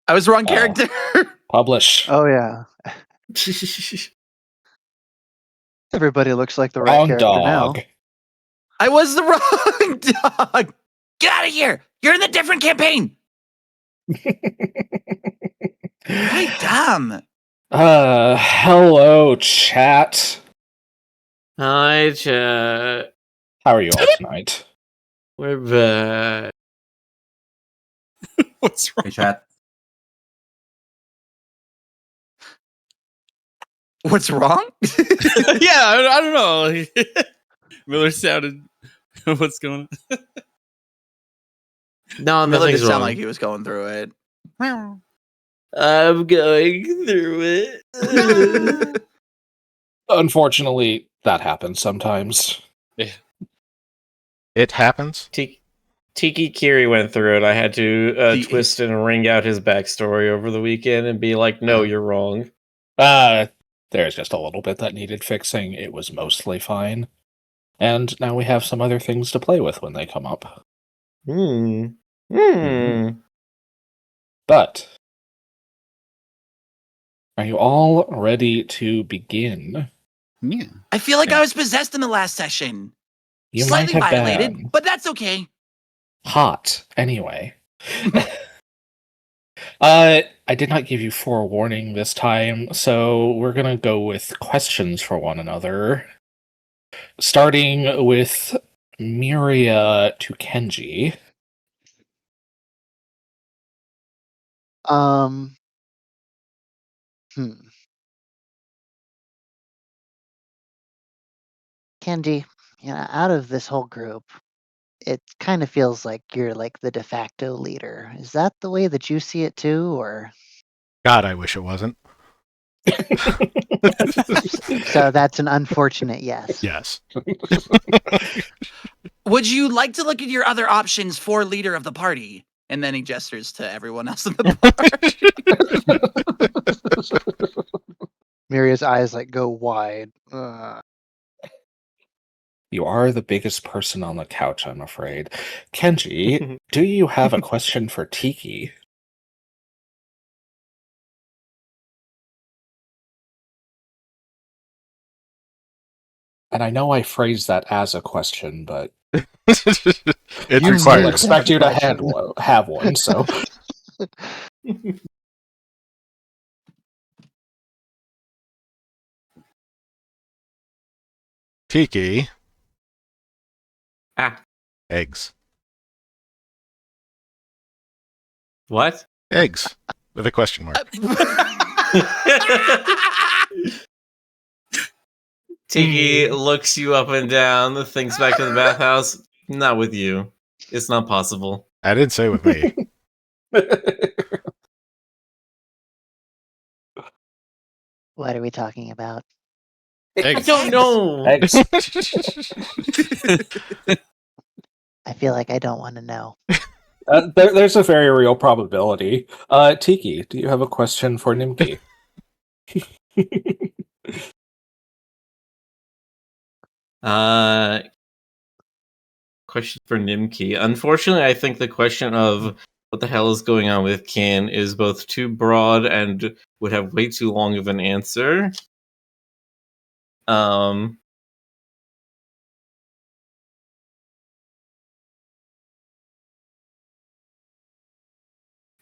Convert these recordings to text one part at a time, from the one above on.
I was the wrong character. Publish. Oh yeah. Everybody looks like the right Wrong character dog. now. I was the wrong dog. Get out of here. You're in the different campaign. Really dumb. Hello, chat. Hi, chat. How are you all tonight? We're back. What's wrong? Hey, chat. What's wrong? Yeah, I don't know. Miller sounded. What's going on? No, Miller nothing's did sound wrong. like he was going through it. I'm going through it. Unfortunately, that happens sometimes. It happens. Tiki Kiri went through it. I had to He- twist and wring out his backstory over the weekend and be like, no, you're wrong. There's just a little bit that needed fixing. It was mostly fine. And now we have some other things to play with when they come up. But are you all ready to begin? Yeah. I feel like I was possessed in the last session. You Slightly might have violated, been but that's okay. hot anyway. I did not give you forewarning this time, so we're gonna go with questions for one another. Starting with Miria to Kenji. Kenji, out of this whole group, it kind of feels like you're like the de facto leader. Is that the way that you see it too, or? God, I wish it wasn't. So that's an unfortunate yes. Yes. Would you like to look at your other options for leader of the party? And then he gestures to everyone else in the bar. Miria's eyes like go wide. You are the biggest person on the couch, I'm afraid. Kenji, do you have a question for Tiki? And I know I phrased that as a question, but It's I still required. expect you to have one, so... Tiki. Ah. Eggs. What? Eggs. With a question mark. Tiki looks you up and down, thinks back to the bathhouse. Not with you. It's not possible. I didn't say with me. What are we talking about? I don't know. Eggs. I feel like I don't want to know. There's a very real probability. Tiki, do you have a question for Nimki? Question for Nimki. Unfortunately, I think the question of what the hell is going on with Kin is both too broad and would have way too long of an answer.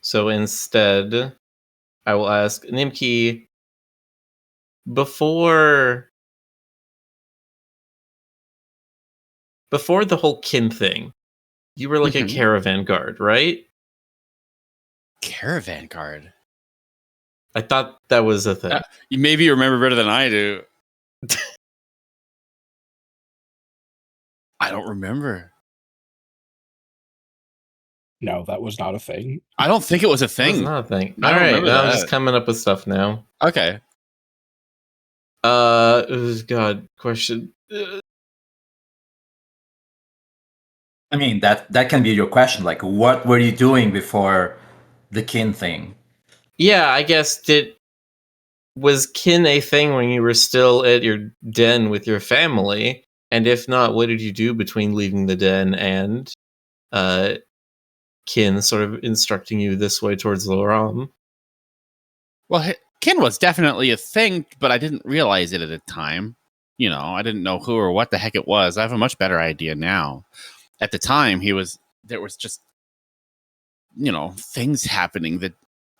So instead, I will ask Nimki, before the whole Kin thing, you were like a caravan guard, right? Caravan guard. I thought that was a thing. You maybe remember better than I do. I don't remember. No, that was not a thing. I don't think it was a It's thing. not a thing. I All don't right, remember I'm that. just coming up with stuff now. Okay. God, question. I mean, that can be your question. Like, what were you doing before the kin thing? Yeah, I guess was Kin a thing when you were still at your den with your family? And if not, what did you do between leaving the den and Kin sort of instructing you this way towards Loram. Well, kin was definitely a thing, but I didn't realize it at the time. I didn't know who or what the heck it was. I have a much better idea now. At the time, there was just, things happening that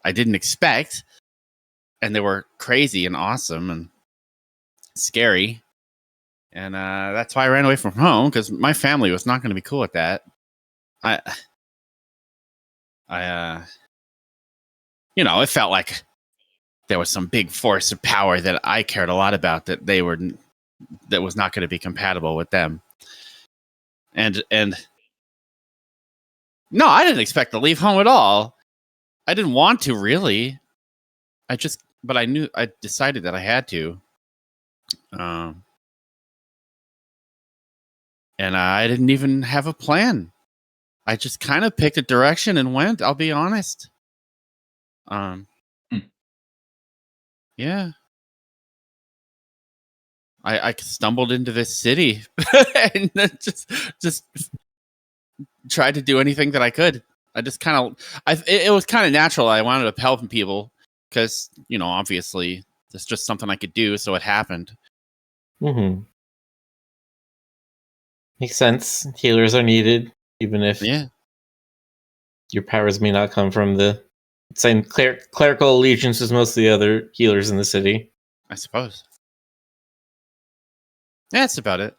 I didn't expect. And they were crazy and awesome and scary. And that's why I ran away from home, because my family was not going to be cool with that. It felt like there was some big force of power that I cared a lot about that was not going to be compatible with them. And no, I didn't expect to leave home at all. I didn't want to, really. But I decided that I had to. And I didn't even have a plan. I just kind of picked a direction and went, I'll be honest. Yeah. I stumbled into this city and just tried to do anything that I could. I just it was kind of natural. I wanted to help people because, obviously it's just something I could do. So it happened. Mm-hmm. Makes sense. Healers are needed, even if your powers may not come from the same clerical allegiance as most of the other healers in the city. I suppose. Yeah, that's about it.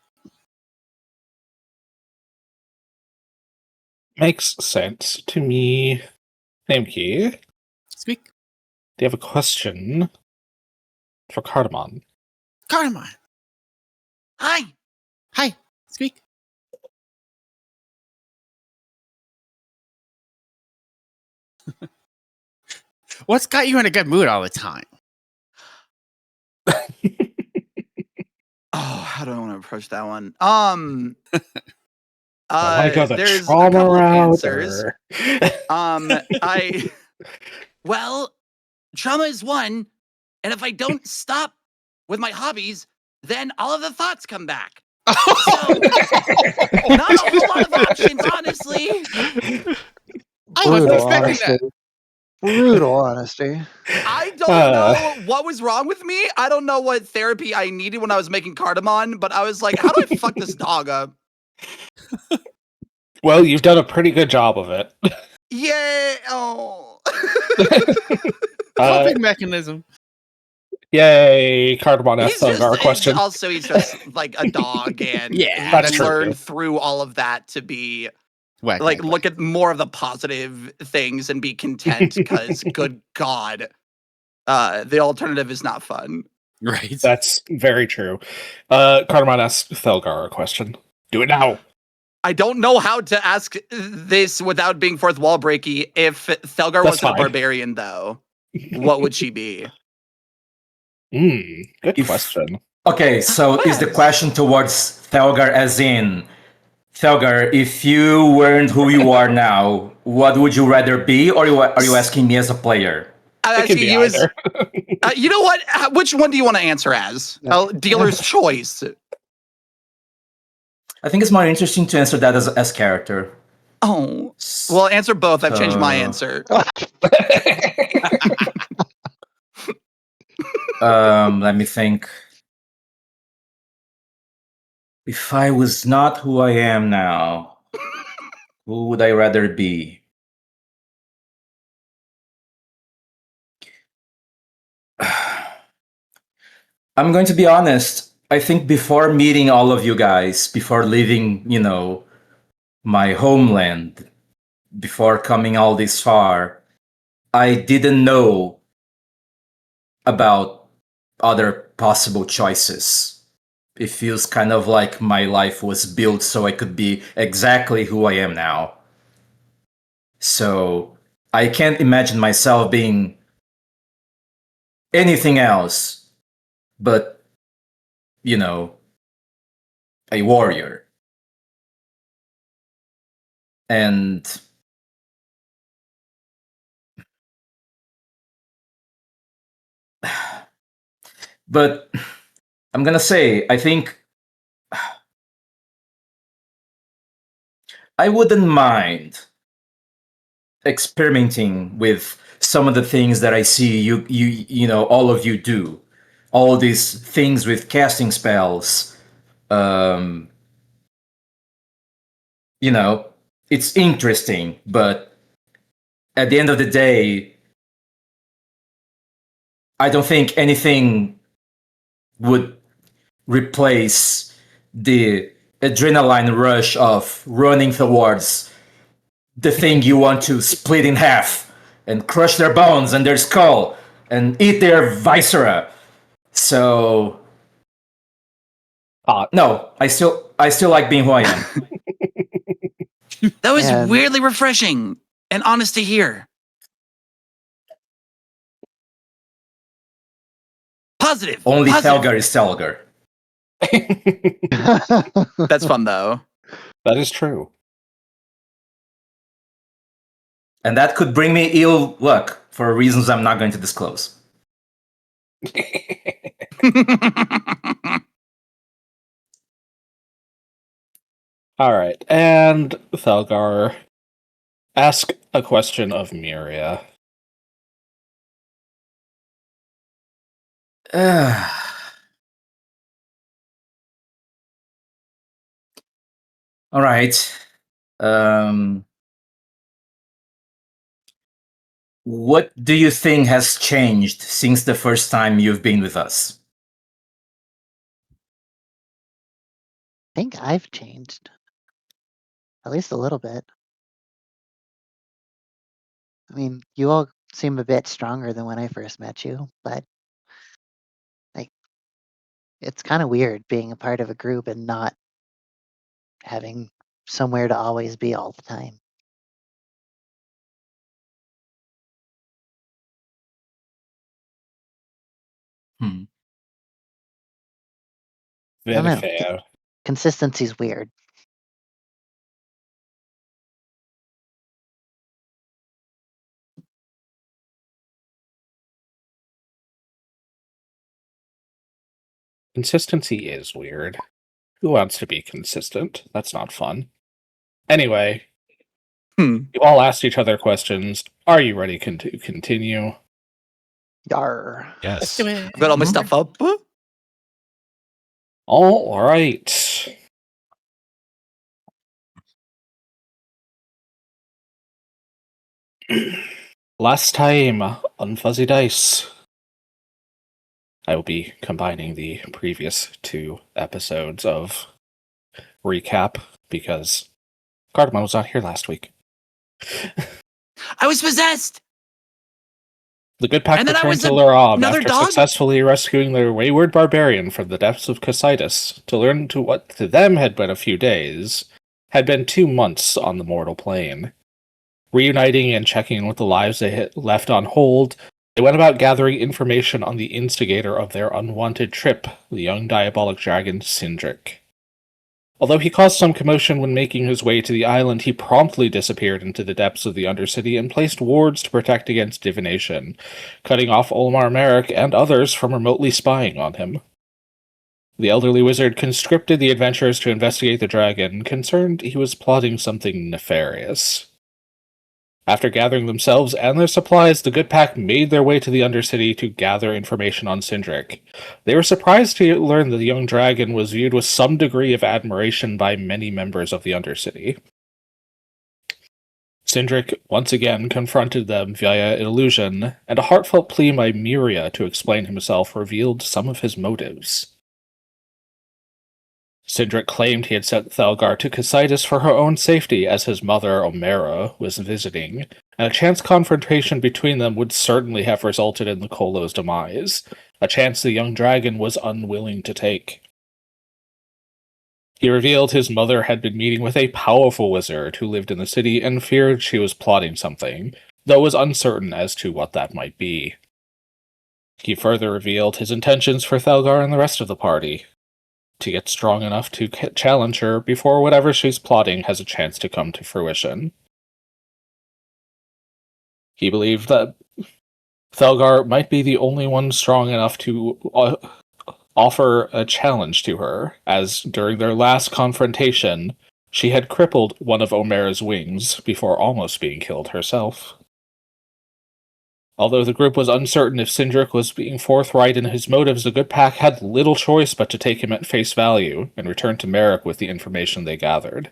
Makes sense to me. Namekey, Squeak. do you have a question for Cardamon? Cardamon. Hi. Hi. Squeak. What's got you in a good mood all the time? Oh, how do I want to approach that one? I want to go the there's a trauma couple of route. answers. Well, trauma is one, and if I don't stop with my hobbies, then all of the thoughts come back. So, not a whole lot of options, honestly. I wasn't Brutal expecting honesty. that. Brutal honesty. I don't know what was wrong with me. I don't know what therapy I needed when I was making Cardamon, but I was like, how do I fuck this dog up? Well, you've done a pretty good job of it. Yeah. Oh. Coping mechanism. Yay, Cardamon asked our question. He's just like a dog, and Yeah, he's that's true. learned through all of that to be look at more of the positive things and be content. Because good God, the alternative is not fun. Right. That's very true. Cardamon asked Thelgar a question. Do it now. I don't know how to ask this without being fourth wall breaky. If Thelgar That's wasn't fine. a barbarian, though, what would she be? Good question. Okay, so is the question towards Thelgar as in, Thelgar, if you weren't who you are now, what would you rather be, or are you asking me as a player? I'm It could asking be you as, either. you know what? Which one do you want to answer as? Dealer's choice. I think it's more interesting to answer that as character. Oh, well, answer both. I've changed my answer. Let me think. If I was not who I am now, who would I rather be? I'm going to be honest. I think before meeting all of you guys, before leaving, my homeland, before coming all this far, I didn't know about other possible choices. It feels kind of like my life was built so I could be exactly who I am now. So I can't imagine myself being anything else but, a warrior. And but I'm gonna say, I think I wouldn't mind experimenting with some of the things that I see you know, all of you do. All these things with casting spells. You know, it's interesting, but at the end of the day, I don't think anything would replace the adrenaline rush of running towards the thing you want to split in half and crush their bones and their skull and eat their viscera. So no, I still like being who I am. That was And- weirdly refreshing and honest to hear. Positive. Only positive. Telgar is Telgar. That's fun though. That is true. And that could bring me ill luck for reasons I'm not going to disclose. All right, and Thelgar, ask a question of Miria. All right. What do you think has changed since the first time you've been with us? I think I've changed. At least a little bit. I mean, you all seem a bit stronger than when I first met you, but like it's kind of weird being a part of a group and not having somewhere to always be all the time. Hmm. I don't Very know. fair. Consistency's weird. Consistency is weird. Who wants to be consistent? That's not fun. Anyway, you all asked each other questions. Are you ready to continue? Yar. Yes. I've got all my stuff up. All right. Last time on Fuzzy Dice. I will be combining the previous 2 episodes of recap because Cardamom was not here last week. I was possessed. The good pack And then I returned was to Lurab another after dog? successfully rescuing their wayward barbarian from the depths of Casitas. To learn to what to them had been a few days, had been 2 months on the mortal plane. Reuniting and checking in with the lives they had left on hold, they went about gathering information on the instigator of their unwanted trip, the young diabolic dragon Sindric. Although he caused some commotion when making his way to the island, he promptly disappeared into the depths of the Undercity and placed wards to protect against divination, cutting off Olmar Merrick and others from remotely spying on him. The elderly wizard conscripted the adventurers to investigate the dragon, concerned he was plotting something nefarious. After gathering themselves and their supplies, the good pack made their way to the Undercity to gather information on Sindric. They were surprised to learn that the young dragon was viewed with some degree of admiration by many members of the Undercity. Sindric once again confronted them via illusion, and a heartfelt plea by Miria to explain himself revealed some of his motives. Sindric claimed he had sent Thelgar to Casitas for her own safety as his mother, Omera, was visiting, and a chance confrontation between them would certainly have resulted in the Kolo's demise, a chance the young dragon was unwilling to take. He revealed his mother had been meeting with a powerful wizard who lived in the city and feared she was plotting something, though was uncertain as to what that might be. He further revealed his intentions for Thelgar and the rest of the party, to get strong enough to challenge her before whatever she's plotting has a chance to come to fruition. He believed that Thelgar might be the only one strong enough to offer a challenge to her, as during their last confrontation, She had crippled one of Omera's wings before almost being killed herself. Although the group was uncertain if Cindric was being forthright in his motives, the good pack had little choice but to take him at face value and return to Merrick with the information they gathered.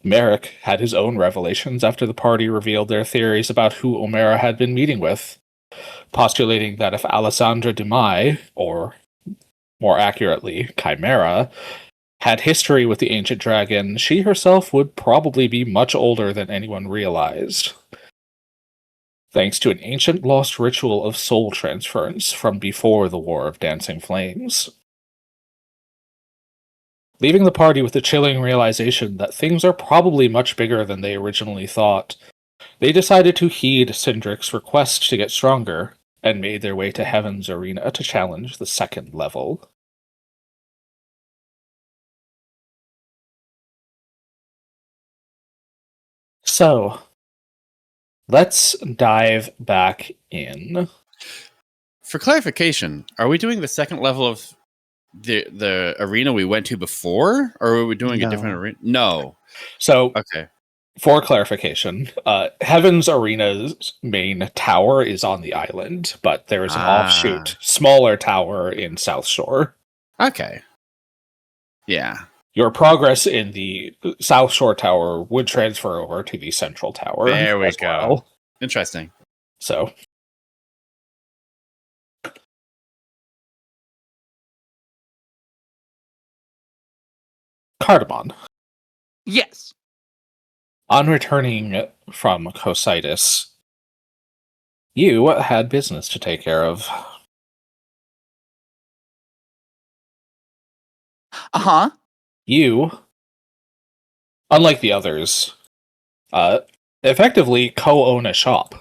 Merrick had his own revelations after the party revealed their theories about who Omera had been meeting with, postulating that if Alessandra Dumai, or more accurately, Chimera, had history with the ancient dragon, she herself would probably be much older than anyone realized, thanks to an ancient lost ritual of soul transference from before the War of Dancing Flames. Leaving the party with the chilling realization that things are probably much bigger than they originally thought, they decided to heed Cindric's request to get stronger, and made their way to Heaven's Arena to challenge the second level. So, let's dive back in. For clarification, are we doing the second level of the arena we went to before, or are we doing a different arena? No. So, Okay. for clarification, Heaven's Arena's main tower is on the island, but there is an offshoot, smaller tower in South Shore. Okay. Yeah. Your progress in the South Shore tower would transfer over to the Central tower. There we go. Well. Interesting. So, Cardamon. Yes. On returning from Cositis, you had business to take care of. Uh-huh. You, unlike the others, effectively co-own a shop.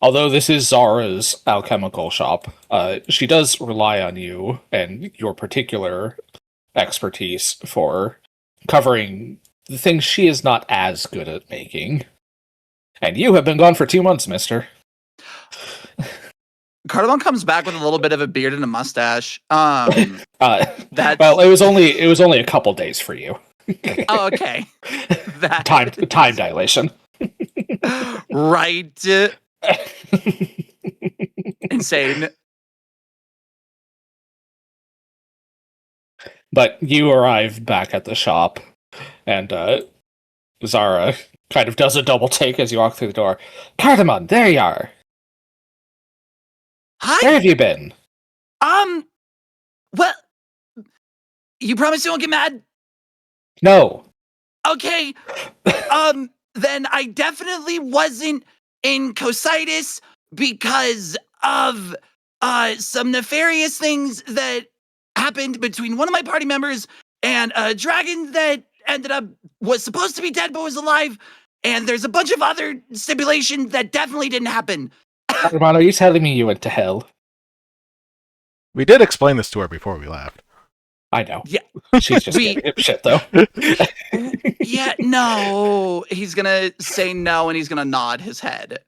Although this is Zara's alchemical shop, she does rely on you and your particular expertise for covering the things she is not as good at making. And you have been gone for 2 months, mister. Cardamon comes back with a little bit of a beard and a mustache. Well, That's it was only a couple days for you. oh, okay. That Time dilation. right. Insane. But you arrive back at the shop, and Zara kind of does a double take as you walk through the door. Cardamon, there you are. Hi. Where have you been? Well, you promise you won't get mad? No. Okay. Then I definitely wasn't in Cositis because of some nefarious things that happened between one of my party members and a dragon that ended up was supposed to be dead but was alive, and there's a bunch of other stipulations that definitely didn't happen. Cardamon, are you telling me you went to hell? We did explain this to her before we left. I know. Yeah. She's just giving him shit, though. Yeah, no. He's gonna say no and he's gonna nod his head.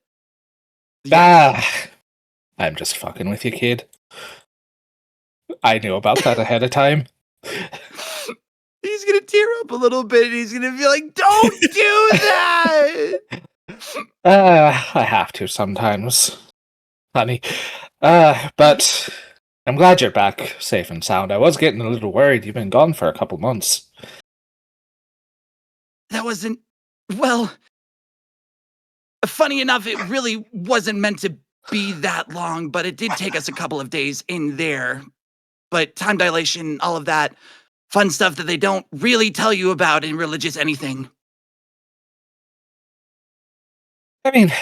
I'm just fucking with you, kid. I knew about that ahead of time. He's gonna tear up a little bit and he's gonna be like, don't do that! I have to sometimes, honey. But I'm glad you're back safe and sound. I was getting a little worried. You've been gone for a couple months. That wasn't... Well... Funny enough, it really wasn't meant to be that long, but it did take us a couple of days in there. But time dilation, all of that fun stuff that they don't really tell you about in religious anything. I mean,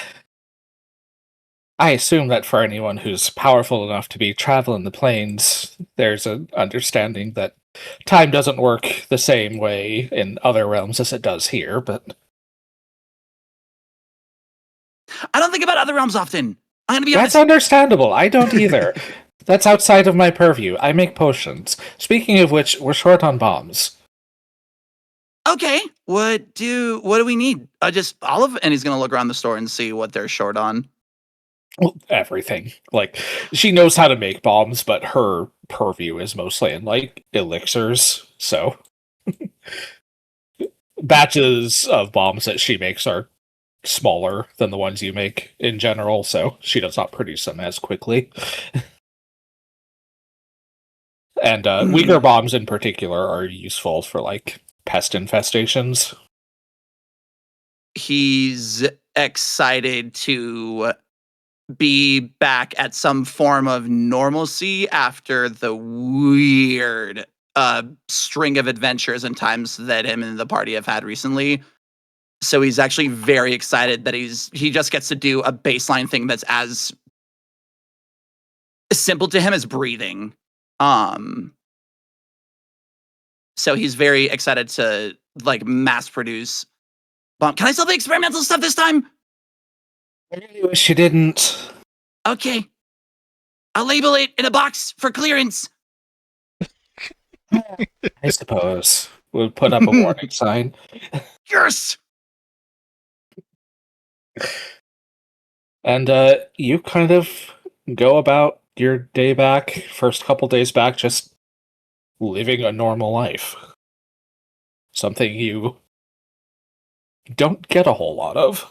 I assume that for anyone who's powerful enough to be traveling the plains, there's an understanding that time doesn't work the same way in other realms as it does here, but... I don't think about other realms often. I'm gonna be That's honest. understandable. I don't either. That's outside of my purview. I make potions. Speaking of which, we're short on bombs. Okay, what do we need? Just olive, and he's gonna look around the store and see what they're short on. Well, everything. Like, she knows how to make bombs, but her purview is mostly in, like, elixirs, so batches of bombs that she makes are smaller than the ones you make in general, so she does not produce them as quickly. And weaker bombs in particular are useful for, like, pest infestations. He's excited to be back at some form of normalcy after the weird string of adventures and times that him and the party have had recently. So he's actually very excited that he just gets to do a baseline thing that's as simple to him as breathing. So he's very excited to like mass produce bomb. Can I sell the experimental stuff this time? I really wish you didn't. Okay. I'll label it in a box for clearance. I suppose. We'll put up a warning sign. Yes! And you kind of go about your day back, first couple days back, just living a normal life. Something you don't get a whole lot of.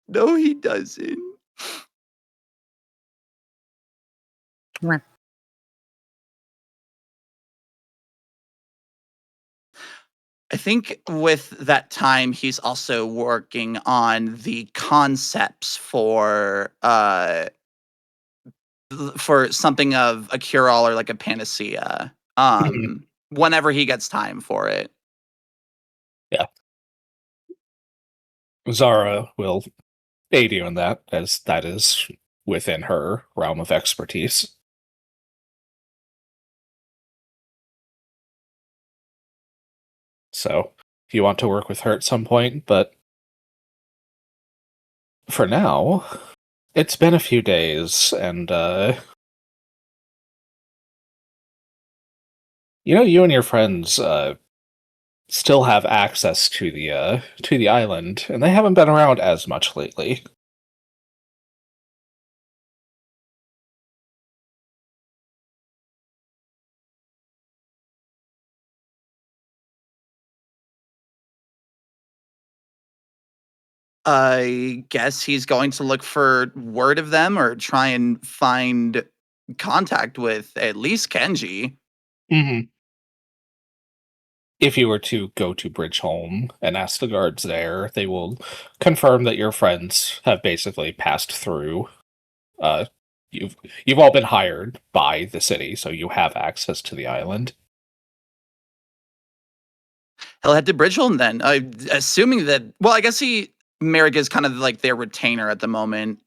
No, he doesn't. I think with that time, he's also working on the concepts for something of a cure-all or like a panacea. Whenever he gets time for it. Yeah. Zara will aid you in that, as that is within her realm of expertise. So, if you want to work with her at some point, but for now, it's been a few days, and you and your friends still have access to the island, and they haven't been around as much lately. I guess he's going to look for word of them or try and find contact with at least Kenji. Mm-hmm. If you were to go to Bridgeholm and ask the guards there, they will confirm that your friends have basically passed through. You've all been hired by the city, so you have access to the island. He'll head to Bridgeholm then. Assuming that, well, I guess Merrick is kind of like their retainer at the moment.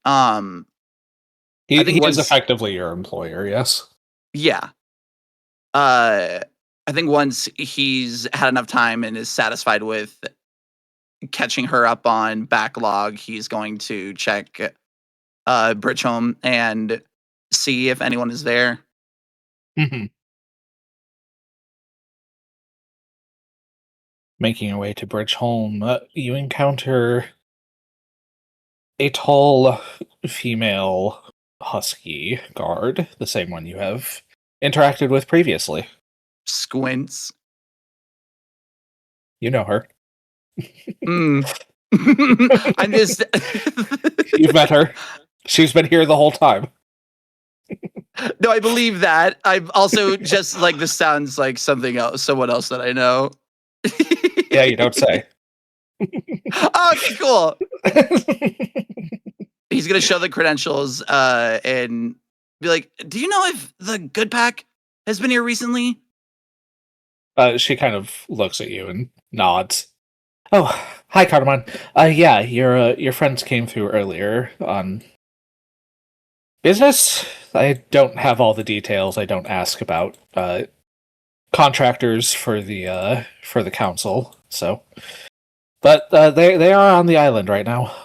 He I think is effectively your employer, yes? Yeah. I think once he's had enough time and is satisfied with catching her up on backlog, he's going to check Bridgeholm and see if anyone is there. Mm-hmm. Making your way to Bridgeholm, you encounter a tall female husky guard, the same one you have interacted with previously. Squints. You know her. I'm just. You've met her. She's been here the whole time. No, I believe that. I'm also just like, this sounds like someone else that I know. Yeah, you don't say. Oh, okay, cool. He's gonna show the credentials and be like, "Do you know if the Good Pack has been here recently?" She kind of looks at you and nods. Oh, hi, Cardamon. Yeah, your friends came through earlier on business. I don't have all the details. I don't ask about contractors for the council. So, but they are on the island right now.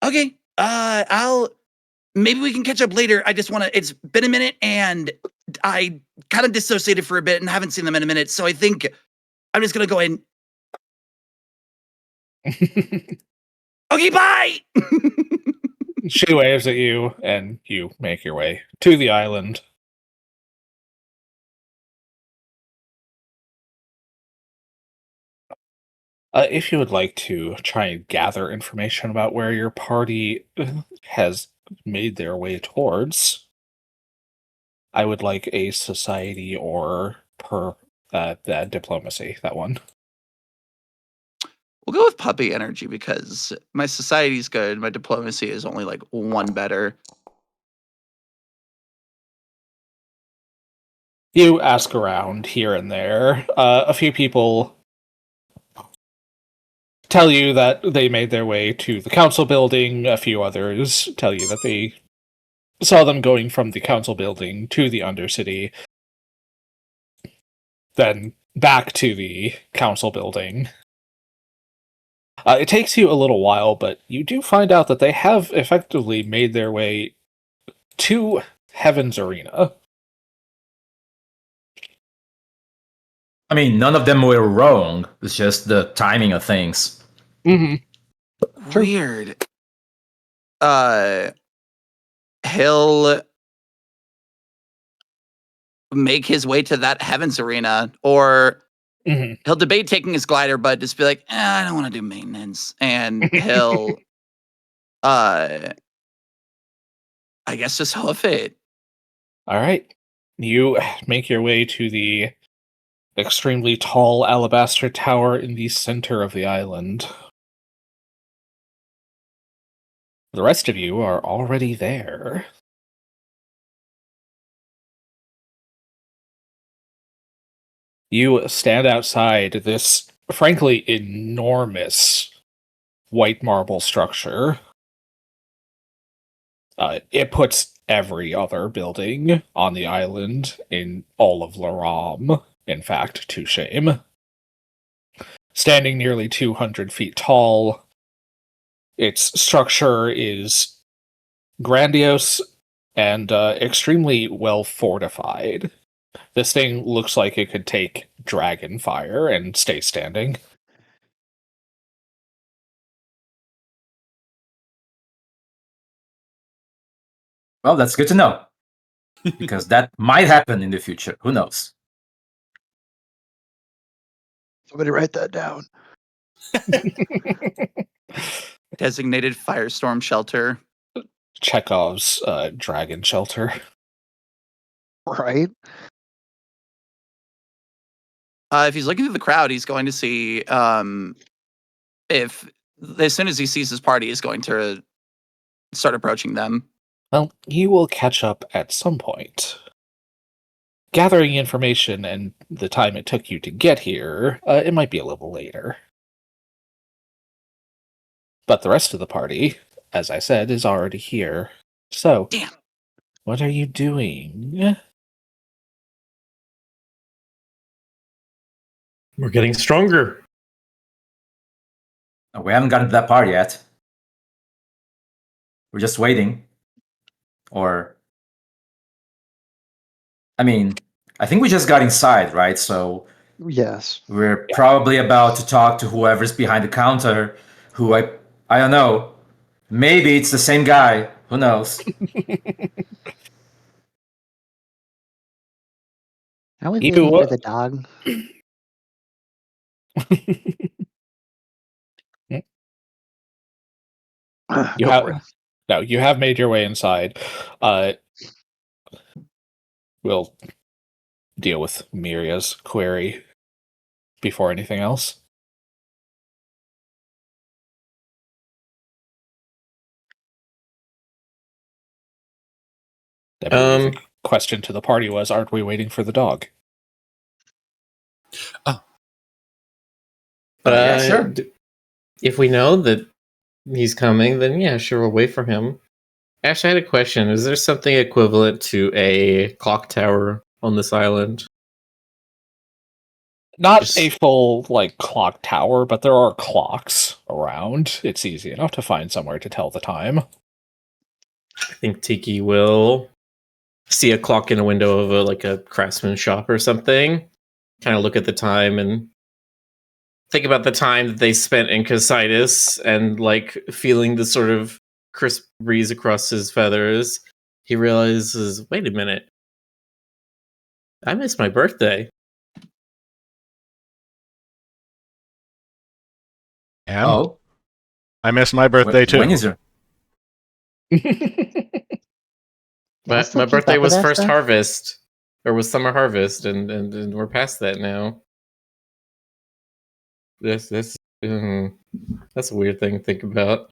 Okay. Maybe we can catch up later. I just want to. It's been a minute, and I kind of dissociated for a bit and haven't seen them in a minute. So I think I'm just gonna go in. Okay, bye! She waves at you, and you make your way to the island. If you would like to try and gather information about where your party has made their way towards, I would like a society or that diplomacy, that one. We'll go with puppy energy because my society's good. My diplomacy is only like one better. You ask around here and there. A few people tell you that they made their way to the council building. A few others tell you that they saw them going from the council building to the Undercity, then back to the council building. It takes you a little while, but you do find out that they have effectively made their way to Heaven's Arena. I mean, none of them were wrong. It's just the timing of things. Mm-hmm. True. Weird. He'll make his way to that Heaven's Arena, or he'll debate taking his glider, but just be like, I don't want to do maintenance. And he'll, I guess just hoof it. All right. You make your way to the extremely tall alabaster tower in the center of the island. The rest of you are already there. You stand outside this, frankly, enormous white marble structure. It puts every other building on the island in all of Laram, in fact, to shame. Standing nearly 200 feet tall, its structure is grandiose and extremely well fortified. This thing looks like it could take dragon fire and stay standing. Well, that's good to know. Because that might happen in the future. Who knows? Somebody write that down. Designated firestorm shelter. Chekhov's dragon shelter. Right? If he's looking through the crowd, he's going to see if, as soon as he sees his party, he's going to start approaching them. Well, you will catch up at some point. Gathering information and the time it took you to get here, it might be a little later. But the rest of the party, as I said, is already here. So, Damn. What are you doing? We're getting stronger. We haven't gotten to that part yet. We're just waiting. Or, I mean, I think we just got inside, right? So Yes. we're probably about to talk to whoever's behind the counter, who I don't know. Maybe it's the same guy. Who knows? I was You waiting what? for the dog. You Go have for it. no. You have made your way inside. We'll deal with Miria's query before anything else. I believe the question to the party was, aren't we waiting for the dog? Yeah, sure. If we know that he's coming, then yeah, sure, we'll wait for him. Ash, I had a question. Is there something equivalent to a clock tower on this island? Not a full, clock tower, but there are clocks around. It's easy enough to find somewhere to tell the time. I think Tiki will see a clock in a window of a craftsman shop or something. Kind of look at the time and think about the time that they spent in Casitas and like feeling the sort of crisp breeze across his feathers, he realizes, wait a minute, I missed my birthday. And Oh, I missed my birthday too. when is your? Y'all still My keep birthday up with was that first stuff? harvest, or was summer harvest, and we're past that now. That's a weird thing to think about.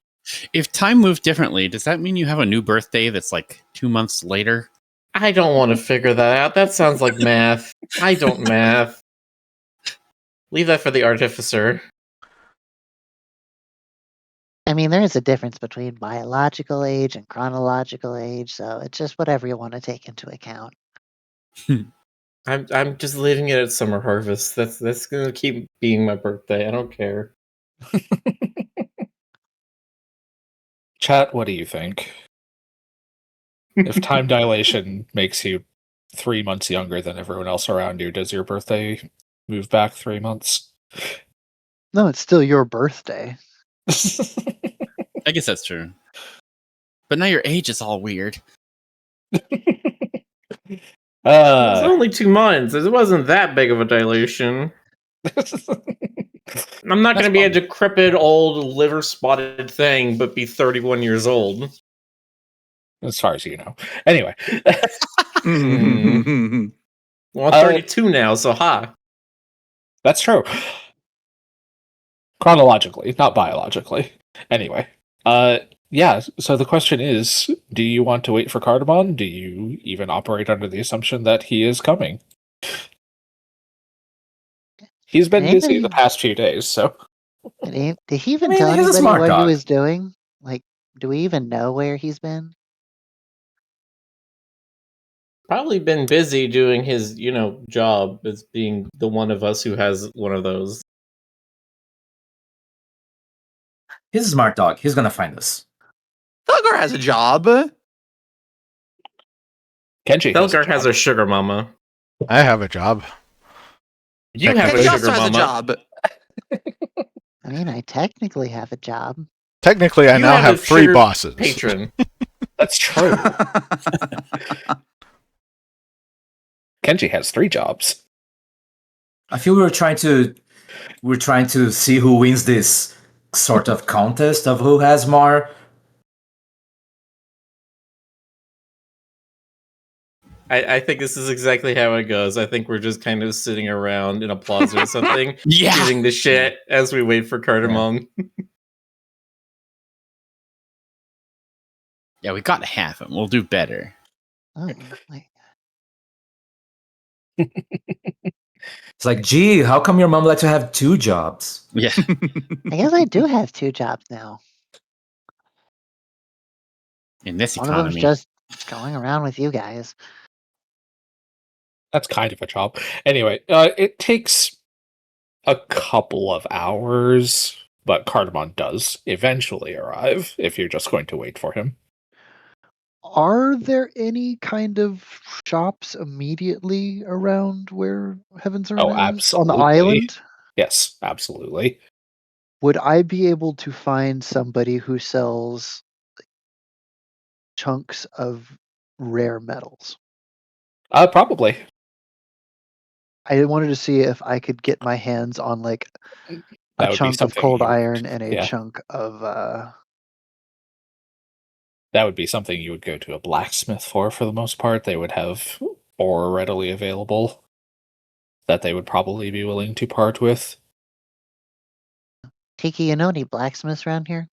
If time moved differently, does that mean you have a new birthday that's like 2 months later? I don't want to figure that out. That sounds like math. I don't math. Leave that for the artificer. I mean, there is a difference between biological age and chronological age, so it's just whatever you want to take into account. I'm just leaving it at summer harvest. That's gonna keep being my birthday. I don't care. Chat, what do you think? If time dilation makes you 3 months younger than everyone else around you, does your birthday move back 3 months? No, it's still your birthday. I guess that's true. But now your age is all weird. It was only 2 months. It wasn't that big of a dilation. I'm not going to be a decrepit, old, liver-spotted thing, but be 31 years old. As far as you know. Anyway. Well, I'm 32 now, so ha. That's true. Chronologically, not biologically. Anyway. Yeah, so the question is, do you want to wait for Cardamon? Do you even operate under the assumption that he is coming? He's been busy the past few days, so... Did he even I mean, tell he's a anybody smart what he dog. was doing? Like, do we even know where he's been? Probably been busy doing his, job as being the one of us who has one of those. He's a smart dog. He's gonna find us. Thugger has a job. Kenji Delgar has a sugar mama. I have a job. You have a Kenji sugar also has a mama. job. I mean, I technically have a job. Technically, I You now have have a 3 sugar bosses. Patron. That's true. Kenji has 3 jobs. I feel we're trying to see who wins this sort of contest of who has more. I think this is exactly how it goes. I think we're just kind of sitting around in a plaza or something, Yeah. shooting the shit as we wait for Cardamom. Yeah, we got to have him. We'll do better. Oh, wait. It's like, gee, how come your mom lets you have 2 jobs? Yeah. I guess I do have 2 jobs now. In this One of them's economy. just going around with you guys. That's kind of a job. Anyway, it takes a couple of hours, but Cardamon does eventually arrive if you're just going to wait for him. Are there any kind of shops immediately around where Heaven's Urn is? On the absolutely. island? Yes, absolutely. Would I be able to find somebody who sells chunks of rare metals? Probably. I wanted to see if I could get my hands on like That a would be chunk of something cold you would- iron and a yeah. chunk of That would be something you would go to a blacksmith for the most part. They would have ore readily available that they would probably be willing to part with. Tiki, you know any blacksmiths around here?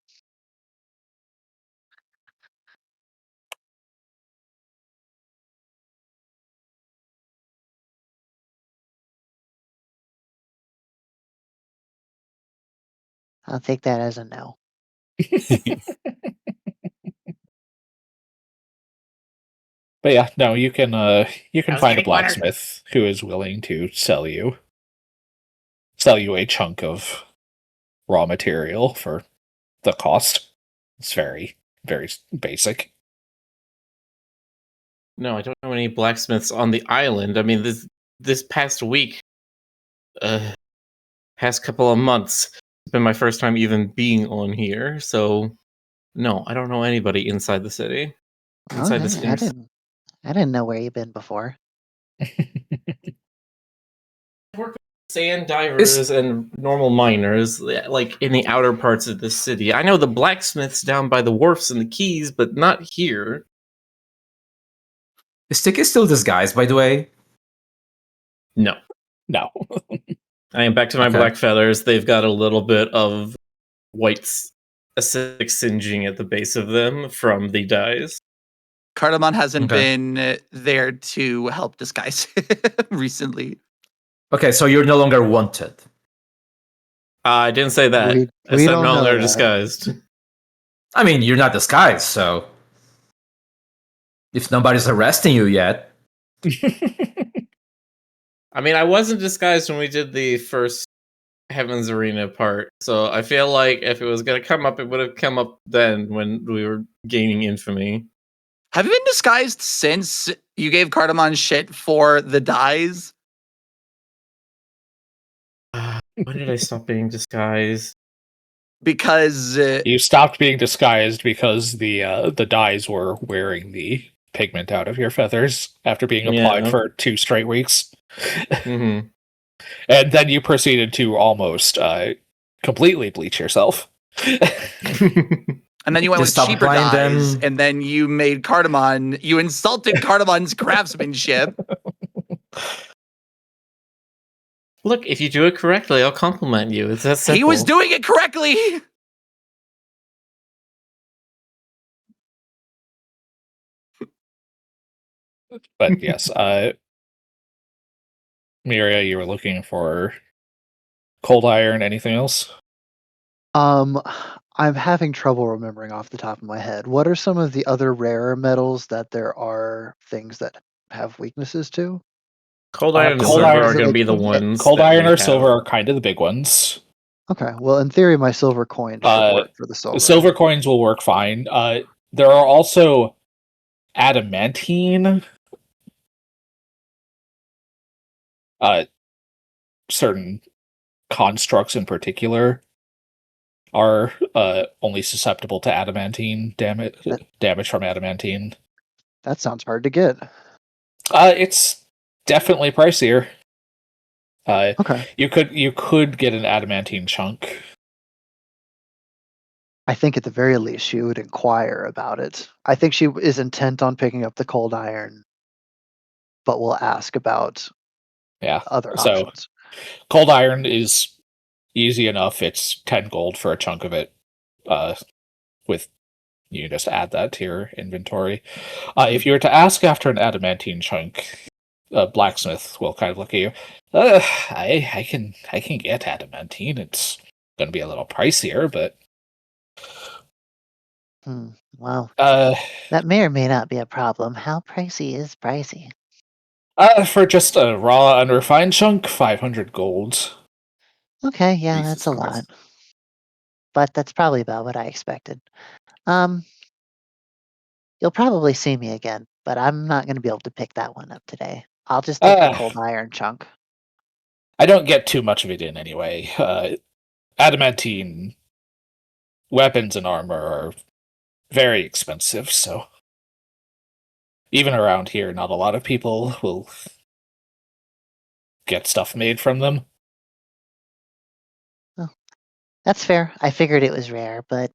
I'll take that as a no. But yeah, no, you can I was find a getting water. blacksmith who is willing to sell you a chunk of raw material for the cost. It's very, very basic. No, I don't know any blacksmiths on the island. I mean, this past week, past couple of months. It's been my first time even being on here, so no, I don't know anybody inside the city. Inside this Okay, I didn't know where you've been before. sand divers and normal miners, like in the outer parts of the city. I know the blacksmiths down by the wharfs and the quays, but not here. Is Sticky still disguised, by the way? No. No. I am back to my Okay. black feathers. They've got a little bit of white acidic singeing at the base of them from the dyes. Cardamon hasn't Okay. been there to help disguise recently. Okay, so you're no longer wanted. I didn't say that. We I said don't no know longer that. disguised. I mean, you're not disguised, so if nobody's arresting you yet, I mean, I wasn't disguised when we did the first Heaven's Arena part, so I feel like if it was going to come up, it would have come up then when we were gaining infamy. Have you been disguised since you gave Cardamon shit for the dyes? When did I stop being disguised? Because You stopped being disguised because the dyes were wearing the pigment out of your feathers after being applied Yeah. for 2 straight weeks. Mm-hmm. And then you proceeded to almost completely bleach yourself. and then you went Just with stop cheaper buying dyes, them. and then you made Cardamon. You insulted Cardamon's craftsmanship. Look, if you do it correctly, I'll compliment you. It's that simple. He was doing it correctly. But yes, Miria, you were looking for cold iron, anything else? I'm having trouble remembering off the top of my head. What are some of the other rarer metals that there are things that have weaknesses to? Cold iron and cold silver iron- are is it going to like be the some- ones. Cold that iron we or have. silver are kind of the big ones. Okay, well, in theory, my silver coin should work for the silver. Silver coins will work fine. There are also adamantine. Certain constructs in particular are only susceptible to adamantine damage from adamantine. That sounds hard to get. It's definitely pricier. Okay, You could get an adamantine chunk. I think at the very least she would inquire about it. I think she is intent on picking up the cold iron, but will ask about Yeah. other So options. cold iron is easy enough. It's 10 gold for a chunk of it. With you just add that to your inventory. If you were to ask after an adamantine chunk, blacksmith will kind of look at you. I can get adamantine. It's going to be a little pricier, but Well, uh, that may or may not be a problem. How pricey is pricey? for just a raw unrefined chunk, 500 gold. Okay, yeah, Jesus that's a lot. Christ. But that's probably about what I expected. You'll probably see me again, but I'm not going to be able to pick that one up today. I'll just take the cold iron chunk. I don't get too much of it in anyway. Adamantine weapons and armor are very expensive, so even around here, not a lot of people will get stuff made from them. That's fair. I figured it was rare, but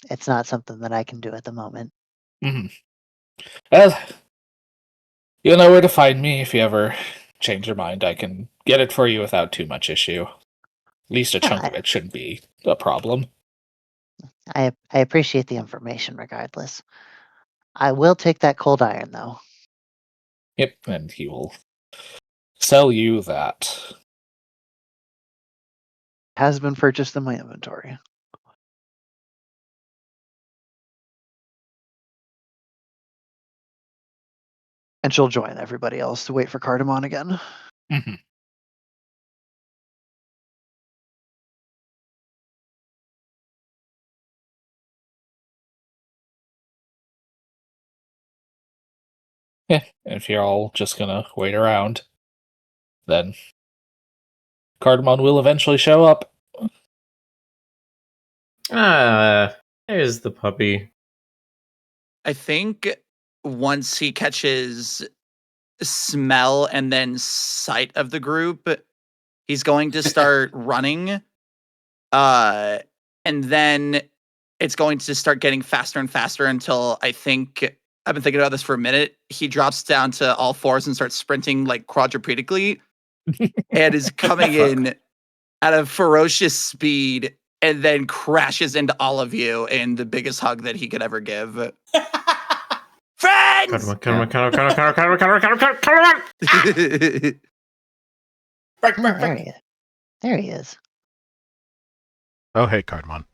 it's not something that I can do at the moment. Mm-hmm. Well, you'll know where to find me if you ever change your mind. I can get it for you without too much issue. At least a chunk of it shouldn't be a problem. I appreciate the information regardless. I will take that cold iron though. Yep, and he will sell you that. Has been purchased in my inventory. And she'll join everybody else to wait for Cardamon again. Mm-hmm. Yeah, if you're all just gonna wait around, then Cardamon will eventually show up. There's the puppy. I think once he catches smell and then sight of the group, he's going to start running. And then it's going to start getting faster and faster until I think I've been thinking about this for a minute. He drops down to all fours and starts sprinting like quadrupedically and is coming in at a ferocious speed and then crashes into all of you in the biggest hug that he could ever give. Friends! Come on. There he is. There he is. Oh, hey, Cardamon.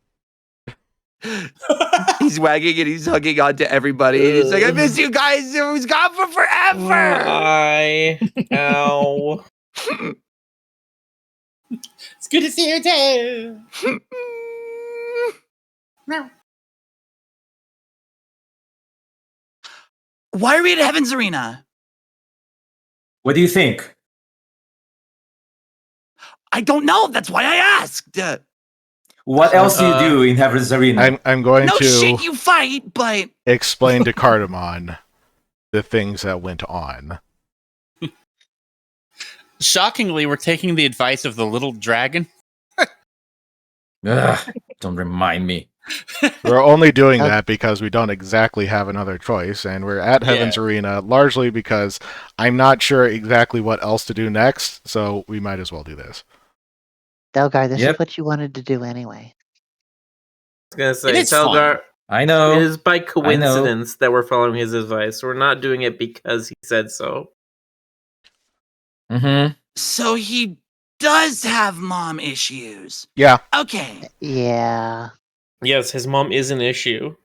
He's wagging and he's hugging onto everybody. And he's like, I miss you guys. It was gone for forever. Ow. It's good to see you too. Why are we at Heaven's Arena? What do you think? I don't know. That's why I asked. What else do you do in Heaven's Arena? I'm going No to shit, you fight, but explain to Cardamon the things that went on. Shockingly, we're taking the advice of the little dragon. Ugh, don't remind me. We're only doing that because we don't exactly have another choice, and we're at Heaven's Arena largely because I'm not sure exactly what else to do next, so we might as well do this. Delgar, this Yep. is what you wanted to do anyway. I was gonna It say, is fun. Telgar, I know. it is by coincidence that we're following his advice. We're not doing it because he said so. Mm-hmm. so he does have mom issues. Yeah, Okay. Yeah. Yes, his mom is an issue.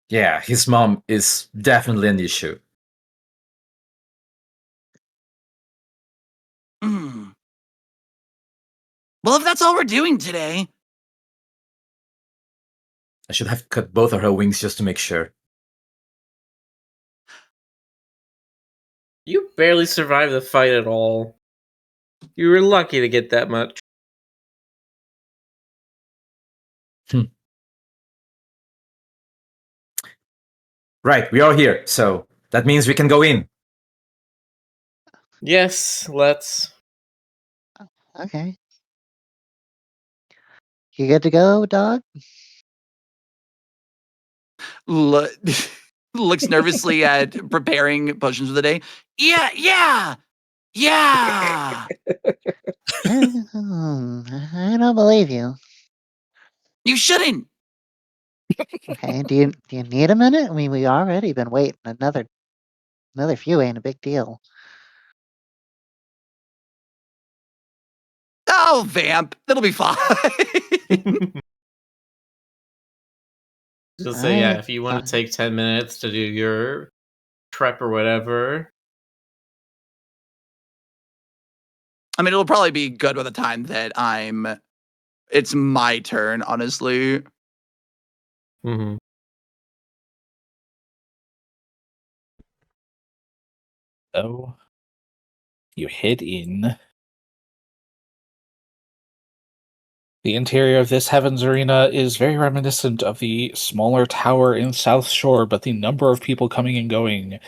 Yeah, his mom is definitely an issue. Hmm. Well, if that's all we're doing today, I should have cut both of her wings just to make sure. You barely survived the fight at all. You were lucky to get that much. Right, we are here, so that means we can go in. Yes, let's. Okay. You good to go, dog? looks nervously at preparing potions for the day. Yeah. I don't believe you. You shouldn't. Okay. Do you need a minute? I mean, we already been waiting. Another few ain't a big deal. Oh, vamp. That'll be fine. Just say, yeah, Alright, if you want fine. to take 10 minutes to do your prep or whatever. I mean, it'll probably be good by the time that it's my turn, honestly. Mm-hmm. So you head in. The interior of this Heaven's Arena is very reminiscent of the smaller tower in South Shore, but the number of people coming and going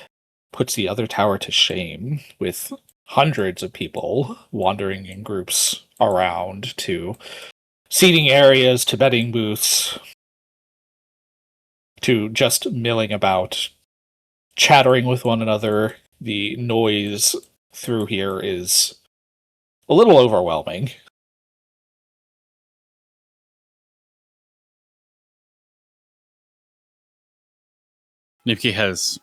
puts the other tower to shame, with hundreds of people wandering in groups around to seating areas, to betting booths, to just milling about, chattering with one another. The noise through here is a little overwhelming. Nipke has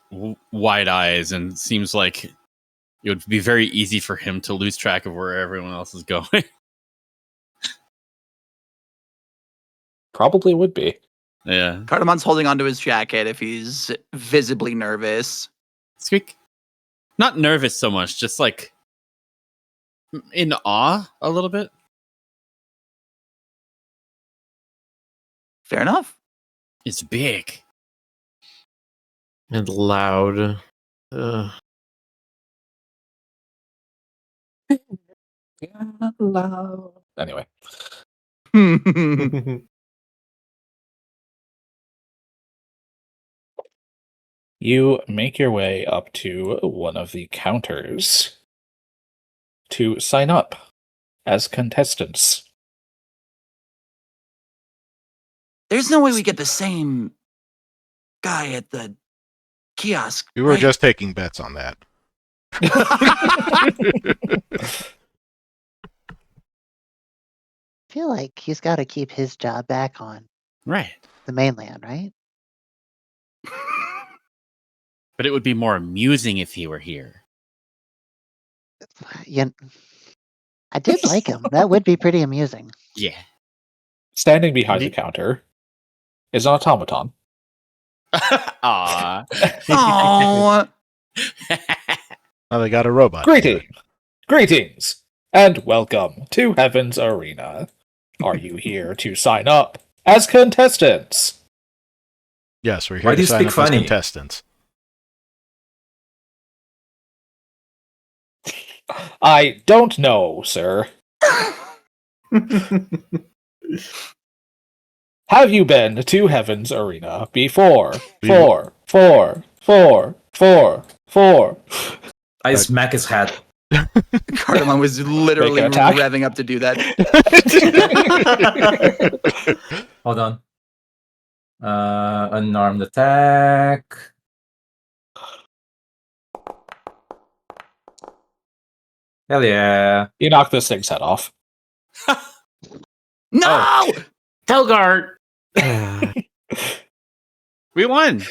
wide eyes and seems like it would be very easy for him to lose track of where everyone else is going. Probably would be. Yeah. Cardamon's holding onto his jacket if he's visibly nervous. Squeak. Not nervous so much, just like in awe a little bit. Fair enough. It's big. And loud. Anyway, you make your way up to one of the counters to sign up as contestants. There's no way we get the same guy at the kiosk. We were right? just taking bets on that. I feel like he's got to keep his job back on Right. the mainland, right? But it would be more amusing if he were here. Yeah, I did like him. That would be pretty amusing. Yeah. Standing behind the counter is an automaton. Aw. Oh, Now they got a robot. Greetings, and welcome to Heaven's Arena. Are you here to sign up as contestants? Yes, we're Why here do to you sign speak up as funny? contestants. I don't know, sir. Have you been to Heaven's Arena before? Four. I smack his head. Cardamom was literally Make an attack. revving up to do that. Hold on. Unarmed attack. Hell yeah. You knock this thing's head off. No! Telgart. We won.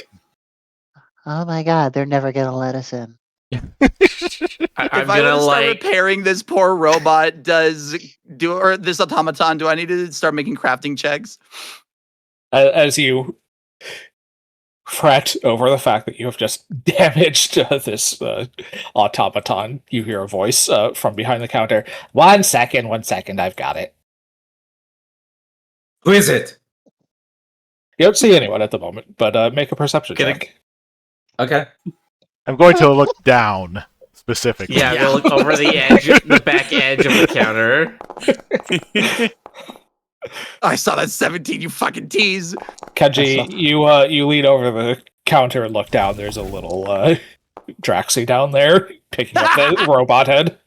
Oh my god, they're never gonna let us in. I'm If I gonna want to start like. repairing this poor robot, or this automaton, do I need to start making crafting checks? As you fret over the fact that you have just damaged this automaton, you hear a voice from behind the counter. 1 second, I've got it. Who is it? You don't see anyone at the moment, but make a perception Can I- check. Okay. I'm going to look down specifically. Yeah, we'll look over the edge, the back edge of the counter. I saw that 17, you fucking tease. Kenji, you lean over the counter and look down. There's a little Draxi down there picking up the robot head.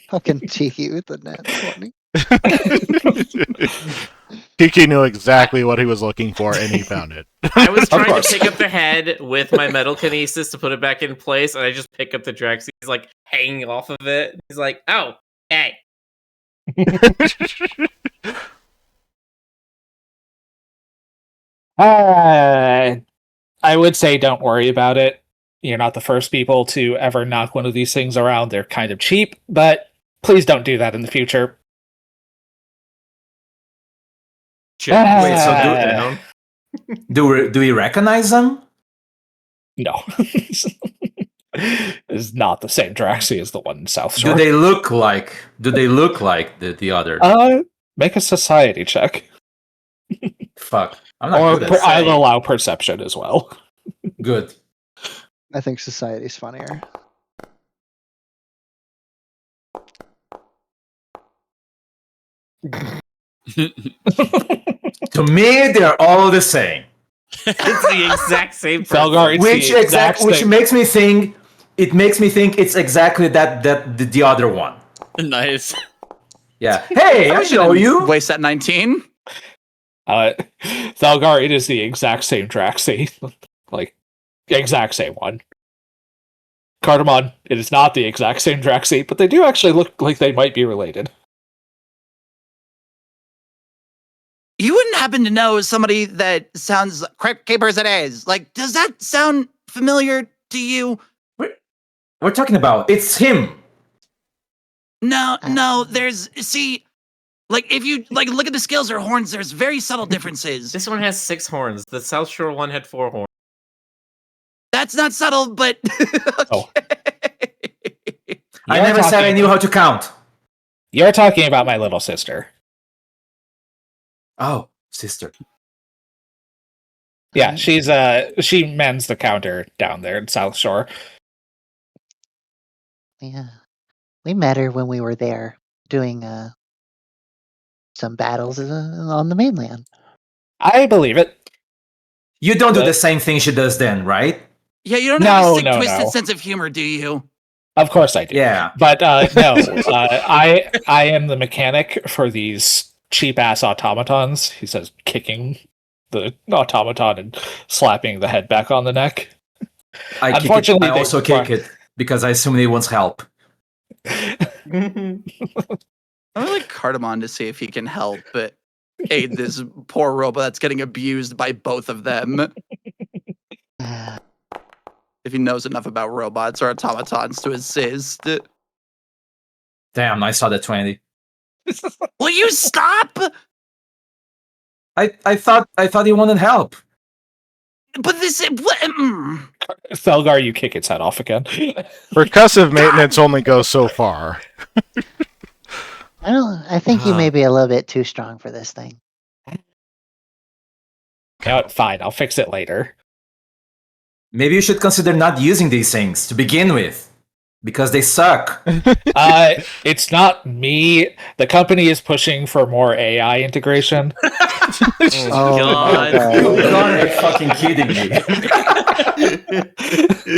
Fucking cheeky with the net 20. Kiki knew exactly what he was looking for, and he found it. I was trying to course. pick up the head with my metal kinesis to put it back in place, and I just pick up the Drax. He's like hanging off of it. He's like, "Oh, hey." I would say don't worry about it. You're not the first people to ever knock one of these things around. They're kind of cheap, but please don't do that in the future. Wait, so do we recognize them? No. It's not the same Draxi as the one in South Shore. Do they look like the other? Make a society check. Fuck. I'm not Or good at I'll saying. allow perception as well. Good. I think society's funnier. To me, they're all the same. It's the exact same person. Felgar, it's Which makes me think it's exactly the other one. Nice. Yeah. Hey, I know you. Waste that 19. Thalgar, it is the exact same Draxi. Like, exact same one. Cardamon, it is not the exact same Draxi, but they do actually look like they might be related. You wouldn't happen to know somebody that sounds capers it is. Like, does that sound familiar to you? We're talking about it's him. No, like if you look at the scales or horns, there's very subtle differences. This one has 6 horns. The South Shore one had 4 horns. That's not subtle, but Oh. I never said I knew how to count. You're talking about my little sister. Oh, sister. Yeah, she mends the counter down there in South Shore. Yeah. We met her when we were there doing some battles on the mainland. I believe it. You don't do The- the same thing she does then, right? Yeah, you don't have a No, sick, no, twisted no. sense of humor, do you? Of course I do. Yeah. But no, I am the mechanic for these cheap ass automatons. He says, kicking the automaton and slapping the head back on the neck. I Unfortunately, I they also kick it because I assume he wants help. I'm gonna like Cardamom to see if he can help, but aid this poor robot that's getting abused by both of them. If he knows enough about robots or automatons to assist. Damn, I saw that 20. Will you stop? I thought he wanted help. But this Thelgar, you kick its head off again. Percussive maintenance only goes so far. I think you may be a little bit too strong for this thing. No, fine, I'll fix it later. Maybe you should consider not using these things to begin with, because they suck. It's not me. The company is pushing for more AI integration. Oh my God. You God. gotta be fucking kidding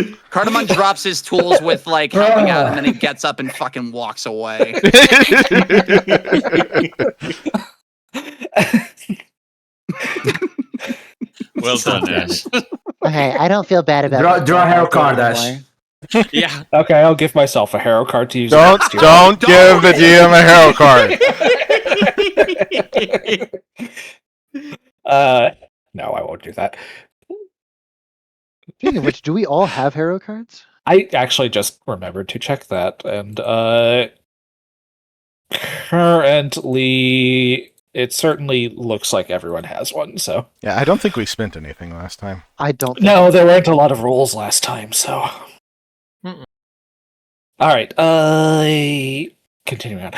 me. Cardamom drops his tools with like helping out, and then he gets up and fucking walks away. Well done, Ash. Okay, I don't feel bad about Draw a hero myself card, anymore. Ash. Yeah. Okay, I'll give myself a hero card to use. Don't next year. don't give the DM a hero card. No, I won't do that. Speaking of which, do we all have hero cards? I actually just remembered to check that, and currently it certainly looks like everyone has one. So Yeah, I don't think we spent anything last time. I don't. no, there weren't a lot of rules last time. So Mm-mm. all right, continuing on.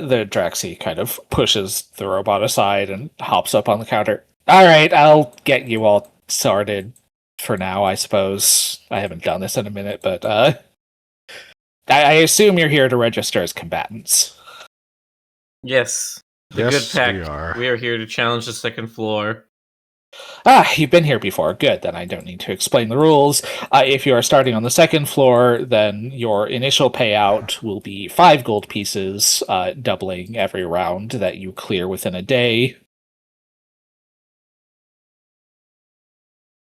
The Draxi kind of pushes the robot aside and hops up on the counter. All right, I'll get you all sorted for now, I suppose. I haven't done this in a minute, but I assume you're here to register as combatants. Yes. The Yes, good pack. we are. We are here to challenge the second floor. You've been here before. Good, then I don't need to explain the rules. If you are starting on the second floor, then your initial payout will be 5 gold pieces, doubling every round that you clear within a day.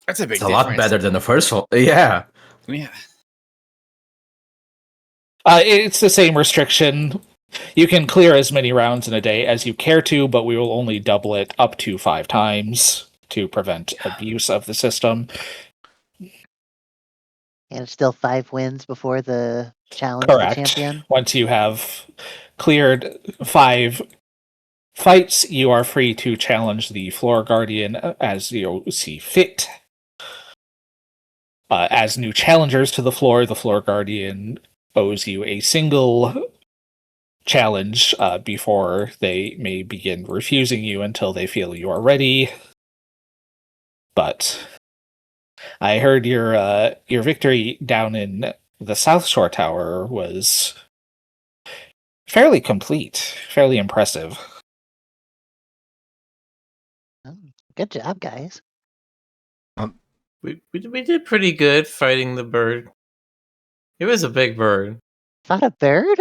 That's a big It's a lot difference. better than the first one. Yeah. Yeah. It's the same restriction. You can clear as many rounds in a day as you care to, but we will only double it up to 5 times to prevent abuse of the system. And it's still 5 wins before the challenge Correct. the champion. Once you have cleared 5 fights, you are free to challenge the floor guardian as you see fit. As new challengers to the floor guardian owes you a single challenge before they may begin refusing you until they feel you are ready. But I heard your victory down in the South Shore Tower was fairly complete, fairly impressive. Good job, guys. We did pretty good fighting the bird. It was a big bird. Fought a bird?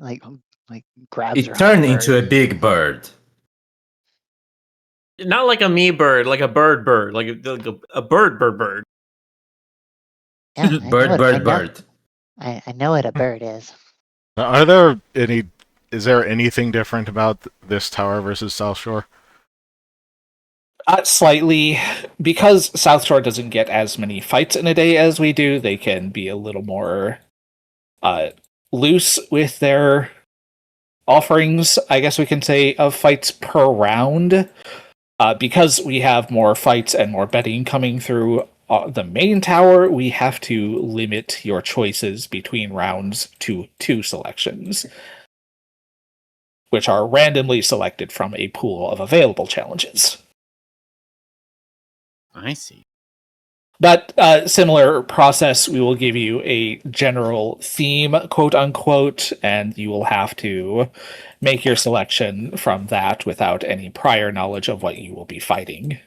Like grabs her It turned hummingbird. into a big bird. Not like a me bird, like a bird, like a bird. Yeah, I know Bird. I know what a bird is. Are there any? Is there anything different about this tower versus South Shore? Slightly, because South Shore doesn't get as many fights in a day as we do, they can be a little more loose with their offerings, I guess we can say, of fights per round. Because we have more fights and more betting coming through the main tower, we have to limit your choices between rounds to 2 selections, which are randomly selected from a pool of available challenges. I see. But similar process, we will give you a general theme, quote unquote, and you will have to make your selection from that without any prior knowledge of what you will be fighting.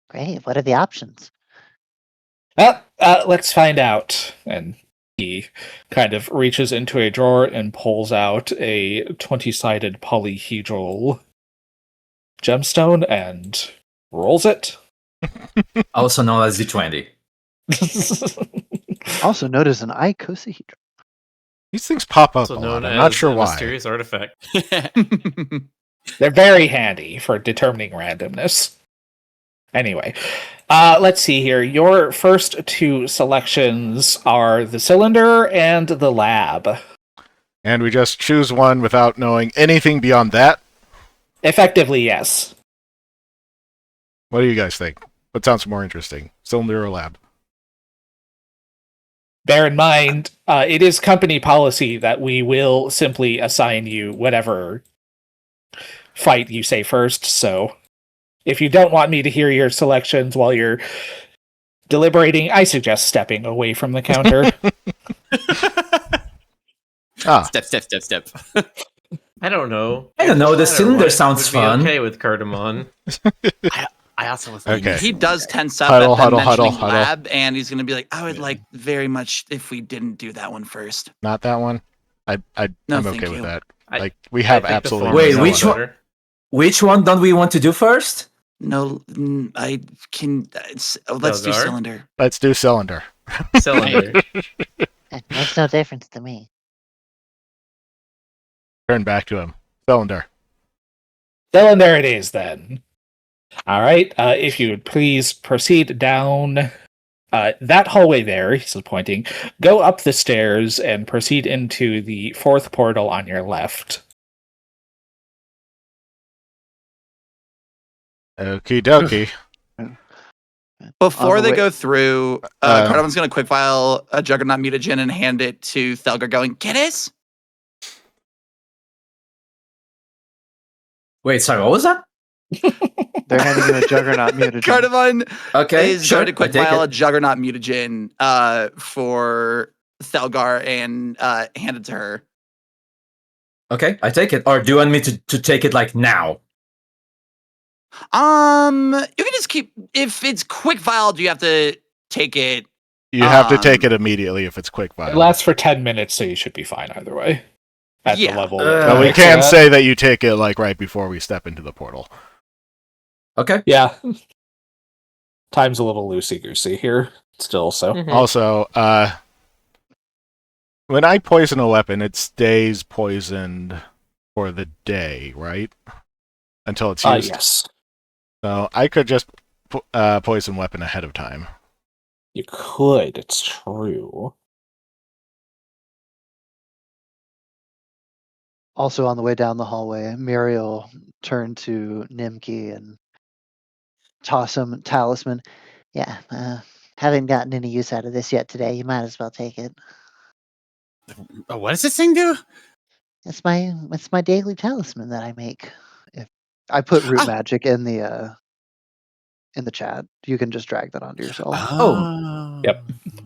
Great. What are the options? Well, let's find out. And he kind of reaches into a drawer and pulls out a 20-sided polyhedral gemstone and rolls it. Also known as D20. Also known as an icosahedron. These things pop up Also a known lot. I'm not as sure a why. mysterious artifact. They're very handy for determining randomness. Anyway, let's see here. Your first two selections are the cylinder and the lab. And we just choose one without knowing anything beyond that. Effectively, yes. What do you guys think? What sounds more interesting? Cylinder or lab? Bear in mind, it is company policy that we will simply assign you whatever fight you say first, so if you don't want me to hear your selections while you're deliberating, I suggest stepping away from the counter. Step. I don't know. I don't know, the cylinder White sounds would be fun. Okay with cardamom. I also was thinking Okay. He does tense up Huddle, at the huddle, mentioning huddle. lab, and he's going to be like, I would like very much if we didn't do that one first. Not that one? No, I'm thank okay with you. that. I- Like, we have I think the absolutely former Wait, sounds which one? better. Which one don't we want to do first? No, I can. Let's do Delgar? cylinder. Let's do cylinder. Cylinder. It makes no difference to me. Turn back to him. Cylinder. Cylinder it is, then. All right, if you would please proceed down that hallway there, he's pointing, go up the stairs and proceed into the fourth portal on your left. Okie dokie. Before the they way- go through, Cardamon's going to quick file a Juggernaut mutagen and hand it to Thelgar, going, Kiddies? Wait, sorry, what was that? They're handing you a Juggernaut mutagen. Cardamon Okay, is sure. going to quick I take file a it. Juggernaut mutagen for Thelgar and hand it to her. Okay, I take it. Or do you want me to take it like now? You can just keep, if it's quick filed, you have to take it. You have to take it immediately if it's quick It fire. lasts for 10 minutes, so you should be fine either way. At Yeah. the level. But we it's can at. say that you take it like right before we step into the portal. Okay. Yeah. Time's a little loosey-goosey here still, so. Mhm. Also, when I poison a weapon, it stays poisoned for the day, right? Until it's used. Yes. So I could just poison weapon ahead of time. You could, it's true. Also on the way down the hallway, Muriel turned to Nimki and toss him a talisman. Yeah, haven't gotten any use out of this yet today. You might as well take it. Oh, what does this thing do? It's my daily talisman that I make. I put root Ah. magic in the chat. You can just drag that onto yourself. Oh. Yep.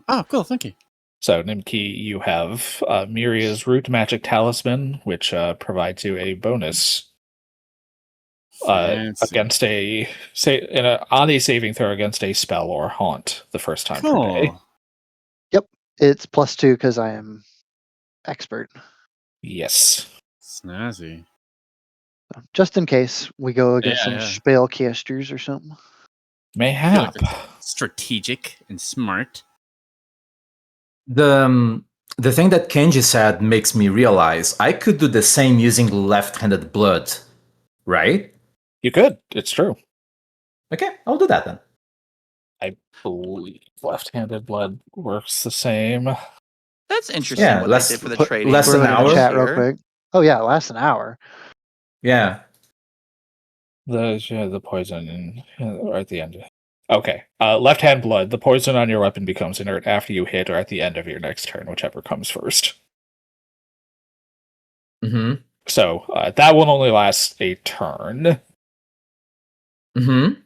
Oh, cool. Thank you. So, Nimki, you have Miria's Root Magic Talisman, which provides you a bonus Fancy. against on a saving throw against a spell or haunt the first time per day. Cool. It's +2 because I am expert. Yes. Snazzy. So, just in case we go against Yeah, some yeah. spellcasters or something. Mayhap. Strategic and smart. The thing that Kenji said makes me realize I could do the same using left-handed blood, right? You could. It's true. Okay, I'll do that then. I believe left-handed blood works the same. That's interesting Yeah, what less- they did for the put trading. less Put an it in hour? the chat real Here. quick. Oh yeah, it lasts an hour. Yeah. The poison are at the end. Okay. Left-hand blood. The poison on your weapon becomes inert after you hit or at the end of your next turn, whichever comes first. Mm-hmm. So that one only lasts a turn. Mm-hmm.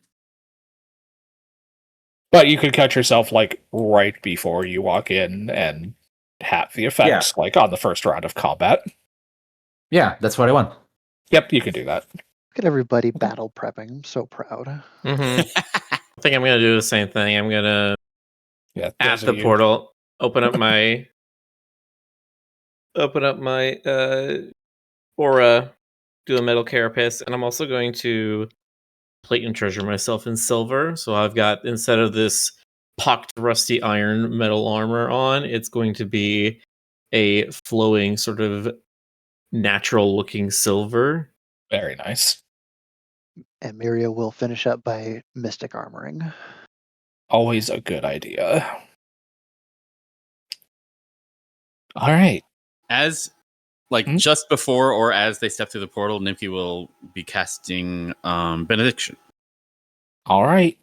But you could catch yourself like right before you walk in and have the effects like on the first round of combat. Yeah, that's what I want. Yep, you can do that. Look at everybody battle prepping. I'm so proud. I think I'm gonna do the same thing. I'm gonna Yeah, at those the of you- portal open up my aura, do a metal carapace, and I'm also going to plate and treasure myself in silver. So I've got, instead of this pocked rusty iron metal armor on, it's going to be a flowing sort of natural looking silver. Very nice. And Miria will finish up by mystic armoring. Always a good idea. All right. As like just before or as they step through the portal, Nymphy will be casting benediction. All right.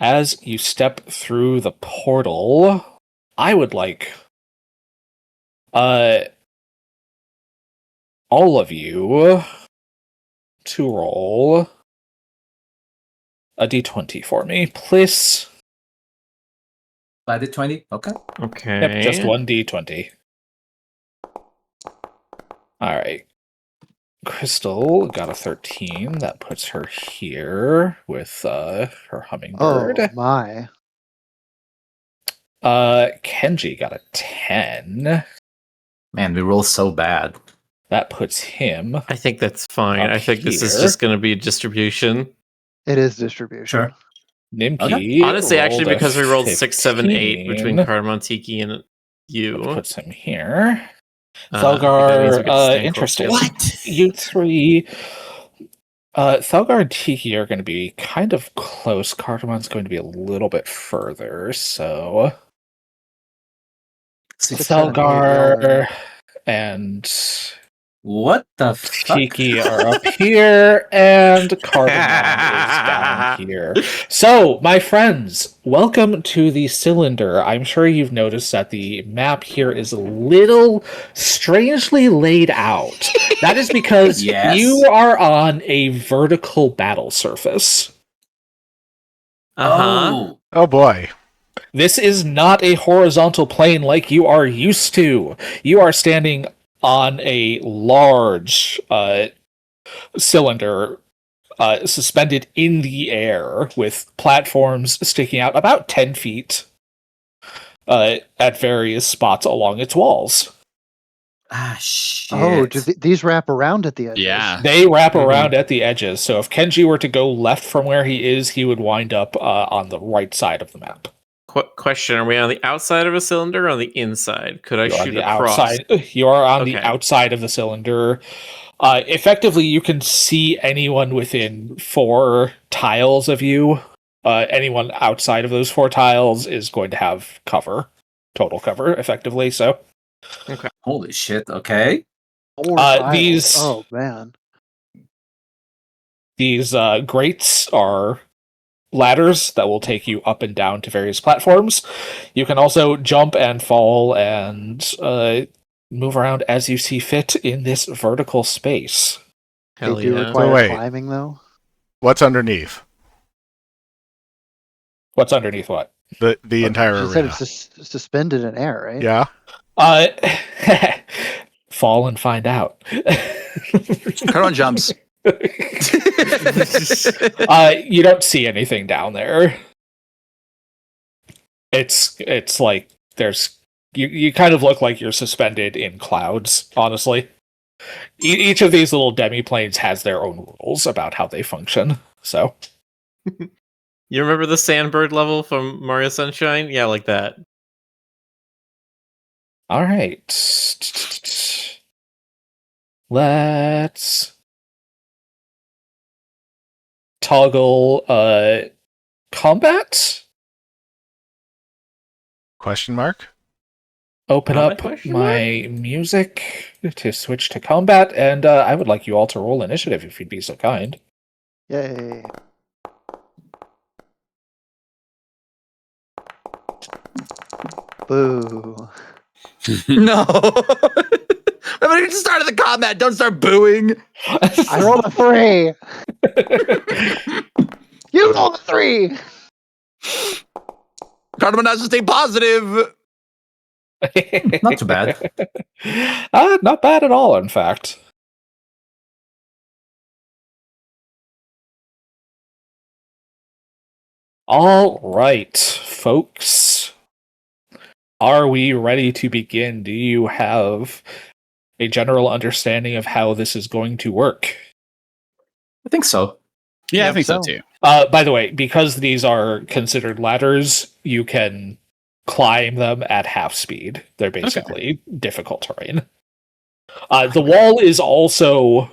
As you step through the portal, I would like all of you to roll a d20 for me, please. I did 20. Okay. Okay. Yep, just one d20. All right. Crystal got a 13. That puts her here with her hummingbird. Oh my. Kenji got a 10. Man, we roll so bad. That puts him. I think that's fine. Up I think this is here. just going to be distribution. It is distribution. Sure. Nimki. Honestly, actually, rolled a because we rolled 6, 7, 8 between 15. Cardamom and you. That puts him here. That means we get to Thelgar, stand close interesting. together. What? You three. Thelgar and Tiki are going to be kind of close. Cardamon's going to be a little bit further, so. 6, 7, 8, Thelgar and What the fuck? Tiki are up here, and Cardamom is down here. So, my friends, welcome to the cylinder. I'm sure you've noticed that the map here is a little strangely laid out. That is because Yes. you are on a vertical battle surface. Oh. Oh boy. This is not a horizontal plane like you are used to. You are standing on a large cylinder suspended in the air with platforms sticking out about 10 feet at various spots along its walls. Ah, shit. Oh, do these wrap around at the edges? Yeah. They wrap around at the edges, so if Kenji were to go left from where he is, he would wind up on the right side of the map. Question: are we on the outside of a cylinder or on the inside? Could I You're on shoot the across? outside. You are on the Okay. outside of the cylinder. Effectively, you can see anyone within 4 tiles of you. Anyone outside of those 4 tiles is going to have cover, total cover, effectively. So Holy shit. Okay. 4 tiles. these- Oh man. these grates are ladders that will take you up and down to various platforms. You can also jump and fall and move around as you see fit in this vertical space. Hell They do yeah. require wait. climbing though. What's underneath? What's underneath what? The entire You said arena. it's suspended in air, right? Yeah. Fall and find out. Cardamom jumps. You don't see anything down there. It's like there's you kind of look like you're suspended in clouds, honestly. Each of these little demi-planes has their own rules about how they function. So You remember the Sandbird level from Mario Sunshine? Yeah, like that. all right. Let's toggle combat. Question mark? Open Combat up question my music to switch to combat, and I would like you all to roll initiative if you'd be so kind. Yay. Boo. No. We have We just started the combat. Don't start booing. I rolled a 3. You rolled a 3. Cardamom has to stay positive. Not too bad. Not bad at all, in fact. All right, folks. Are we ready to begin? Do you have a general understanding of how this is going to work? I think so. Yeah, Yep, I think so so. too. By the way, because these are considered ladders, you can climb them at half speed. They're basically difficult terrain. The wall is also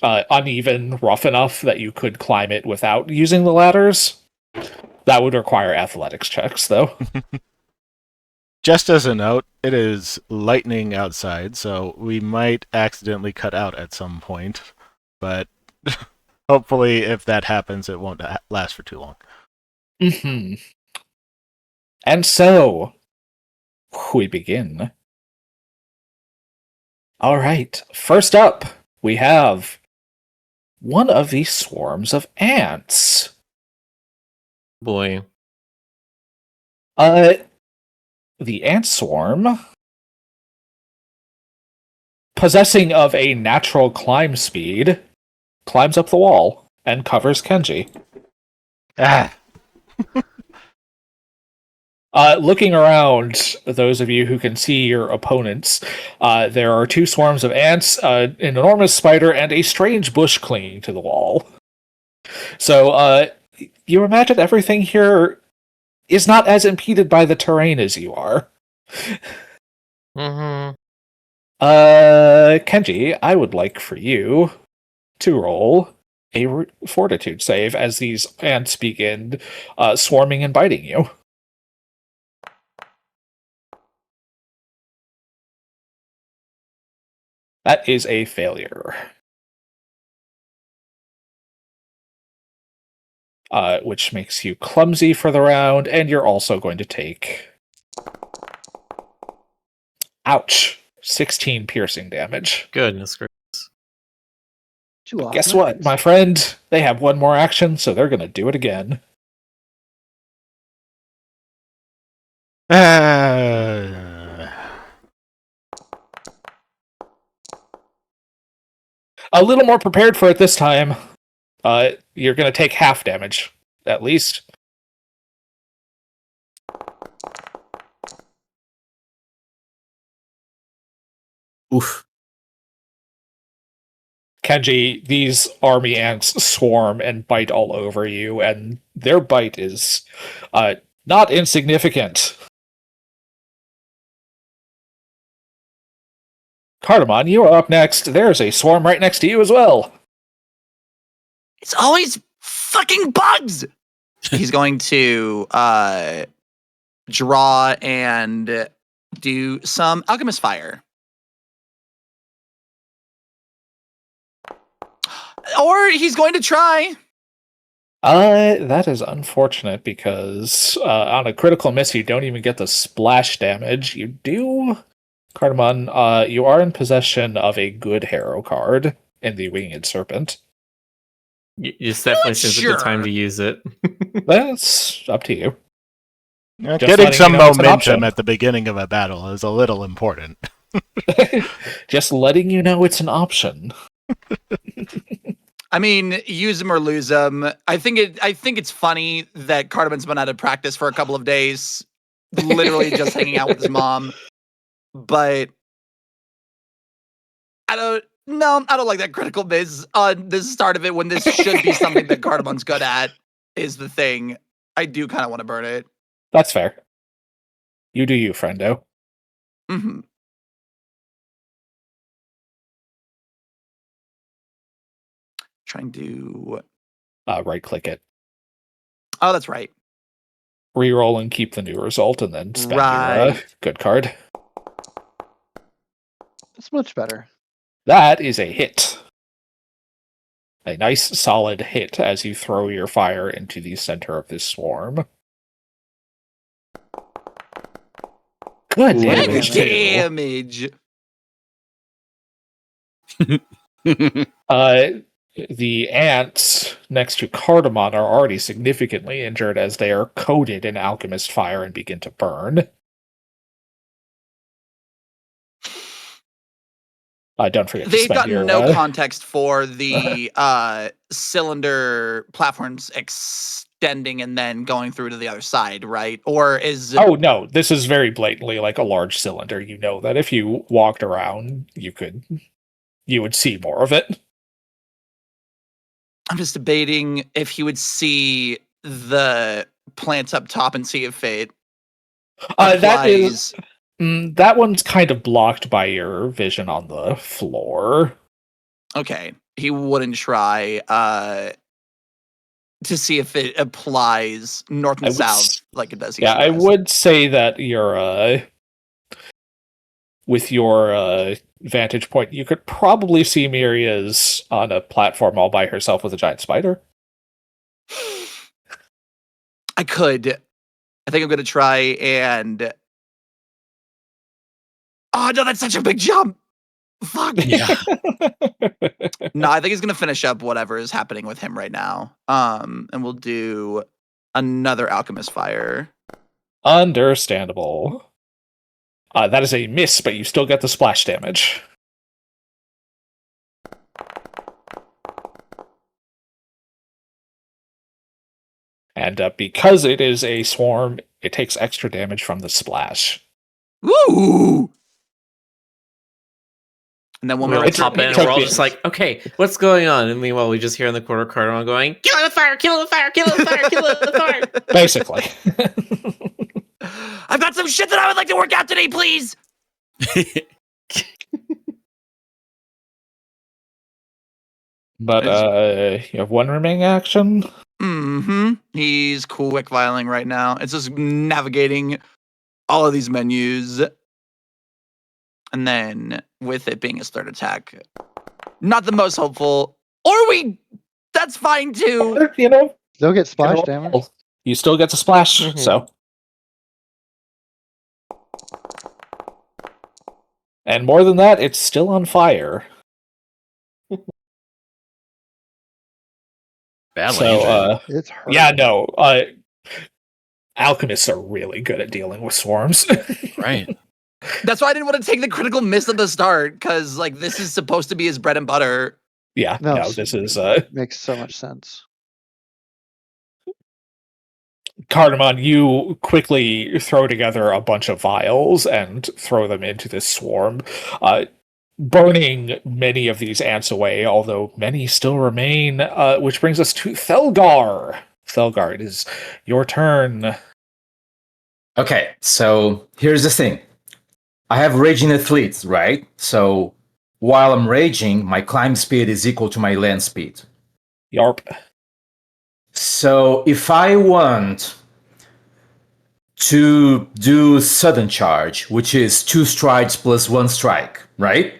uneven, rough enough that you could climb it without using the ladders. That would require athletics checks, though. Just as a note, it is lightning outside, so we might accidentally cut out at some point. But hopefully, if that happens, it won't last for too long. Mm-hmm. And so, we begin. All right, first up, we have one of these swarms of ants. Boy. The ant swarm, possessing of a natural climb speed, climbs up the wall and covers Kenji. Ah, Looking around, those of you who can see your opponents, there are two swarms of ants, an enormous spider, and a strange bush clinging to the wall. So, you imagine everything here is not as impeded by the terrain as you are. Mm-hmm. Kenji, I would like for you to roll a fortitude save as these ants begin swarming and biting you. That is a failure. Which makes you clumsy for the round, and you're also going to take... Ouch! 16 piercing damage. Goodness gracious. Too often. Guess what, my friend? They have one more action, so they're going to do it again. A little more prepared for it this time. You're going to take half damage, at least. Oof. Kenji, these army ants swarm and bite all over you, and their bite is not insignificant. Cardamom, you are up next. There's a swarm right next to you as well. It's always fucking bugs. He's going to draw and do some alchemist fire. Or he's going to try. That is unfortunate because on a critical miss, you don't even get the splash damage. You do, Cardamom, you are in possession of a good hero card in the Winged Serpent. It's definitely seems like the time to use it. That's up to you. Just getting letting some you know it's an option. momentum at the beginning of a battle is a little important. Just letting you know it's an option. I mean, use them or lose them. I think it's funny that Cardamom's been out of practice for a couple of days, literally just hanging out with his mom. But I don't like that critical miss on the start of it when this should be something that Cardamom's good at. Is the thing. I do kind of want to burn it. That's fair. You do you, friendo. Mm-hmm. Trying to Right-click it. Oh, that's right. Reroll and keep the new result, and then spend your Right. good card. That's much better. That is a hit. A nice, solid hit as you throw your fire into the center of this swarm. Good Ooh. damage, too. Damage. The ants next to Cardamon are already significantly injured as they are coated in alchemist fire and begin to burn. Don't forget to They've spend gotten your... no context for the cylinder platforms extending and then going through to the other side, right? Or is it... Oh, no, this is very blatantly like a large cylinder. You know that if you walked around, you would see more of it. I'm just debating if he would see the plants up top and see if it applies. That one's kind of blocked by your vision on the floor. Okay, he wouldn't try to see if it applies north and south like it does east and I west. would say that you're with your vantage point, you could probably see Miria's on a platform all by herself with a giant spider. I could. I think I'm going to try and... Oh, no, that's such a big jump. Fuck. Yeah. No, I think he's going to finish up whatever is happening with him right now. And we'll do another alchemist fire. Understandable. That is a miss, but you still get the splash damage. And because it is a swarm, it takes extra damage from the splash. Woo! And then when We'll we pop in and we're all just like, okay, what's going on? And meanwhile, we just hear in the corner Cardamon going, kill the fire, kill the fire, kill the fire, kill the fire. Basically. I've got some shit that I would like to work out today, please. But you have one remaining action. Mm-hmm. He's quick viling right now. It's just navigating all of these menus. And then with it being his third attack, not the most hopeful. That's fine too. You know, They'll get splash damage. you still get to splash, so. And more than that, it's still on fire. Badly So, It's hurt. yeah, no. Alchemists are really good at dealing with swarms. right. That's why I didn't want to take the critical miss at the start, because like this is supposed to be his bread and butter. Yeah, No, no, this is makes so much sense. Cardamon, you quickly throw together a bunch of vials and throw them into this swarm, burning many of these ants away, although many still remain, which brings us to Thelgar. Thelgar, it is your turn. Okay, so here's the thing. I have raging athletes, right? So while I'm raging, my climb speed is equal to my land speed. Yarp. So if I want to do sudden charge, which is 2 strides plus 1 strike, right?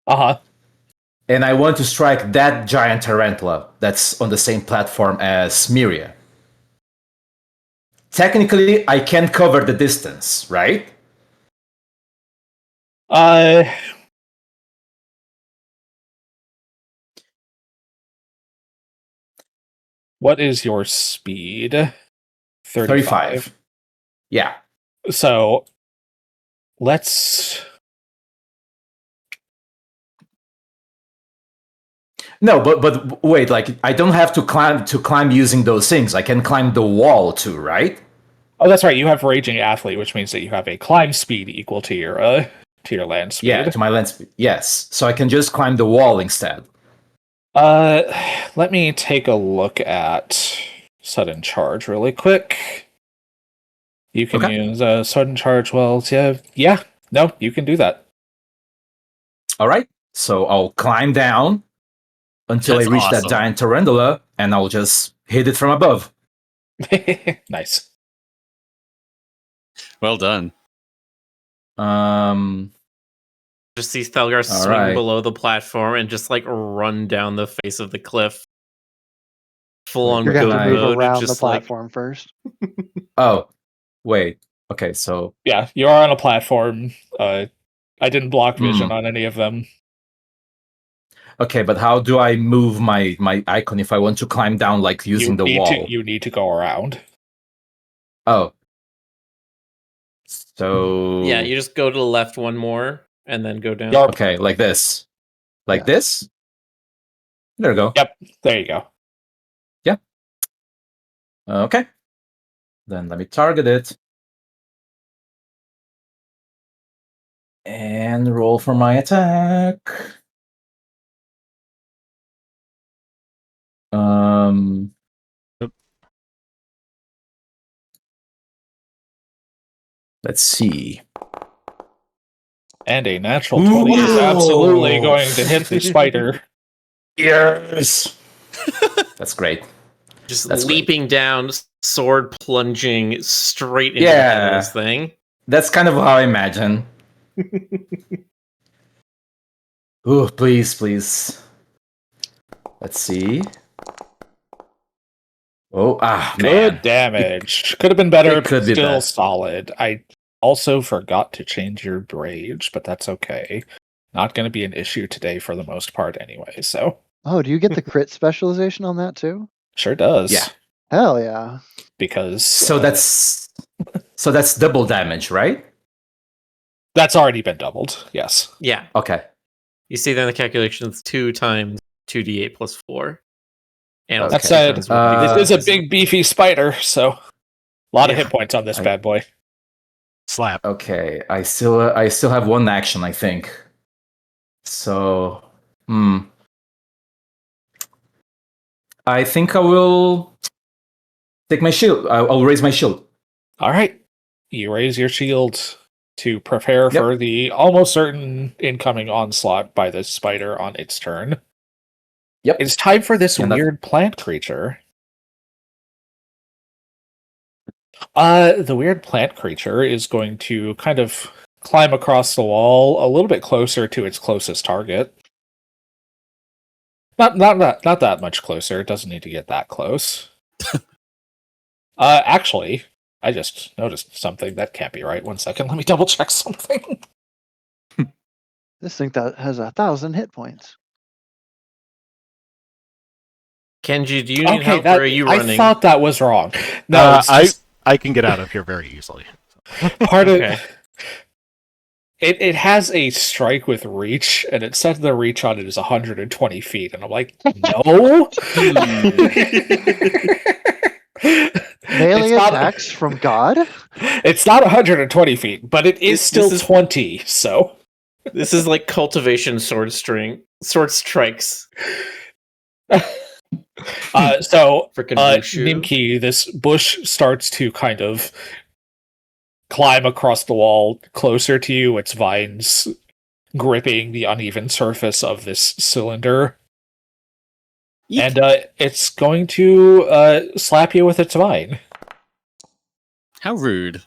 Uh-huh. And I want to strike that giant tarantula that's on the same platform as Miria. Technically, I can cover the distance, right? What is your speed? 35. Yeah. So, let's... No, but wait, like I don't have to climb using those things. I can climb the wall too, right? Oh, that's right. You have Raging Athlete, which means that you have a climb speed equal to your land speed. Yeah, to my land speed. Yes. So I can just climb the wall instead. Let me take a look at sudden charge really quick. You can use sudden charge. Well, yeah. No, you can do that. All right. So I'll climb down until I reach that giant tarantula, and I'll just hit it from above. Nice. Well done. Just see Thelgar swing below the platform and just like run down the face of the cliff. Full on You're gonna have to move mode, around just the platform first. Oh, wait. Okay, so yeah, you are on a platform. I didn't block vision on any of them. Okay, but how do I move my icon if I want to climb down, like using the wall? You need to go around. Oh. So Yeah, you just go to the left one more and then go down. Yarp. okay, like this. Like Yeah. this? There we go. Yep, there you go. Okay. Then let me target it. And roll for my attack. Let's see. And a natural 20 is absolutely Ooh. going to hit the spider. Yes. That's great. Just That's leaping down, sword plunging straight into the head of this thing. That's kind of how I imagine. Ooh, please. Let's see. Oh, Good man. damage. Could have been better, It could but be still better. solid. I also forgot to change your rage, but that's okay. Not going to be an issue today for the most part anyway, so Oh, do you get the crit specialization on that too? sure does. Yeah. Hell yeah. Because So that's double damage, right? that's already been doubled, yes. Yeah. Okay. You see then the calculation is 2 times 2d8 plus 4. And Okay. That said, times 1d4. this is a big beefy spider, so a lot of Yeah. hit points on this bad boy. Slap. Okay. I still have one action, I think. So, I think I will take my shield. I'll raise my shield. All right. You raise your shield to prepare Yep. for the almost certain incoming onslaught by this spider on its turn. Yep. It's time for this And that- weird plant creature. The weird plant creature is going to kind of climb across the wall a little bit closer to its closest target. Not that much closer. It doesn't need to get that close. Actually, I just noticed something that can't be right. 1 second, let me double check something. This thing that has 1,000 hit points. Kenji, do you need help or are you running? I thought that was wrong. No, No, it's just I can get out of here very easily. part Okay. of it has a strike with reach, and it said the reach on it is 120 feet, and I'm like, no. Melee It's not- attacks from God? It's not 120 feet, but it is This still is- 20. So This is like cultivation sword strikes. Frickin' Wushu. Nimki, this bush starts to kind of climb across the wall closer to you, its vines gripping the uneven surface of this cylinder. Yeet. And it's going to slap you with its vine. How rude.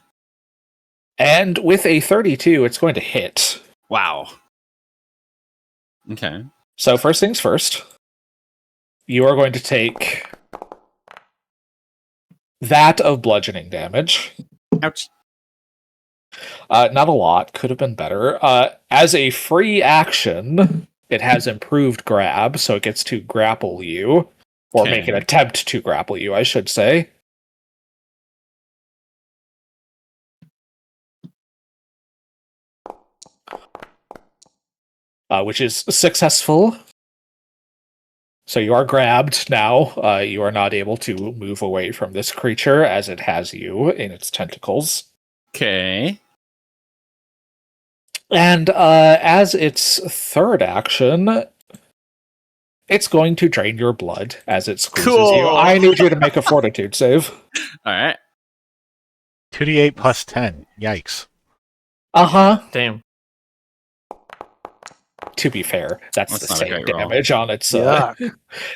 And with a 32, it's going to hit. Wow. Okay. So first things first, you are going to take that of bludgeoning damage. Ouch. Not a lot. Could have been better. As a free action, it has improved grab, so it gets to grapple you. Or Okay. make an attempt to grapple you, I should say. Which is successful. So you are grabbed now. You are not able to move away from this creature as it has you in its tentacles. Okay. And as its third action, it's going to drain your blood as it squeezes you. Cool. I need you to make a fortitude save. All right. 2d8 plus 10. Yikes. Uh-huh. Damn. To be fair, that's That's the not a same great roll. damage on its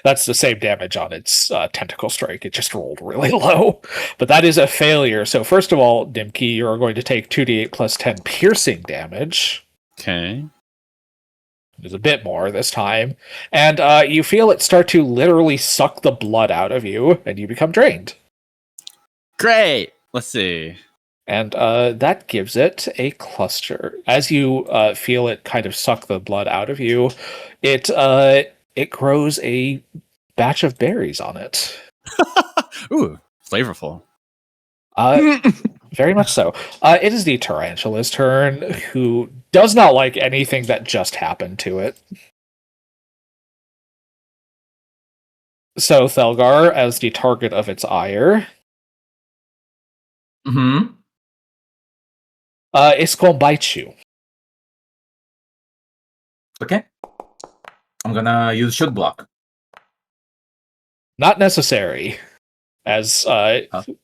that's the same damage on its tentacle strike. It just rolled really low. But that is a failure. So first of all, Dimki, you're going to take 2d8 plus 10 piercing damage. Okay. There's a bit more this time. And you feel it start to literally suck the blood out of you, and you become drained. Great. Let's see. And that gives it a cluster. As you feel it kind of suck the blood out of you, it grows a batch of berries on it. Ooh, flavorful. Very much so. It is the tarantula's turn, who does not like anything that just happened to it. So Thelgar, as the target of its ire, Mm-hmm. it's going to bite you. Okay. I'm gonna use shield block. Not necessary, as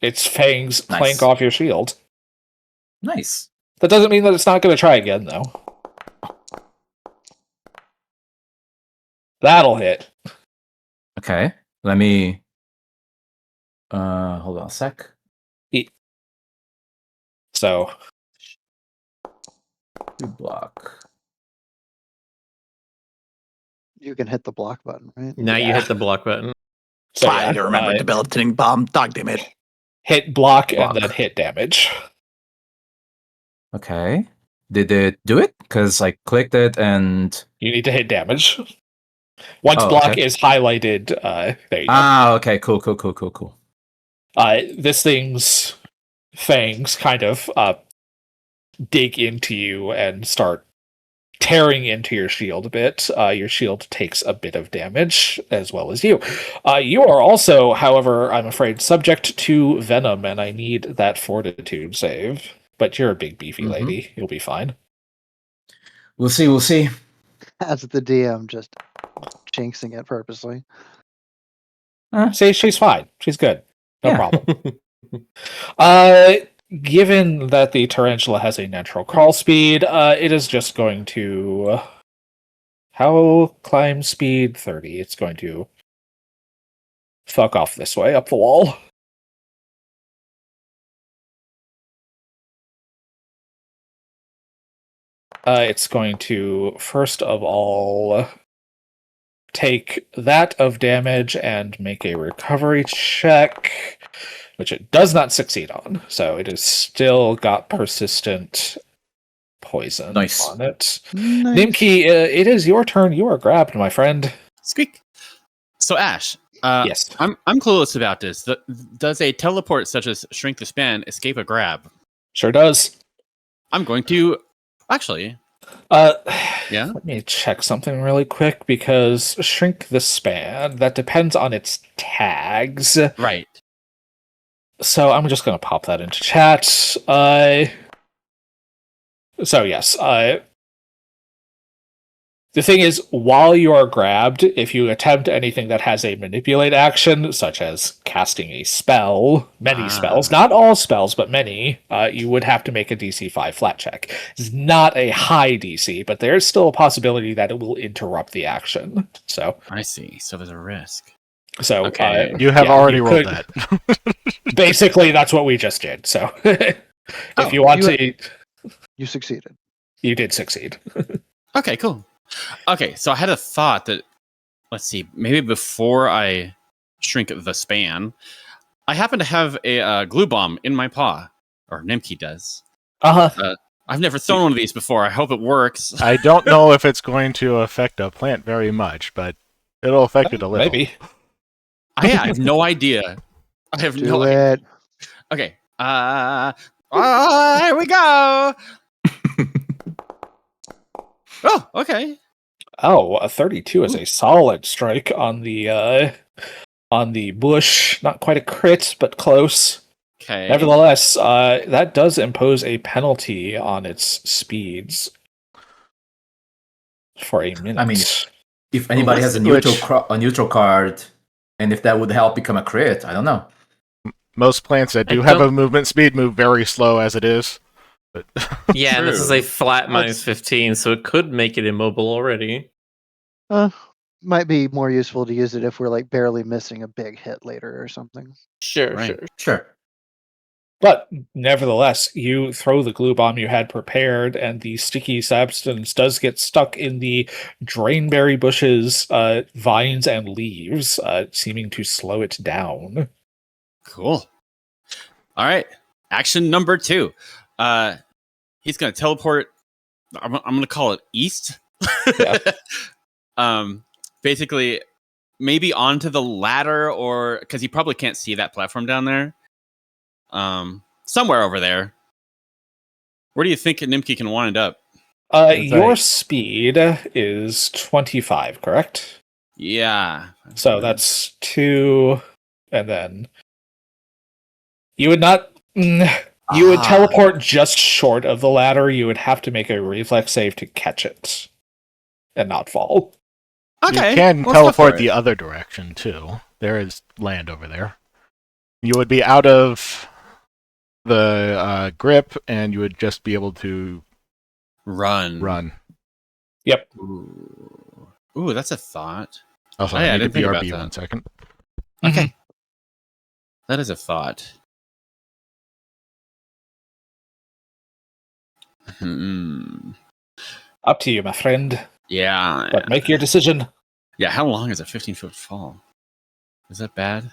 its fangs clank off your shield. Nice. That doesn't mean that it's not going to try again, though. That'll hit. Okay. Let me hold on a sec. So Shield block. You can hit the block button, right? Now you hit the block button. So Try to remember debilitating bomb. Dog damn it. hit block and Block. then hit damage. Okay. Did it do it? Because I clicked it and... You need to hit damage. Once Oh, block okay. is highlighted, there you go. Okay. Cool. This thing's fangs kind of dig into you and start tearing into your shield a bit. Your shield takes a bit of damage, as well as you. You are also, however, I'm afraid, subject to venom, and I need that fortitude save. But you're a big, beefy lady. You'll be fine. We'll see. As the DM, just jinxing it purposely. See, she's fine. She's good. No Yeah. problem. Given that the tarantula has a natural crawl speed, it is just going to... How climb speed? 30. It's going to fuck off this way, up the wall. It's going to, first of all, take that of damage and make a recovery check, which it does not succeed on. So it has still got persistent poison Nice. on it. Nice. Nimki, it is your turn. You are grabbed, my friend. Squeak. So Ash, Yes. I'm clueless about this. Does a teleport such as shrink the span escape a grab? Sure does. I'm going to actually. Yeah. Let me check something really quick, because shrink the span, that depends on its tags. Right. So I'm just going to pop that into chat. So yes, the thing is, while you are grabbed, if you attempt anything that has a manipulate action, such as casting a spell, many spells, not all spells, but many, you would have to make a DC 5 flat check. It's not a high DC, but there's still a possibility that it will interrupt the action. So I see. So there's a risk. So Okay. You have already rolled that. Basically, that's what we just did. So if you want to... You succeeded. You did succeed. Okay, cool. Okay, so I had a thought that, let's see, maybe before I shrink the span, I happen to have a glue bomb in my paw, or Nimki does. I've never thrown one of these before. I hope it works. I don't know if it's going to affect a plant very much, but it'll affect it a little. Maybe. I have no idea. I have no Do idea. it. Okay. Here we go. Oh, okay. Oh, a 32 is a solid strike on the bush. Not quite a crit, but close. Okay. Nevertheless, that does impose a penalty on its speeds for a minute. I mean, if anybody has a neutral card, and if that would help become a crit, I don't know. Most plants that do have a movement speed move very slow as it is. But Yeah, and this is True. a flat minus 15, so it could make it immobile already. Might be more useful to use it if we're like barely missing a big hit later or something. Sure, Right. Sure. But nevertheless, you throw the glue bomb you had prepared, and the sticky substance does get stuck in the drainberry bushes, vines, and leaves, seeming to slow it down. Cool. All right. Action number 2. He's going to teleport. I'm going to call it east. Yeah. Basically, maybe onto the ladder, or because he probably can't see that platform down there. Somewhere over there. Where do you think Nimki can wind up? Your speed is 25, correct? Yeah. So that's 2, and then you would not. You would teleport just short of the ladder. You would have to make a reflex save to catch it and not fall. Okay. You can let's go teleport for the it. other direction too. There is land over there. You would be out of the grip, and you would just be able to Run. Yep. Ooh, that's a thought. Also, Oh, yeah, I I need to didn't think about BRB that. 1 second. Okay. That is a thought. Up to you, my friend. Yeah. But make your decision. Yeah, how long is a 15-foot fall? Is that bad?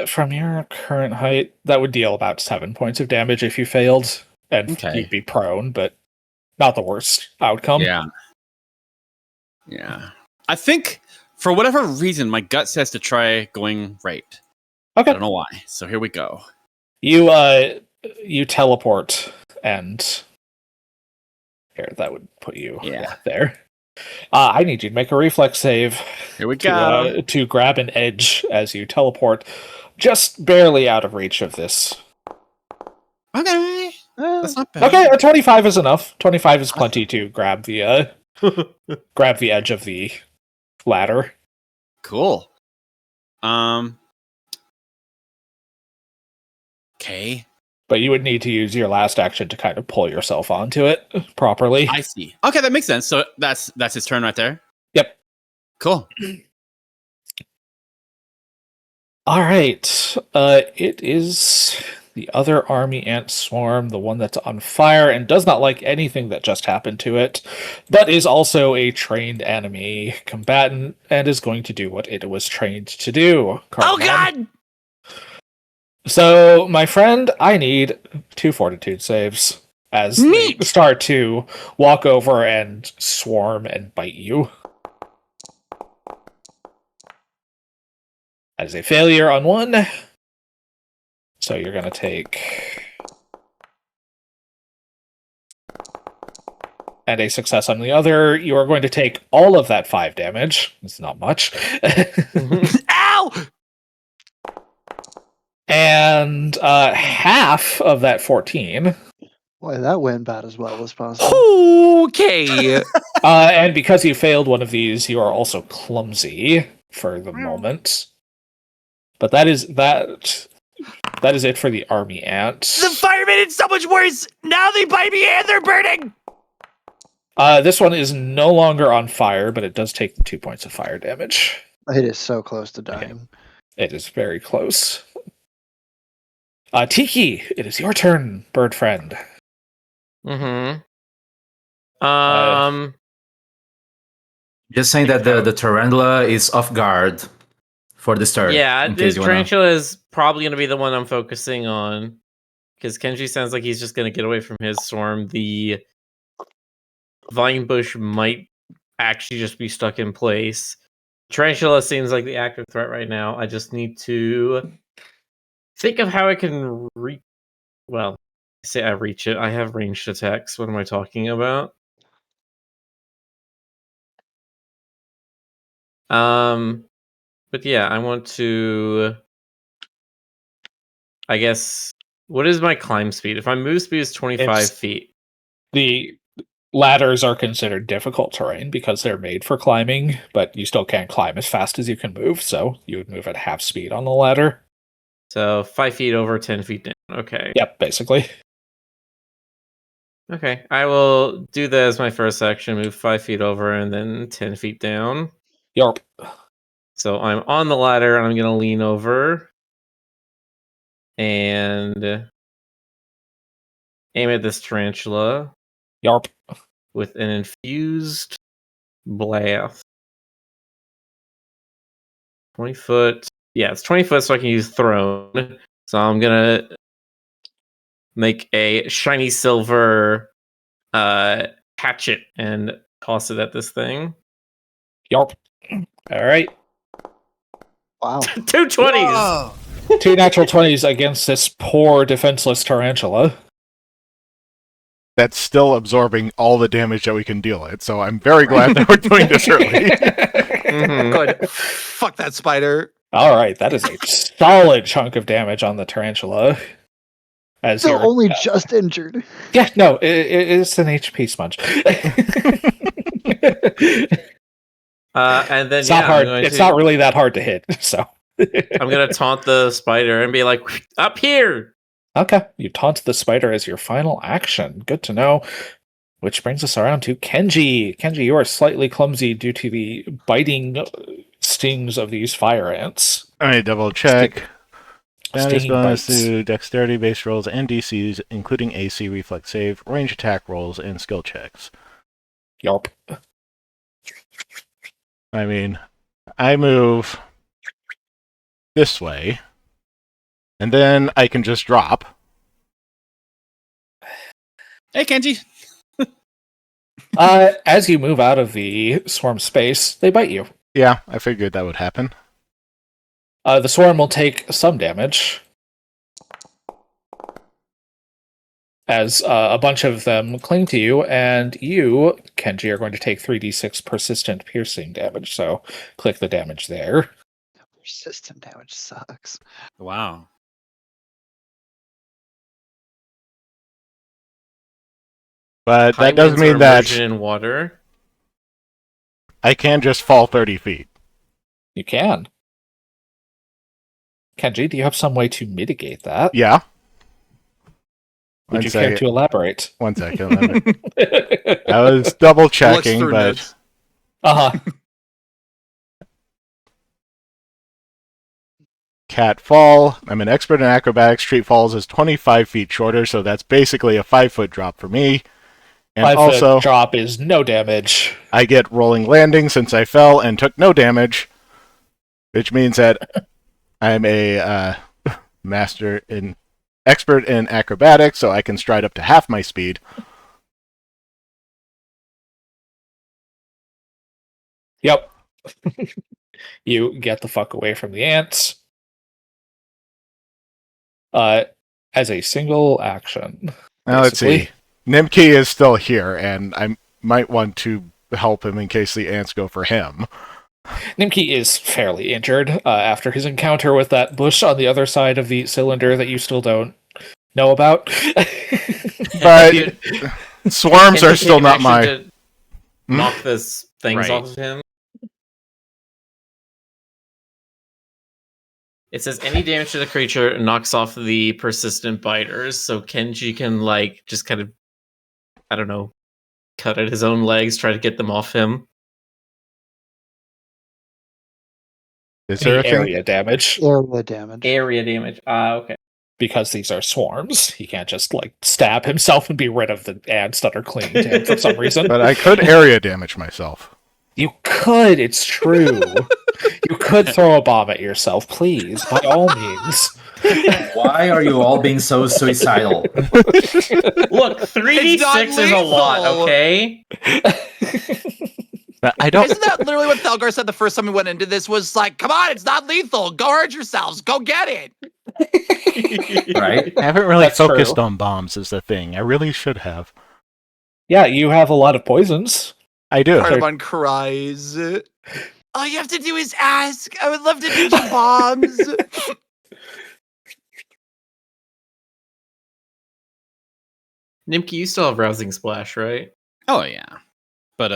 From your current height, that would deal about 7 points of damage if you failed, and Okay. you'd be prone, but not the worst outcome. Yeah. I think, for whatever reason, my gut says to try going right. Okay. I don't know why. So here we go. You teleport, and here, that would put you there. I need you to make a reflex save. Here we go. To grab an edge as you teleport, just barely out of reach of this. Okay. That's not bad. Okay, a 25 is enough. 25 is plenty to grab the grab the edge of the ladder. Cool. Okay. But you would need to use your last action to kind of pull yourself onto it properly. I see. Okay, that makes sense. So that's his turn right there. Yep. Cool. All right. It is the other army ant swarm, the one that's on fire and does not like anything that just happened to it, but is also a trained enemy combatant and is going to do what it was trained to do. Oh God! So, my friend, I need 2 fortitude saves as they start to walk over and swarm and bite you. That is a failure on 1. So you're going to take... And a success on the other. You are going to take all of that 5 damage. It's not much. Ow! And half of that 14. Boy, that went about as well as possible. Okay. And because you failed one of these, you are also clumsy for the moment. But that is it for the army ants. The fireman is so much worse. Now they bite me and they're burning. This one is no longer on fire, but it does take the 2 points of fire damage. It is so close to dying. It is very close. Tiki, it is your turn, bird friend. Just saying that the tarantula is off guard for the start. Yeah, in the case you wanna- tarantula is probably going to be the one I'm focusing on. Because Kenji sounds like he's just going to get away from his storm. The vine bush might actually just be stuck in place. Tarantula seems like the active threat right now. I just need to think of how I can reach. Well, say I reach it. I have ranged attacks. What am I talking about? But yeah, I want to. I guess. What is my climb speed? If my move speed is 25 feet. The ladders are considered difficult terrain because they're made for climbing, but you still can't climb as fast as you can move, so you would move at half speed on the ladder. So 5 feet over, 10 feet down. Okay. Yep, basically. Okay. I will do that as my first action. Move 5 feet over and then 10 feet down. Yarp. So I'm on the ladder and I'm going to lean over and aim at this tarantula. Yarp. With an infused blast. 20 foot. Yeah, it's 20 foot, so I can use thrown. So I'm gonna make a shiny silver hatchet and toss it at this thing. Yarp. All right. Wow. 2 20s. Whoa. 2 natural 20s against this poor defenseless tarantula. That's still absorbing all the damage that we can deal it. So I'm very glad that we're doing this early. Mhm. Good. Fuck that spider. All right, that is a solid chunk of damage on the tarantula. As Still you're- only just injured. Yeah, no, it's an HP smudge. And then It's not hard. It's not really that hard to hit. So I'm gonna taunt the spider and be like, "Up here!" okay, you taunt the spider as your final action. Good to know. Which brings us around to Kenji. Kenji, you are slightly clumsy due to the biting stings of these fire ants. All right, double check. Bonus Stinging bonus bites. to dexterity based rolls and DCs, including AC, reflex save, range attack rolls, and skill checks. Yarp. I mean, I move this way, and then I can just drop. Hey, Kenji. As you move out of the swarm space, they bite you. Yeah, I figured that would happen. The swarm will take some damage, as a bunch of them cling to you, and you, Kenji, are going to take 3d6 persistent piercing damage, so click the damage there. Persistent damage sucks. Wow. But High that doesn't winds are mean that immersion in water. I can just fall 30 feet. You can. Kenji, do you have some way to mitigate that? Yeah. Would One you care second. to elaborate? 1 second. I was double checking, through but notes. Uh-huh. cat fall. I'm an expert in acrobatics. Treat falls is 25 feet shorter, so that's basically a 5-foot drop for me. And 5-foot also, drop is no damage. I get rolling landing since I fell and took no damage, which means that I'm a expert in acrobatics, so I can stride up to half my speed. Yep. You get the fuck away from the ants. As a single action. Now let's basically. see. Nimki is still here, and I might want to help him in case the ants go for him. Nimki is fairly injured after his encounter with that bush on the other side of the cylinder that you still don't know about. But You- swarms Can are you still take not action my... to knock this things Right. off of him. It says any damage to the creature knocks off the persistent biters, so Kenji can just kind of, I don't know, cut at his own legs, try to get them off him. Is there a Any thing? area damage. Area damage. Area damage. Okay. Because these are swarms. He can't just stab himself and be rid of the ants that are clinging to him for some reason. But I could area damage myself. You could, it's true. You could throw a bomb at yourself, please, by all means. Why are you all being so suicidal? Look, It's 3d6 not is a lot, lethal. okay? But I don't... Isn't that literally what Thelgar said the first time we went into this? Was like, come on, it's not lethal. Go hurt yourselves. Go get it. Right? I haven't really That's focused true. on bombs is the thing. I really should have. Yeah, you have a lot of poisons. I do. Cardamon cries. All you have to do is ask. I would love to teach you bombs. Nimki, you still have Rousing Splash, right? Oh yeah. But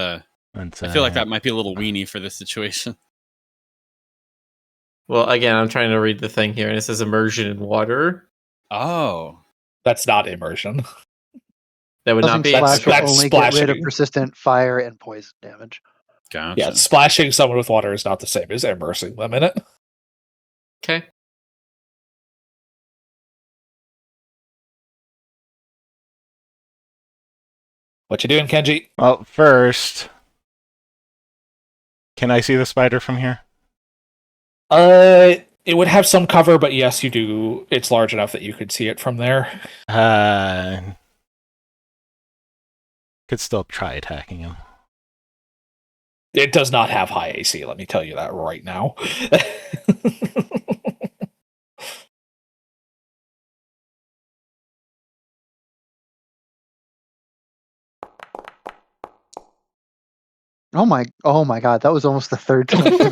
One I feel like sec. that might be a little weenie for this situation. Well, again, I'm trying to read the thing here, and it says immersion in water. Oh. That's not immersion. That would not Doesn't be. splash will that's only get rid of splashing. persistent fire and poison damage. Gotcha. Yeah, splashing someone with water is not the same as immersing them in it. Okay. What you doing, Kenji? Well, first, can I see the spider from here? It would have some cover, but yes, you do. It's large enough that you could see it from there. Could still try attacking him. It does not have high AC, let me tell you that right now. Oh my god, that was almost the third time in a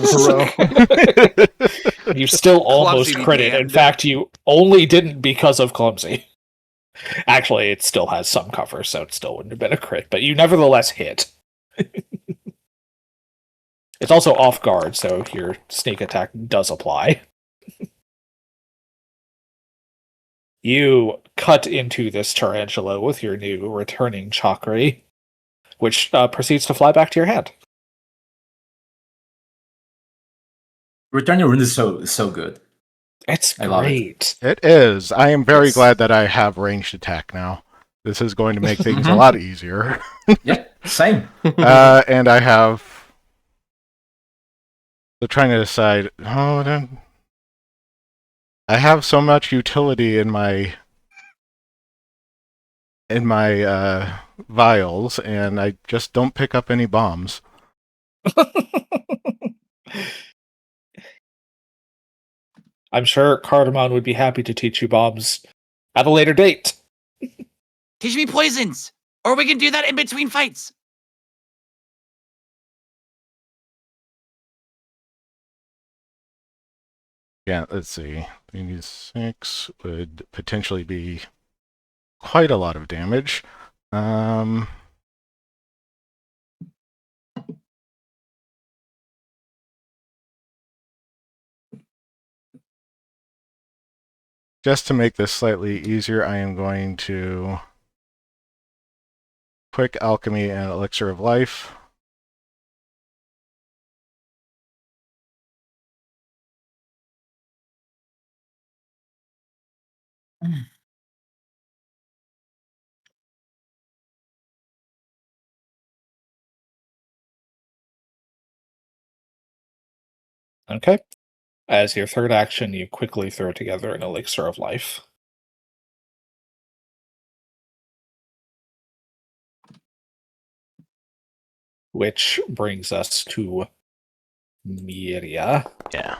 row. You still almost Clumsy be crit it. In damned. fact, you only didn't because of clumsy. Actually, it still has some cover, so it still wouldn't have been a crit, but you nevertheless hit. It's also off guard, so your sneak attack does apply. You cut into this tarantula with your new returning chakra, which proceeds to fly back to your hand. Returning rune is so good. It's I love it. great. It is. I am very Yes. glad that I have ranged attack now. This is going to make things a Mhm. lot easier. Yeah, same. And I have. So trying to decide. Oh, then. I have so much utility in my vials, and I just don't pick up any bombs. I'm sure Cardamon would be happy to teach you bombs at a later date. Teach me poisons, or we can do that in between fights. Yeah, let's see. 3d6 would potentially be quite a lot of damage. Just to make this slightly easier, I am going to quick alchemy and elixir of life. Okay. As your third action, you quickly throw together an elixir of life. Which brings us to Miria. Yeah.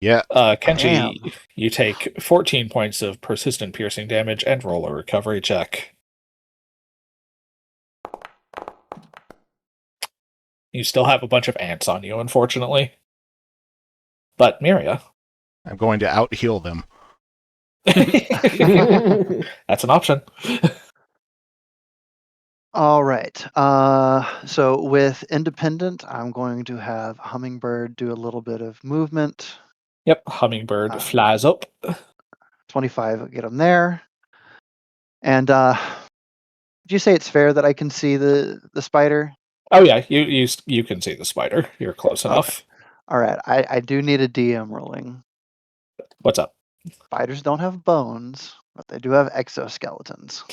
Yeah. Kenji, Damn. you take 14 points of persistent piercing damage and roll a recovery check. You still have a bunch of ants on you, unfortunately. But Miria. I'm going to out heal them. That's an option. All right. So with independent, I'm going to have Hummingbird do a little bit of movement. Yep, Hummingbird flies up. 25 will get him there. And did you say it's fair that I can see the spider? Oh yeah, you can see the spider. You're close enough. All right. I do need a DM rolling. What's up? Spiders don't have bones, but they do have exoskeletons.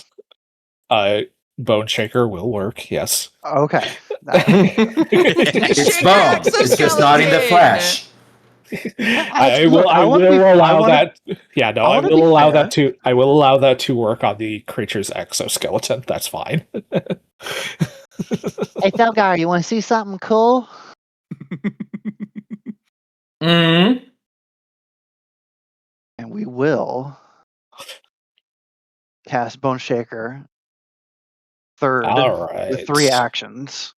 Bone Shaker will work, yes. Okay. It's Shake bone. your It's just not in the exoskeleton. flesh. I will allow that. Yeah, no, I wanna will be allow fair. that to. I will allow that to work on the creature's exoskeleton. That's fine. Hey, Felgar, you want to see something cool? Mm. And we will cast Bone Shaker third All with 3 right. actions.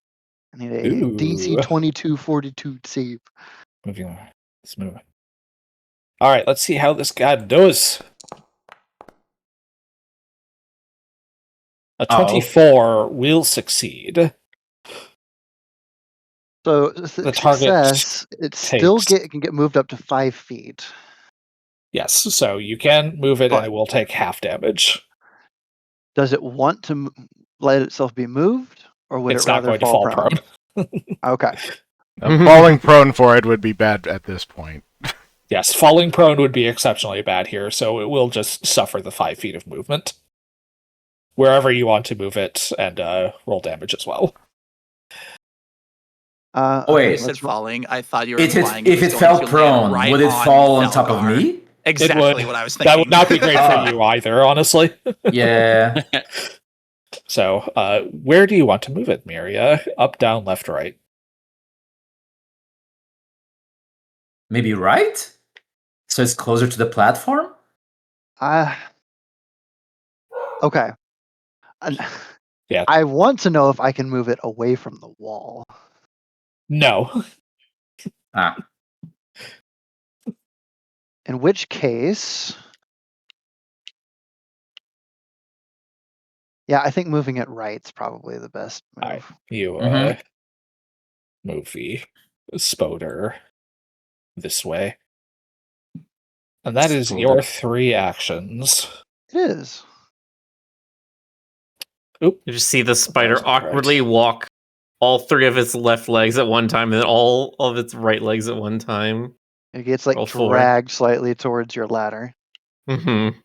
I need a Ooh. DC 22 Fortitude save. Moving on. Let's move. All right, let's see how this guy does. A 24 will succeed. So The target success, it still takes- can get moved up to 5 feet. Yes, so you can move it, and But- it will take half damage. Does it want to let itself be moved, or would It's it not rather going to fall prone. Okay. Falling prone for it would be bad at this point. Yes, falling prone would be exceptionally bad here, so it will just suffer the 5 feet of movement. Wherever you want to move it, and roll damage as well. Uh, Oh, okay, wait. You said let's ro- falling. I thought you were If implying it was going fell to land prone, right would it fall on top of Felgar. me? Exactly would. what I was That thinking. would not be great for Ah. you either, honestly. Yeah. So, where do you want to move it, Miria? Up, down, left, right? Maybe right? So it's closer to the platform? Okay. And Yeah. I want to know if I can move it away from the wall. No. Ah. In which case, yeah, I think moving it right's probably the best move. Alright, you Mhm. move the spoder this way. And that is your Spoder. 3 actions. It is. Oop. You just see the That spider was incorrect. awkwardly walk all 3 of its left legs at one time, and then all of its right legs at one time. It gets like Roll 4. dragged slightly towards your ladder. Mm-hmm.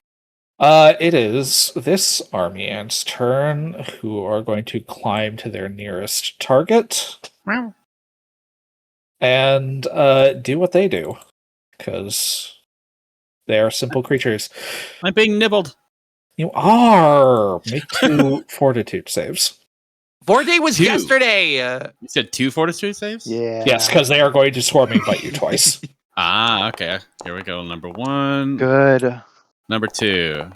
It is this army ant's turn, who are going to climb to their nearest target and do what they do, because they are simple creatures. I'm being nibbled. You are! Make 2 fortitude saves. 4 day was 2. yesterday. You said 2 fortitude saves? Yeah. Yes, because they are going to swarm and bite you twice. Ah, okay. Here we go. Number 1. Good. Number 2.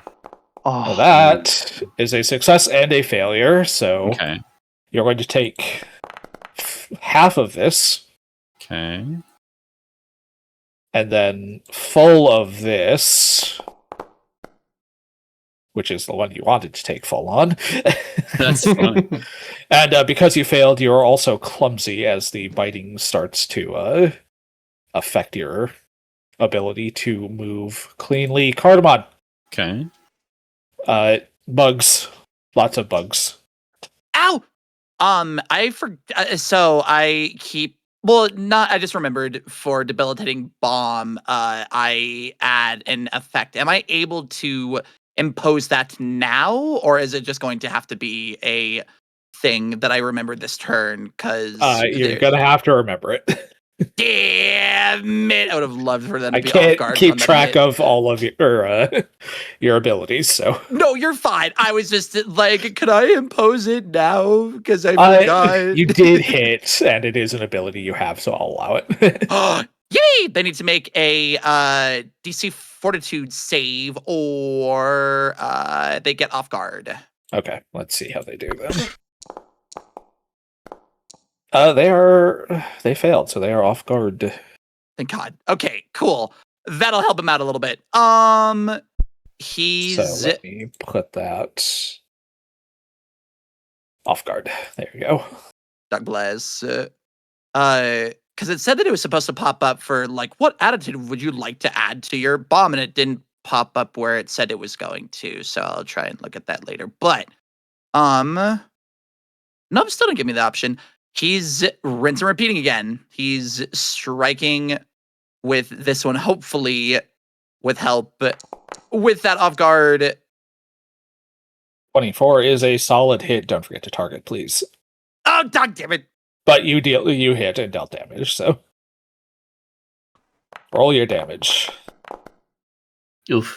Oh, Well, that is a success and a failure, so Okay. you're going to take half of this, Okay. and then full of this, which is the one you wanted to take full on. That's funny. And because you failed, you're also clumsy as the biting starts to affect your ability to move cleanly. Cardamon, Okay. bugs, lots of bugs. Ow! I so I keep. Well, not. I just remembered for debilitating bomb. I add an effect. Am I able to impose that now, or is it just going to have to be a thing that I remember this turn? Because You're gonna have to remember it. damn it! I would have loved for them to I be off can't guard. keep on that track hit. of all of your abilities, so No, you're fine. I was just like, could I impose it now? Because I forgot. you did hit, and it is an ability you have, so I'll allow it. Yay! They need to make a DC Fortitude save, or they get off guard. Okay, let's see how they do then. They failed, so they are off guard. Thank God. Okay, cool. That'll help him out a little bit. He's So let me put that off guard. There you go. Doug bless. Because it said that it was supposed to pop up for like, what attitude would you like to add to your bomb, and it didn't pop up where it said it was going to. So I'll try and look at that later. But nope, still didn't give me the option. He's rinse and repeating again. He's striking with this one, hopefully with help. With that off guard, 24 is a solid hit. Don't forget to target, please. oh, dog damn it. But you hit and dealt damage, so roll your damage. Oof.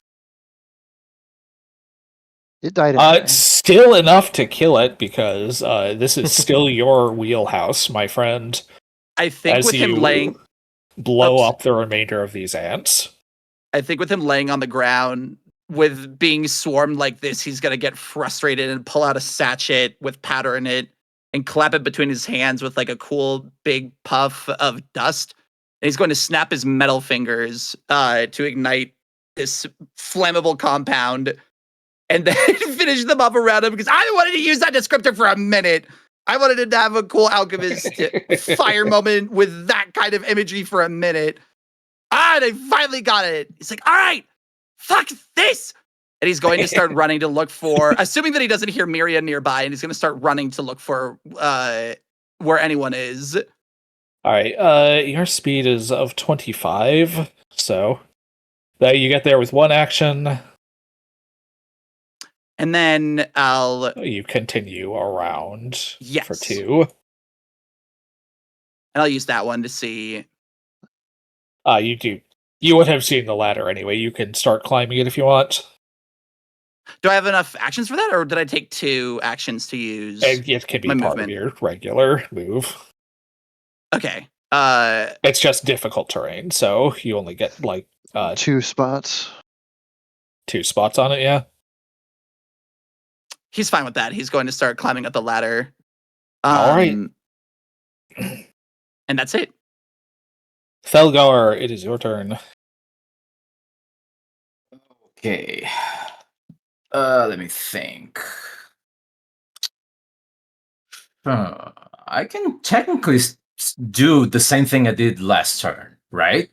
it died anyway. Still enough to kill it, because this is still your wheelhouse, my friend. I think As with him you laying, blow Oops. up the remainder of these ants. I think with him laying on the ground, with being swarmed like this, he's gonna get frustrated and pull out a sachet with powder in it and clap it between his hands with like a cool big puff of dust. And he's going to snap his metal fingers to ignite this flammable compound and then finish them up around him, because I wanted to use that descriptor for a minute. I wanted him to have a cool alchemist fire moment with that kind of imagery for a minute. They finally got it. He's like, all right, fuck this. And he's going to start running to look for, assuming that he doesn't hear Miria nearby, and he's going to start running to look for where anyone is. All right, your speed is of 25, so that you get there with one action. And then You continue around Yes. for 2. And I'll use that one to see. You would have seen the ladder anyway. You can start climbing it if you want. Do I have enough actions for that, or did I take 2 actions to use? It can be my part movement. of your regular move. Okay. It's just difficult terrain, so you only get like 2 spots. 2 spots on it. Yeah. He's fine with that. He's going to start climbing up the ladder. All right. And that's it. Felgar, it is your turn. Okay. Let me think. I can technically do the same thing I did last turn, right?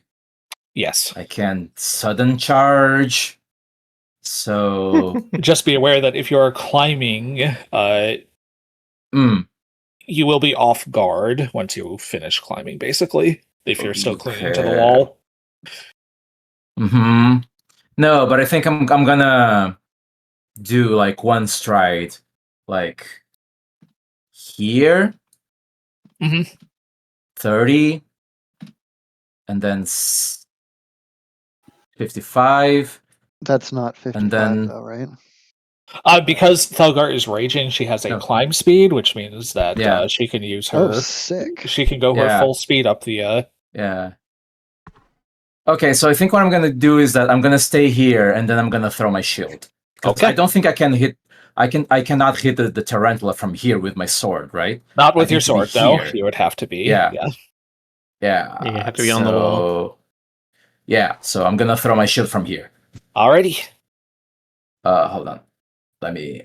Yes. I can sudden charge. So Just be aware that if you're climbing, you will be off guard once you finish climbing, basically, if you're still clinging to the wall. No, but I think I'm gonna do like one stride, like here, 30, and then 55. That's not 55 And then- though, right? Because Thelgar is raging, she has a climb speed, which means that she can use her. Oh, sick. She can go her full speed up the. Yeah. Okay, so I think what I'm gonna do is that I'm gonna stay here, and then I'm gonna throw my shield. Okay. I don't think I can hit. I cannot hit the tarantula from here with my sword, right? Not with your need to be sword, though. here. You would have to be. Yeah. You have to be on the wall. Yeah, so I'm gonna throw my shield from here. Alrighty. Hold on. Let me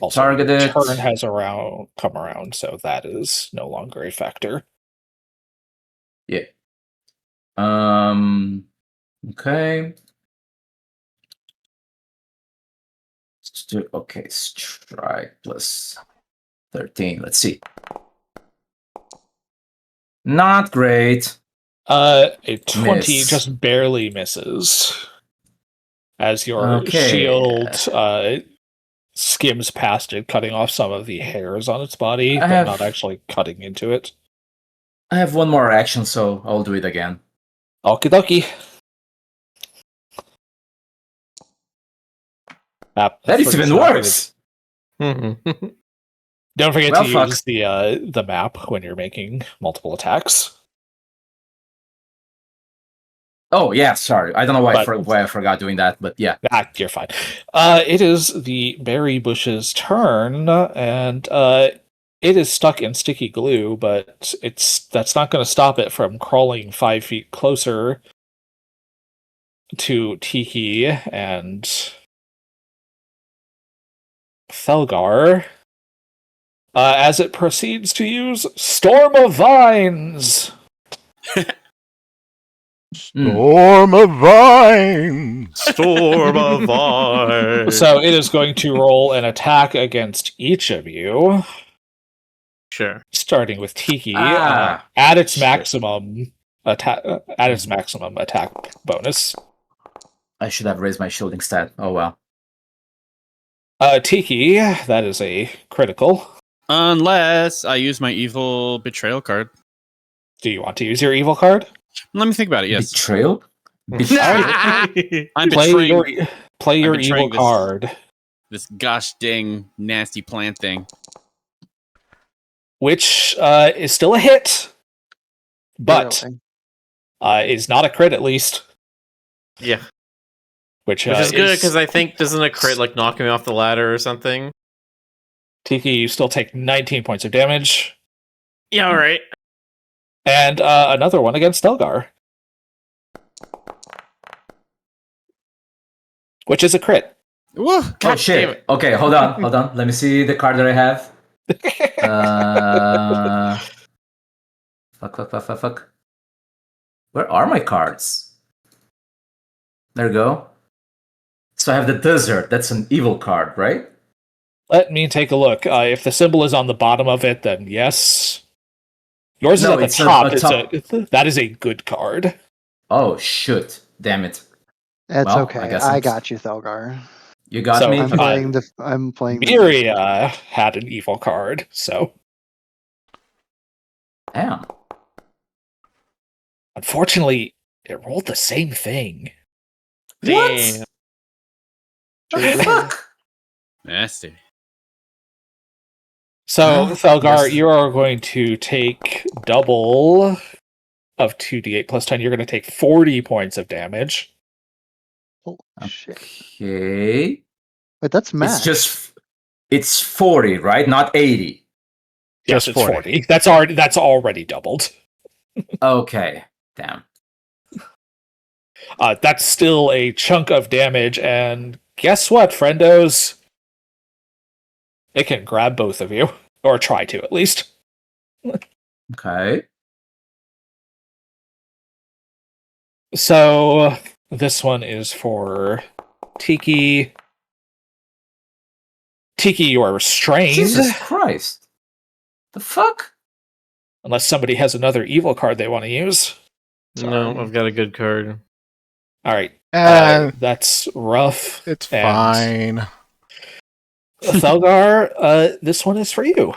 Also, target it. Turn has come around, so that is no longer a factor. Yeah. Okay. Okay, strike plus 13. Let's see. Not great. A 20 Miss. just barely misses. As your shield skims past it, cutting off some of the hairs on its body, but not actually cutting into it. I have one more action, so I'll do it again. Okie dokie. That is even worse. Don't forget to use the map when you're making multiple attacks. Oh yeah, sorry. I don't know why I forgot doing that, but yeah. You're fine. It is the berry bush's turn, and it is stuck in sticky glue, but that's not going to stop it from crawling 5 feet closer to Tiki and Felgar. As it proceeds to use Storm of Vines. Storm of Vines! Storm of Vines! So it is going to roll an attack against each of you. Sure. Starting with Tiki at its maximum attack bonus. I should have raised my shielding stat. Oh well. Tiki, that is a critical. Unless I use my evil betrayal card. Do you want to use your evil card? Let me think about it. Yes. Betrayal? I'm play your evil card. This gosh dang nasty plant thing. Which is still a hit, but is not a crit at least. Yeah. Which is good because I think doesn't a crit like knock me off the ladder or something? Tiki, you still take 19 points of damage. Yeah, all right. And another one against Stelgar. Which is a crit. Whoa, oh shit. Okay, hold on. Let me see the card that I have. Fuck. Where are my cards? There we go. So I have the desert. That's an evil card, right? Let me take a look. If the symbol is on the bottom of it, then yes. Yours is at the top. That is a good card. Oh, shoot. Damn it. That's okay. I got you, Thelgar. You got me? I'm playing Miria had an evil card, so. Damn. Unfortunately, it rolled the same thing. What? Damn. What the fuck? Nasty. So, Huh? Felgar, Yes. you are going to take double of 2d8 plus 10. You're going to take 40 points of damage. Holy shit. Okay. Wait, that's max. It's 40, right? Not 80. Yes, Just it's 40. 40. That's already doubled. Okay. Damn. That's still a chunk of damage, and guess what, friendos? It can grab both of you, or try to at least. Okay. So this one is for Tiki. Tiki, you are restrained. Jesus Christ. The fuck? Unless somebody has another evil card they want to use. No, I've got a good card. Alright. That's rough. It's And fine. Thelgar, this one is for you.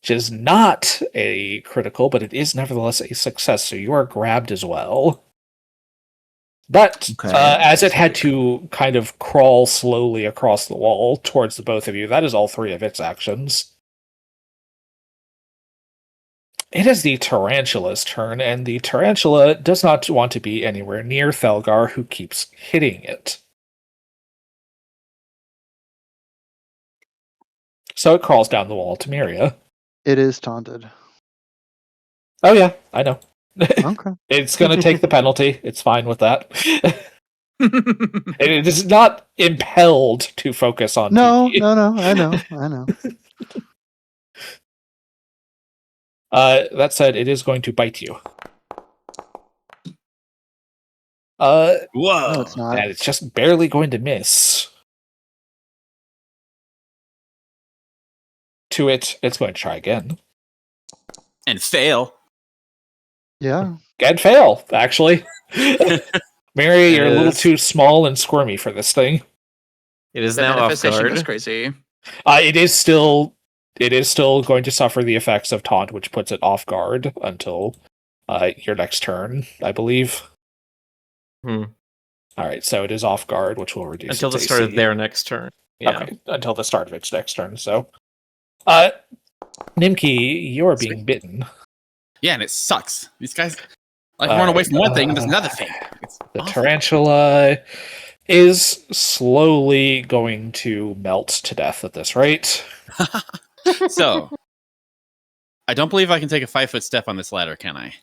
Which is not a critical, but it is nevertheless a success, so you are grabbed as well. But Okay. as it had to kind of crawl slowly across the wall towards the both of you, that is all three of its actions. It is the Tarantula's turn, and the Tarantula does not want to be anywhere near Thelgar, who keeps hitting it. So it crawls down the wall to Miria. It is taunted. Oh yeah, I know. Okay. It's going to take the penalty. It's fine with that. It is not impelled to focus on No, Tiki. no, I know. That said, it is going to bite you. Whoa. No, it's not. And it's just barely going to miss. To it, it's going to try again. And fail. Yeah. And fail, actually. Mary, you're a little Yes. too small and squirmy for this thing. It is The now off manifestation goes guard. crazy. It is still going to suffer the effects of taunt, which puts it off guard until your next turn, I believe. Hmm. All right, so it is off guard, which will reduce Until the its start of AC. their next turn. Yeah. Okay, until the start of its next turn. So, Nimki, you're being bitten. Yeah, and it sucks. These guys run away from one thing and there's another thing. It's The awful. tarantula is slowly going to melt to death at this rate. So, I don't believe I can take a 5-foot step on this ladder, can I?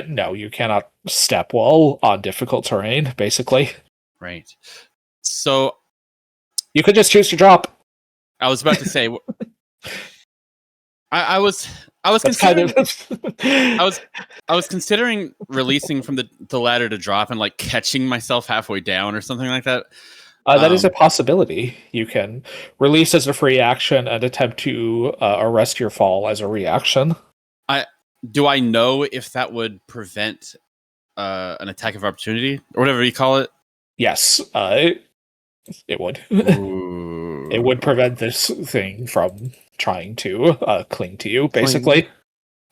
No, you cannot step well on difficult terrain, basically. Right. So, You could just choose to drop. I was about to say, I was That's considering, kind of... I was considering releasing from the ladder to drop and like catching myself halfway down or something like that. That is a possibility. You can release as a free action and attempt to arrest your fall as a reaction. Do I know if that would prevent an attack of opportunity or whatever you call it? Yes, it would. It would prevent this thing from trying to cling to you, basically.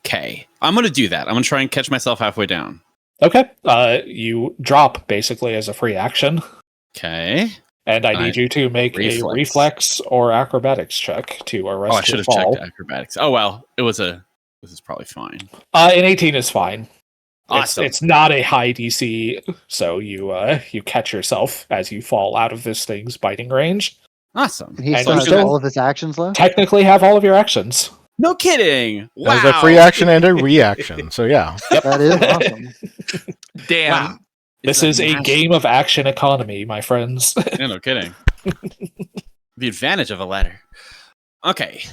Okay, I'm gonna do that. I'm gonna try and catch myself halfway down. Okay. You drop, basically, as a free action. Okay. And I need you to make a reflex or acrobatics check to arrest Oh, I should your have fall. checked acrobatics. Oh well, this is probably fine. An 18 is fine. Awesome. It's not a high DC, so you catch yourself as you fall out of this thing's biting range. Awesome. And he And still you has still- all of his actions left? Technically have all of your actions. No kidding. Wow. There's a free action and a reaction. So yeah. That is awesome. Damn. Wow. This is a game of action economy, my friends. Yeah, no kidding. The advantage of a ladder. Okay.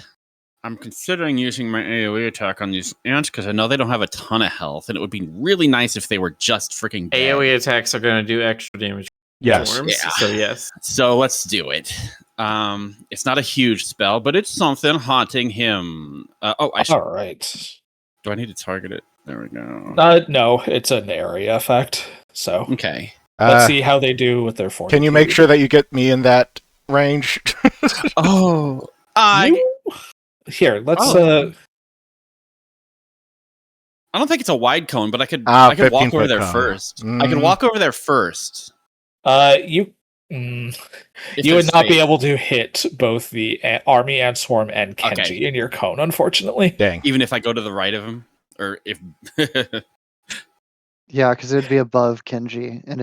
I'm considering using my AoE attack on these ants because I know they don't have a ton of health, and it would be really nice if they were just freaking dead. AoE attacks are going to do extra damage. Yes. Forms, Yeah. So yes. So let's do it. It's not a huge spell, but it's something haunting him. All right. Do I need to target it? There we go. No, it's an area effect. So Okay. let's see how they do with their fortitude. Can you make sure that you get me in that range? Oh, here, let's I don't think it's a wide cone, but I could 15 walk over foot there cone. first. I could walk over there first. you If you would there's not be space. able to hit both the army ant swarm and Kenji Okay. in your cone, unfortunately. Dang. Even if I go to the right of him, or if Yeah, because it would be above Kenji, and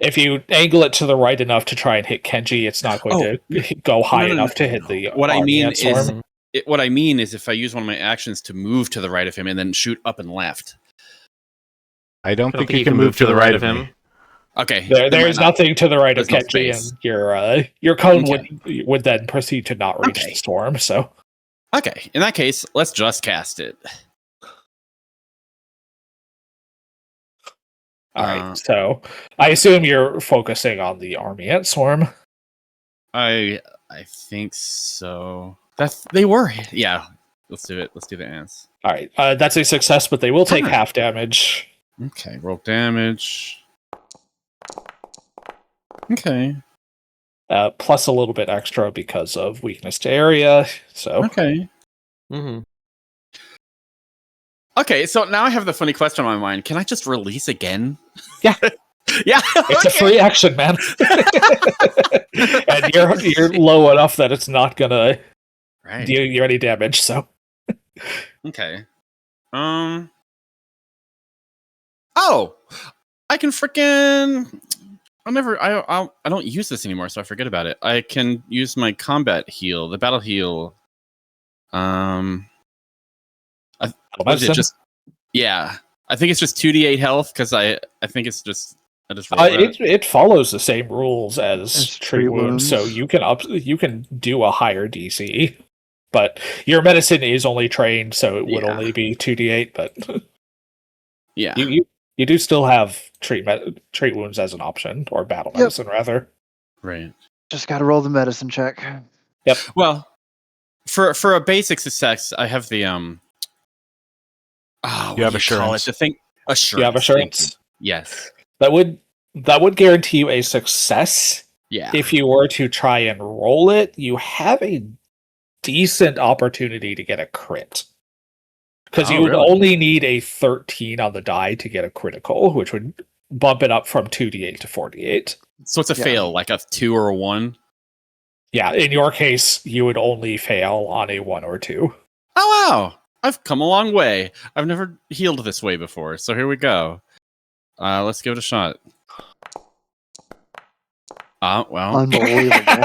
If you angle it to the right enough to try and hit Kenji, it's not going to go high enough to hit the what I army mean ant swarm. is what I mean is if I use one of my actions to move to the right of him and then shoot up and left. I don't think you can move to the right of him. Okay, There's nothing to the right of There's no Kenji, space. and your cone Okay. would then proceed to not reach Okay. the storm. So Okay, in that case, let's just cast it. all right. So I assume you're focusing on the army ant swarm. I think so. They were. Yeah, let's do it. Let's do the ants. All right, that's a success, but they will take half damage. Okay, roll damage. Okay. Plus a little bit extra because of weakness to area. So Okay. Mm-hmm. Okay, so now I have the funny question on my mind. Can I just release again? Yeah. Yeah. it's a free action, man. And you're low enough that it's not gonna Right. deal you any damage. So Okay. Oh, I can freaking. I don't use this anymore, so I forget about it. I can use my combat heal, the battle heal. What is it? medicine? Just yeah. I think it's just 2d8 health because I think it's just I just roll that. it follows the same rules as As treat treat wounds, so wounds. you can do a higher DC. But your medicine is only trained, so it would Yeah. only be 2d8. But Yeah. you do still have treat wounds as an option, or battle Yep. medicine rather. Right. just got to roll the medicine check. Well, for a basic success, I have the what You have do call assurance. it? The thing assurance. You have thank assurance. you. Yes. That would guarantee you a success. Yeah. If you were to try and roll it, you have a decent opportunity to get a crit. Because Oh, you would really? only need a 13 on the die to get a critical, which would bump it up from 2d8 to 4d8. So it's a Yeah. fail, like a 2 or a 1. Yeah, in your case, you would only fail on a 1 or 2. Oh wow! I've come a long way. I've never healed this way before, so here we go. Let's give it a shot. Well. Unbelievable.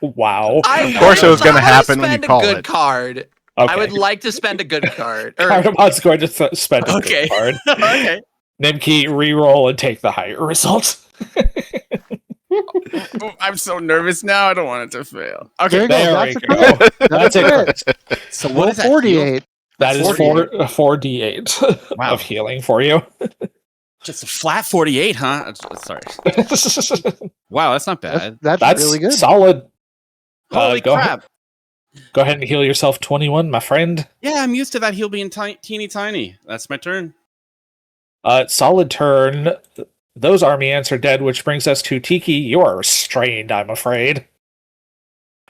Wow. Of course it was gonna happen when you spend call a good it. card. Okay. I would like to spend a good card. Or, Cardamom's going to spend a Okay. good card. Okay. Nimki, re-roll and take the higher result. Oh, I'm so nervous now. I don't want it to fail. There Okay. you go. There That's we a go. crit. That's That's a a crit. crit. So Roll what is that? heal? 48. That is 48. 4d8 Wow. of healing for you. Just a flat 48, huh? Sorry. Wow, that's not bad. That's That's really good. solid. Holy go crap! Go ahead and heal yourself 21, my friend. Yeah, I'm used to that heal being teeny tiny. That's my turn. Solid turn. Those army ants are dead, which brings us to Tiki. You are restrained, I'm afraid.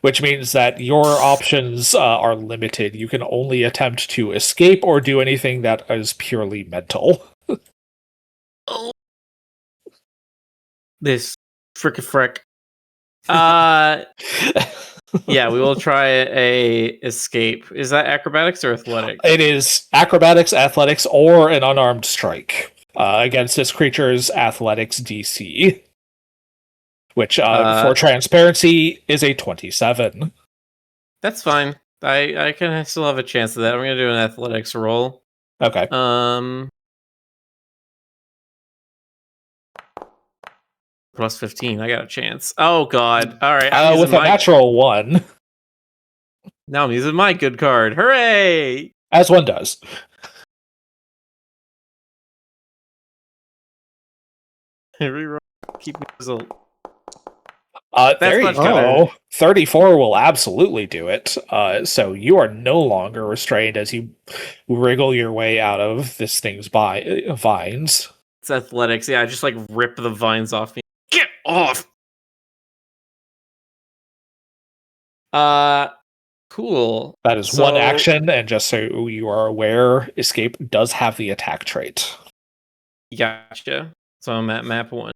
Which means that your options are limited. You can only attempt to escape or do anything that is purely mental. This frick. Yeah, we will try a escape. Is that acrobatics or athletics? It is acrobatics, athletics, or an unarmed strike against this creature's athletics DC, which, for transparency, is a 27. That's fine. I can still have a chance of that. I'm gonna do an athletics roll. Okay. Plus 15. I got a chance. Oh god. All right. I'm With using a natural 1, now I'm using my good card. Hooray! as one does. Reroll. Keep the result. There you much go. better. 34 will absolutely do it. So you are no longer restrained as you wriggle your way out of this thing's vines. It's athletics. Yeah, I just like rip the vines off me. Get off! Cool. That is one So- action, and just so you are aware, escape does have the attack trait. Gotcha. So I'm at map 1.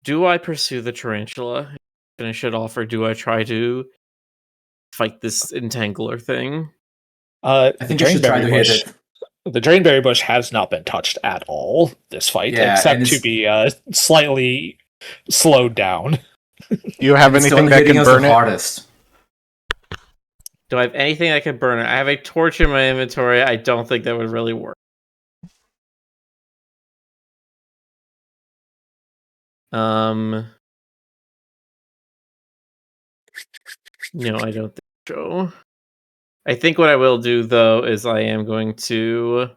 Do I pursue the tarantula? Finish it off, or do I try to fight this entangler thing? I think you should try to hit it. The Drainberry Bush has not been touched at all this fight, Yeah, and except it's- to be slightly slowed down. Do you have And it's the anything one that hitting can us burn the it? hardest. Do I have anything that can burn it? I have a torch in my inventory. I don't think that would really work. No, I don't think so. I think what I will do, though, is I am going to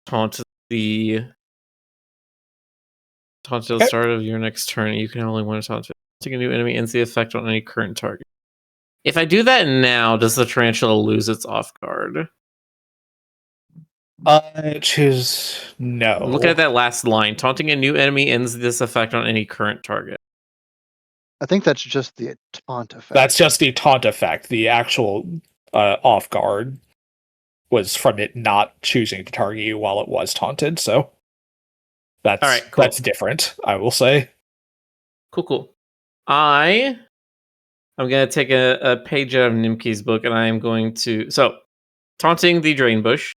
taunt the Okay. start of your next turn. You can only one taunt it. Take a new enemy ends the effect on any current target. If I do that now, does the tarantula lose its off guard? Choose no. I'm looking at that last line. Taunting a new enemy ends this effect on any current target. I think that's just the taunt effect. That's just the taunt effect. The actual off guard was from it not choosing to target you while it was taunted. So that's All right, cool. That's different, I will say. Cool. I'm gonna take a page out of Nimke's book, and I am going to taunting the drain bush.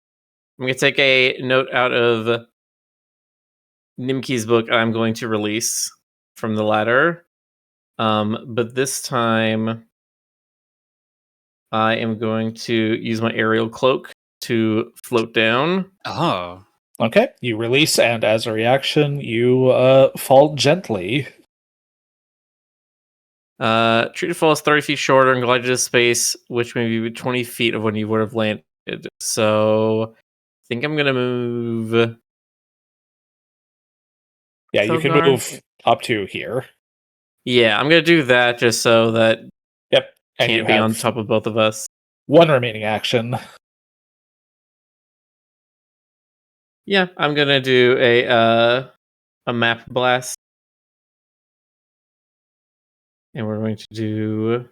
I'm gonna take a note out of Nimke's book, and I'm going to release from the ladder. But this time, I am going to use my aerial cloak to float down. Oh. Okay, you release, and as a reaction, you fall gently. Treated falls 30 feet shorter and glided to space, which may be 20 feet of when you would have landed. So, I think I'm gonna move. Yeah, you can Togar? move up to here. Yeah, I'm gonna do that just so that Yep, and you can't be on have top of both of us. one remaining action. Yeah, I'm gonna do a map blast, and we're going to do. Let's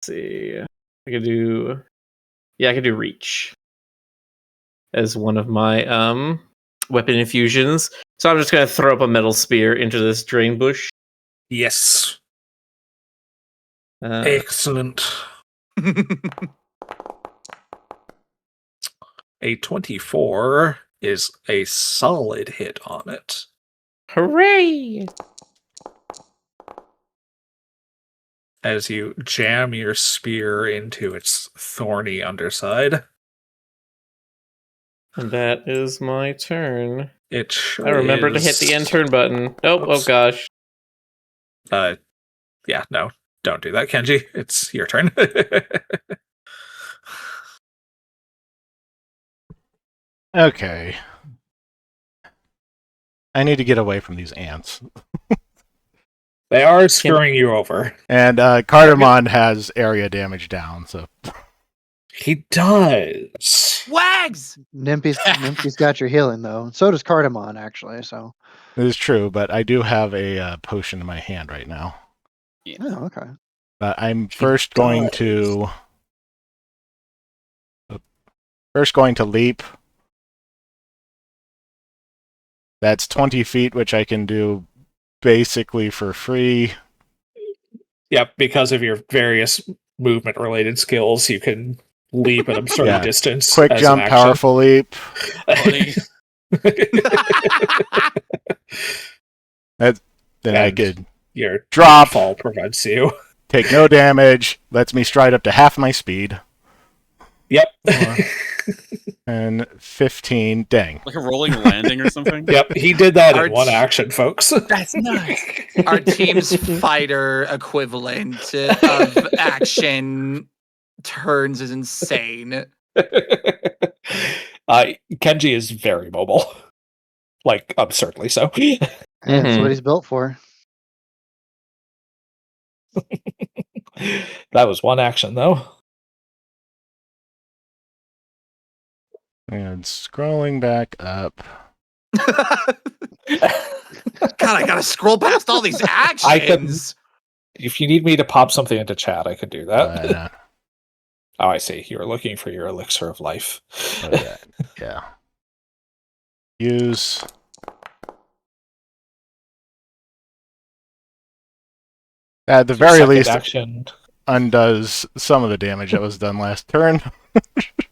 see, I could do. Yeah, I could do reach as one of my weapon infusions. So I'm just gonna throw up a metal spear into this drain bush. Yes. Uh, Excellent. A 24 is a solid hit on it. hooray! As you jam your spear into its thorny underside. And that is my turn. It sure I remember to hit the end turn button. Nope. Oops. Oh gosh. Yeah, no. Don't do that, Kenji. It's your turn. Okay. I need to get away from these ants. They are screwing you over. And Cardamon has area damage down, so He does. Wags! Nimpy's got your healing though. So does Cardamon actually. So it is true, but I do have a potion in my hand right now. oh, okay. But I'm first going to leap. That's 20 feet, which I can do basically for free. Yep, because of your various movement-related skills, you can leap an absurd Yeah. distance. Quick as an jump, action. powerful leap. Funny. Then I And could Your drop, fall prevents you. take no damage, lets me stride up to half my speed. Yep. And 15, dang. Like a rolling landing or something? Yep, he did that Our in one action, folks. That's nice. Our team's fighter equivalent of action turns is insane. Kenji is very mobile. Like, absurdly so. Yeah, that's Mhm. what he's built for. That was one action, though. And scrolling back up. God, I gotta scroll past all these actions. If you need me to pop something into chat, I could do that. No. Oh, I see. You're looking for your elixir of life. Okay. Yeah. Use. At the Your very second least, action. undoes some of the damage that was done last turn.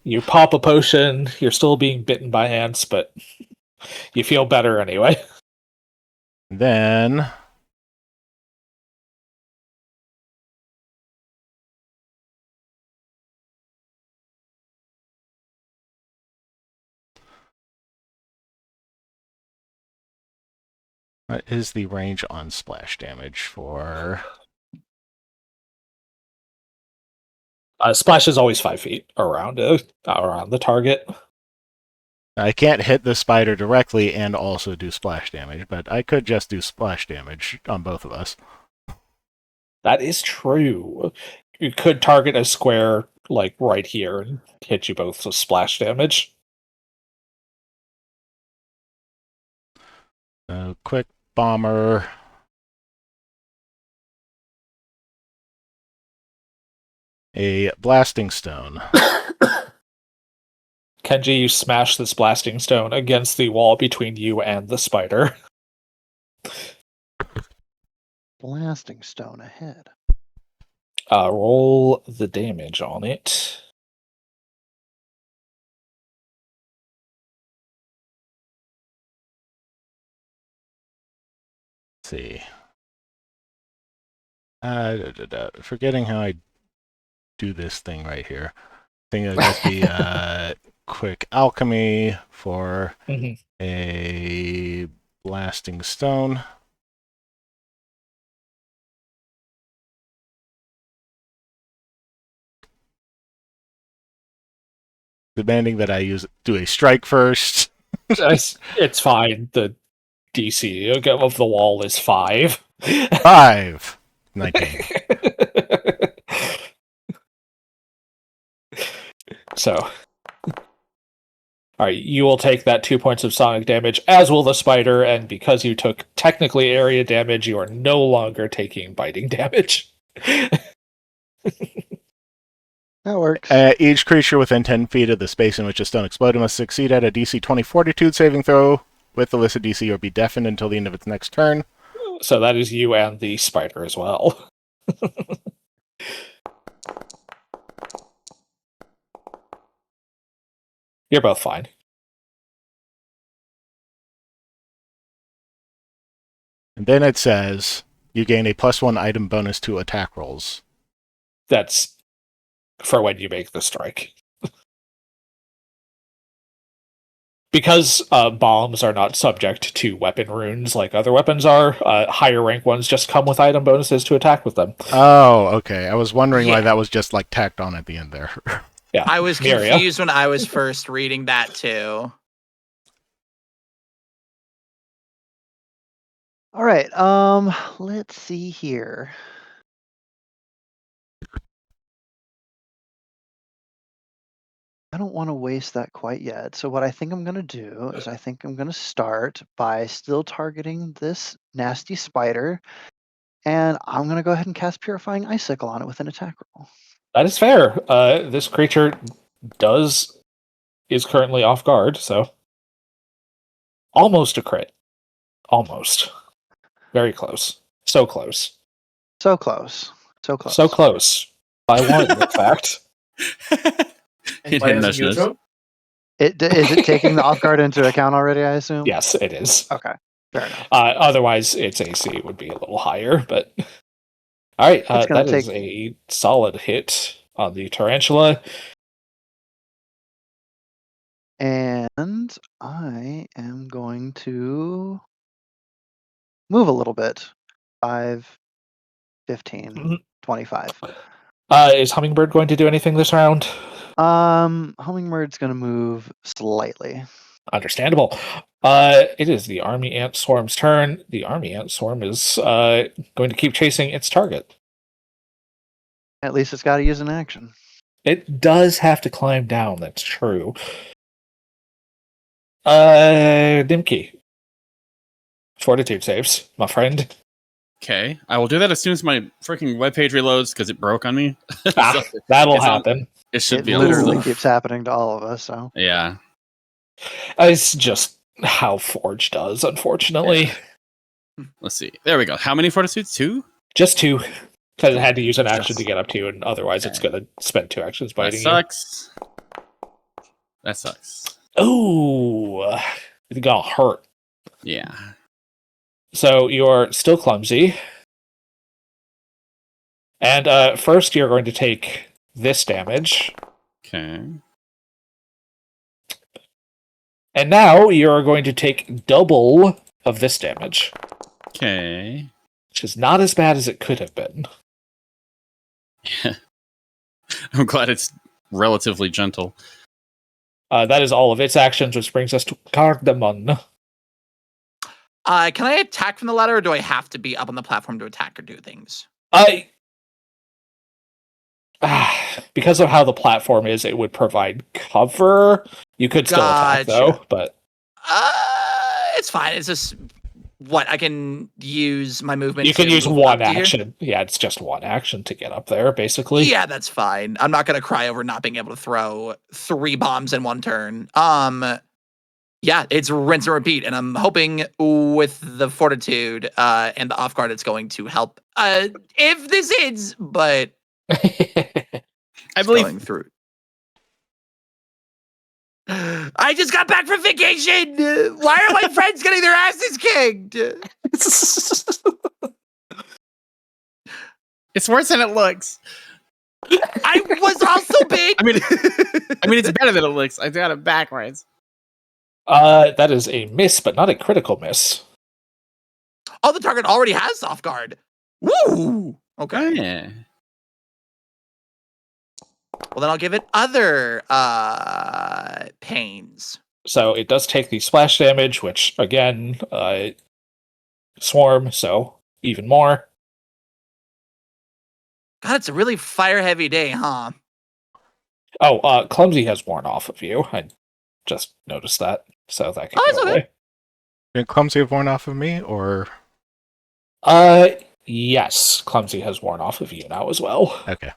You pop a potion. You're still being bitten by ants, but you feel better anyway. Then what is the range on splash damage for? Splash is always 5 feet around the target. I can't hit the spider directly and also do splash damage, but I could just do splash damage on both of us. That is true. You could target a square like right here and hit you both with splash damage. Quick bomber. A blasting stone. Kenji, you smash this blasting stone against the wall between you and the spider. Blasting stone ahead. Roll the damage on it. Let's see. Forgetting how I do this thing right here. I think it'll just be quick alchemy for a blasting stone. Demanding that I do a strike first. It's fine. The DC of the wall is 5. 5. 19. So, alright, you will take that 2 points of sonic damage, as will the spider, and because you took technically area damage, you are no longer taking biting damage. That works. Each creature within 10 feet of the space in which a stone exploded must succeed at a DC 20 Fortitude saving throw with the listed DC or be deafened until the end of its next turn. So that is you and the spider as well. You're both fine. And then it says you gain a +1 item bonus to attack rolls. That's for when you make the strike. Because bombs are not subject to weapon runes like other weapons are, higher rank ones just come with item bonuses to attack with them. Oh, okay. I was wondering why that was just like tacked on at the end there. Yeah, I was Miria. confused when I was first reading that too. All right. Let's see here. I don't want to waste that quite yet. So what I think I'm going to do is I think I'm going to start by still targeting this nasty spider. And I'm going to go ahead and cast Purifying Icicle on it with an attack roll. That is fair. This creature is currently off guard, so almost a crit. Almost. Very close. So close. So close. So close. So close. By 1, in fact. It Why hit is it misses. neutral? Is it taking the off guard into account already, I assume? Yes, it is. Okay. Fair enough. Otherwise, its AC would be a little higher, but... Alright, that is a solid hit on the tarantula. And I am going to move a little bit. 5, 15, 25. Is Hummingbird going to do anything this round? Hummingbird's going to move slightly. Understandable. It is the Army Ant Swarm's turn. The Army Ant Swarm is going to keep chasing its target. At least it's got to use an action. It does have to climb down, that's true. Dimki. Fortitude saves, my friend. Okay, I will do that as soon as my freaking webpage reloads because it broke on me. Ah, that'll it's on- happen. It should It be literally on. keeps happening to all of us. So Yeah. It's just how Forge does, unfortunately. Let's see. There we go. How many fortitudes? 2? Just 2. Because it had to use an action to get up to you, and otherwise it's Okay. going to spend 2 actions That biting sucks. That sucks. you. Ooh. It's going to hurt. Yeah. So you're still clumsy. And first you're going to take this damage. Okay. And now you're going to take double of this damage. Okay. Which is not as bad as it could have been. I'm glad it's relatively gentle. That is all of its actions, which brings us to Cardamon. Can I attack from the ladder, or do I have to be up on the platform to attack or do things? Because of how the platform is, it would provide cover. You could still attack, though, Gotcha. but It's fine. It's just what I can use my movement. you can to use move one up to here. action. Yeah, it's just one action to get up there, basically. Yeah, that's fine. I'm not gonna cry over not being able to throw 3 bombs in one turn. Yeah, it's rinse and repeat, and I'm hoping with the fortitude and the off guard, it's going to help. If this hits, but I believe going through. I just got back from vacation. Why are my friends getting their asses kicked? it's worse than it looks. I was also big. I mean, it's better than it looks. I got it backwards. That is a miss, but not a critical miss. Oh, the target already has off guard. Woo! Okay. Yeah. Well, then I'll give it other pains. So it does take the splash damage, which, again, swarm, so even more. God, it's a really fire-heavy day, huh? Oh, Clumsy has worn off of you. I just noticed that, so that can Oh, go it's okay. away. Did Clumsy have worn off of me, or Yes, Clumsy has worn off of you now as well. okay?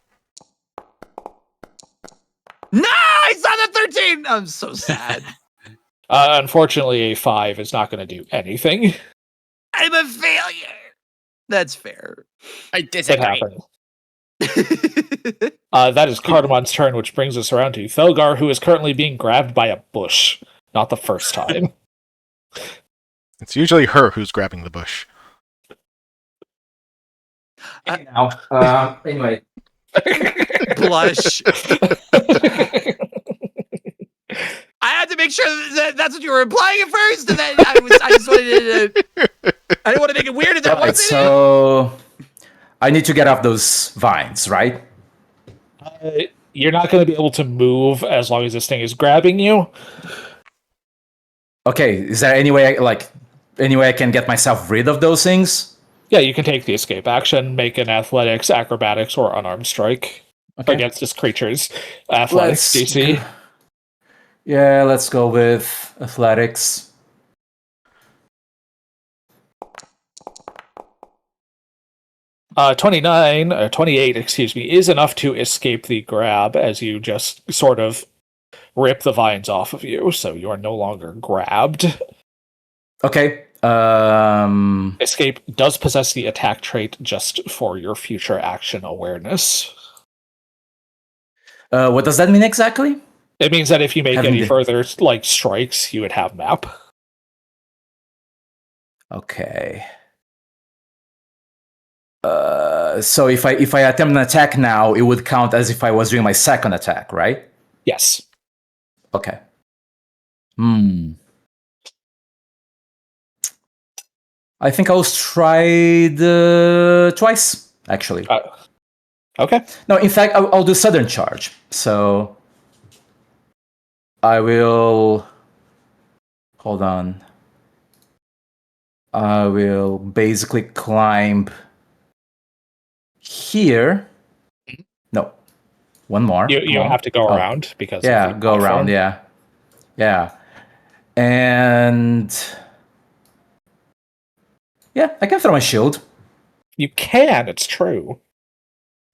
Nice on the 13. I'm so sad. Unfortunately, a 5 is not going to do anything. I'm a failure. That's fair. I It disagree. happened. That is Cardamon's turn, which brings us around to Thelgar, who is currently being grabbed by a bush. Not the first time. It's usually her who's grabbing the bush. Anyway, Blush. I had to make sure that that's what you were implying at first, and then I just wanted to. I didn't want to make it weird if there alright, wasn't. so I need to get off those vines, right? You're not going to be able to move as long as this thing is grabbing you. Okay, is there any way I can get myself rid of those things? Yeah, you can take the escape action, make an athletics, acrobatics, or unarmed strike against this creature's athletics DC. Yeah, let's go with athletics. Uh, 28, excuse me, is enough to escape the grab as you just sort of rip the vines off of you, so you are no longer grabbed. Okay. Escape does possess the attack trait just for your future action awareness. What does that mean exactly? It means that if you make Having any the- further strikes, you would have map. Okay. So if I attempt an attack now, it would count as if I was doing my second attack, right? Yes. Okay. I think I'll try twice, actually. Okay. No, in fact, I'll do Southern Charge. So I will... Hold on. I will basically climb here. No. One more. You Come on. have to go Oh. around because Yeah, of the go around, platform. yeah. And Yeah, I can throw my shield. You can, it's true.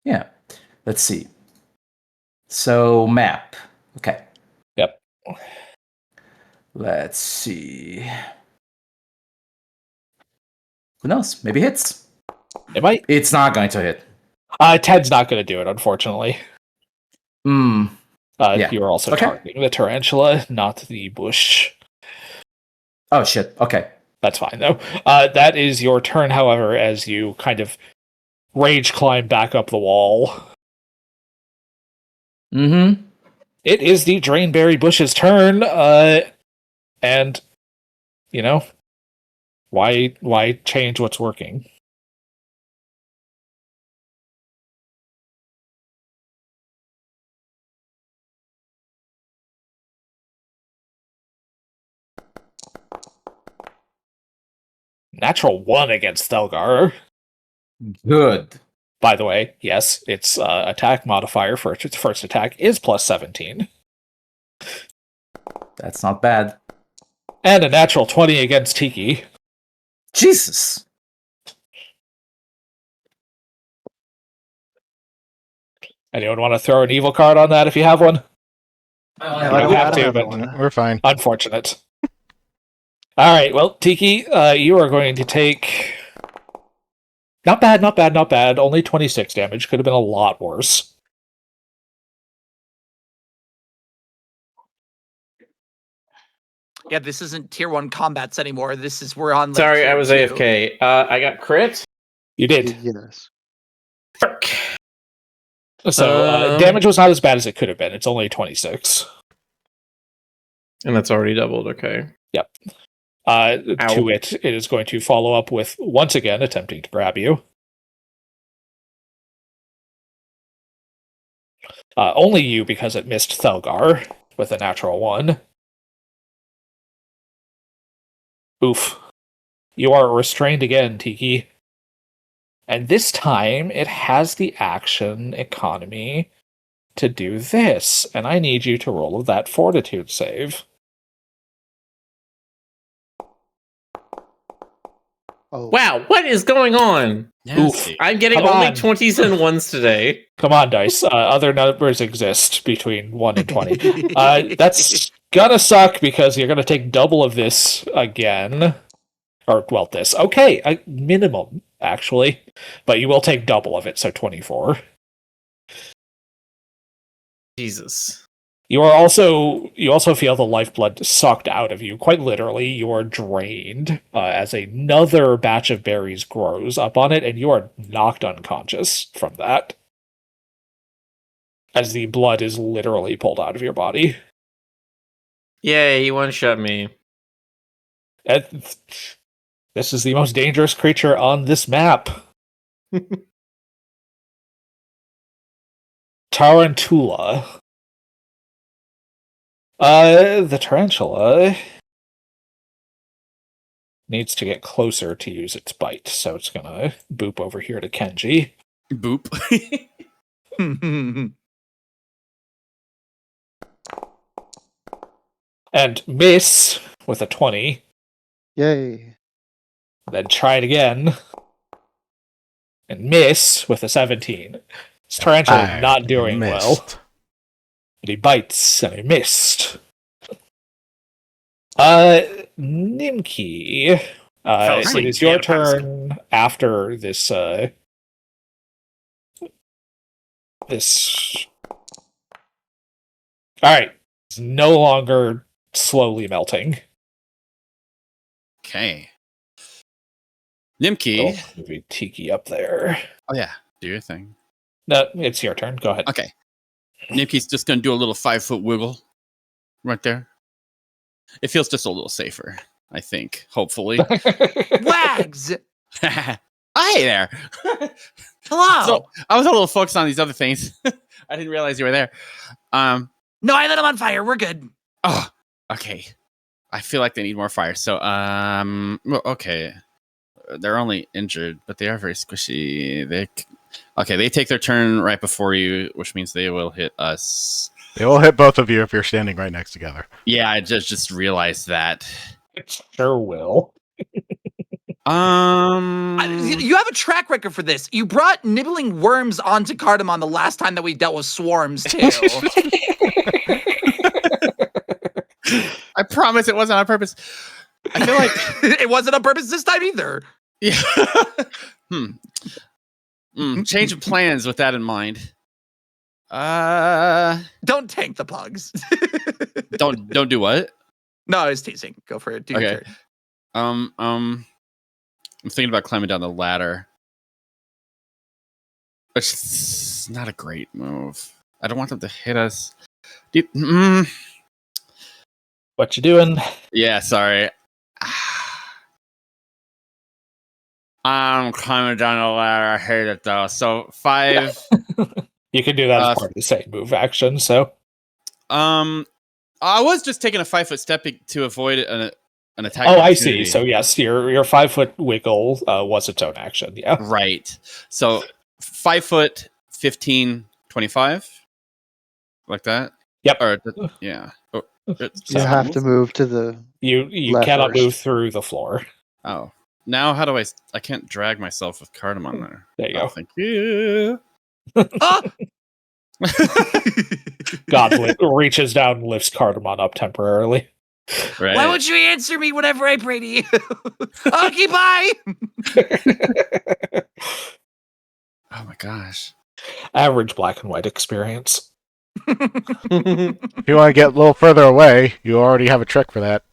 Yeah. Let's see. So, map. Okay. Yep. Let's see. Who knows? Maybe hits. It might. It's not going to hit. Ted's not going to do it, unfortunately. Yeah. You are also Okay. targeting the tarantula, not the bush. Oh, shit. Okay. That's fine, though. That is your turn, however, as you kind of rage climb back up the wall. Mm-hmm. It is the Drainberry Bush's turn, and, you know, why change what's working? Natural 1 against Thelgar. Good. By the way, yes, its attack modifier for its first attack is plus 17. That's not bad. And a natural 20 against Tiki. Jesus. Anyone want to throw an evil card on that if you have one? Yeah, You don't have to, have but one. We're fine. unfortunate. All right, well, Tiki, you are going to take... Not bad, not bad, not bad. Only 26 damage. Could have been a lot worse. Yeah, this isn't tier 1 combats anymore. We're on. Like, Sorry, I tier was 2. AFK. I got crit. You did. Yes. Frick. So, damage was not as bad as it could have been. It's only 26. And that's already doubled, okay. Yep. Ow. To it is going to follow up with, once again, attempting to grab you. Only you, because it missed Thelgar with a natural 1. Oof. You are restrained again, Tiki. And this time, it has the action economy to do this. And I need you to roll that fortitude save. Oh, Wow, what is going on? Nasty. I'm getting Come only on. 20s and 1s today. Come on, dice. Other numbers exist between 1 and 20. That's gonna suck because you're gonna take double of this again. Or, well, this. Okay, minimum, actually. But you will take double of it, so 24. Jesus. You also feel the lifeblood sucked out of you. Quite literally, you are drained as another batch of berries grows up on it, and you are knocked unconscious from that. As the blood is literally pulled out of your body. Yay, he one-shot me. This is the most dangerous creature on this map. Tarantula. The tarantula needs to get closer to use its bite, so it's gonna boop over here to Kenji. Boop. And miss with a 20. yay. Then try it again. And miss with a 17. This tarantula is not doing well. missed. And he bites, and he missed. Nimki. Fell It asleep. is your Yeah, pass. turn after this, this... Alright. It's no longer slowly melting. Okay. Nimki. Oh, maybe Tiki up there. Oh yeah, do your thing. No, it's your turn. Go ahead. Okay. Nimki's just gonna do a little 5-foot wiggle right there. It feels just a little safer, I think. Hopefully. Wags! Hi there. Hello! So I was a little focused on these other things. I didn't realize you were there. No, I lit them on fire. We're good. Oh, okay. I feel like they need more fire. So, well, okay. They're only injured, but they are very squishy. They take their turn right before you, which means they will hit us. They will hit both of you if you're standing right next together. Yeah, I just realized that. It sure will. You have a track record for this. You brought nibbling worms onto Cardamom the last time that we dealt with swarms, too. I promise it wasn't on purpose. I feel like It wasn't on purpose this time either. yeah. Change of plans with that in mind. Don't tank the pugs. Don't do what? No, I was teasing. Go for it. Do your Okay. turn. I'm thinking about climbing down the ladder. Which is not a great move. I don't want them to hit us. What you doing? Yeah, sorry. I'm climbing down the ladder. I hate it though. So 5. You can do that as part of the same move action. So, I was just taking a 5-foot step to avoid an attack. oh, I see. So yes, your 5-foot wiggle was its own action. Yeah, Right. So 5 foot, 15, 25, like that. Yep. Or yeah. Oh, You have to move to the. you Left cannot first. move through the floor. Oh. Now how do I can't drag myself with Cardamom there. There you Oh, go. thank you. Oh! God reaches down and lifts Cardamom up temporarily. Right. Why won't you answer me whenever I pray to you? Okay, bye. Oh my gosh. Average black and white experience. If you want to get a little further away, you already have a trick for that.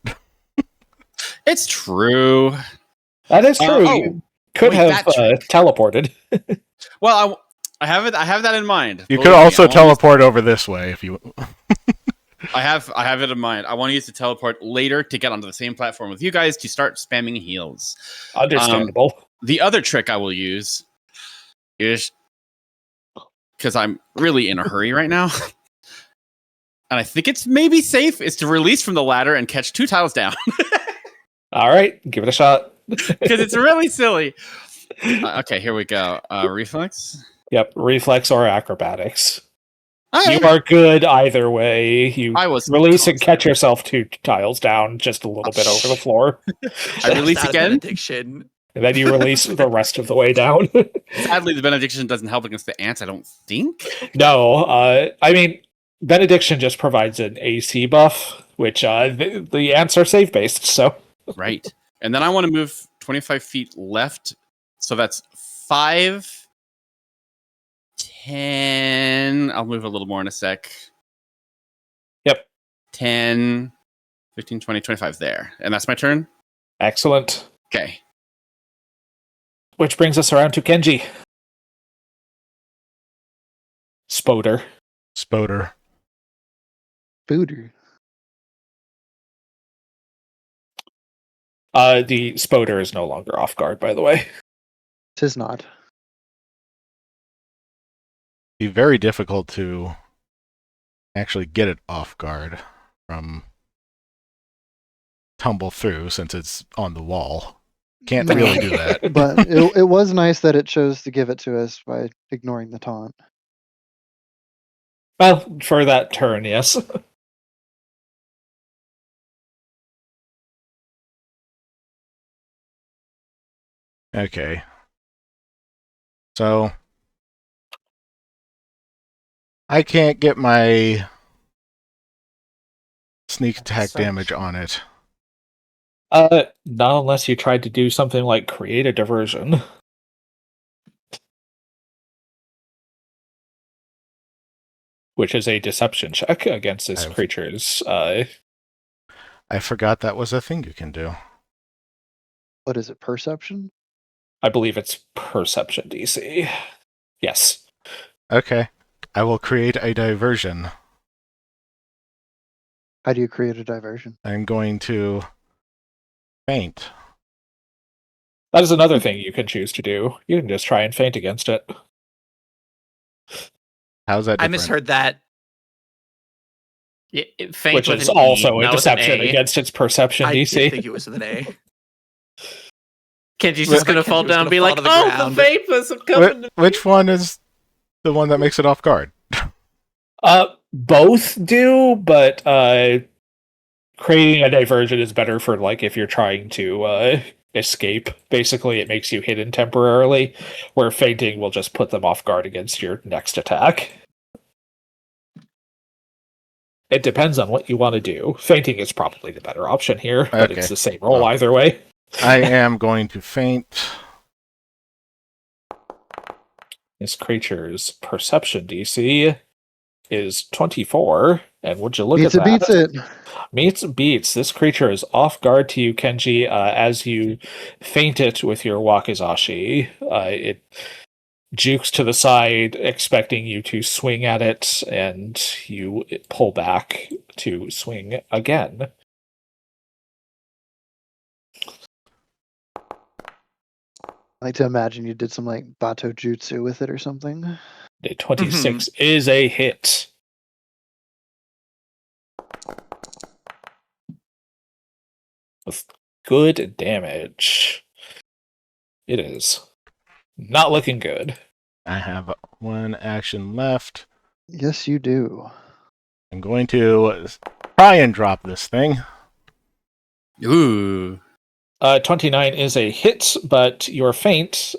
It's true. That is true. You could wait, have that trick. teleported. Well, I have it. I have that in mind. You Believe could me, also I wanna teleport over this way if you. I have it in mind. I want to use the teleport later to get onto the same platform with you guys to start spamming heals. Understandable. The other trick I will use is because I'm really in a hurry right now, and I think it's maybe safe is to release from the ladder and catch 2 tiles down All right, give it a shot. because it's really silly. Okay, here we go. Reflex. Yep, reflex or acrobatics. Alright. You are good either way. You I was release and catch yourself 2 tiles down, just a little bit over the floor. I release Out of again. benediction. And then you release the rest of the way down. Sadly, the benediction doesn't help against the ants. I don't think. No, I mean, benediction just provides an AC buff, which the ants are save based, so. Right. And then I want to move 25 feet left. So that's 5, 10. I'll move a little more in a sec. Yep. 10, 15, 20, 25 there. And that's my turn? Excellent. Okay. Which brings us around to Kenji. Spoder. Spoder. Booter. The Spoder is no longer off guard, by the way. Tis not. Be very difficult to actually get it off guard from tumble through since it's on the wall. Can't really do that. But it was nice that it chose to give it to us by ignoring the taunt. Well, for that turn, yes. Okay. So I can't get my sneak attack damage on it. Not unless you tried to do something like create a diversion. Which is a deception check against this creature's. I forgot that was a thing you can do. What is it? Perception? I believe it's perception DC. Yes. Okay. I will create a diversion. How do you create a diversion? I'm going to faint. That is another thing you can choose to do. You can just try and feint against it. How's that I different? misheard that. Yeah, faint Which with is an also E, a not with an deception A. against its perception I did DC. think it was with an A. Kenji's just gonna Kenji fall was down gonna and be fall like, to the "Oh, ground." the vapors have come." Which one is the one that makes it off guard? Both do, but creating a diversion is better for like if you're trying to escape. Basically, it makes you hidden temporarily, where fainting will just put them off guard against your next attack. It depends on what you want to do. Fainting is probably the better option here, but it's Okay. the same roll Well. either way. I am going to faint. This creature's perception DC is 24, and would you look Beats at it, that? beats it. Meets beats. This creature is off guard to you, Kenji, as you feint it with your wakizashi. It jukes to the side, expecting you to swing at it, and you pull back to swing again. I like to imagine you did some like Bato Jutsu with it or something. A 26 is a hit. With good damage. It is not looking good. I have one action left. Yes, you do. I'm going to try and drop this thing. Ooh. 29 is a hit, but your feint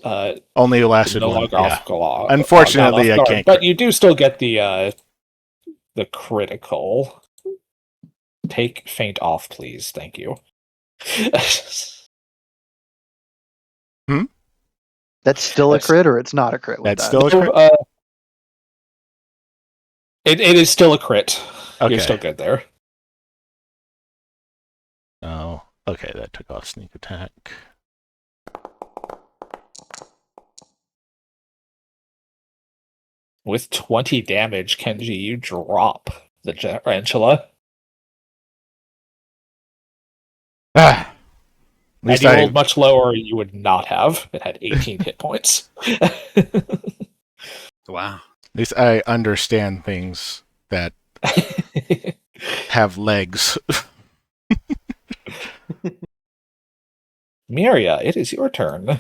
Only lasted no one. longer Yeah. not Unfortunately, off I guard, can't. But you do still get the critical. Take feint off, please. Thank you. That's still a crit, or it's not a crit with That's that? still a crit? It is still a crit. Okay. You're still good there. Oh, okay. That took off sneak attack. With 20 damage, Kenji, you drop the tarantula. Ah, Had at least you I, rolled much lower, you would not have. It had 18 hit points. Wow. at least I understand things that have legs. Miria, it is your turn.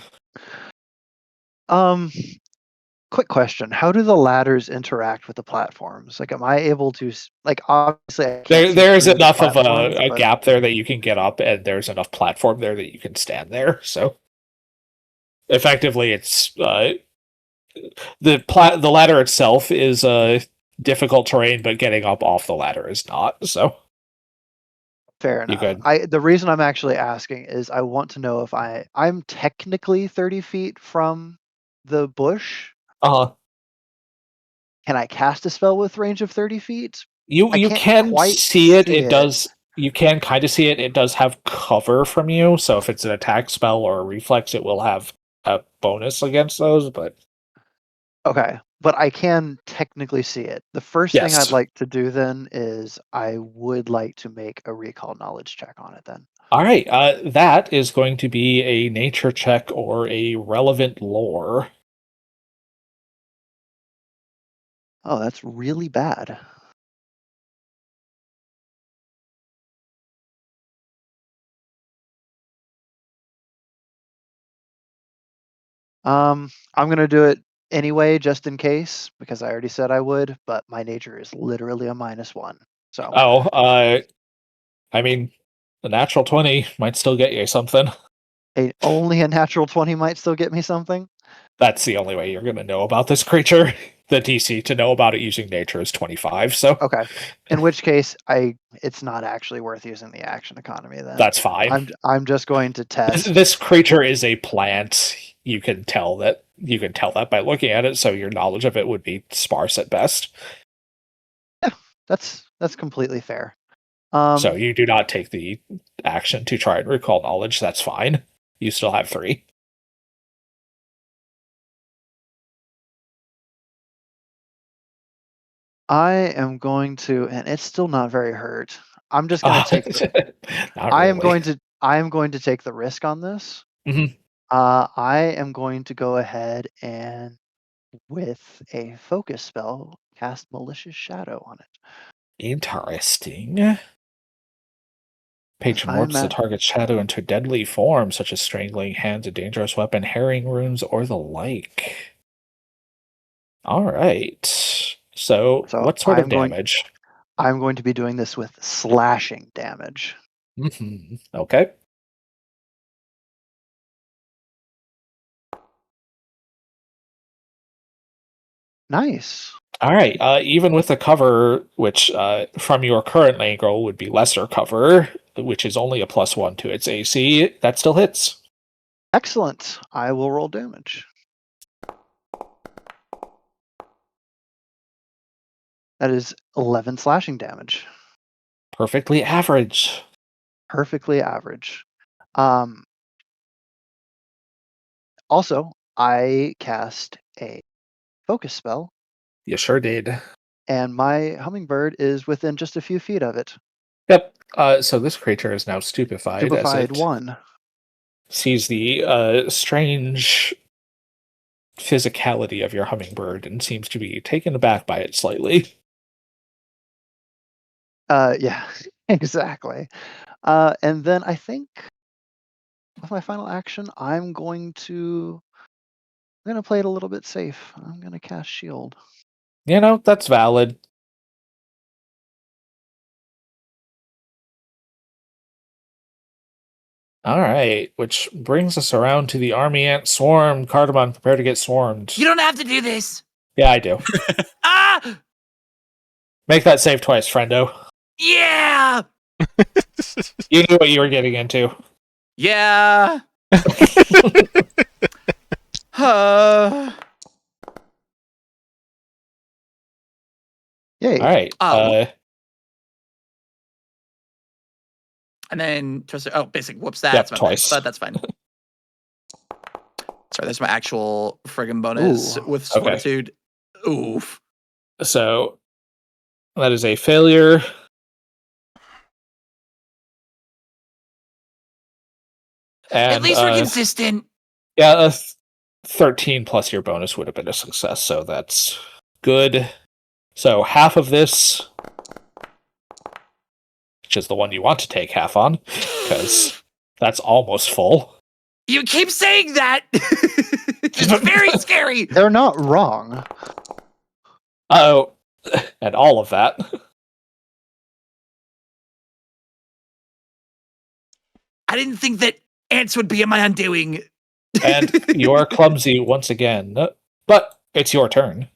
Quick question: how do the ladders interact with the platforms? Like, am I able to like? Obviously, I can't see There's through the enough of platforms, a but- gap there that you can get up, and there's enough platform there that you can stand there. So, effectively, it's the ladder itself is difficult terrain, but getting up off the ladder is not. So, Fair You enough. good? The reason I'm actually asking is I want to know if I'm technically 30 feet from the bush. Can I cast a spell with range of 30 feet? You I can't can quite see it. see It does. You can kind of see it. It does have cover from you. So if it's an attack spell or a reflex, it will have a bonus against those. But Okay, but I can technically see it. The first thing Yes. I'd like to do then is I would like to make a recall knowledge check on it then. all right, that is going to be a nature check or a relevant lore. Oh, that's really bad. I'm gonna do it anyway, just in case, because I already said I would, but my nature is literally a -1. So Oh, I mean, the natural 20 might still get you something. only a natural 20 might still get me something. That's the only way you're going to know about this creature. The DC to know about it using nature is 25. So Okay. In which case, it's not actually worth using the action economy then. that's fine. I'm just going to test. This creature is a plant. You can tell that by looking at it, so your knowledge of it would be sparse at best. Yeah, that's completely fair. So you do not take the action to try and recall knowledge. That's fine. You still have 3. I am going to, and it's still not very hurt. I'm just going to take. I am going to take the risk on this. Mhm. I am going to go ahead and, with a focus spell, cast Malicious Shadow on it. Interesting. Patron warps the target's shadow into deadly form, such as strangling hands, a dangerous weapon, herring runes, or the like. All right. So what sort of damage? I'm going to be doing this with slashing damage. Okay. Nice. All right. Even with the cover, which from your current angle would be lesser cover, which is only a +1 to its AC, that still hits. Excellent. I will roll damage. That is 11 slashing damage. Perfectly average. Perfectly average. Also, I cast a focus spell, You sure did. and my hummingbird is within just a few feet of it. Yep. So this creature is now stupefied, as Stupefied it 1. sees the strange physicality of your hummingbird and seems to be taken aback by it slightly. Yeah, exactly. And then I think with my final action, I'm going to play it a little bit safe. I'm gonna cast shield. You know, that's valid. All right, which brings us around to the army ant swarm. Cardamom, prepare to get swarmed. You don't have to do this. Yeah, I do. Ah! Make that save twice, friendo. Yeah! You knew what you were getting into. Yeah. Yay. All right. And then basic whoops that. Yep, That's my twice. bad, but that's fine. Sorry, that's my actual friggin' bonus Ooh. with Okay. fortitude. Oof. So that is a failure. And, At least we're consistent. Yeah, 13 plus your bonus would have been a success, so that's good. So half of this, which is the one you want to take half on, because that's almost full. You keep saying that. It's very scary. They're not wrong. Oh, and all of that. I didn't think that ants would be in my undoing. And you are clumsy once again, but it's your turn.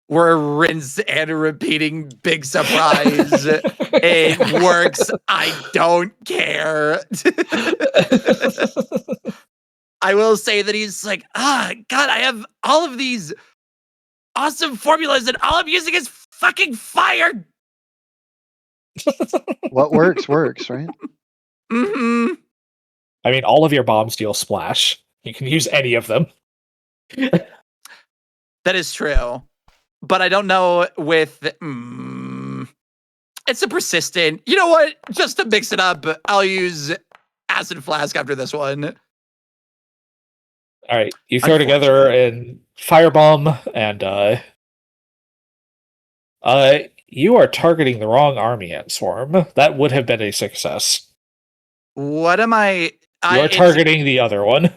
We're rinse and repeating big surprise. It works. I don't care. I will say that he's like, God, I have all of these awesome formulas and all I'm using is fucking fire. What works, right? Mm-hmm. I mean, all of your bombs deal splash. You can use any of them. That is true. But I don't know with... it's a persistent... You know what? Just to mix it up, I'll use Acid Flask after this one. All right, you throw together a firebomb, and you are targeting the wrong army ant swarm. That would have been a success. What am I? You're targeting the other one.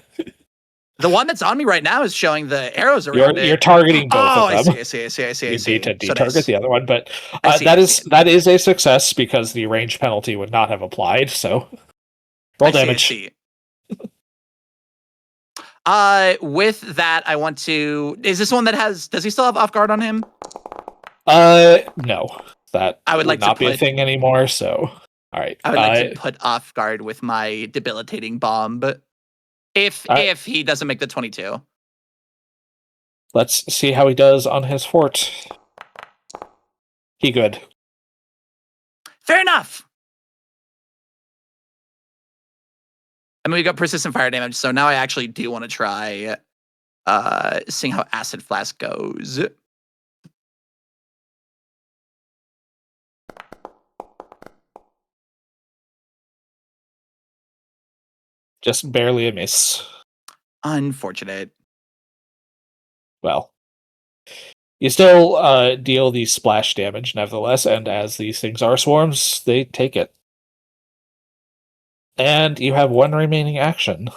The one that's on me right now is showing the arrows around it. You're targeting both of them. I see. You need to So detarget nice. the other one, but that is a success because the range penalty would not have applied. So roll damage. With that, I want to. Is this one that has? Does he still have off guard on him? No. That I would like not to be a thing anymore. So all right. I would like to put off guard with my debilitating bomb, but if he doesn't make the 22. Let's see how he does on his fort. He good. Fair enough. I mean, we got persistent fire damage, so now I actually do want to try seeing how Acid Flask goes. Just barely a miss. Unfortunate. Well, you still deal the splash damage, nevertheless, and as these things are swarms, they take it. And you have one remaining action.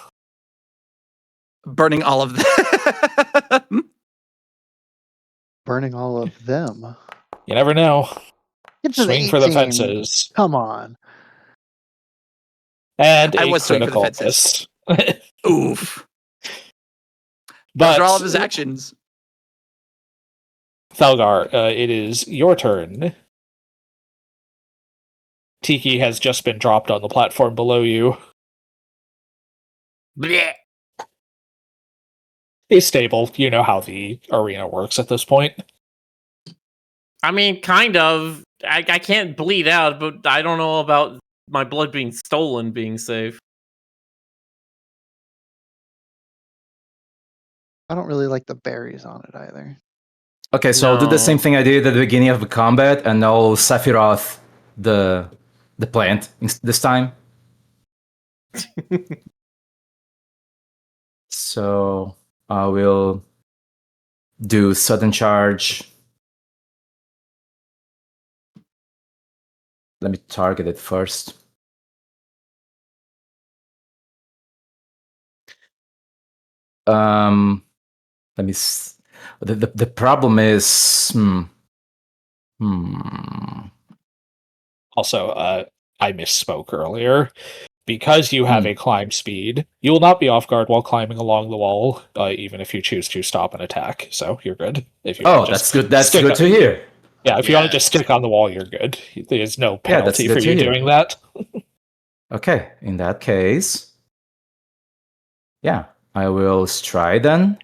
Burning all of them. Burning all of them. You never know. It's an Swing for the 18. fences. Come on. And I a was swinging for the critical fences. miss. Oof. But those are all of his actions. Thalgar, it is your turn. Tiki has just been dropped on the platform below you. Blech. He's stable. You know how the arena works at this point. I mean, kind of. I can't bleed out, but I don't know about my blood being stolen being safe. I don't really like the berries on it either. Okay, so I'll do the same No. thing I did at the beginning of the combat, and I'll Sephiroth the plant this time. So I will do sudden charge. Let me target it first. Let me. The problem is. Also, I misspoke earlier. Because you have a climb speed, you will not be off guard while climbing along the wall, even if you choose to stop and attack. So you're good. If you Oh, that's good. That's good to hear. Yeah, if you want to just stick on the wall, you're good. There's no Yeah, that's penalty good for to you hear. doing that. Okay, in that case, yeah, I will stride then.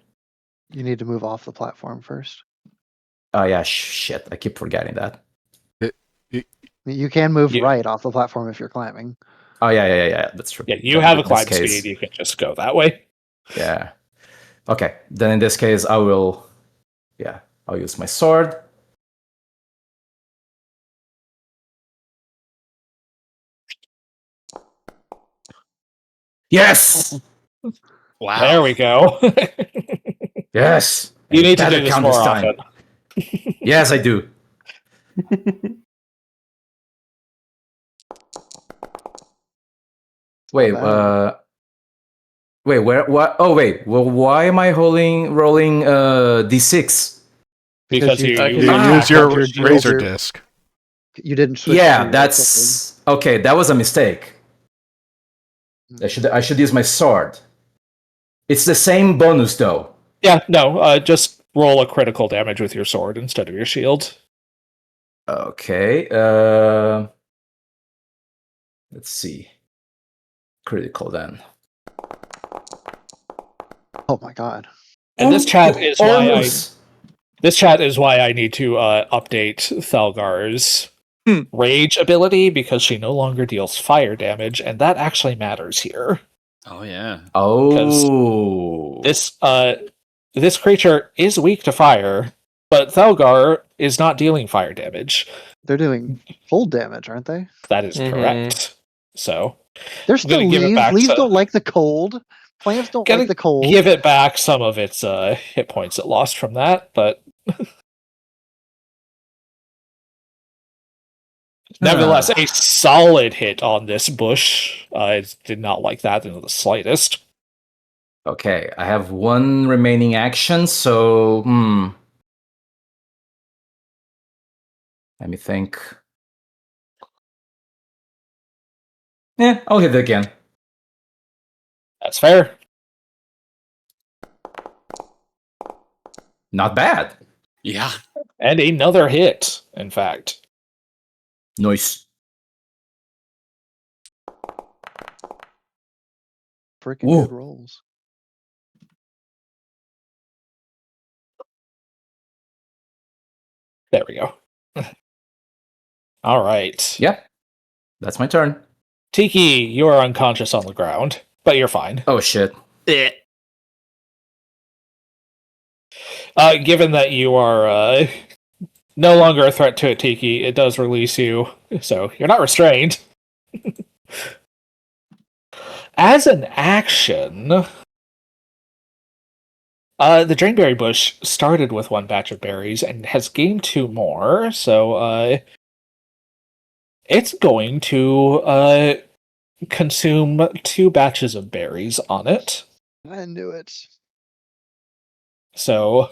You need to move off the platform first. Oh yeah, shit! I keep forgetting that. You can move Yeah. right off the platform if you're climbing. Oh yeah. That's true. Yeah, you Then have a in this climb case- speed. You can just go that way. Yeah. Okay, then in this case, I will. Yeah, I'll use my sword. Yes. Wow. There we go. Yes. You And need to better do this count more time. often. Yes, I do. Wait, bad. wait, where? What? Oh, wait. Well, why am I rolling d6? Because you Okay. You Ah, use your you- razor your- disc. You didn't switch. Yeah, to your that's okay. That was a mistake. I should use my sword. It's the same bonus though. Yeah, no, just roll a critical damage with your sword instead of your shield. Okay. Let's see. Critical then. Oh my god. And this chat is why Almost. this chat is why I need to update Thalgar's rage ability, because she no longer deals fire damage, and that actually matters here. Oh yeah. Oh. This creature is weak to fire, but Thalgar is not dealing fire damage. They're doing full damage, aren't they? That is Mhm. correct. So They're I'm still gonna give it leaves. back Leaves to- don't like the cold. Plants don't Gonna like the cold. give it back some of its hit points it lost from that, but nevertheless, a solid hit on this bush. It did not like that in the slightest. Okay, I have one remaining action, so let me think. Yeah, I'll hit it again. That's fair. Not bad. Yeah. And another hit, in fact. Nice. Freaking Ooh. good rolls. There we go. All right. Yep. That's my turn. Tiki, you are unconscious on the ground, but you're fine. Oh shit. Eh. Given that you are no longer a threat to it, Tiki, it does release you, so you're not restrained. As an action, the Drainberry bush started with one batch of berries and has gained 2 more, so it's going to consume 2 batches of berries on it. I knew it. So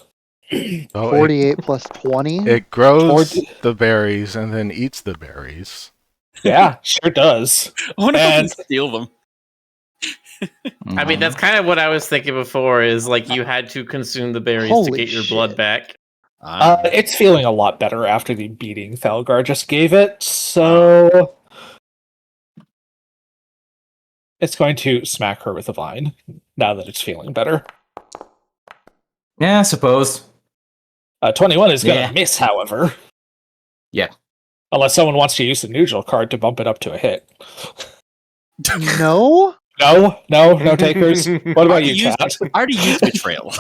Oh, 48 plus 20. it grows Or- the berries and then eats the berries. yeah, sure does. I wonder if I can And- steal them. I mean, that's kind of what I was thinking before. Is like you had to consume the berries to Holy get your blood shit. back. It's feeling a lot better after the beating Thalgar just gave it, so it's going to smack her with a vine now that it's feeling better. Yeah, I suppose. 21 is going to Yeah. miss, however. Yeah. Unless someone wants to use the neutral card to bump it up to a hit. No? No takers. What about you, Chad? I already used Betrayal.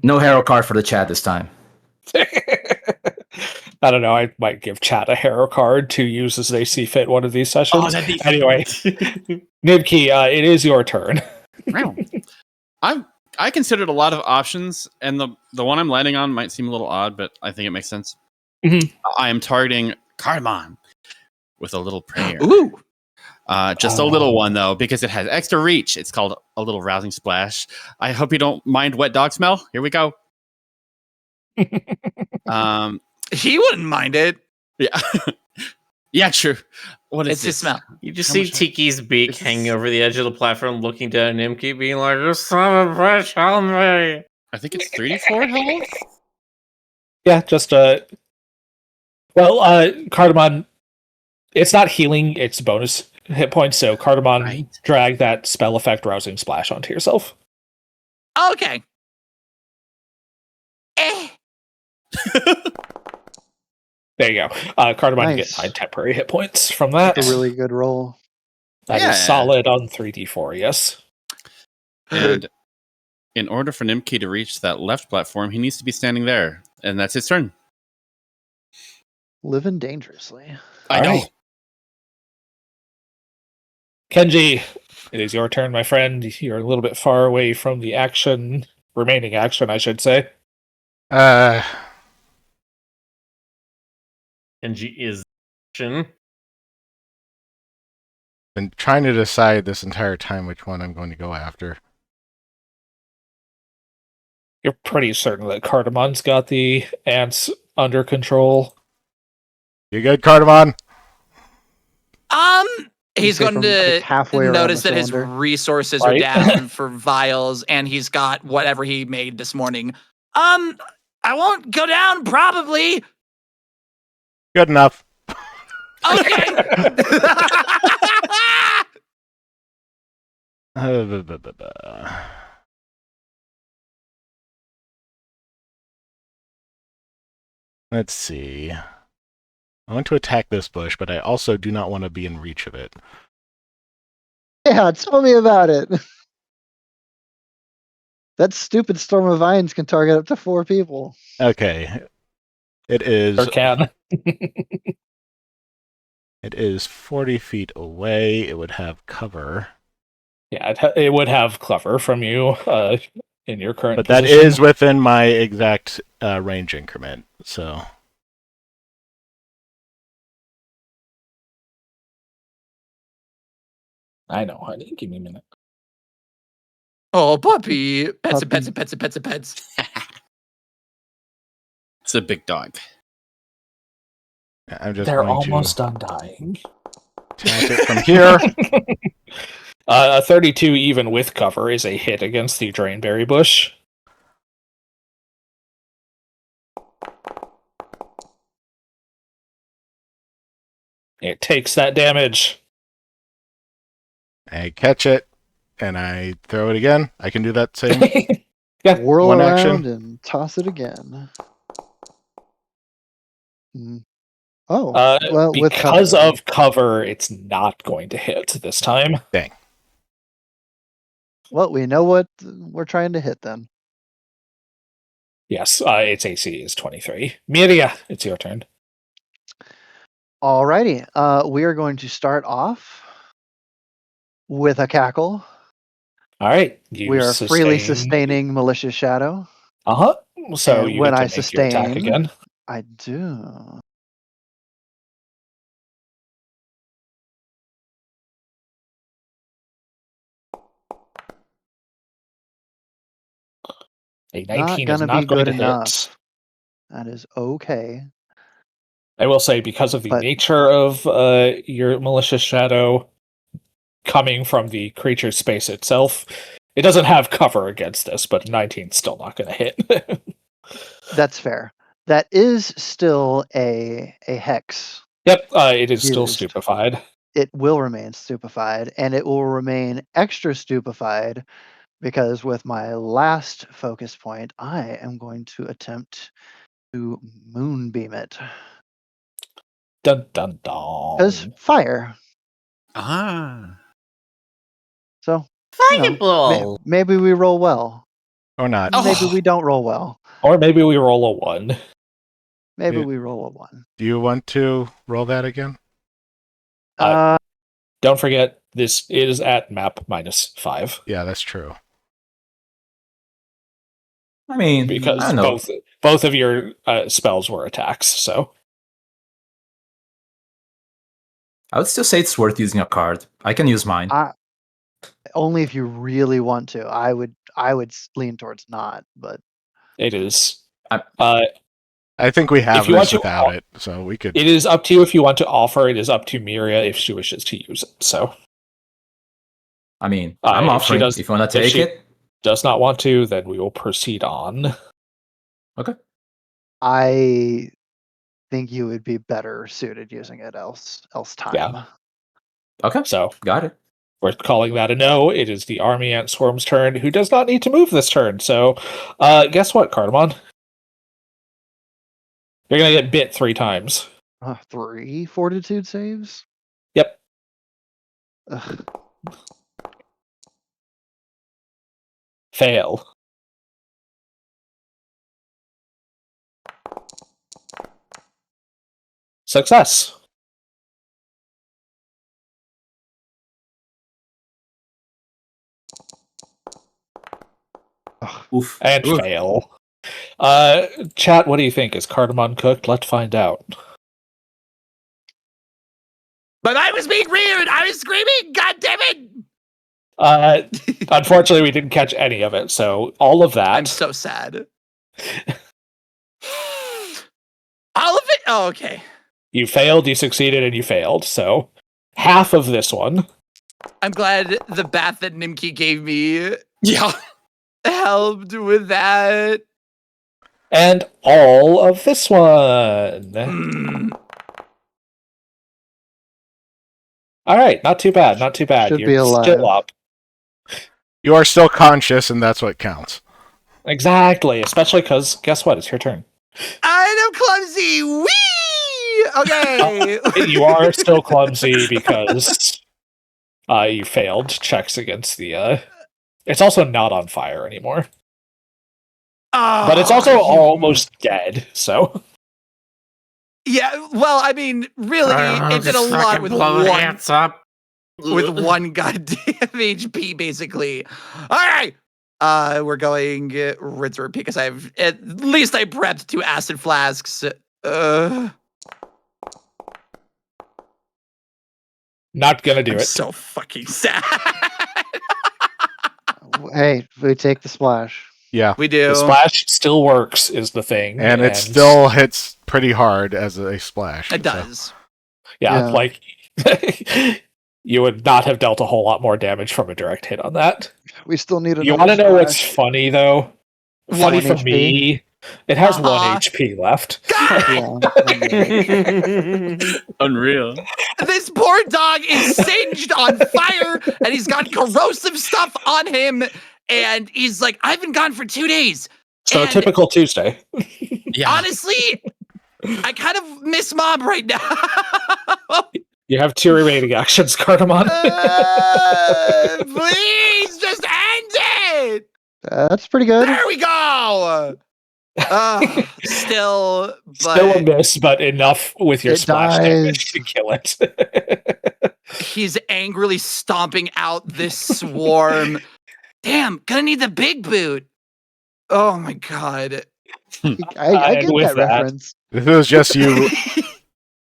No hero card for the chat this time. I don't know. I might give Chad a hero card to use as they see fit one of these sessions. Oh, that'd be Anyway, Nibki, it is your turn. I considered a lot of options, and the one I'm landing on might seem a little odd, but I think it makes sense. Mhm. I am targeting Cardamon with a little prayer. Ooh. Just a little one, though, because it has extra reach. It's called a little rousing splash. I hope you don't mind wet dog smell. Here we go. He wouldn't mind it. Yeah. Yeah, true. What is It's his smell. You just How see much- Tiki's beak This is- hanging over the edge of the platform, looking down at Nimki, being like, "You son of a bitch, help me!" I think it's 3d4 health. Yeah, just Cardamon, it's not healing, it's bonus hit points, so Cardamon, Right. drag that spell effect rousing splash onto yourself. Okay. Eh. There you go. Cardamon, you get Nice. 9 temporary hit points from that. That's a really good roll. That is Yeah. solid on 3d4, yes. And in order for Nimki to reach that left platform, he needs to be standing there, and that's his turn. Living dangerously. I All know. right. Kenji, it is your turn, my friend. You're a little bit far away from the remaining action, I should say. Kenji is action. Been trying to decide this entire time which one I'm going to go after. You're pretty certain that Cardamon's got the ants under control. You good, Cardamon? He's say going from, to like, halfway around notice the that his cylinder. resources are Right. down for vials, and he's got whatever he made this morning. I won't go down, probably. Good enough. Okay. Let's see. I want to attack this bush, but I also do not want to be in reach of it. Yeah, tell me about it. That stupid storm of vines can target up to 4 people. Okay. It is Or can. It is 40 feet away. It would have cover. Yeah, it would have cover from you in your current But that position. is within my exact range increment. So I know, honey. Give me a minute. Oh, puppy. Pets and Puppy. pets and pets and pets and pets. It's a big dog. I'm just They're going almost to done dying. attack it from here. A 32 even with cover is a hit against the Drainberry bush. It takes that damage. I catch it and I throw it again. I can do that same. Yeah, Whirl one around action. and toss it again. Mm. Oh, well, with because cover. of cover, it's not going to hit this time. Well, we know what we're trying to hit then. Yes, its AC is 23. Miria, it's your turn. Alrighty. We are going to start off with a cackle. All right. We are freely sustaining malicious shadow. Uh-huh. So And you when get to I make your attack sustain- again. I do. A Not 19 is gonna not be going good to hit. enough. That is okay. I will say, because of the But- nature of your malicious shadow coming from the creature space itself, It doesn't have cover against this, but 19's still not going to hit. That's fair. That is still a hex. Yep, it is still Used. stupefied. It will remain stupefied, and it will remain extra stupefied because with my last focus point, I am going to attempt to moonbeam it. Dun dun dun. Because fire. Ah. So, Fireball. maybe we roll well. Or not. Oh. Maybe we don't roll well. Or maybe we roll a 1. Maybe Yeah. we roll a 1. Do you want to roll that again? Don't forget, this is at map -5. Yeah, that's true. I mean, Because I don't know. both of your spells were attacks, so I would still say it's worth using a card. I can use mine. Only if you really want to. I would lean towards not, but it is. I think we have If you want this to- without it, so we could. It is up to you if you want to offer. It is up to Miria if she wishes to use it. So, I mean, I'm if she offering. does- If you want to if take she- it, does not want to, then we will proceed on. I think you would be better suited using it else time. Yeah. okay, So, got it. we're calling that a no. It is the Army Ant Swarm's turn, who does not need to move this turn. So, guess what, Cardamon? You're going to get bit 3 times. 3 fortitude saves? Yep. Ugh. Fail. Success. Oof. And Oof. fail. Chat, what do you think? Is Cardamon cooked? Let's find out. But I was being weird. I was screaming. God damn it. Unfortunately, we didn't catch any of it, so all of that. I'm so sad. All of it? Oh, okay. You failed, you succeeded, and you failed. So half of this one. I'm glad the bath that Nimki gave me Yeah. helped with that. And all of this one. Mm. All right, not too bad, not too bad. Should You're be alive. still up. You are still conscious, and that's what counts. Exactly, especially because, guess what? It's your turn. I'm clumsy. Whee! Okay. You are still clumsy because you failed checks against the... It's also not on fire anymore. But it's also almost dead, so... Yeah, well, I mean, really, it did a lot with one goddamn HP, basically. All right, we're going rinse and repeat because at least I prepped 2 acid flasks. Not gonna do I'm it. so fucking sad. Hey, we take the splash. Yeah. We do. The splash still works, is the thing. And it still hits pretty hard as a splash. It does. Yeah, Yeah. like... you would not have dealt a whole lot more damage from a direct hit on that. We still need You another want to know what's splash. funny, though? Funny 1 for HP? me, it has 1 Uh-huh. HP left. Yeah. Unreal. This poor dog is singed on fire, and he's got corrosive stuff on him, and he's like, I've been gone for 2 days. So a And typical Tuesday. Yeah. honestly, I kind of miss Mom right now. You have 2 remaining actions, Cardamon. Please just end it. That's pretty good. There we go. Still, but Still a miss, but enough with your It splash damage dies. to kill it. he's angrily stomping out this swarm. Damn, gonna need the big boot. Oh my god. I And get with that that- reference. If it was just you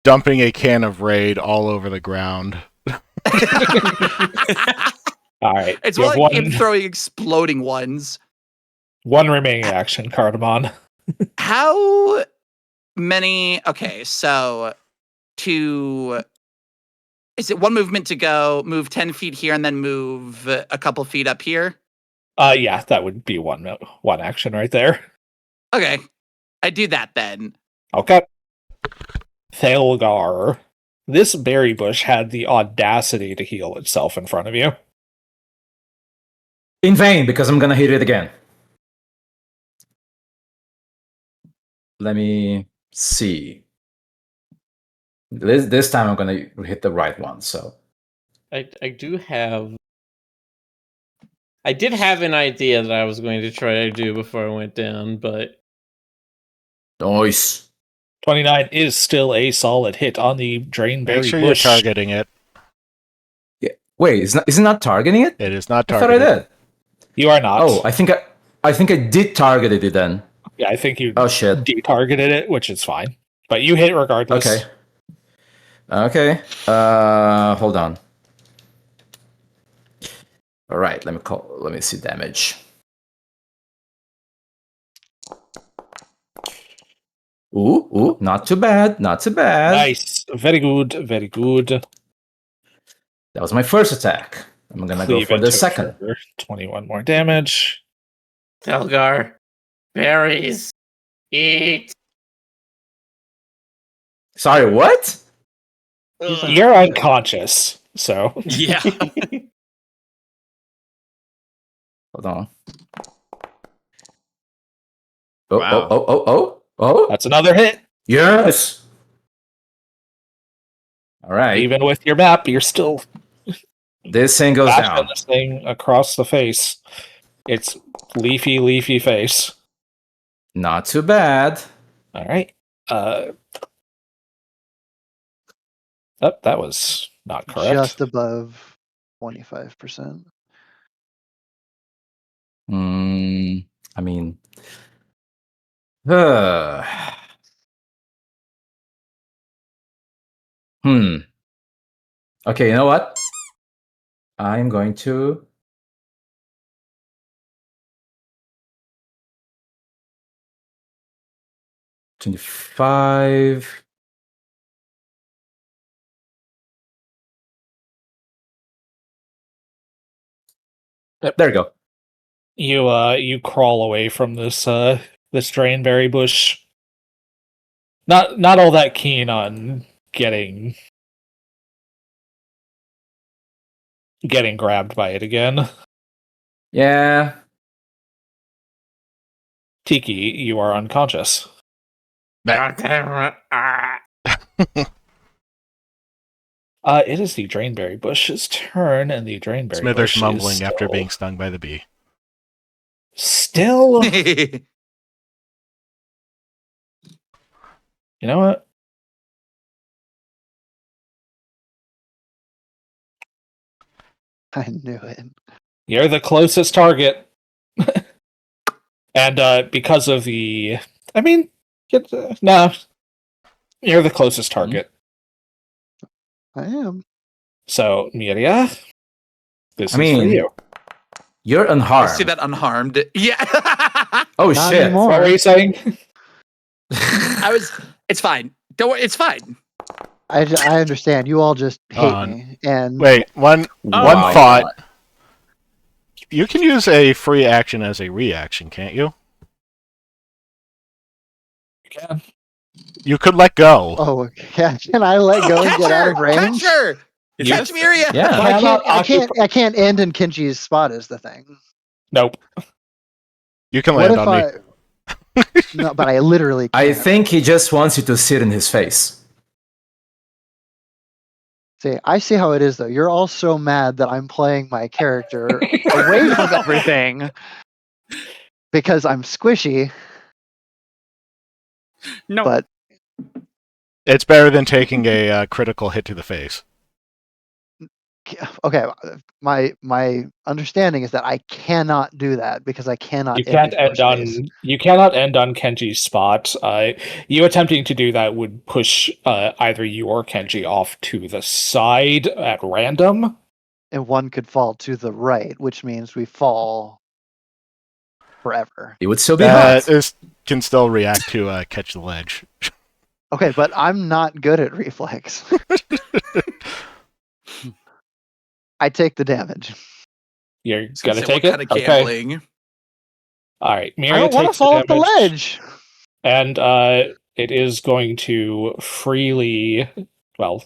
dumping a can of Raid all over the ground. All right. It's You more have like him throwing exploding ones. one remaining action, Cardamon. How many? Okay, so is it 1 movement to go, move 10 feet here, and then move a couple feet up here? Yeah, that would be one action right there. Okay, I do that then. Okay. Thalgar. This berry bush had the audacity to heal itself in front of you. In vain, because I'm gonna hit it again. Let me see. This time I'm gonna hit the right one. So I do have. I did have an idea that I was going to try to do before I went down, but nice. 29 is still a solid hit on the drainberry Make sure bush. you're targeting it. Yeah. Wait, is it not targeting it? It is not I thought I targeted. did. You are not. Oh, I think I did target it then. Yeah, I think you Oh shit. de-targeted it, which is fine. But you hit regardless. Okay. Okay. Hold on. All right. Let me see damage. Ooh, not too bad. Not too bad. Nice. Very good. Very good. That was my first attack. I'm gonna go Cleave for the into it second. for 21 more damage. Thalgar, berries, eat. Sorry, what? He's like, You're unconscious, so Yeah. Hold on. Wow. Oh. that's another hit. Yes. All right. Even with your map, you're still This thing goes bashing down. this thing across the face. It's leafy face. Not too bad. All right. That was not correct. just above 25%. I mean, uh, Okay, you know what? I'm going to. $25. There you go. You crawl away from this this drainberry bush. Not all that keen on getting grabbed by it again. Yeah. Tiki, you are unconscious. It is the drainberry bush's turn, and the drainberry Smithers bush mumbling is after still- being stung by the bee. Still, I you know what? I knew it. You're the closest target, and because of the, I mean, no, you're the closest target. I am. So, Miria, this I is for mean, you. You're see unharmed. that unharmed. Yeah. Oh Not shit. anymore. What were you saying? It's fine. Don't worry. It's fine. I understand. You all just hate On. me. And Wait, one Wow. thought. You can use a free action as a reaction, can't you? You can. You could let go. oh, can I let go and Catch get out her! of range? Catch her! You- Catch Miria! Yeah. Well, I Cannot can't end in Kenji's spot is the thing. Nope. You can What land if on me. No, but I literally can't. I think he just wants you to sit in his face. See, I see how it is though. You're all so mad that I'm playing my character away from everything because I'm squishy. No. But It's better than taking a critical hit to the face. okay, my understanding is that I cannot do that because I cannot. You can't before end on space. Kenji's spot. You attempting to do that would push either you or Kenji off to the side at random. And one could fall to the right, which means we fall forever. It would still be hot. This can still react to catch the ledge. Okay, but I'm not good at reflex. I take the damage. You're Just gonna say, take what it? kind of Okay. gambling? All right. I Miria don't want to takes the fall off the damage, ledge. and it is going to freely, well,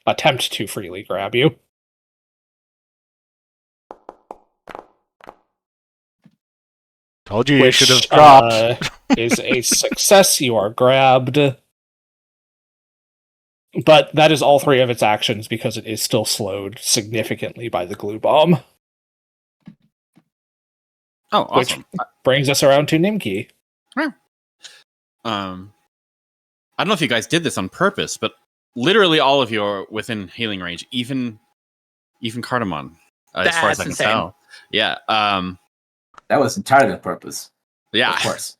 attempt to freely grab you. Told you you should have Which dropped. is a success. You are grabbed. But that is all three of its actions because it is still slowed significantly by the glue bomb. Oh, awesome. Brings us around to Nimki. I don't know if you guys did this on purpose, but literally all of you are within healing range, even Cardamon, as far as That's I can insane. tell. Yeah. That was entirely on purpose. Yeah. Of course.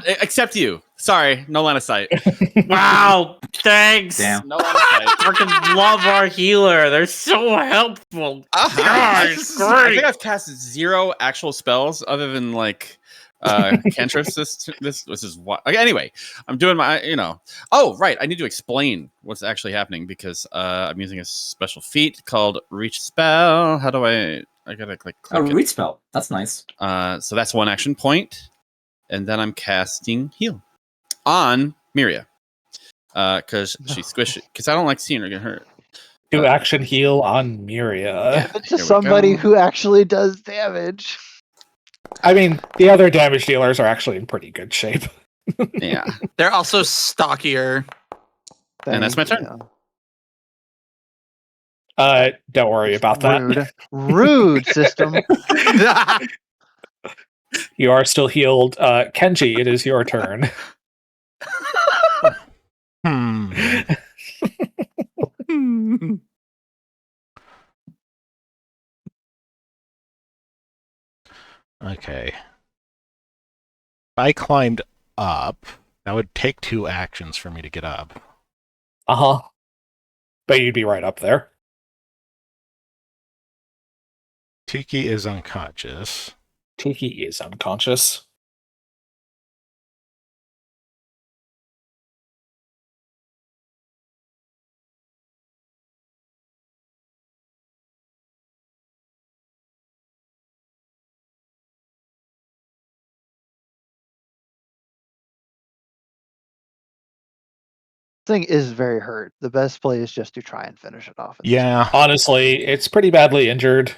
Except you. Sorry, no line of sight. Wow, thanks. Damn. No line of sight. Freaking love our healer. They're so helpful. Uh-huh. Guys, I great. think I've cast 0 actual spells other than like cantrips. This is what. Okay, anyway, I'm doing my Oh right, I need to explain what's actually happening because I'm using a special feat called Reach Spell. How do I gotta click A it. read spell. That's nice. So that's 1 action point, and then I'm casting Heal on Miria because she's squishy. Because I don't like seeing her get hurt. 2 action heal on Miria. Give it here to we somebody go. who actually does damage. I mean, the other damage dealers are actually in pretty good shape. Yeah. They're also stockier. And that's my Thank turn. you. Don't worry about that. Rude system. You are still healed. Kenji, it is your turn. Okay. If I climbed up, that would take 2 actions for me to get up. Uh-huh. But you'd be right up there. Tiki is unconscious. Tiki is unconscious. Thing is very hurt. The best play is just to try and finish it off. Yeah. Honestly, it's pretty badly injured.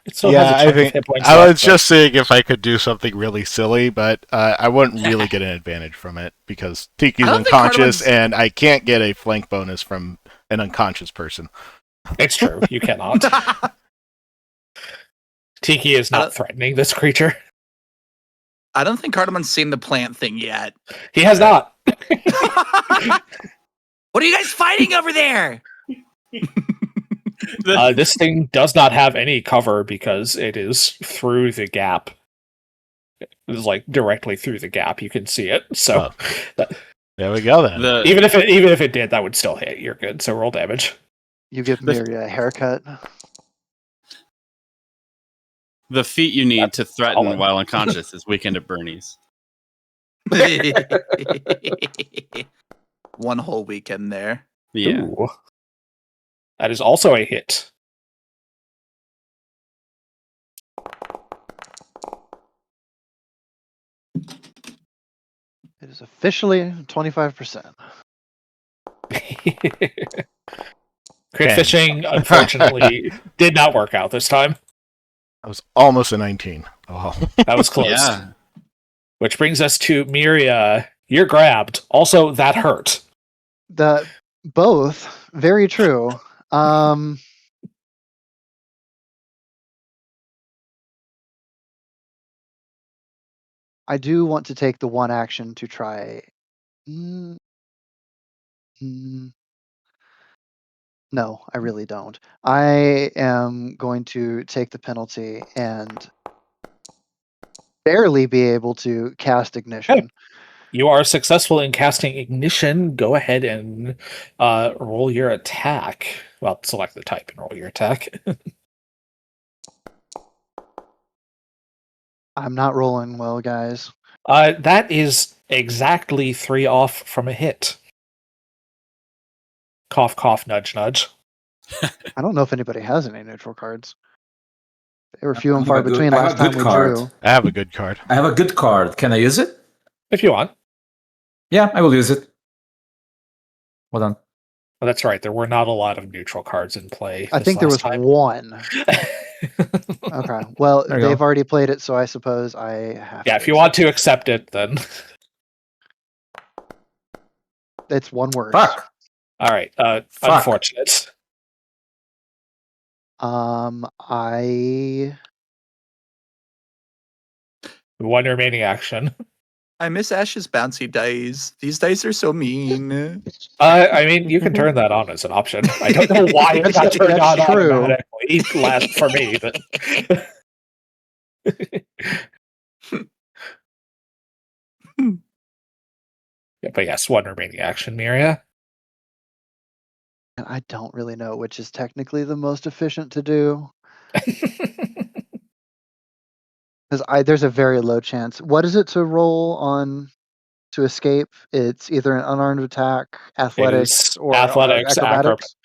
It still has a Yeah, chunk I think of hit points I left, was but- just seeing if I could do something really silly, but I wouldn't really get an advantage from it because Tiki's I don't think unconscious, Cartman's- and I can't get a flank bonus from an unconscious person. It's true. You cannot. Tiki is not threatening this creature. I don't think Cardamon's seen the plant thing yet. He has not. What are you guys fighting over there? This thing does not have any cover because it is through the gap. It is like directly through the gap. You can see it. So There we go then. even if it did, that would still hit. You're good. So roll damage. You give Miria a haircut. The feat you need to threaten solid. while unconscious is Weekend at Bernie's. One whole weekend there. Yeah. Ooh. That is also a hit. It is officially 25%. Crit 10. fishing, unfortunately, did not work out this time. That was almost a 19. Oh. That was close. Yeah. Which brings us to Miria. You're grabbed. Also, that hurt. Both very true. I do want to take the one action to try. No, I really don't. I am going to take the penalty and barely be able to cast Ignition. You are successful in casting Ignition. Go ahead and roll your attack. Well, select the type and roll your attack. I'm not rolling well, guys. That is exactly 3 off from a hit. Cough, cough, nudge, nudge. I don't know if anybody has any neutral cards. They were few I and have far a good- between I have last a time good we card. drew. I have a good card. I have a good card. Can I use it? If you want. Yeah, I will use it. Hold on. Well, that's right. There were not a lot of neutral cards in play. I this think there was last time. one. Okay. Well, There you they've go. already played it, so I suppose I have. Yeah, to if you want to accept it, then. It's one word. Fuck. All right. Fuck. Unfortunate. I One remaining action. I miss Ash's bouncy dice. These dice are so mean. I mean, you can turn that on as an option. I don't know why it's not turned on That's true. automatically. Last for me, but. Yeah, but yes, one remaining action, Miria. I don't really know which is technically the most efficient to do because there's a very low chance. What is it to roll on to escape? It's either an unarmed attack, athletics, or athletics, acrobatics.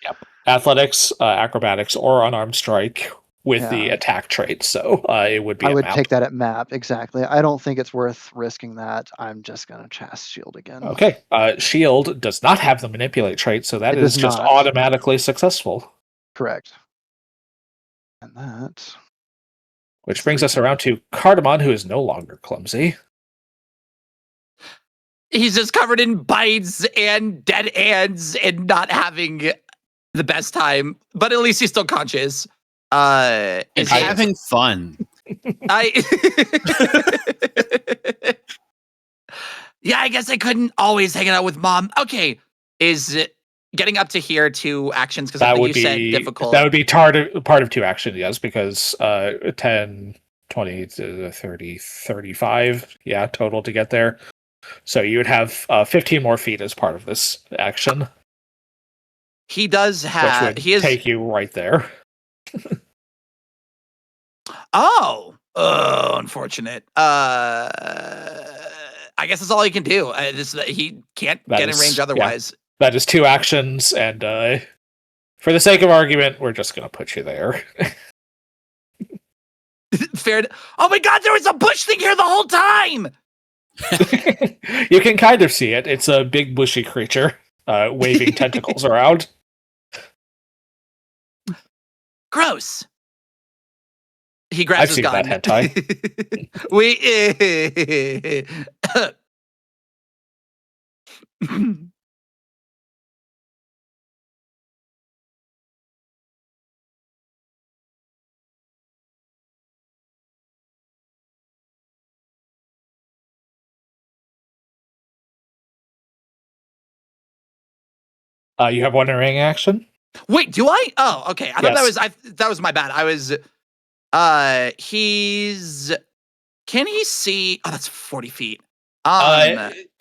Athletics, acrobatics, or unarmed strike with the Yeah. attack trait. So it would be. I a would map. take that at map, exactly. I don't think it's worth risking that. I'm just going to cast shield again. Okay. Shield does not have the manipulate trait, so that It is does just not. automatically successful. Correct. And that. Which brings us around to Cardamon, who is no longer clumsy. He's just covered in bites and dead ends and not having the best time, but at least he's still conscious. And Is having fun. Yeah, I guess I couldn't always hang out with Mom. Okay, is getting up to here 2 actions because I think you said difficult. That would be part of 2 actions, yes, because 10, 20, 30, 35, yeah, total to get there. So you would have 15 more feet as part of this action. He does have. Which would take you right there. Unfortunate. I guess that's all he can do. He can't get in range otherwise. Yeah, that is 2 actions, and for the sake of argument, we're just going to put you there. Fair. Oh my God, there was a bush thing here the whole time. You can kind of see it. It's a big bushy creature waving tentacles around. Gross. He grabs his gun. I've seen that hentai. You have one remaining action? Wait, do I? Oh, okay. I thought that was my bad. I was can he see? Oh, that's 40 feet.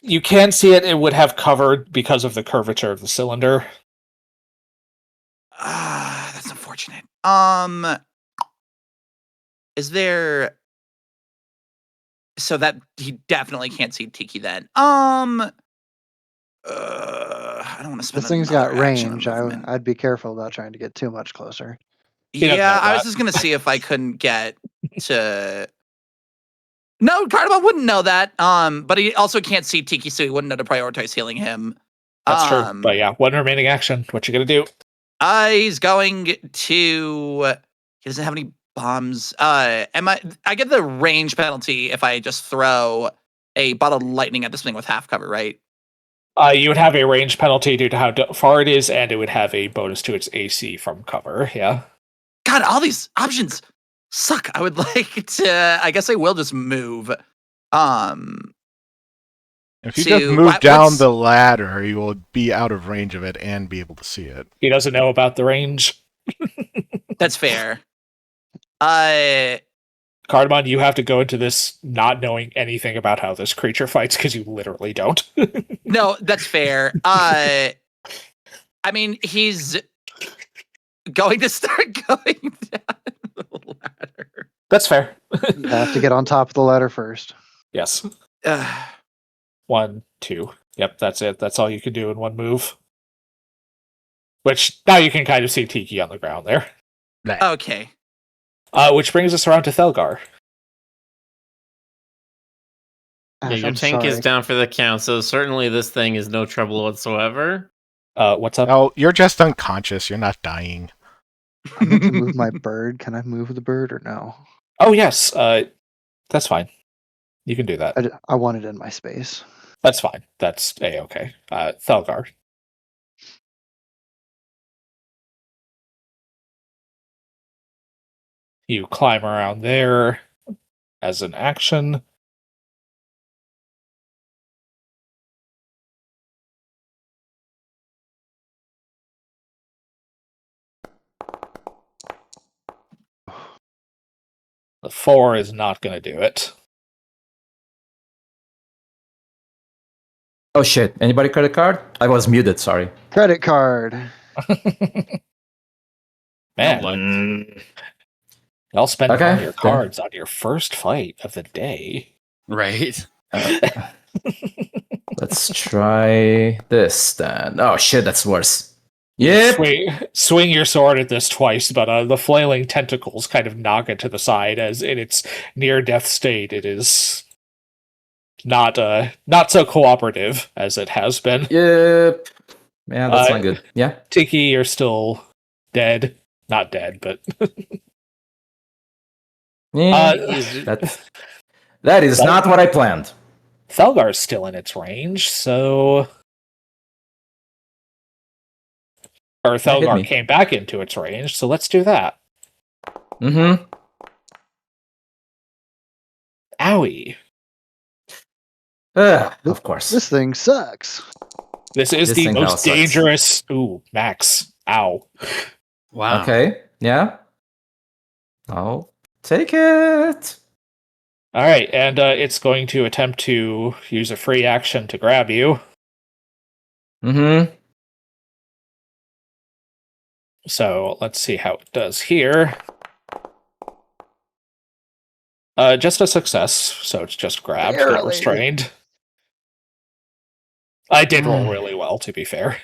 You can see it. It would have covered because of the curvature of the cylinder. That's unfortunate. Is there? So that he definitely can't see Tiki then. I don't want to spend. This thing's got range. I'd be careful about trying to get too much closer. Yeah, I was just gonna see if I couldn't get to. No, Cardamon wouldn't know that. But he also can't see Tiki, so he wouldn't know to prioritize healing him. That's true. But yeah, one remaining action. What you gonna do? He's going to. He doesn't have any bombs. I get the range penalty if I just throw a bottle of lightning at this thing with half cover, right? You would have a range penalty due to how far it is, and it would have a bonus to its AC from cover. Yeah. God, all these options suck. I would like to. I guess I will just move. If you just move down the ladder, you will be out of range of it and be able to see it. He doesn't know about the range. That's fair. Cardamon, you have to go into this not knowing anything about how this creature fights because you literally don't. No, that's fair. I mean, he's going to start going down the ladder. That's fair. You have to get on top of the ladder first. Yes. 1, 2. Yep, that's it. That's all you can do in one move. Which now you can kind of see Tiki on the ground there. Okay. Which brings us around to Thelgar. Yeah, Ash, your I'm tank sorry. is down for the count, so certainly this thing is no trouble whatsoever. What's up? Oh, you're just unconscious. You're not dying. I meant to move my bird. Can I move the bird or no? Oh yes, that's fine. You can do that. I want it in my space. That's fine. That's a-okay. Thelgar. You climb around there as an action. The 4 is not going to do it. Oh shit! Anybody credit card? I was muted. Sorry. Credit card. Man, luck. y'all spend Okay, all your yeah. cards on your first fight of the day. Right. Let's try this then. Oh shit, that's worse. Yep. Swing your sword at this twice, but the flailing tentacles kind of knock it to the side as in its near-death state it is not so cooperative as it has been. Yep. Yeah, that's not good. Yeah. Tiki, you're still dead. Not dead, but Yeah. That is not what I planned. Thelgar's still in its range, so... Or hit Thelgar me. came back into its range, so let's do that. Mm-hmm. Owie. Of course. This thing sucks. This is This the thing most kinda sucks. dangerous... Ooh, Max. Ow. Wow. Okay. Yeah. I'll take it. Alright, and it's going to attempt to use a free action to grab you. Mm-hmm. So let's see how it does here. Just a success, so it's just grabbed, not Barely. restrained. I did roll really well, to be fair.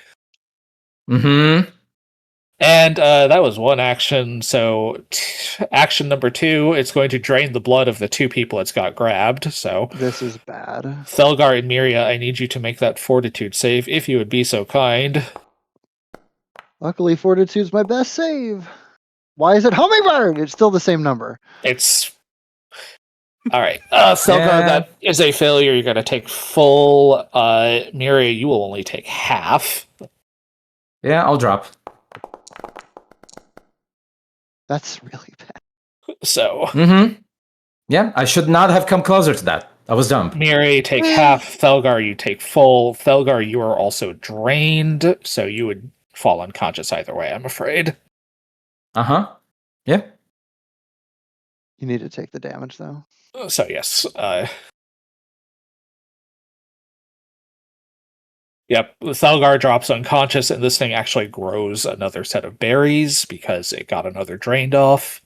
Mm-hmm. And that was one action, so action number 2, it's going to drain the blood of the 2 people it's got grabbed, so... This is bad. Thelgar and Miria, I need you to make that fortitude save, if you would be so kind. Luckily, Fortitude's my best save. Why is it Hummingbird? It's still the same number. It's... Alright, Thelgar, Yeah. that is a failure, you're going to take full. Miria, you will only take half. Yeah, I'll drop. That's really bad. So... Mm-hmm. Yeah, I should not have come closer to that. I was dumb. Miria, you take half. Thelgar, you take full. Thelgar, you are also drained, so you would fall unconscious either way, I'm afraid. Uh-huh. Yeah. You need to take the damage, though. So yes, yep, Thelgar drops unconscious, and this thing actually grows another set of berries because it got another drained off.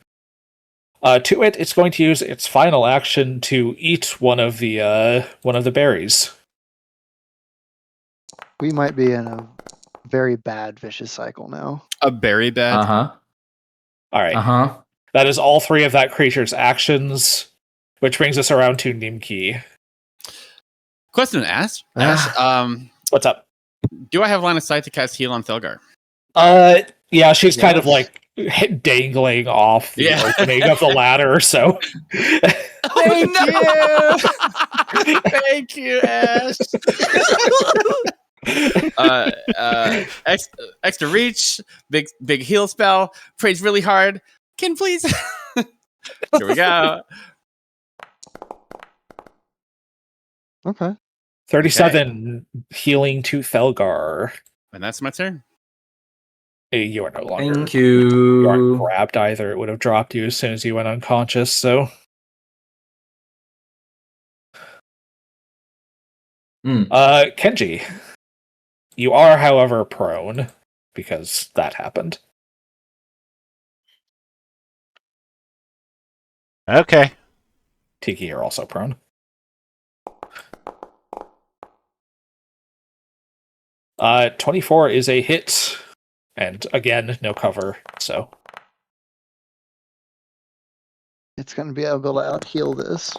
To it, it's going to use its final action to eat one of the berries. We might be in a very bad vicious cycle now. A berry bed. Uh-huh. All right, Uh-huh. that is all 3 of that creature's actions, which brings us around to Nimki. Question asked. Ash, What's up? do I have line of sight to cast heal on Thelgar? Yeah, she's kind of Yes. like dangling off the Yeah. opening of the ladder, so... Thank you. Thank you, Ash. Extra reach, big heal spell, prays really hard. Can please? Here we go. Okay. 37 healing to Thelgar. And that's my turn. You are no longer Thank you aren't you. grabbed either. It would have dropped you as soon as you went unconscious, so... Kenji. You are, however, prone, because that happened. Okay. Tiki, you're also prone. — 24 is a hit. And again, no cover, so. It's going to be able to out heal this.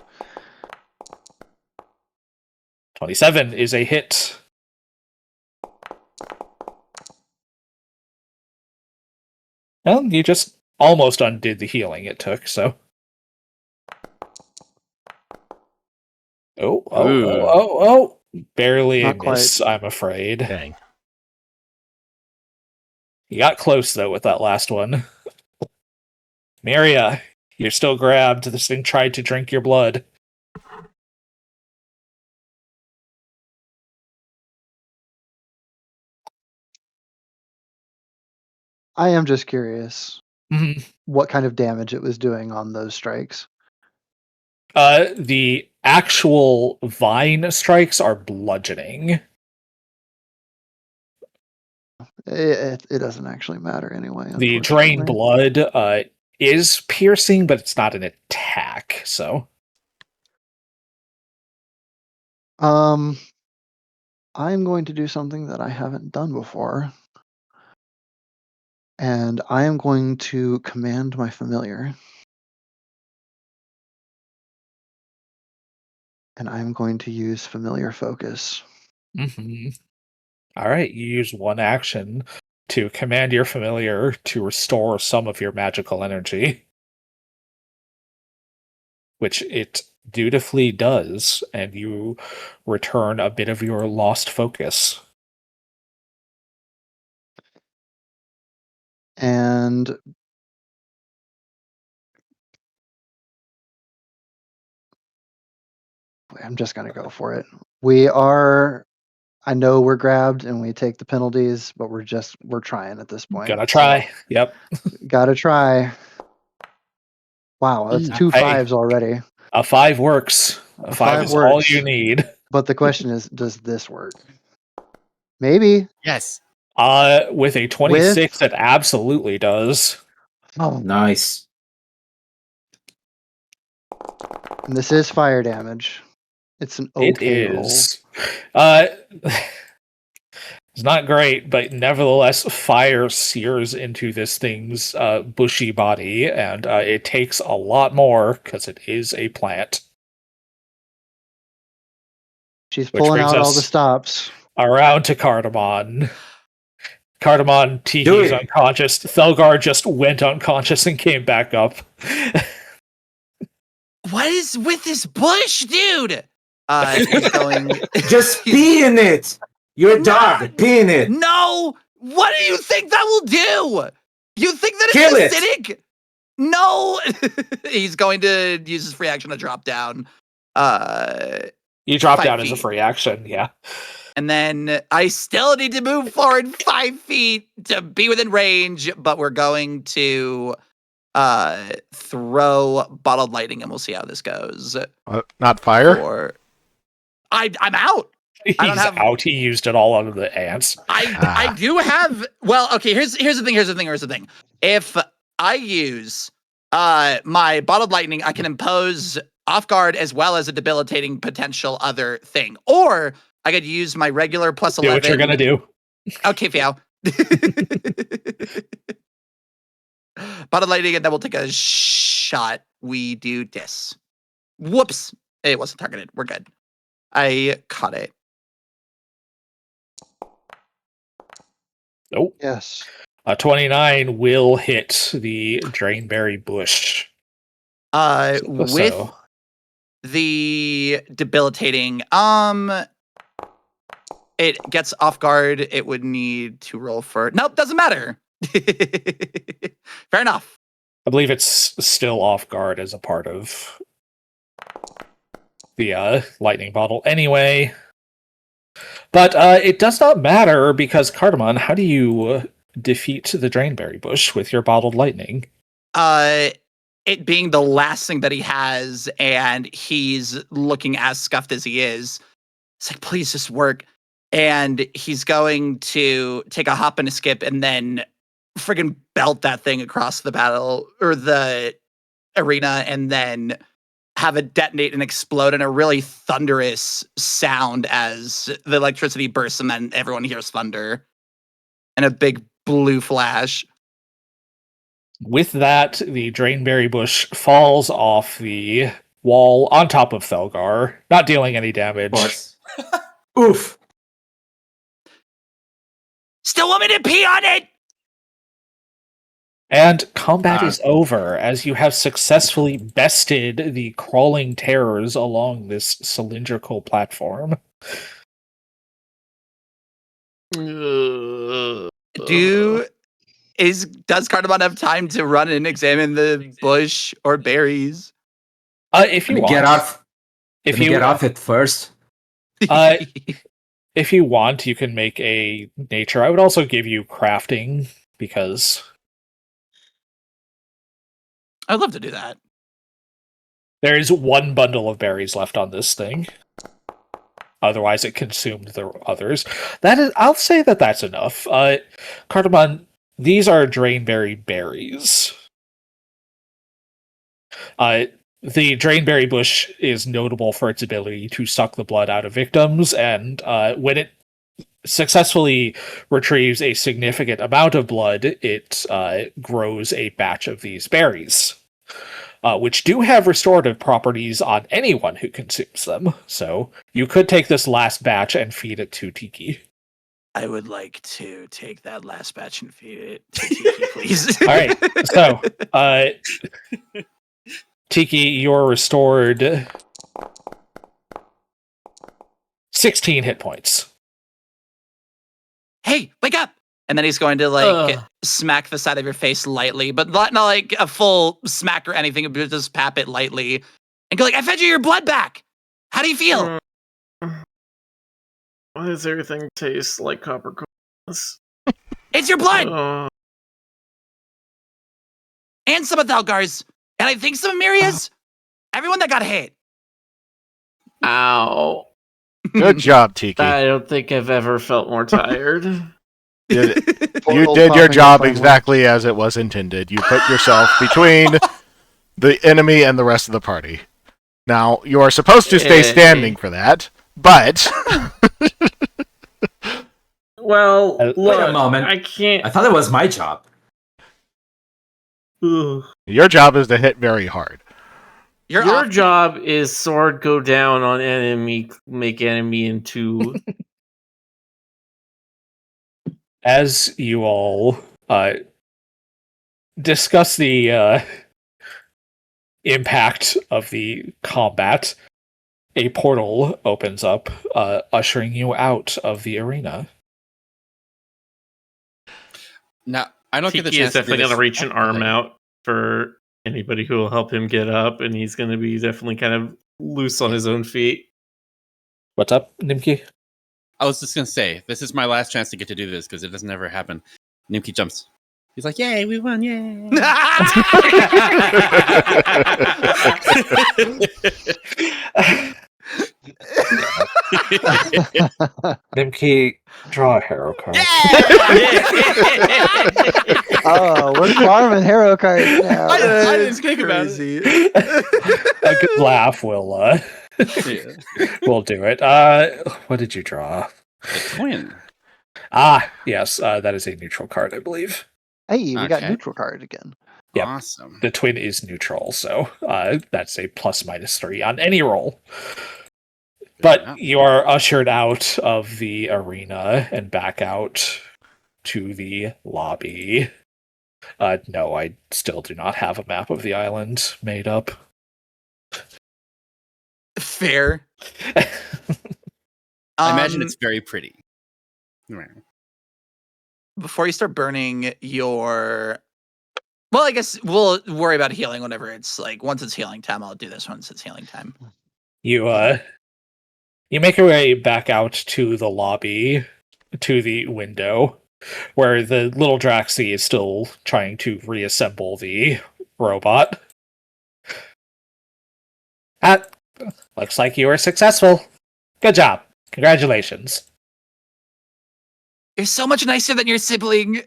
27 is a hit. Well, you just almost undid the healing it took, so. Oh. Barely Not a miss, quite. I'm afraid. Dang. You got close, though, with that last one. Miria, you're still grabbed. This thing tried to drink your blood. I am just curious Mhm. what kind of damage it was doing on those strikes. The actual vine strikes are bludgeoning. It doesn't actually matter anyway. The drain unfortunately. blood is piercing, but it's not an attack, so. I'm going to do something that I haven't done before. And I am going to command my familiar. And I'm going to use familiar focus. Mm-hmm. All right, you use one action to command your familiar to restore some of your magical energy, which it dutifully does, and you return a bit of your lost focus. And I'm just going to go for it. I know we're grabbed and we take the penalties, but we're trying at this point. Gonna try. So, Yep. gotta try. Wow, that's two Hey. fives already. A 5 works. A 5 is all works. you need. But the question is, does this work? Maybe. Yes. With a 26, it absolutely does. Oh, Nice. and this is fire damage. It's an It okay roll. is. It's not great, but nevertheless, fire sears into this thing's bushy body, and it takes a lot more because it is a plant. She's Which pulling brings out all us the stops. Around to Cardamon. Cardamon, Do Tihi's it. unconscious. Thelgar just went unconscious and came back up. What is with this bush, dude? He's going. Just pee in it. You're a dog. Pee in it. No! What do you think that will do? You think that Kill it. it's acidic? No! He's going to use his free action to drop down. You drop 5 down as a feet. free action, yeah. And then I still need to move forward 5 feet to be within range, but we're going to throw bottled lightning and we'll see how this goes. Not fire? Or I'm out. He's out. He used it all on the ants. I do have. Well, okay. Here's the thing. If I use my bottled lightning, I can impose off guard as well as a debilitating potential other thing, or I could use my regular plus 11. Do what you're gonna do. Okay, Fiao. Bottled lightning, and then we'll take a shot. We do this. Whoops! It wasn't targeted. We're good. I caught it. Nope. Yes. A 29 will hit the Drainberry bush. With the debilitating, it gets off guard. It would need to roll for. Nope, doesn't matter. Fair enough. I believe it's still off guard as a part of the lightning bottle anyway. But it does not matter because, Cardamon, how do you defeat the Drainberry bush with your bottled lightning? It being the last thing that he has, and he's looking as scuffed as he is. It's like, please just work. And he's going to take a hop and a skip and then friggin' belt that thing across the battle or the arena and then have it detonate and explode in a really thunderous sound as the electricity bursts and then everyone hears thunder and a big blue flash. With that, the Drainberry bush falls off the wall on top of Thelgar, not dealing any damage. Of course. Oof. Still want me to pee on it? And combat is over, as you have successfully bested the crawling terrors along this cylindrical platform. Does Cardamon have time to run and examine the bush or berries? If you Let me want. get off. If Let me you get off it first. If you want, you can make a nature. I would also give you crafting, because I'd love to do that. there's one bundle of berries left on this thing. Otherwise, it consumed the others. That is, I'll say that that's enough. Cardamon, these are Drainberry berries. The Drainberry bush is notable for its ability to suck the blood out of victims, and when it successfully retrieves a significant amount of blood, it grows a batch of these berries, which do have restorative properties on anyone who consumes them. So you could take this last batch and feed it to Tiki. I would like to take that last batch and feed it to Tiki, please. All right, so Tiki, you're restored 16 hit points. Hey, wake up! And then he's going to smack the side of your face lightly, but not like a full smack or anything, but just pap it lightly and go like, I fed you your blood back. How do you feel? Why does everything taste like copper coins? It's your blood! And some of Thalgar's. And I think some of Miria's. Everyone that got hit. Ow. Good job, Tiki. I don't think I've ever felt more tired. You Portal did your popping job up on exactly as it was intended. You put yourself between the enemy and the rest of the party. Now, you are supposed to stay standing for that, but... Well, Wait look, a moment. I can't... I thought it was my job. Ugh. Your job is to hit very hard. You're Your off. job is sword go down on enemy, make enemy into... As you all discuss the impact of the combat, a portal opens up, ushering you out of the arena. Now, I don't get the Tiki chance is to do definitely this. going to reach an arm out for anybody who will help him get up, and he's going to be definitely kind of loose on his own feet. What's up, Nimki? I was just going to say, this is my last chance to get to do this because it doesn't ever happen. Nimki jumps. He's like, yay, we won, yay. Nimki, draw a hero card. Oh, we're farming hero cards now. I didn't think about it. A good laugh will Yeah. will do it. What did you draw? The twin. Ah, yes, that is a neutral card, I believe. Hey, we got Okay. neutral card again. Yep. Awesome. The twin is neutral, so that's a +/-3 on any roll. But you are ushered out of the arena and back out to the lobby. No, I still do not have a map of the island made up. Fair. I imagine it's very pretty. Right. Before you start burning your... Well, I guess we'll worry about healing whenever it's like, once it's healing time, I'll do this once it's healing time. You make your way back out to the lobby, to the window, where the little Draxi is still trying to reassemble the robot. Looks like you were successful. Good job. Congratulations. You're so much nicer than your sibling.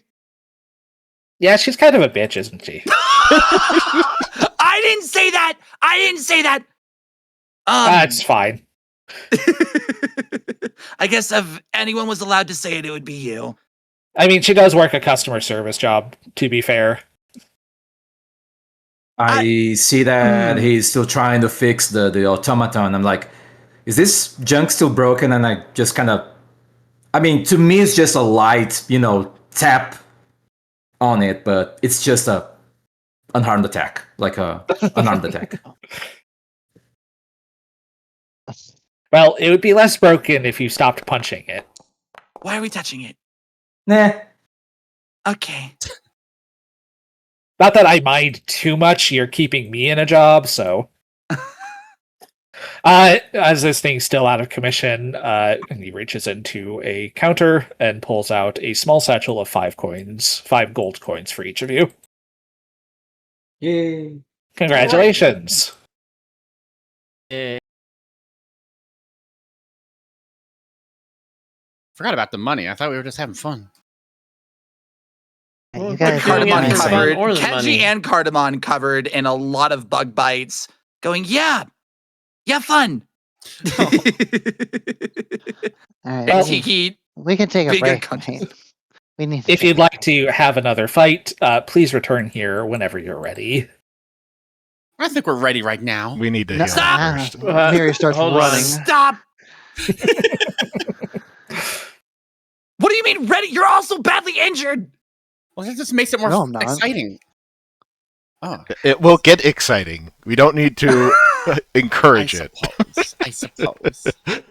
Yeah, she's kind of a bitch, isn't she? I didn't say that. I didn't say that. That's fine. I guess if anyone was allowed to say it, it would be you. I mean, she does work a customer service job, to be fair. I see that he's still trying to fix the automaton. I'm like, is this junk still broken? And I just kind of, I mean, to me, it's just a light, tap on it, but it's just a unharmed attack, like a unarmed attack. Well, it would be less broken if you stopped punching it. Why are we touching it? Nah. Okay. Not that I mind too much. You're keeping me in a job, so. As this thing's still out of commission, and he reaches into a counter and pulls out a small satchel of 5 gold coins for each of you. Yay. Congratulations. Forgot about the money. I thought we were just having fun. Yeah, Well, you guys Cardamom are Cardamon fun covered. or the Kenji money. and Cardamon covered in a lot of bug bites. Going, yeah, fun. All right, And Well, Tiki, we can take a big break. unconscious. Right? We need. To If take you'd a like to have another fight, please return here whenever you're ready. I think we're ready right now. We need to No, heal Stop! first. Miri starts Hold on. running. Stop. What do you mean ready? You're also badly injured. Well, that just makes it more No, I'm not. exciting. Oh, It will get exciting. We don't need to encourage it. I suppose.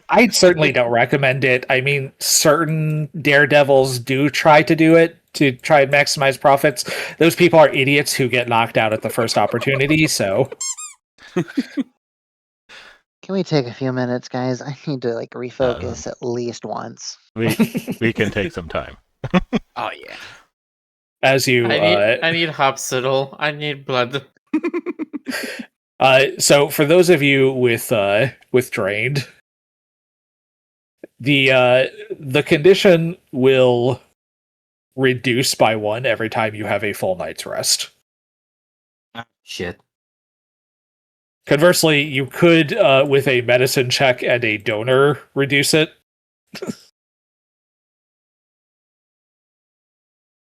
I certainly don't recommend it. I mean, certain daredevils do try to do it to try and maximize profits. Those people are idiots who get knocked out at the first opportunity, so. Can we take a few minutes, guys? I need to refocus at least once. We can take some time. Oh yeah. As you I need hopsiddle. I need blood. so for those of you with drained, the condition will reduce by 1 every time you have a full night's rest. Shit. Conversely, you could with a medicine check and a donor reduce it.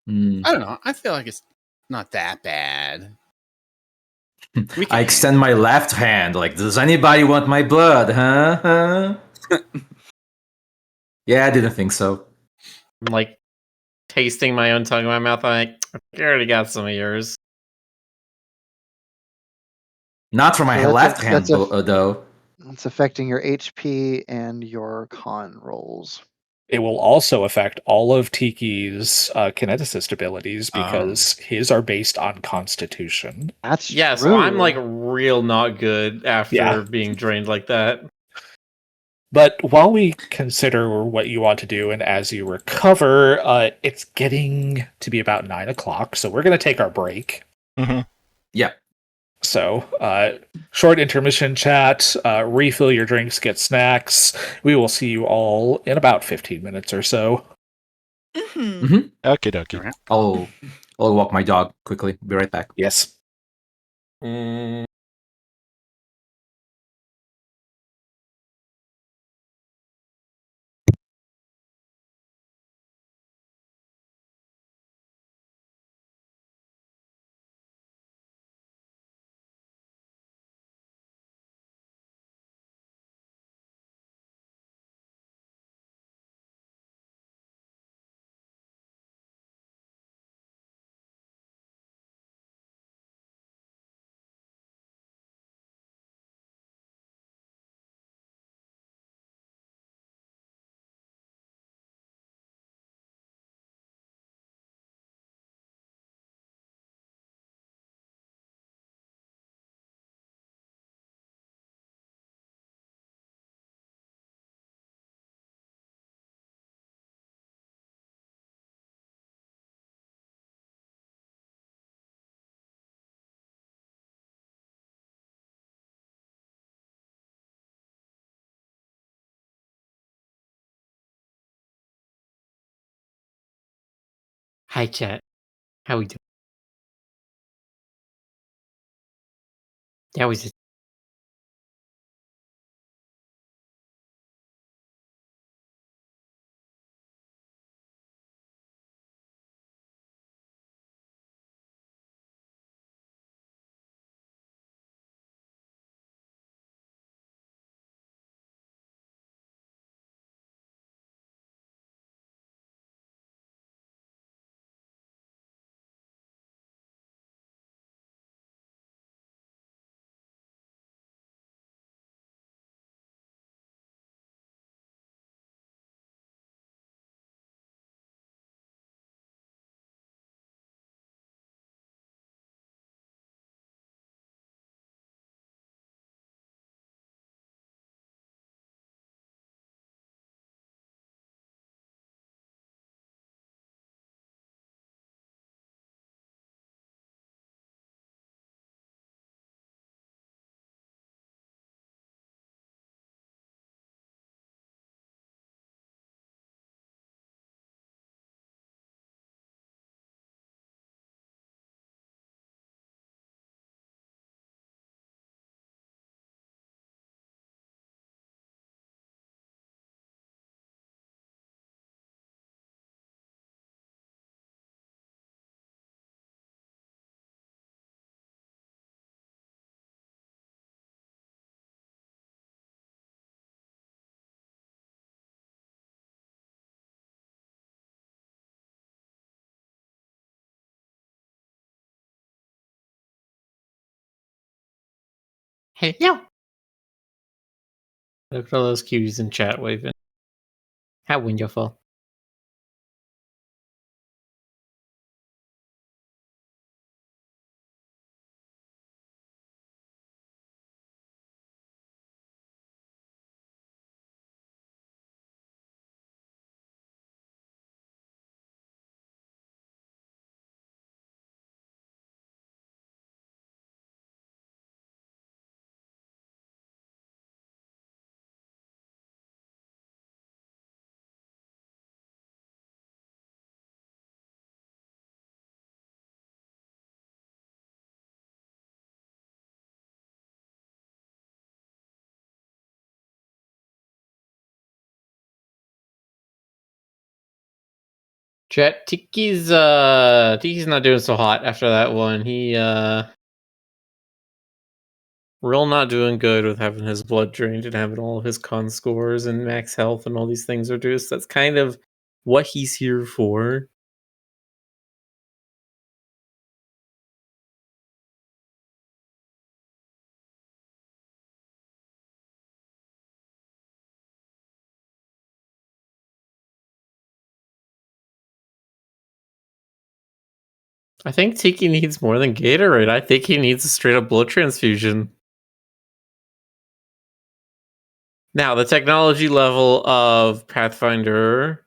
Hmm. I don't know. I feel like it's not that bad. We can I extend my left hand. Like, does anybody want my blood? Huh? Yeah, I didn't think so. I'm like tasting my own tongue in my mouth. I'm like, I already got some of yours. Not for my So left hand, though. It's affecting your HP and your con rolls. It will also affect all of Tiki's kineticist abilities because his are based on Constitution. That's Yeah, true. so I'm like real not good after Yeah. being drained like that. But while we consider what you want to do and as you recover, it's getting to be about 9 o'clock, so we're going to take our break. Mm-hmm. Yeah. So, short intermission chat, refill your drinks, get snacks. We will see you all in about 15 minutes or so. Mhm. Okie dokie. I'll walk my dog quickly. Be right back. Yes. Mm, Hi, chat. How we doing? That was Hello. Look at all those cuties in chat waving. How wonderful. Chat, Tiki's not doing so hot after that one. He real not doing good with having his blood drained and having all of his con scores and max health and all these things reduced. That's kind of what he's here for. I think Tiki needs more than Gatorade. I think he needs a straight up blood transfusion. Now, the technology level of Pathfinder,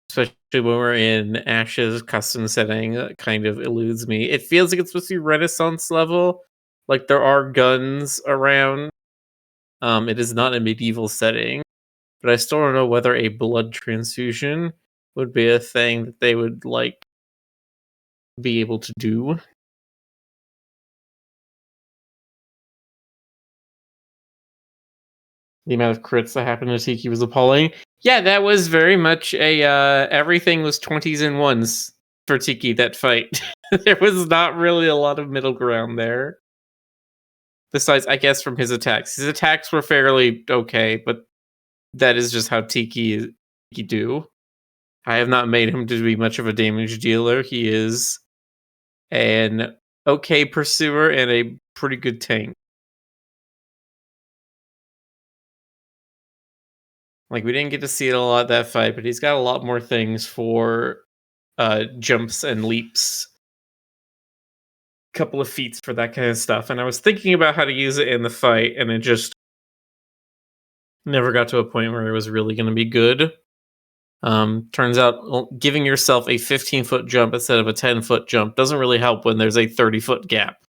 especially when we're in Ash's custom setting, kind of eludes me. It feels like it's supposed to be Renaissance level. Like there are guns around. It is not a medieval setting. But I still don't know whether a blood transfusion would be a thing that they would like be able to do. The amount of crits that happened to Tiki was appalling. Yeah, that was very much a everything was 20s and 1s for Tiki that fight. There was not really a lot of middle ground there. Besides, I guess from his attacks. His attacks were fairly okay, but that is just how Tiki do. I have not made him to be much of a damage dealer. He is an okay pursuer and a pretty good tank. Like, we didn't get to see it a lot that fight, but he's got a lot more things for jumps and leaps. Couple of feats for that kind of stuff. And I was thinking about how to use it in the fight, and it just never got to a point where it was really going to be good. Turns out giving yourself a 15-foot jump instead of a 10-foot jump doesn't really help when there's a 30-foot gap.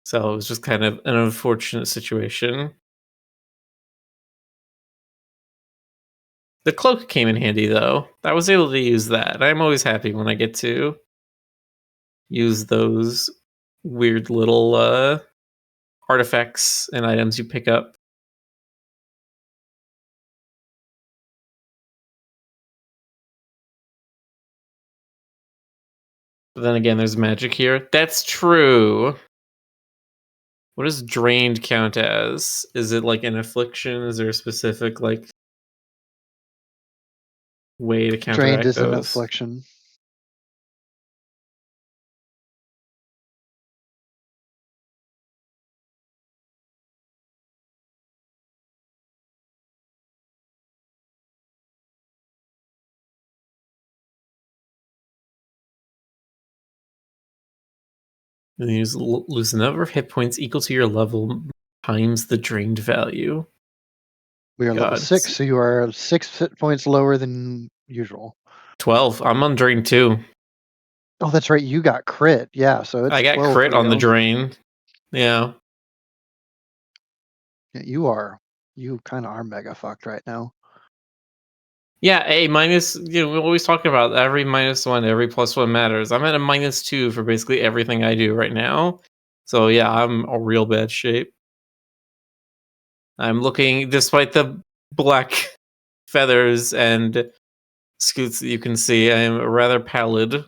So it was just kind of an unfortunate situation. The cloak came in handy, though. I was able to use that. I'm always happy when I get to use those weird little artifacts and items you pick up. But then again, there's magic here. That's true. What does drained count as? Is it like an affliction? Is there a specific like way to counteract Drained is an those? affliction. And you lose the number of hit points equal to your level times the drained value. We are level God. 6, so you are 6 hit points lower than usual. 12. I'm on drain 2. Oh, that's right. You got crit. Yeah, so it's I got 12 crit for on the you. drain. Yeah. Yeah, you kind of are mega fucked right now. Yeah, a minus, we're always talking about every -1, every +1 matters. I'm at a -2 for basically everything I do right now. So yeah, I'm a real bad shape. I'm looking, despite the black feathers and scoots that you can see, I am rather pallid.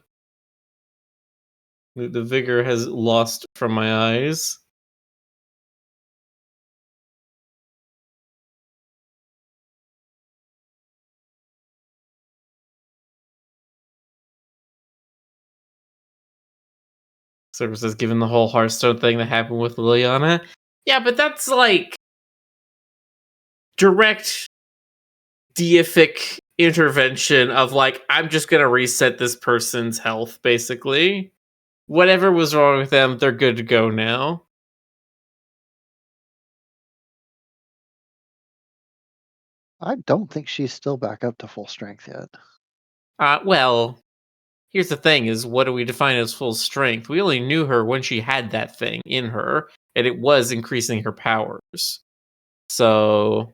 The vigor has lost from my eyes. Server says, given the whole Hearthstone thing that happened with Liliana. Yeah, but that's like direct deific intervention of like, I'm just gonna reset this person's health, basically. Whatever was wrong with them, they're good to go now. I don't think she's still back up to full strength yet. Well, here's the thing: is what do we define as full strength? We only knew her when she had that thing in her, and it was increasing her powers. So,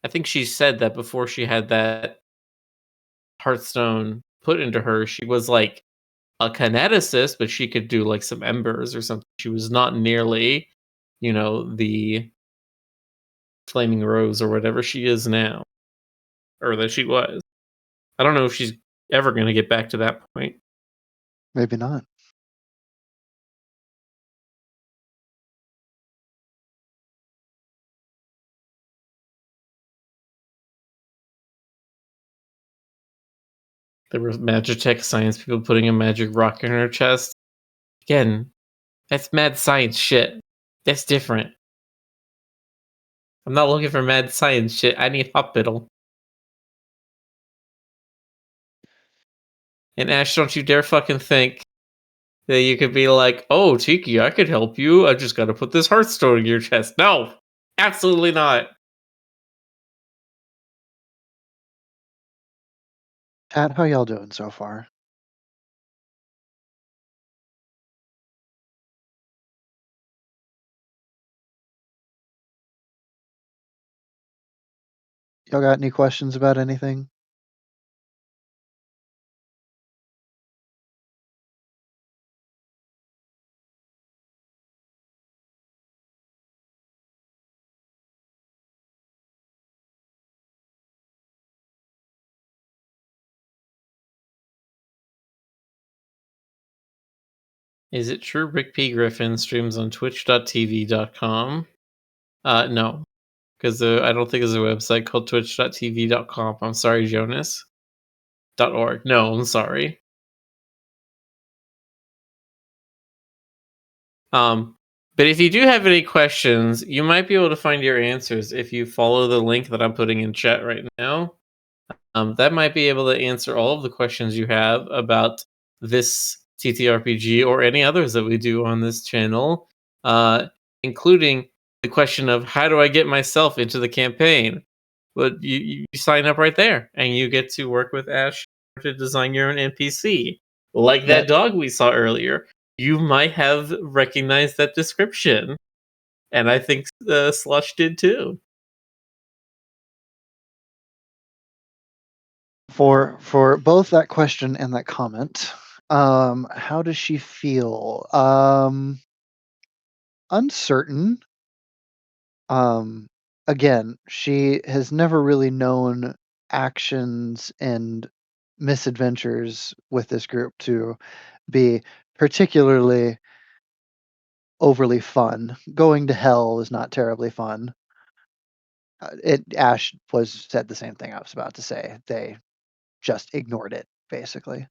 I think she said that before she had that Hearthstone put into her, she was like a kineticist, but she could do like some embers or something. She was not nearly, the Flaming Rose or whatever she is now, or that she was. I don't know if she's ever going to get back to that point. Maybe not. There were Magitech science people putting a magic rock in her chest. Again, that's mad science shit. That's different. I'm not looking for mad science shit. I need hospital. And Ash, don't you dare fucking think that you could be like, oh, Tiki, I could help you. I just gotta put this Hearthstone in your chest. No, absolutely not. Chat, how y'all doing so far? Y'all got any questions about anything? Is it true Rick P. Griffin streams on twitch.tv.com? No. Because I don't think there's a website called twitch.tv.com. I'm sorry, Jonas. .org. No, I'm sorry. But if you do have any questions, you might be able to find your answers if you follow the link that I'm putting in chat right now. That might be able to answer all of the questions you have about this TTRPG or any others that we do on this channel, including the question of how do I get myself into the campaign? But you sign up right there, and you get to work with Ash to design your own NPC, like that dog we saw earlier. You might have recognized that description, and I think Slush did too. For both that question and that comment, how does she feel? Uncertain. Again, she has never really known actions and misadventures with this group to be particularly overly fun. Going to hell is not terribly fun. Ash said the same thing I was about to say. They just ignored it, basically.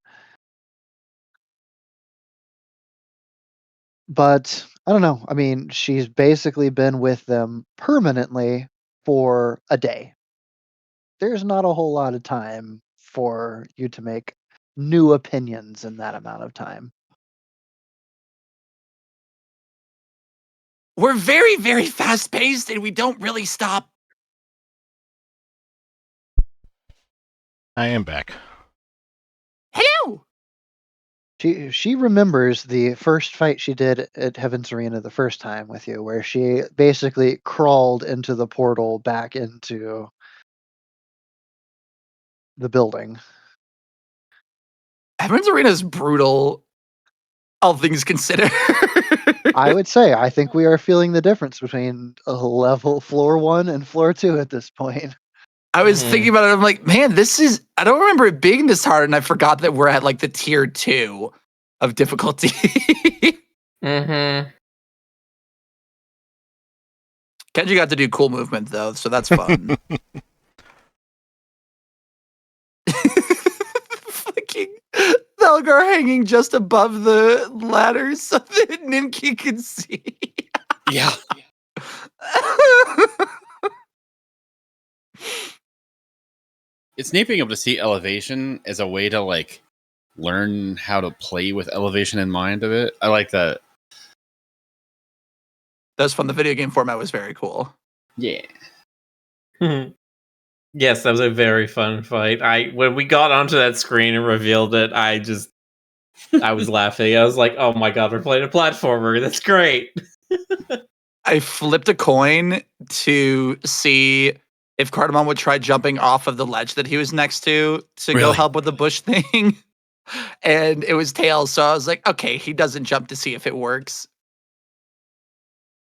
But I don't know. I mean, she's basically been with them permanently for a day. There's not a whole lot of time for you to make new opinions in that amount of time. We're very, very fast paced and we don't really stop. I am back. Hello. She remembers the first fight she did at Heaven's Arena the first time with you, where she basically crawled into the portal back into the building. Heaven's Arena is brutal, all things considered. I would say I think we are feeling the difference between floor 1 and floor 2 at this point. I was thinking about it. I'm like, man, I don't remember it being this hard. And I forgot that we're at like the tier 2 of difficulty. Mm-hmm. Kenji got to do cool movement though, so that's fun. Fucking, that Elgar hanging just above the ladder so that Nimki could see. Yeah. It's neat being able to see elevation as a way to like learn how to play with elevation in mind of it. I like that. That was fun. The video game format was very cool. Yeah. Yes, that was a very fun fight. When we got onto that screen and revealed it, I was laughing. I was like, "Oh my god, we're playing a platformer. That's great." I flipped a coin to see if Cardamom would try jumping off of the ledge that he was next to go Really? help with the bush thing. And it was Tails, so I was like, okay, he doesn't jump to see if it works.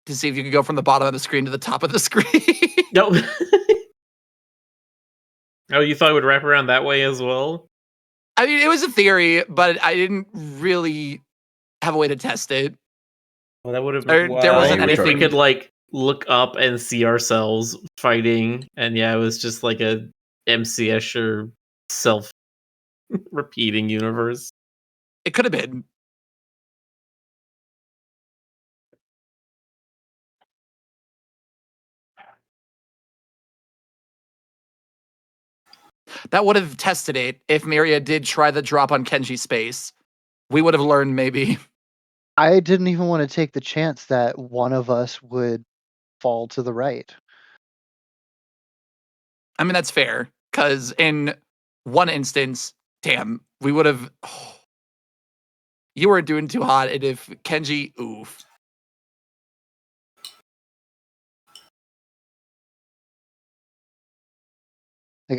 To see if you could go from the bottom of the screen to the top of the screen. No. Oh, you thought it would wrap around that way as well? I mean, it was a theory, but I didn't really have a way to test it. Well, that would have There wasn't if we anything- could like look up and see ourselves fighting, and yeah, it was just like a MCS or self-repeating universe. It could have been. That would have tested it if Miria did try the drop on Kenji's space. We would have learned maybe. I didn't even want to take the chance that one of us would fall to the right. I mean, that's fair. Because in one instance, damn, we would have. You weren't doing too hot. And if Kenji, oof.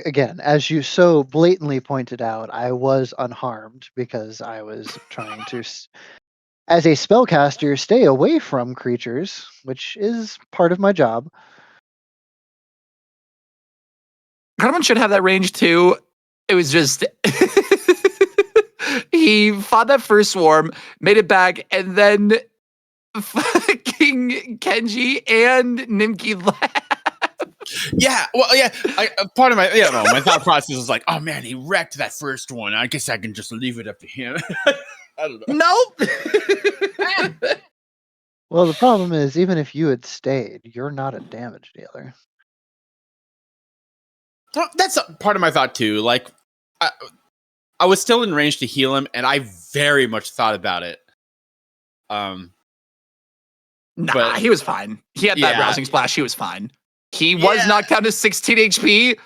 Again, as you so blatantly pointed out, I was unharmed because I was trying to, as a spellcaster, stay away from creatures, which is part of my job. Cardamom should have that range too. It was just. He fought that first swarm, made it back, and then fucking Kenji and Nimki left. Yeah, well, yeah. Part of my my thought process was like, oh man, he wrecked that first one. I guess I can just leave it up to him. I don't know. Nope. Well, the problem is, even if you had stayed, you're not a damage dealer. That's part of my thought too. Like, I was still in range to heal him, and I very much thought about it. Nah, But- he was fine. He had that Yeah. rousing splash. He was fine. He was knocked down to 16 HP,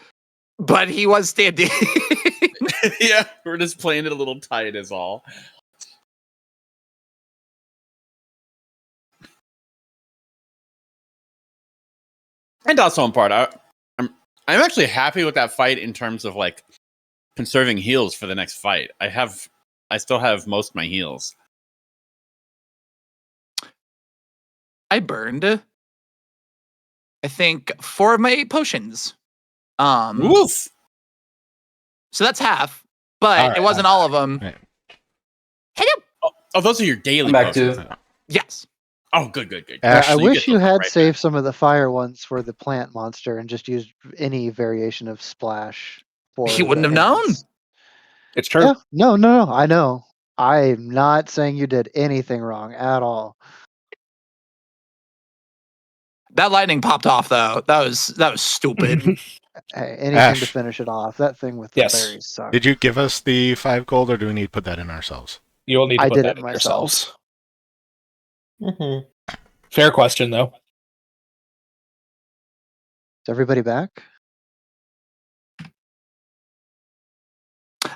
but he was standing. Yeah, we're just playing it a little tight, is all. And also, in part, I'm actually happy with that fight in terms of like conserving heals for the next fight. I still have most of my heals. I burned, I think, 4 of my 8 potions. Woof! So that's half, but All right, it wasn't all of them. Right. Oh, those are your daily Come back potions. to Yes. Oh, good. Ash, I you wish get you those had right saved some of the fire ones for the plant monster and just used any variation of splash for. He wouldn't the have known. hands. It's true. Yeah, no, I know. I'm not saying you did anything wrong at all. That lightning popped off though. That was stupid. Hey, anything to Ash. finish it off. That thing with the Yes. berries sucked. Did you give us the 5 gold, or do we need to put that in ourselves? You will need to I put did that it in myself. yourselves. Mm-hmm. Fair question, though. Is everybody back?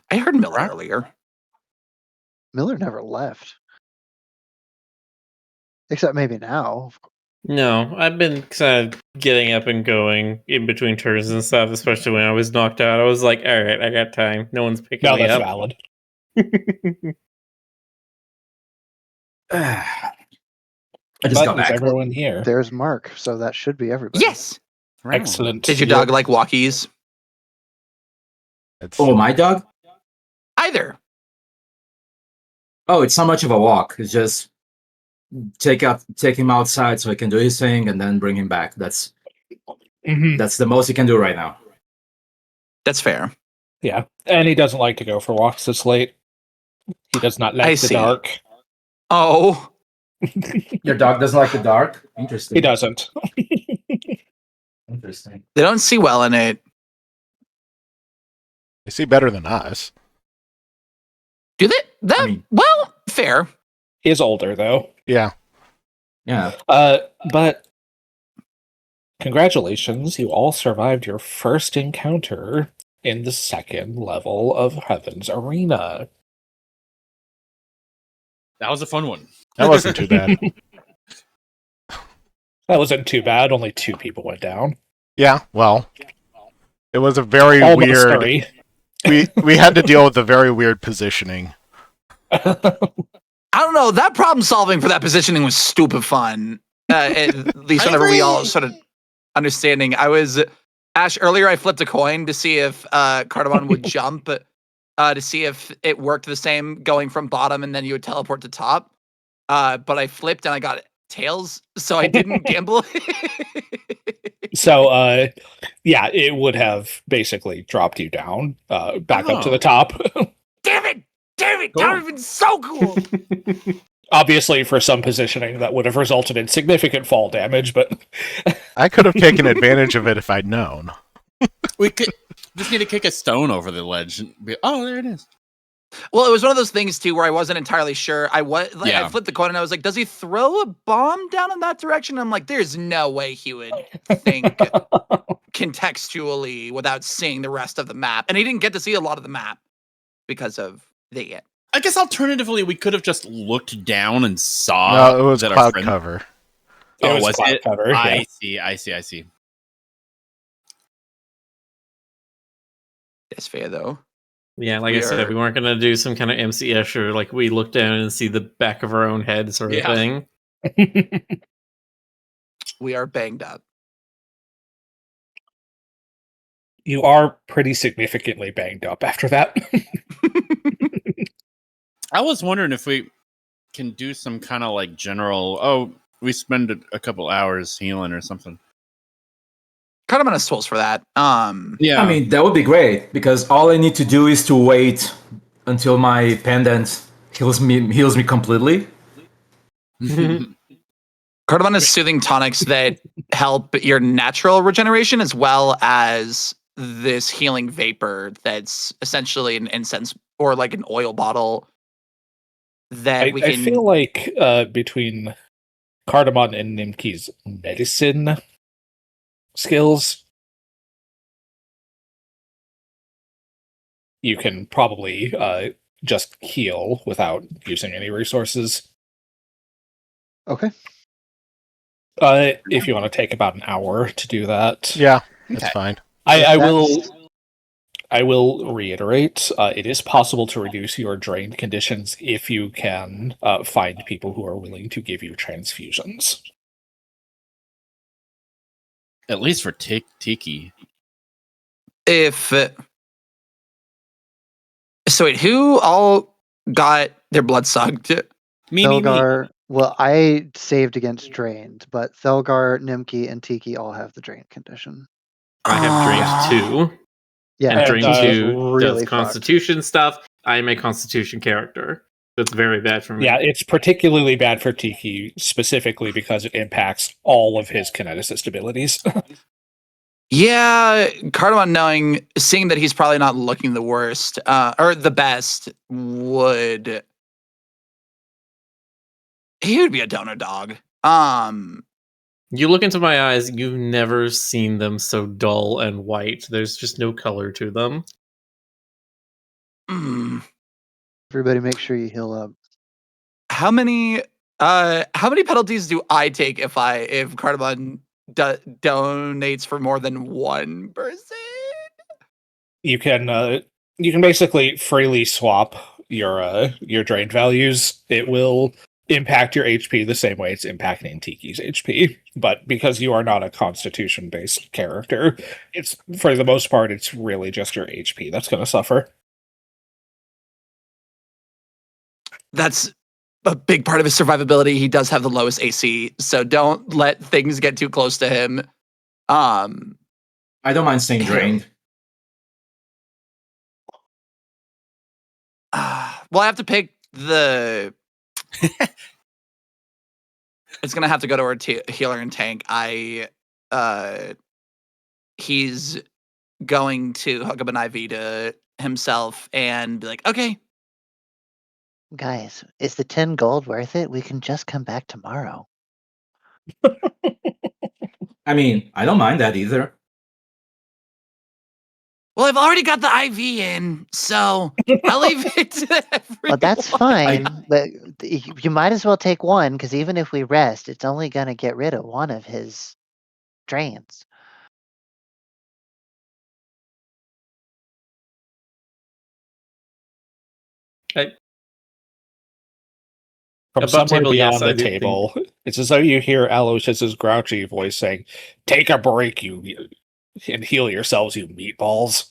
I heard Miller earlier. Miller never left. Except maybe now. No, I've been kind of getting up and going in between turns and stuff, especially when I was knocked out. I was like, all right, I got time. No one's picking No, me that's up. valid. I just got But is back. everyone here? There's Mark, so that should be everybody. Yes. Excellent. Did your dog like walkies? It's, Oh, my dog? Either. Oh, it's not much of a walk. It's just take him outside so he can do his thing and then bring him back. That's the most he can do right now. That's fair. Yeah, and he doesn't like to go for walks this late. He does not like I the see. dark. Oh, Your dog doesn't like the dark? Interesting. He doesn't. Interesting. they don't see well in it. They see better than us. Do they? That I mean- well, fair. He is older though. Yeah. Yeah. But congratulations, you all survived your first encounter in the second level of Heaven's Arena. That was a fun one. That wasn't too bad. That wasn't too bad. Only 2 people went down. Yeah, well, it was a very Almost weird. 3. We had to deal with a very weird positioning. I don't know. That problem solving for that positioning was stupid fun. At least I whenever we all agree. sort of understanding. I was Ash earlier. I flipped a coin to see if Cardamon would jump, to see if it worked the same going from bottom and then you would teleport to top. But I flipped and I got tails, so I didn't gamble. So, yeah, it would have basically dropped you down, back up to the top. Damn it! Damn it! Cool. That would have been so cool. Obviously, for some positioning, that would have resulted in significant fall damage, but I could have taken advantage of it if I'd known. We could just need to kick a stone over the ledge. And be, oh, there it is. Well, it was one of those things too where I wasn't entirely sure. I Yeah. flipped the coin and I was like, "Does he throw a bomb down in that direction?" I'm like, "There's no way he would think contextually without seeing the rest of the map." And he didn't get to see a lot of the map because of the I guess alternatively, we could have just looked down and saw. No, it was that our cloud friend- cover. Oh, was was cloud it? cover, yeah. I see. That's fair though. Yeah, like I said, we weren't gonna do some kind of MC Escher, like we look down and see the back of our own head sort of Yeah. thing. We are banged up. you are pretty significantly banged up after that. I was wondering if we can do some kind of like general. Oh, we spend a couple hours healing or something. Cardamon has tools for that. Yeah, I mean, that would be great because all I need to do is to wait until my pendant heals me completely. Cardamon has soothing tonics that help your natural regeneration as well as this healing vapor that's essentially an incense or like an oil bottle that I we can. I feel like between Cardamon and Nimki's medicine skills, you can probably just heal without using any resources. Okay. If you want to take about an hour to do that. Yeah, that's Okay. fine. I will reiterate, it is possible to reduce your drained conditions if you can find people who are willing to give you transfusions. at least for Tiki. If so, wait, who all got their blood sucked? Me. Thelgar. Well, I saved against drained, but Thelgar, Nimki, and Tiki all have the drained condition. I have Drained 2, Yeah, and Drained that 2 really does Constitution stuff. I am a Constitution character. That's very bad for me. Yeah, it's particularly bad for Tiki, specifically because it impacts all of his kineticist abilities. Yeah, Cardamon seeing that he's probably not looking the worst, or the best, he would be a donor dog. You look into my eyes, you've never seen them so dull and white. There's just no color to them. Everybody make sure you heal up. How many penalties do I take if Cardamon donates for more than one person? You can basically freely swap your drained values. It will impact your HP the same way it's impacting Tiki's HP. But because you are not a constitution-based character, it's for the most part, it's really just your HP that's going to suffer. That's a big part of his survivability. He does have the lowest AC, so don't let things get too close to him. I don't mind staying drained. Well, I have to pick the it's gonna have to go to our healer and tank. He's going to hook up an IV to himself and be like, okay. Guys, is the 10 gold worth it? We can just come back tomorrow. I mean, I don't mind that either. Well, I've already got the IV in, so I'll leave it to everyone. Well, that's fine, but you might as well take one, because even if we rest, it's only going to get rid of one of his drains. From Above somewhere table, yes, beyond I the do think- table, it's as though you hear Aloysius's grouchy voice saying, "Take a break, you and heal yourselves, you meatballs."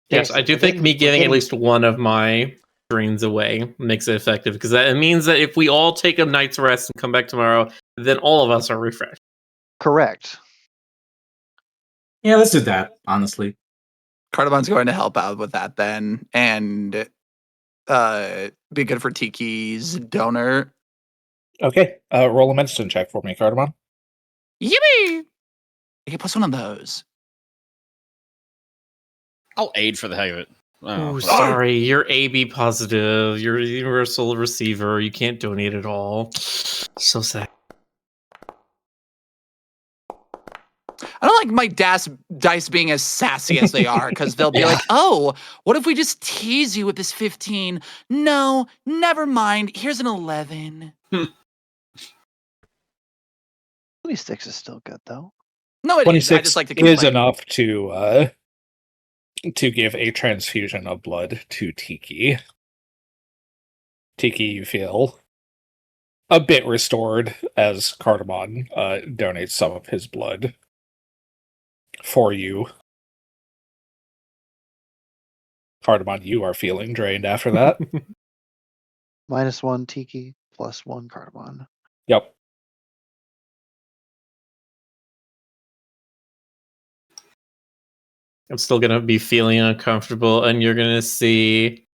Yes, I do think me giving at least one of my drains away makes it effective, because that it means that if we all take a night's rest and come back tomorrow, then all of us are refreshed. Correct. Yeah, let's do that, honestly. Cardamom's going to help out with that then, and be good for Tiki's donor. Okay, roll a medicine check for me, Cardamom. Yippee! I get +1 on those. I'll aid for the heck of it. Oh, sorry, you're AB positive. You're a universal receiver. You can't donate at all. So sad. I don't like my dice being as sassy as they are, because they'll be like, oh, what if we just tease you with this 15? No, never mind. Here's an 11. 26 is still good, though. No, it is. 26 I just like to is complain. enough to give a transfusion of blood to Tiki. Tiki, you feel a bit restored as Cardamom donates some of his blood for you. Cardamom, you are feeling drained after that. -1 Tiki, +1 Cardamom. Yep. I'm still gonna be feeling uncomfortable, and you're gonna see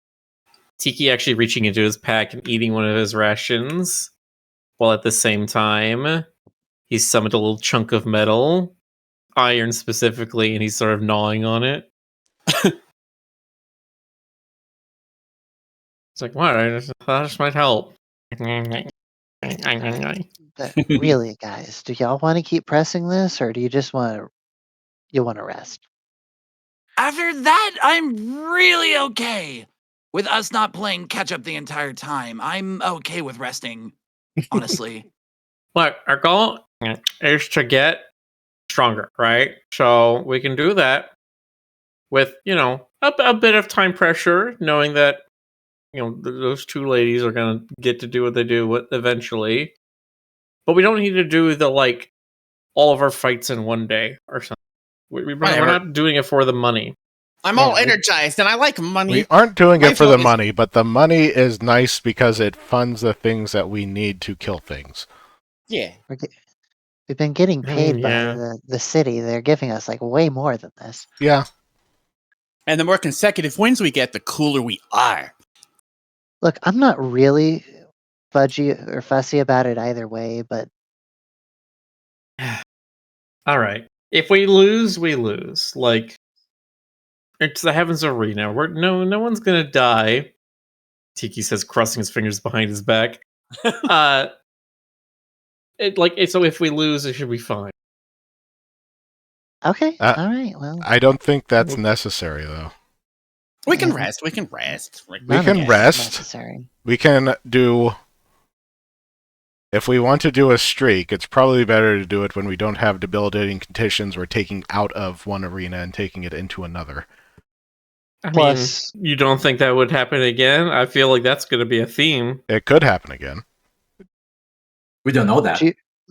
Tiki actually reaching into his pack and eating one of his rations, while at the same time he's summoned a little chunk of metal, iron specifically, and he's sort of gnawing on it. It's like, what? That might help. But really, guys, do y'all want to keep pressing this, or do you just want to rest? After that, I'm really okay with us not playing catch up the entire time. I'm okay with resting, honestly. Look, our goal is to get stronger, right? So we can do that with, a bit of time pressure, knowing that, those two ladies are going to get to do what they do eventually. But we don't need to do all of our fights in one day or something. We're not doing it for the money. I'm all energized and I like money. We aren't doing My it for the focus- money, but the money is nice because it funds the things that we need to kill things. Yeah. We've been getting paid yeah. by the city. They're giving us way more than this. Yeah. And the more consecutive wins we get, the cooler we are. Look, I'm not really fudgy or fussy about it either way, but All right. If we lose, we lose. It's the Heavens Arena. No one's gonna die. Tiki says, crossing his fingers behind his back. So if we lose, it should be fine. okay, all right. Well, I don't think that's necessary, though. We can rest. We can rest. We none of can it's rest. necessary. We can do... If we want to do a streak, it's probably better to do it when we don't have debilitating conditions we're taking out of one arena and taking it into another. Plus, you don't think that would happen again? I feel like that's going to be a theme. It could happen again. We don't know that.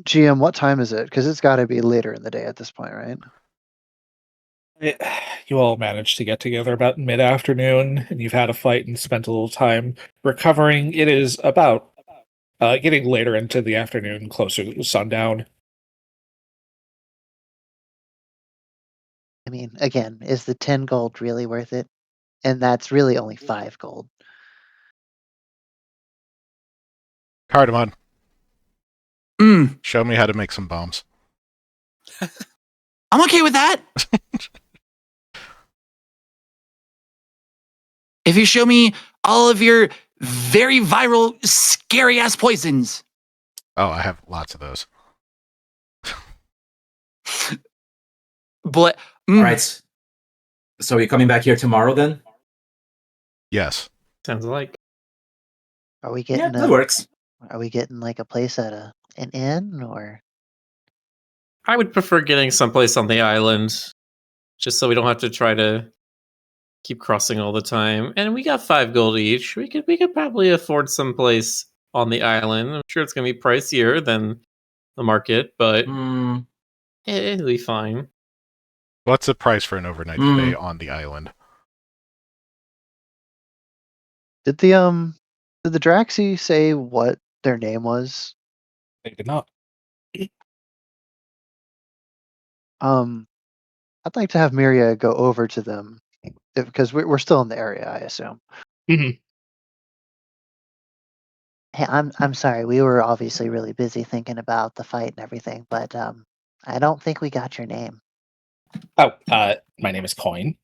GM, what time is it? Because it's got to be later in the day at this point, right? You all managed to get together about mid-afternoon, and you've had a fight and spent a little time recovering. It is about getting later into the afternoon, closer to sundown. I mean, again, is the 10 gold really worth it? and that's really only 5 gold. Cardamom, Mm, show me how to make some bombs. I'm okay with that. If you show me all of your very viral, scary ass poisons. Oh, I have lots of those. But All right. So you're coming back here tomorrow then? Yes. Sounds like. Are we Yeah, getting that works. Are we getting like a place at an inn or? I would prefer getting someplace on the island, just so we don't have to try to keep crossing all the time. And we got 5 gold each. We could probably afford someplace on the island. I'm sure it's gonna be pricier than the market, but Hmm. it'll be fine. What's the price for an overnight stay on the island? Did the Draxi say what their name was? They did not. I'd like to have Miria go over to them because we're still in the area, I assume. Mhm. Hey, I'm sorry. We were obviously really busy thinking about the fight and everything, but I don't think we got your name. Oh, my name is Coin.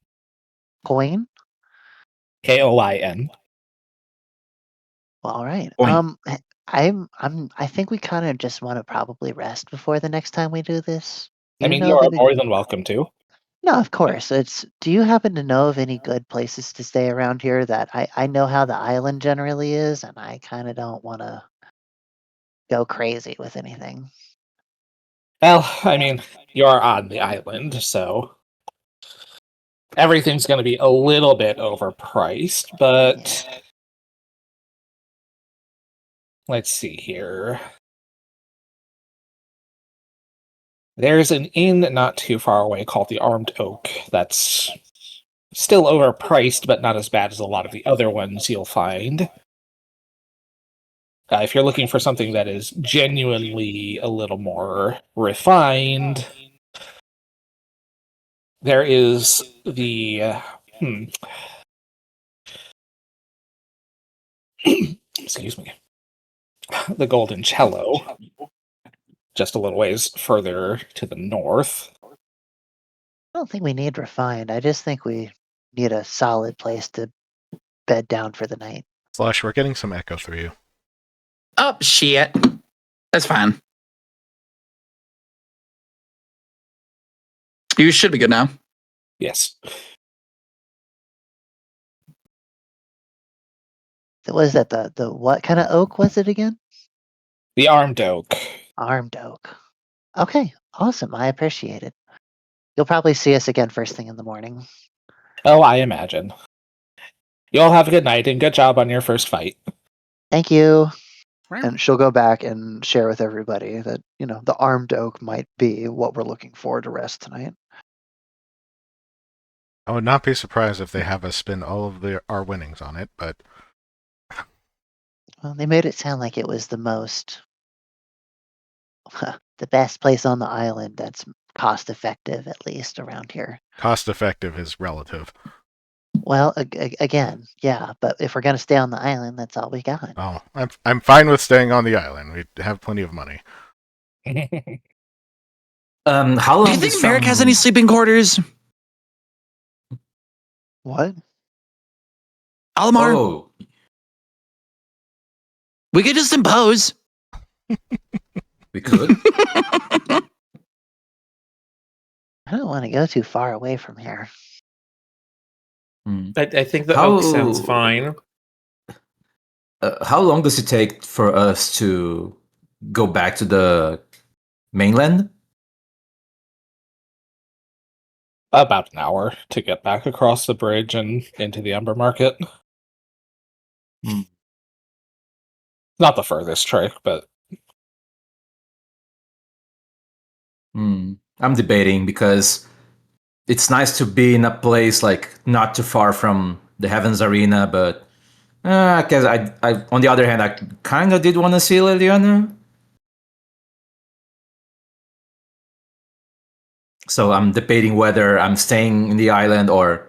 Coin? Koin. Well, all right. Coin. I think we kind of just want to probably rest before the next time we do this. Do I you mean, know you of are any? more than welcome to. No, of course. Do you happen to know of any good places to stay around here that I know how the island generally is, and I kind of don't want to go crazy with anything. Well, I mean, you're on the island, so everything's going to be a little bit overpriced, but Yeah. let's see here. There's an inn not too far away called the Armed Oak that's still overpriced, but not as bad as a lot of the other ones you'll find. If you're looking for something that is genuinely a little more refined, there is the excuse me, the Golden Cello, just a little ways further to the north. I don't think we need refined. I just think we need a solid place to bed down for the night. Slash, we're getting some echo through you. oh shit, that's fine. You should be good now. Yes. Was that the what kind of oak was it again? The Armed Oak. Armed oak. Okay, awesome. I appreciate it. You'll probably see us again first thing in the morning. Oh, I imagine. You all have a good night and good job on your first fight. Thank you. And she'll go back and share with everybody that, the armed oak might be what we're looking for to rest tonight. I would not be surprised if they have us spend all of our winnings on it, but Well, they made it sound like it was the best place on the island that's cost effective, at least around here. cost effective is relative. Well, again, yeah, but if we're gonna stay on the island, that's all we got. Oh, I'm fine with staying on the island. We have plenty of money. How long Do you think is Merrick has any sleeping quarters? What? Alamar, Oh, we could just impose. we could. I don't want to go too far away from here. Hmm. I think the How- oak sounds fine. How long does it take for us to go back to the mainland? About an hour to get back across the bridge and into the Umber Market. Hmm. Not the furthest trek, but I'm debating because it's nice to be in a place like not too far from the Heavens Arena, but because I on the other hand, I kind of did want to see Liliana. So I'm debating whether I'm staying in the island or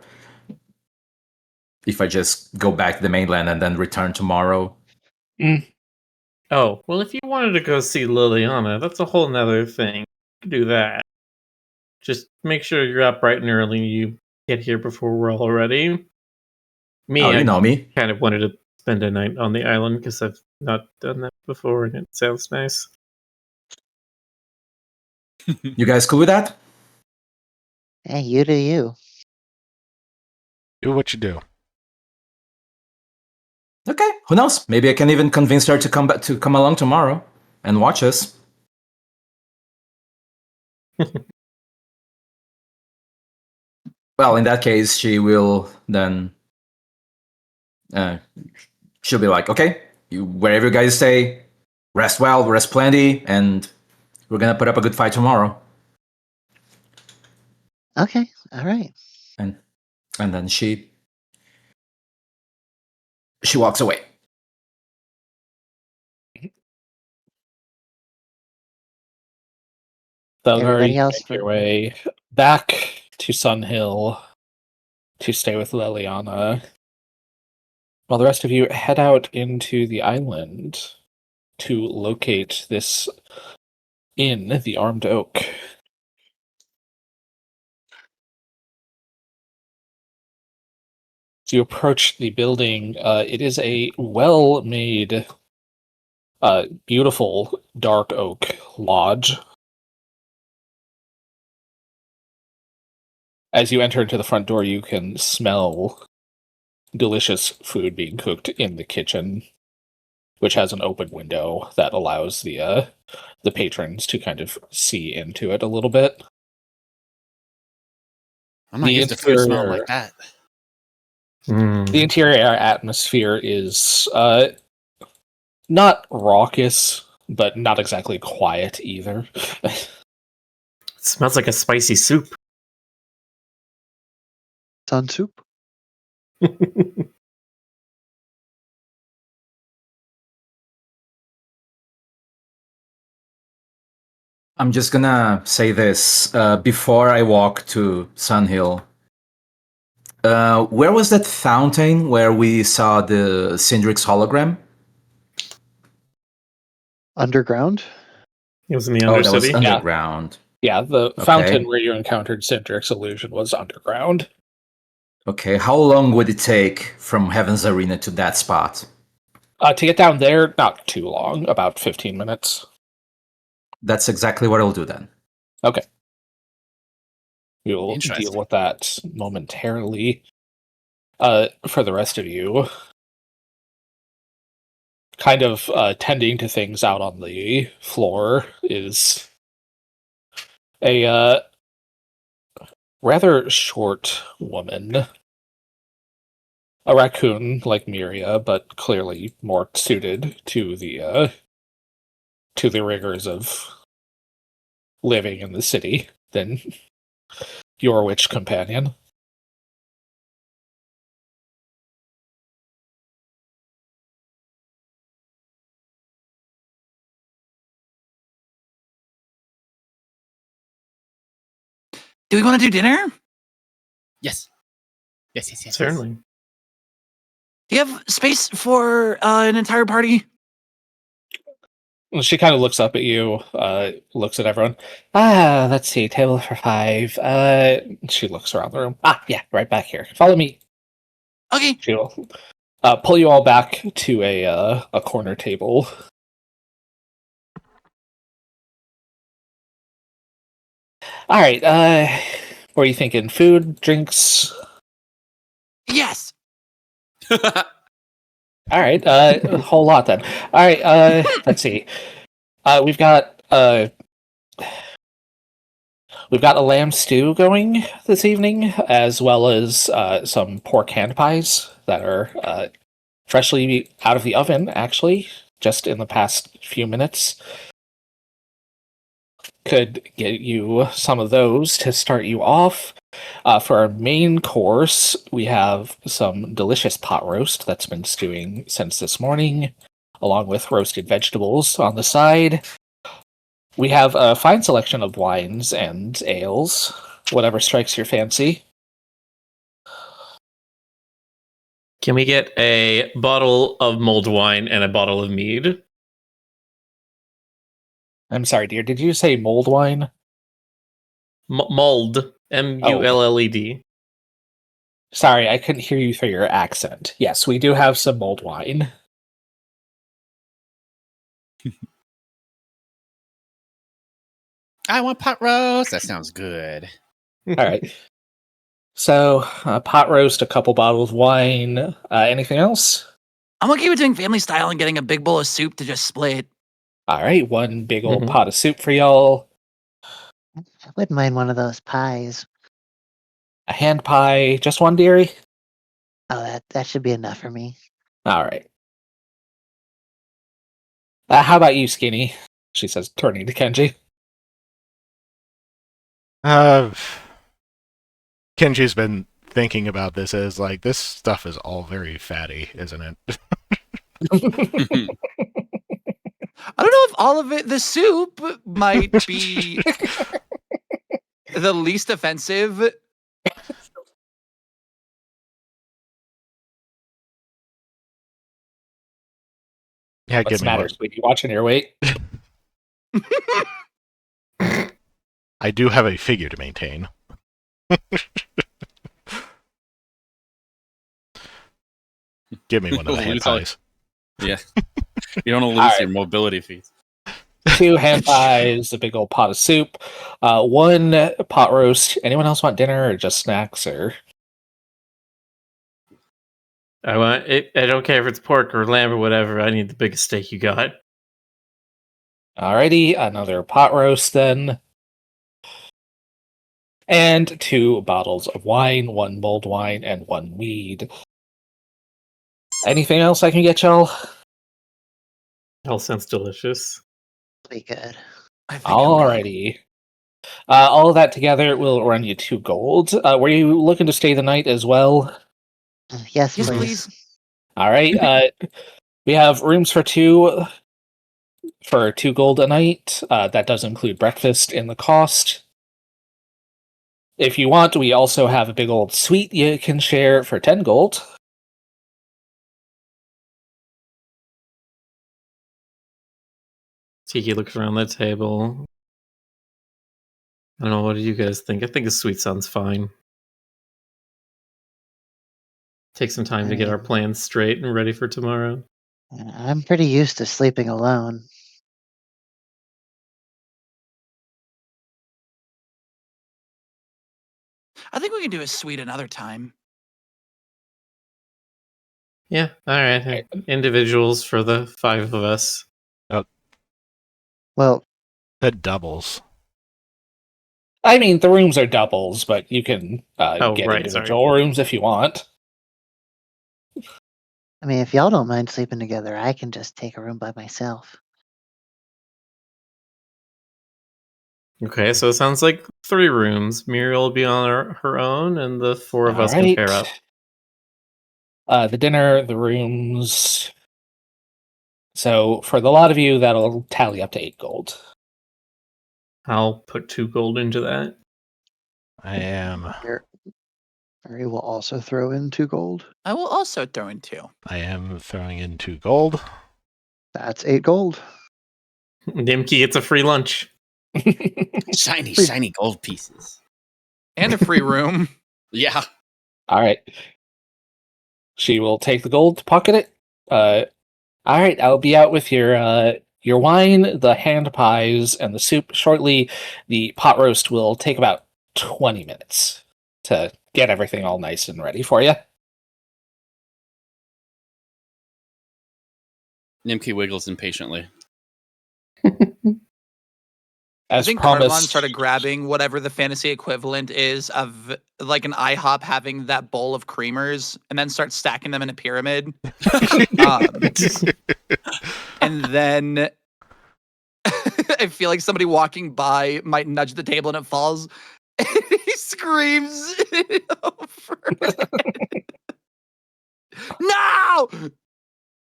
if I just go back to the mainland and then return tomorrow? Oh, well, if you wanted to go see Liliana, that's a whole nother thing. You can do that. Just make sure you're up bright and early. You get here before we're all ready. Me, Oh, you I know me. kind of wanted to spend a night on the island because I've not done that before, and it sounds nice. You guys cool with that? Hey, you do you. Do what you do. Okay, who knows? Maybe I can even convince her to come along tomorrow and watch us. Well, in that case, she will then. She'll be like, "Okay, wherever you guys stay, rest well, rest plenty, and we're gonna put up a good fight tomorrow." Okay, all right. And then she walks away. Thugger, Everybody you else make your for- way back to Sun Hill to stay with Liliana, while the rest of you head out into the island to locate this inn, the Armed Oak. As you approach the building, it is a well-made, beautiful dark oak lodge. As you enter into the front door, you can smell delicious food being cooked in the kitchen, which has an open window that allows the patrons to kind of see into it a little bit. I'm not The used to food smelling interior- like that. The interior atmosphere is not raucous, but not exactly quiet either. It smells like a spicy soup. Sun soup. I'm just gonna say this before I walk to Sun Hill. Where was that fountain where we saw the Syndrix hologram? Underground. It was in the Oh, that was Undercity. underground. Yeah, the Okay. fountain where you encountered Cindric's illusion was underground. Okay, how long would it take from Heaven's Arena to that spot? To get down there, not too long, about 15 minutes. That's exactly what I'll do then. Okay. We'll Interesting. deal with that momentarily. For the rest of you, kind of tending to things out on the floor is a rather short woman. A raccoon like Miria, but clearly more suited to the rigors of living in the city than your witch companion. Do we want to do dinner? Yes. Yes. Certainly. Do you have space for an entire party? She kind of looks up at you, looks at everyone. Let's see, table for 5. She looks around the room. Yeah, right back here. Follow me. Okay. She'll pull you all back to a corner table. All right, what are you thinking? Food, drinks? Yes. All right, a whole lot then. All right, let's see. We've got a lamb stew going this evening, as well as some pork hand pies that are freshly out of the oven, actually, just in the past few minutes. Could get you some of those to start you off. For our main course, we have some delicious pot roast that's been stewing since this morning, along with roasted vegetables on the side. We have a fine selection of wines and ales, whatever strikes your fancy. Can we get a bottle of mulled wine and a bottle of mead? I'm sorry, dear. Did you say mold wine? Mulled. Mulled. Sorry, I couldn't hear you through your accent. Yes, we do have some mold wine. I want pot roast. That sounds good. All right. So, pot roast, a couple bottles of wine. Anything else? I'm okay with doing family style and getting a big bowl of soup to just split. All right, one big old Mhm. pot of soup for y'all. I wouldn't mind one of those pies. A hand pie, just one, dearie? Oh, that should be enough for me. All right. How about you, Skinny? She says, turning to Kenji. Kenji's been thinking about this as like, this stuff is all very fatty, isn't it? I don't know if all of it, the soup might be the least offensive. Yeah, What's give the me matter, one. sweetie? Watching your weight? I do have a figure to maintain. Give me one of the hand Lose all- pies. Yeah. You don't want to lose Alright. your mobility fees. 2 hand pies, a big old pot of soup, 1 pot roast. Anyone else want dinner or just snacks? Or I want it. I don't care if it's pork or lamb or whatever. I need the biggest steak you got. alrighty, another pot roast then. And 2 bottles of wine, 1 mulled wine, and 1 mead. Anything else I can get y'all? All sounds delicious. Be good. I think I'm good. Alrighty. All of that together will run you 2 gold. Were you looking to stay the night as well? Yes, Yes, please. All right. We have rooms for 2 for 2 gold a night. That does include breakfast in the cost. If you want, we also have a big old suite you can share for 10 gold. Tiki looks around the table. I don't know. What do you guys think? I think a suite sounds fine. Take some time to get our plans straight and ready for tomorrow. I'm pretty used to sleeping alone. I think we can do a suite another time. Yeah. All right. Individuals for the 5 of us. Well, That doubles. I mean, the rooms are doubles, but you can get right, individual rooms if you want. I mean, if y'all don't mind sleeping together, I can just take a room by myself. Okay, so it sounds like 3 rooms. Muriel will be on her own, and the 4 of us can pair up. The dinner, the rooms. So for the lot of you, that'll tally up to 8 gold. I'll put 2 gold into that. I am Mary will also throw in 2 gold. I will also throw in 2. throwing in 2 gold. That's 8 gold. Nimki gets a free lunch. Shiny gold pieces. And a free room. Yeah. All right. She will take the gold, pocket it. All right, I'll be out with your wine, the hand pies, and the soup shortly. The pot roast will take about 20 minutes to get everything all nice and ready for you. Nimki wiggles impatiently. As I think promised, Cardamon started grabbing whatever the fantasy equivalent is of like an IHOP having that bowl of creamers and then start stacking them in a pyramid. And then I feel like somebody walking by might nudge the table and it falls. And he screams over it. No!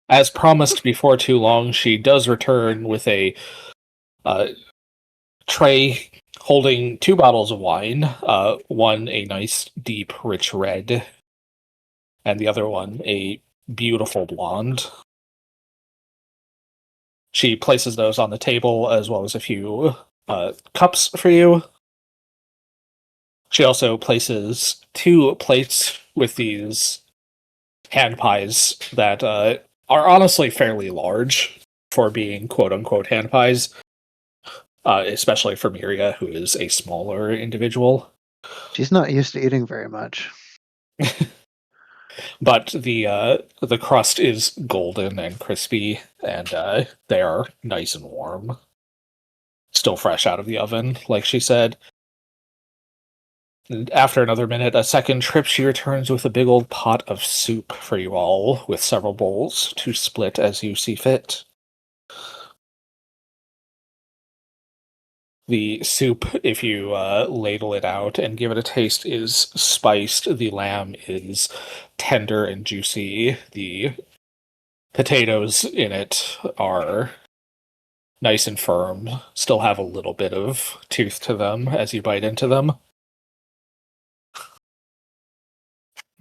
as promised before too long, she does return with a tray holding 2 bottles of wine, one a nice deep rich red, and the other one a beautiful blonde. She places those on the table, as well as a few cups for you. She also places 2 plates with these hand pies that are honestly fairly large for being quote-unquote hand pies, especially for Miria, who is a smaller individual. She's not used to eating very much. But the crust is golden and crispy, and they are nice and warm. Still fresh out of the oven, like she said. And after another minute, a second trip, she returns with a big old pot of soup for you all, with several bowls to split as you see fit. The soup, if you ladle it out and give it a taste, is spiced. The lamb is tender and juicy. The potatoes in it are nice and firm, still have a little bit of tooth to them as you bite into them.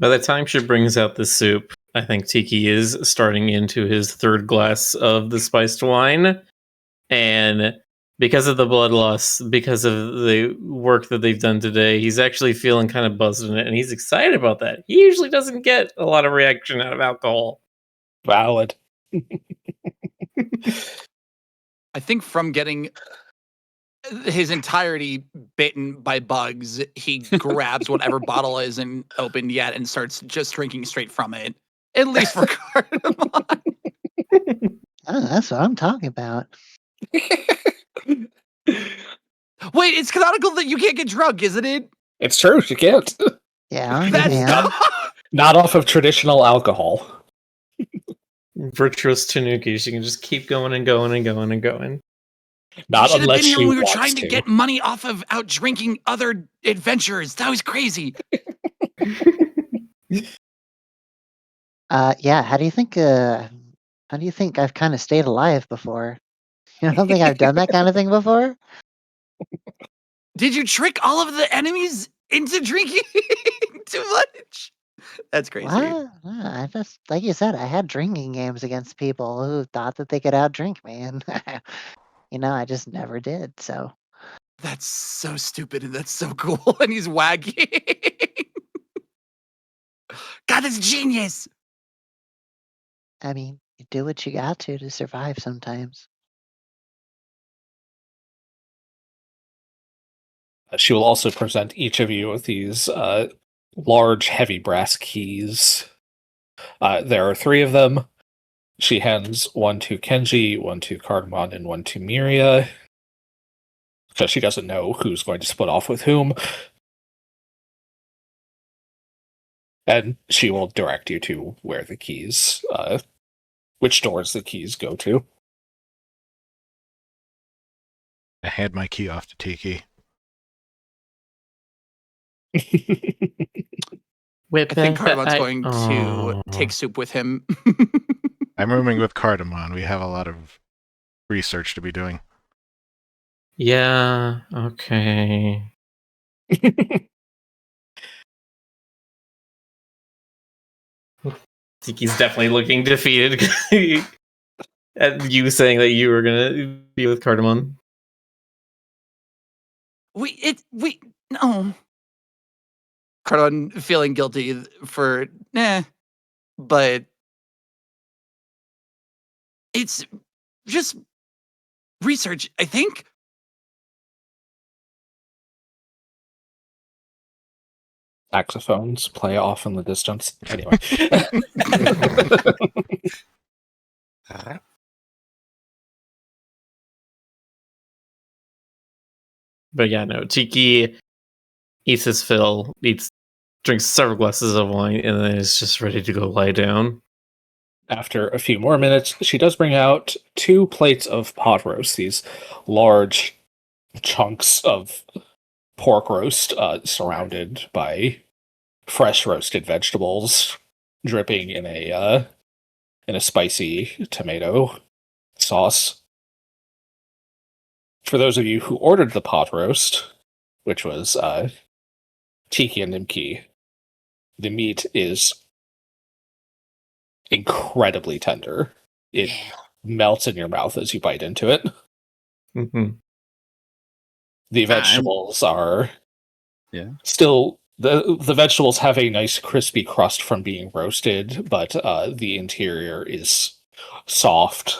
By the time she brings out the soup, I think Tiki is starting into his 3rd glass of the spiced wine. And because of the blood loss, because of the work that they've done today, he's actually feeling kind of buzzed in it, and he's excited about that. He usually doesn't get a lot of reaction out of alcohol. Valid. I think from getting his entirety bitten by bugs, he grabs whatever bottle isn't opened yet and starts just drinking straight from it. At least for cardamom. Oh, that's what I'm talking about. Wait, it's canonical that you can't get drunk, isn't it? It's true, she can't. Yeah, That's yeah. Not off of traditional alcohol. Virtuous Tanuki, she can just keep going and going and going and going. Not should have unless been here she when we were wants trying to get money off of out drinking other adventurers. That was crazy. Yeah. How do you think I've kind of stayed alive before? You don't think I've done that kind of thing before? Did you trick all of the enemies into drinking too much? That's crazy. What? I just, like you said, I had drinking games against people who thought that they could outdrink me, and I just never did. So That's so stupid and that's so cool. And he's wagging. God, that's genius. I mean, you do what you got to survive sometimes. She will also present each of you with these large, heavy brass keys. There are 3 of them. She hands one to Kenji, one to Cardamon, and one to Miria, because she doesn't know who's going to split off with whom. And she will direct you to where the keys, which doors the keys go to. I hand my key off to Tiki. I think Cardamon's going to take soup with him. I'm rooming with Cardamon. We have a lot of research to be doing. Yeah, okay. Tiki's definitely looking defeated at you saying that you were gonna be with Cardamon. No. Cardamon feeling guilty for, but it's just research, I think. Saxophones play off in the distance. Anyway. But yeah, no, Tiki eats his fill, drinks several glasses of wine, and then is just ready to go lie down. After a few more minutes, she does bring out 2 plates of pot roast, these large chunks of pork roast surrounded by fresh roasted vegetables, dripping in a spicy tomato sauce. For those of you who ordered the pot roast, which was Tiki and Nimki, the meat is incredibly tender. It melts in your mouth as you bite into it. Mhm. The vegetables are Yeah. still the vegetables have a nice crispy crust from being roasted, but the interior is soft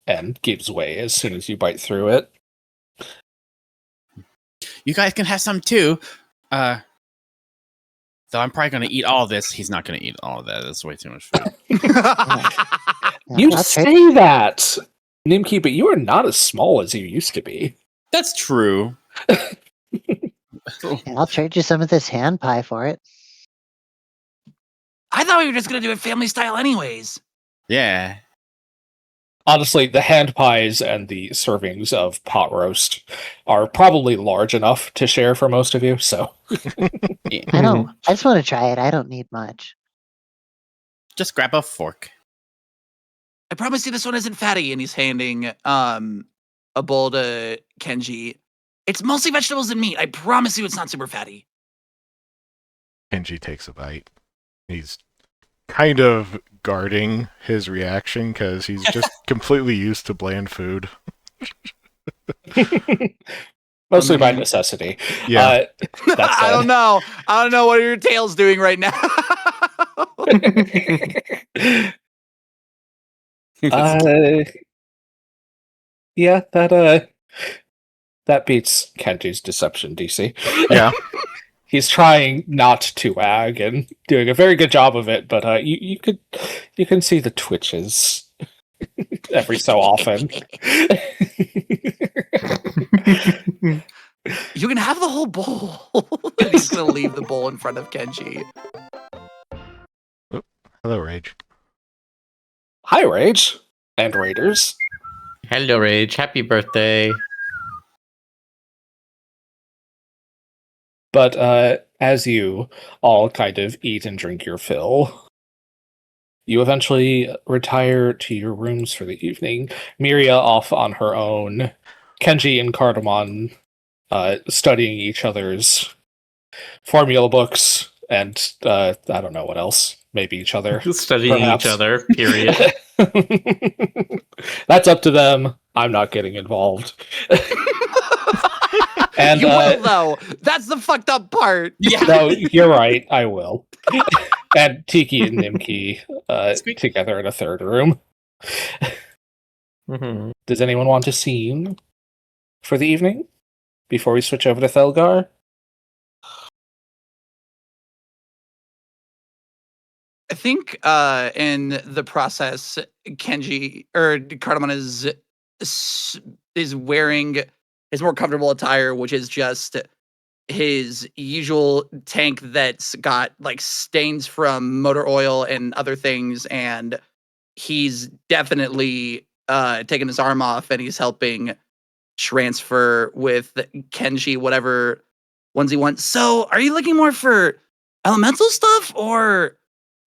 and gives way as soon as you bite through it. You guys can have some too. Though I'm probably going to eat all of this. He's not going to eat all of that. That's way too much food. You I'll trade- say that, Nimki, but you are not as small as you used to be. That's true. I'll trade you some of this hand pie for it. I thought we were just gonna do it family style anyways. Yeah. Honestly, the hand pies and the servings of pot roast are probably large enough to share for most of you, so. I don't. I just want to try it. I don't need much. Just grab a fork. I promise you this one isn't fatty. And he's handing a bowl to Kenji. It's mostly vegetables and meat. I promise you it's not super fatty. Kenji takes a bite. He's kind of guarding his reaction because he's just completely used to bland food. Mostly by necessity. Yeah. That I don't said. know. I don't know what your tail's doing right now. Yeah, that beats Kenji's deception DC. Yeah. He's trying not to wag and doing a very good job of it, but you can see the twitches every so often. You can have the whole bowl. And he's gonna leave the bowl in front of Kenji. Hello, Rage. Hi, Rage and Raiders. Hello, Rage. Happy birthday. But as you all kind of eat and drink your fill, you eventually retire to your rooms for the evening. Miria off on her own. Kenji and Cardamon studying each other's formula books and I don't know what else. Maybe each other. Studying Perhaps. each other, period. That's up to them. I'm not getting involved. And You will though. That's the fucked up part. Yeah. no, you're right. I will. And Tiki and Nimki together in a third room. Mhm. Does anyone want a scene for the evening before we switch over to Thelgar? I think in the process, Kenji or Cardamon is wearing his more comfortable attire, which is just his usual tank that's got like stains from motor oil and other things, and he's definitely taking his arm off and he's helping transfer with Kenji whatever ones he wants. So, are you looking more for elemental stuff, or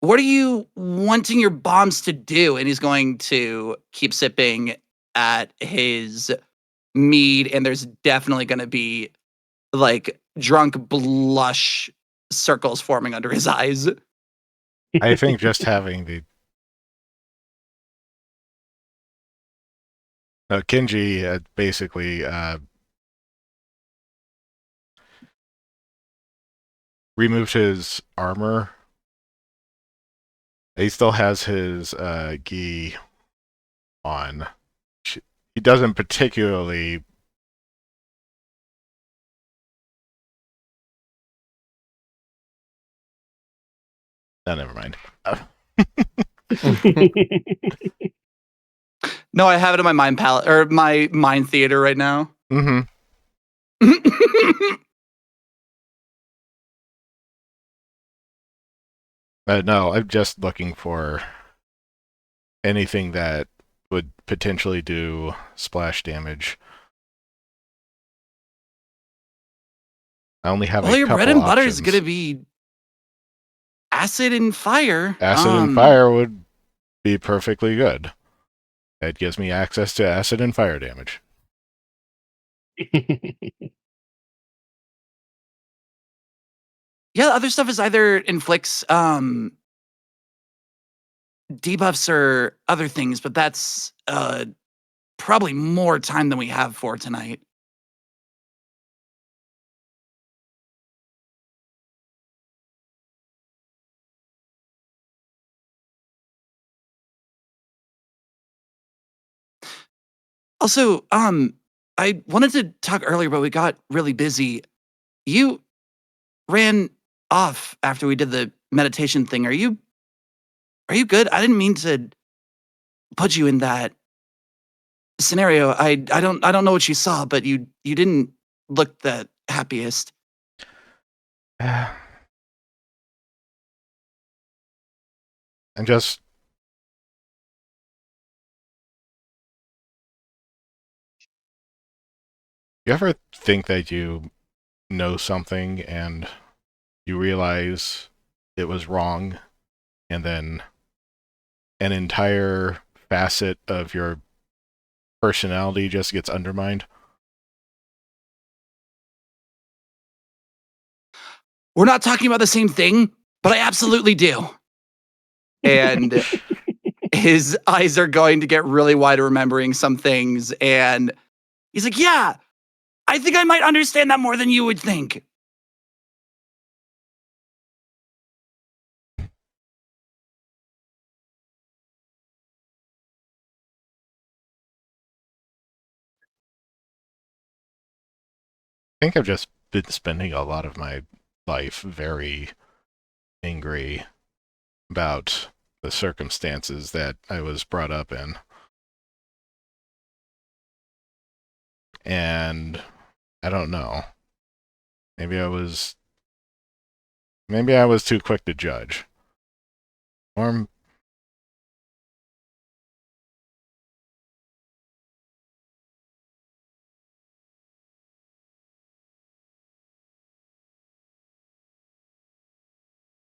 what are you wanting your bombs to do? And he's going to keep sipping at his mead, and there's definitely going to be like drunk blush circles forming under his eyes. I think just having the Kenji basically removed his armor. He still has his gi on. He doesn't particularly. No, never mind. No, I have it in my mind palette or my mind theater right now. Mm-hmm. No, I'm just looking for anything that would potentially do splash damage. I only have Well, a your couple bread and butter is options. going to be acid and fire. Acid and fire would be perfectly good. It gives me access to acid and fire damage. Yeah, other stuff is either inflicts debuffs or other things, but that's probably more time than we have for tonight. Also, I wanted to talk earlier, but we got really busy. You ran off after we did the meditation thing. Are you good? I didn't mean to put you in that scenario. I don't know what you saw, but you didn't look the happiest. I'm just. You ever think that you know something and you realize it was wrong, and then an entire facet of your personality just gets undermined? We're not talking about the same thing, but I absolutely do. And his eyes are going to get really wide remembering some things, and he's like, yeah, I think I might understand that more than you would think. I think I've just been spending a lot of my life very angry about the circumstances that I was brought up in. And I don't know. Maybe I was too quick to judge. Or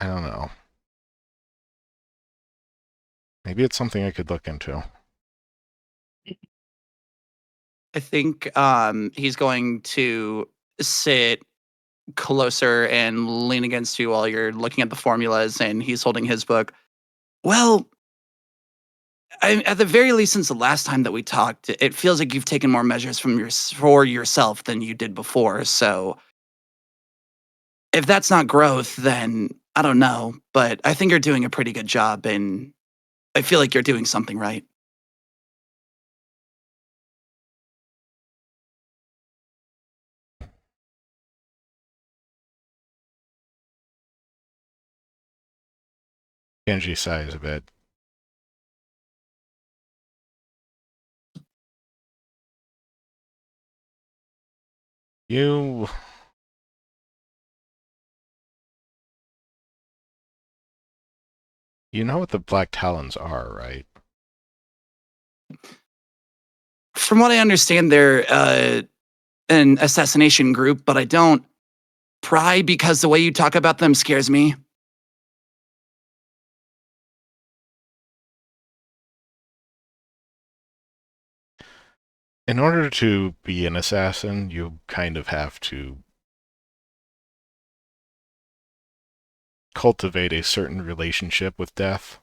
I don't know. Maybe it's something I could look into. I think he's going to sit closer and lean against you while you're looking at the formulas, and he's holding his book. Well, at the very least, since the last time that we talked, it feels like you've taken more measures for yourself than you did before. So if that's not growth, then I don't know. But I think you're doing a pretty good job, and I feel like you're doing something right. Genji sighs a bit. You know what the Black Talons are, right? From what I understand, they're an assassination group, but I don't pry because the way you talk about them scares me. In order to be an assassin, you kind of have to cultivate a certain relationship with death.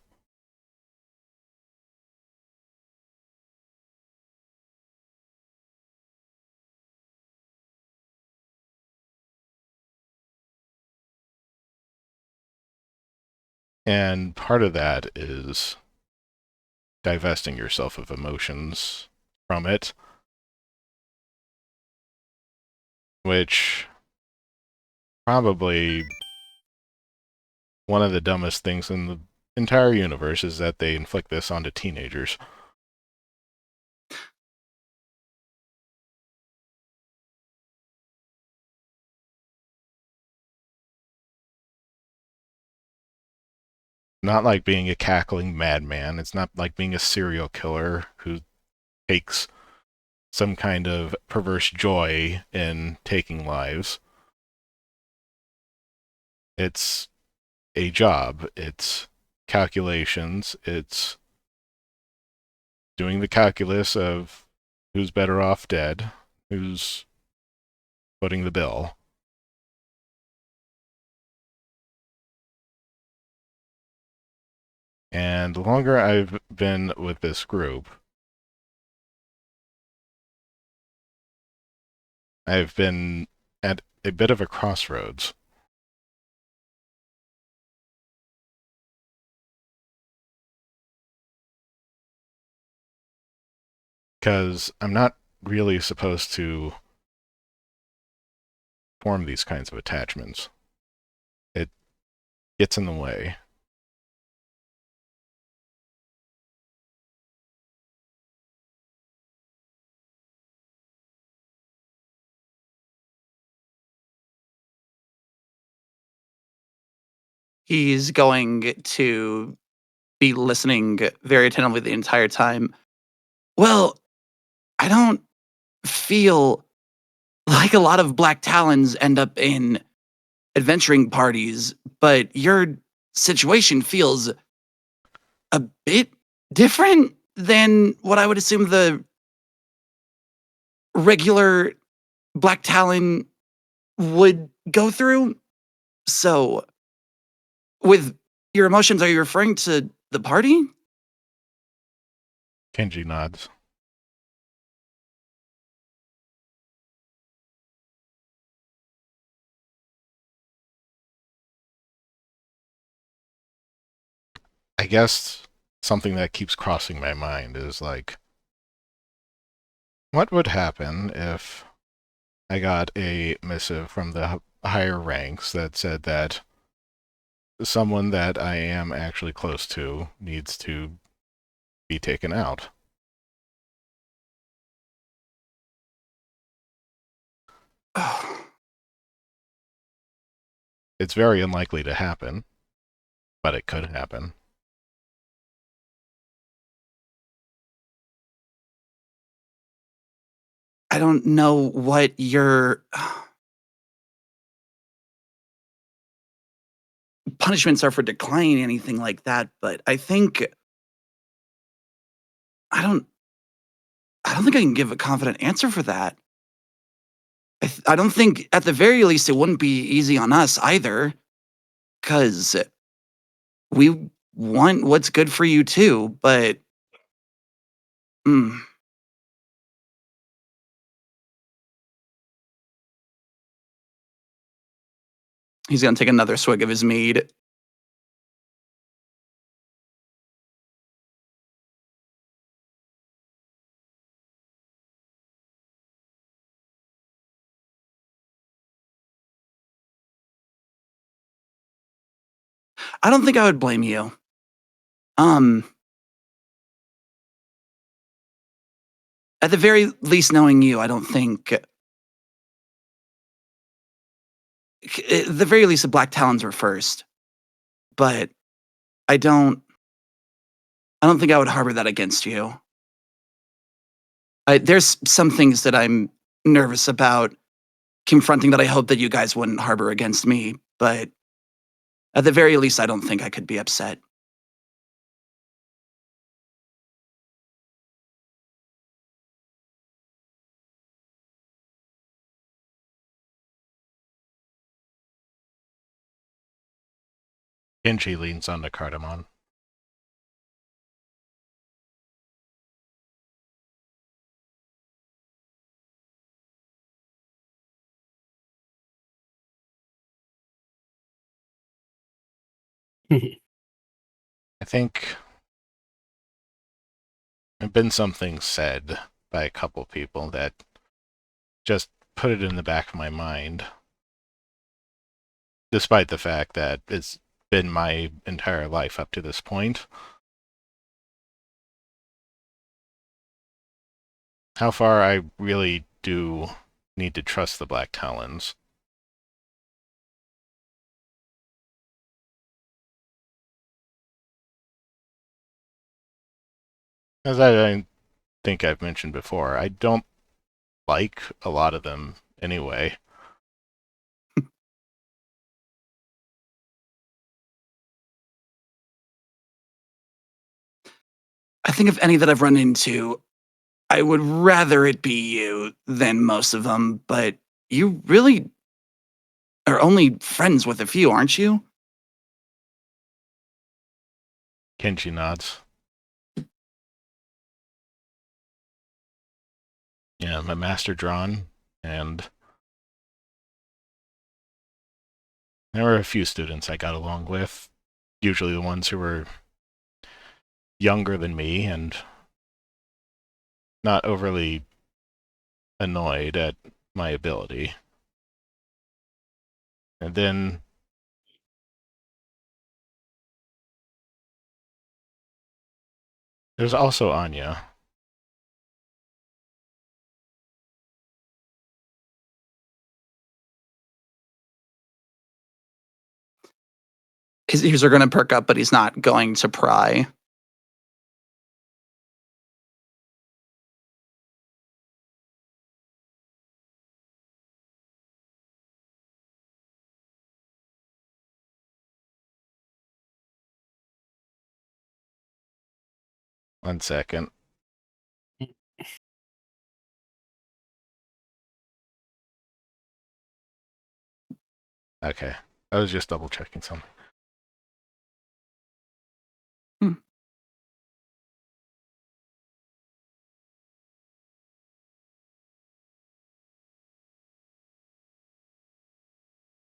And part of that is divesting yourself of emotions from it, which probably one of the dumbest things in the entire universe is that they inflict this onto teenagers. Not like being a cackling madman. It's not like being a serial killer who takes some kind of perverse joy in taking lives. It's a job. It's calculations. It's doing the calculus of who's better off dead, who's footing the bill. And the longer I've been with this group, I've been at a bit of a crossroads. Because I'm not really supposed to form these kinds of attachments. It gets in the way. He's going to be listening very attentively the entire time. Well, I don't feel like a lot of Black Talons end up in adventuring parties, but your situation feels a bit different than what I would assume the regular Black Talon would go through. So, with your emotions, are you referring to the party? Kenji nods. I guess something that keeps crossing my mind is like, what would happen if I got a missive from the higher ranks that said that someone that I am actually close to needs to be taken out? It's very unlikely to happen, but it could happen. I don't know what your punishments are for declining anything like that, but I think I don't think I can give a confident answer for that. I don't think at the very least it wouldn't be easy on us either, cuz we want what's good for you too, but mm, he's going to take another swig of his mead. I don't think I would blame you. Um, at the very least, knowing you, I don't think. At the very least, the Black Talons were first, but I don't. I don't think I would harbor that against you. There's some things that I'm nervous about confronting that I hope that you guys wouldn't harbor against me, but at the very least, I don't think I could be upset. Kenji leans on the cardamom. I think there have been some things said by a couple people that just put it in the back of my mind, despite the fact that it's been my entire life up to this point. How far I really do need to trust the Black Talons. As I think I've mentioned before, I don't like a lot of them anyway. I think of any that I've run into, I would rather it be you than most of them, but you really are only friends with a few, aren't you? Kenji nods. Yeah, my master drawn, and there were a few students I got along with, usually the ones who were younger than me and not overly annoyed at my ability. And then there's also Anya. His ears are going to perk up, but he's not going to pry. One second. Okay. I was just double checking something.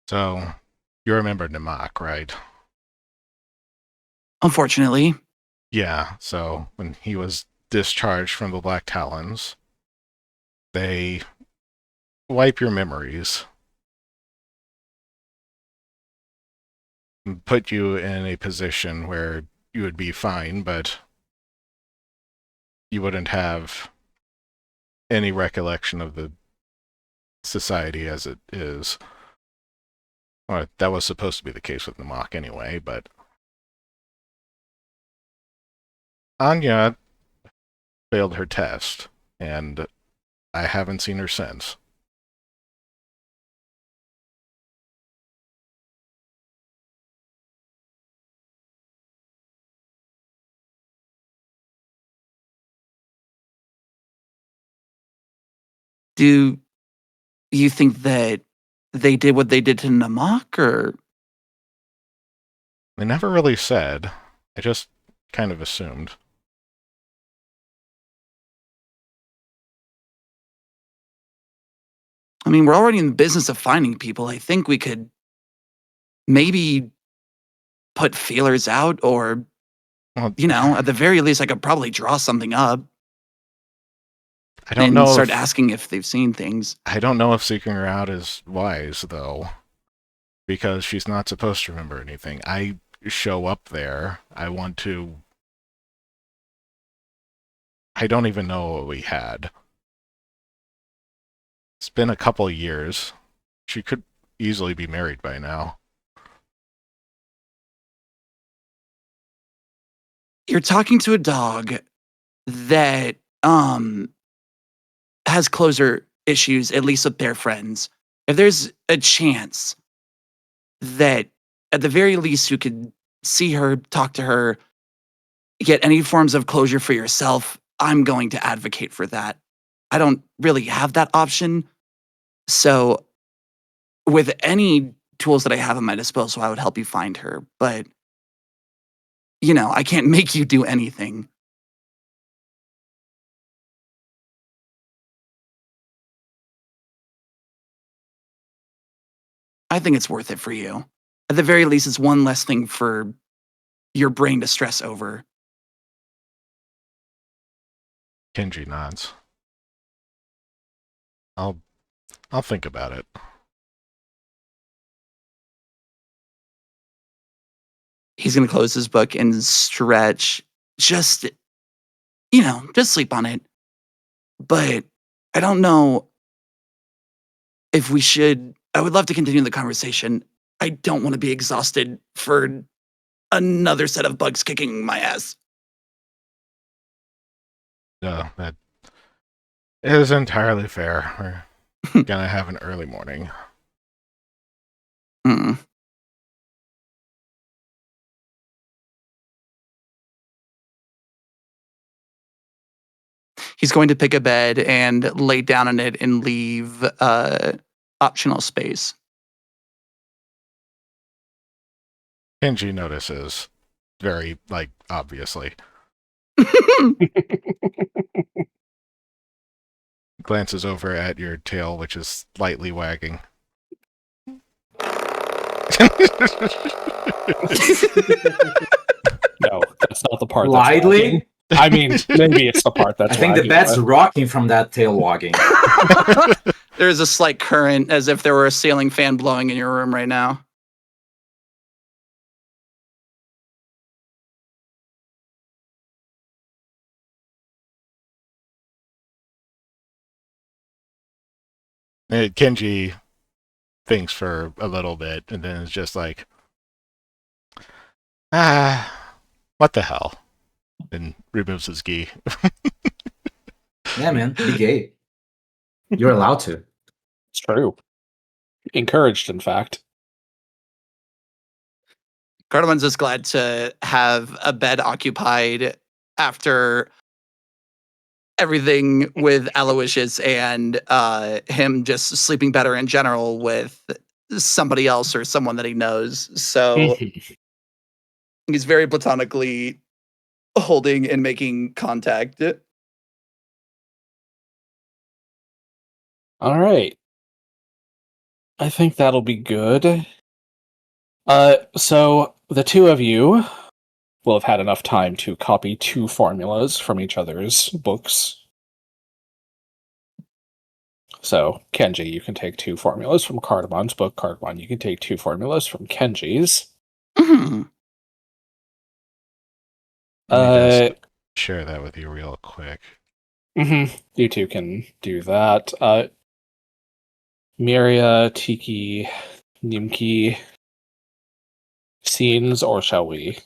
So, you remember Namak, right? Unfortunately. Yeah, so when he was discharged from the Black Talons, they wipe your memories and put you in a position where you would be fine, but you wouldn't have any recollection of the society as it is. Well, that was supposed to be the case with Namak anyway, but Anya failed her test, and I haven't seen her since. Do you think that they did what they did to Namak, or? They never really said. I just kind of assumed. I mean, we're already in the business of finding people. I think we could maybe put feelers out, or, Well, at the very least, I could probably draw something up I don't and know start if, asking if they've seen things. I don't know if seeking her out is wise, though, because she's not supposed to remember anything. I show up there. I want to... I don't even know what we had. It's been a couple years. She could easily be married by now. You're talking to a dog that has closure issues, at least with their friends. If there's a chance that at the very least you could see her, talk to her, get any forms of closure for yourself, I'm going to advocate for that. I don't really have that option. So with any tools that I have at my disposal, I would help you find her. But, I can't make you do anything. I think it's worth it for you. At the very least, it's one less thing for your brain to stress over. Kenji nods. I'll think about it. He's going to close his book and stretch. Just sleep on it. But I don't know if we should. I would love to continue the conversation. I don't want to be exhausted for another set of bugs kicking my ass. No, that is entirely fair. We're gonna have an early morning. Mm. He's going to pick a bed and lay down on it and leave optional space. Kenji notices very, like, obviously. Glances over at your tail, which is slightly wagging. No, that's not the part that's wagging. Lightly? I mean, maybe it's the part that's I think the wagging, bat's but- rocking from that tail wagging. There's a slight current as if there were a ceiling fan blowing in your room right now. Kenji thinks for a little bit and then is just like, what the hell? And removes his gi. Yeah, man, be gay. You're allowed to. It's true. Encouraged, in fact. Cardamon's just glad to have a bed occupied after everything with Aloysius and him just sleeping better in general with somebody else or someone that he knows. So he's very platonically holding and making contact. All right. I think that'll be good. So the two of you will have had enough time to copy 2 formulas from each other's books. So, Kenji, you can take 2 formulas from Cardamon's book. Cardamon, you can take 2 formulas from Kenji's. Mhm. Let me just share that with you real quick. You two can do that. Miria, Tiki, Nimki, scenes, or shall we?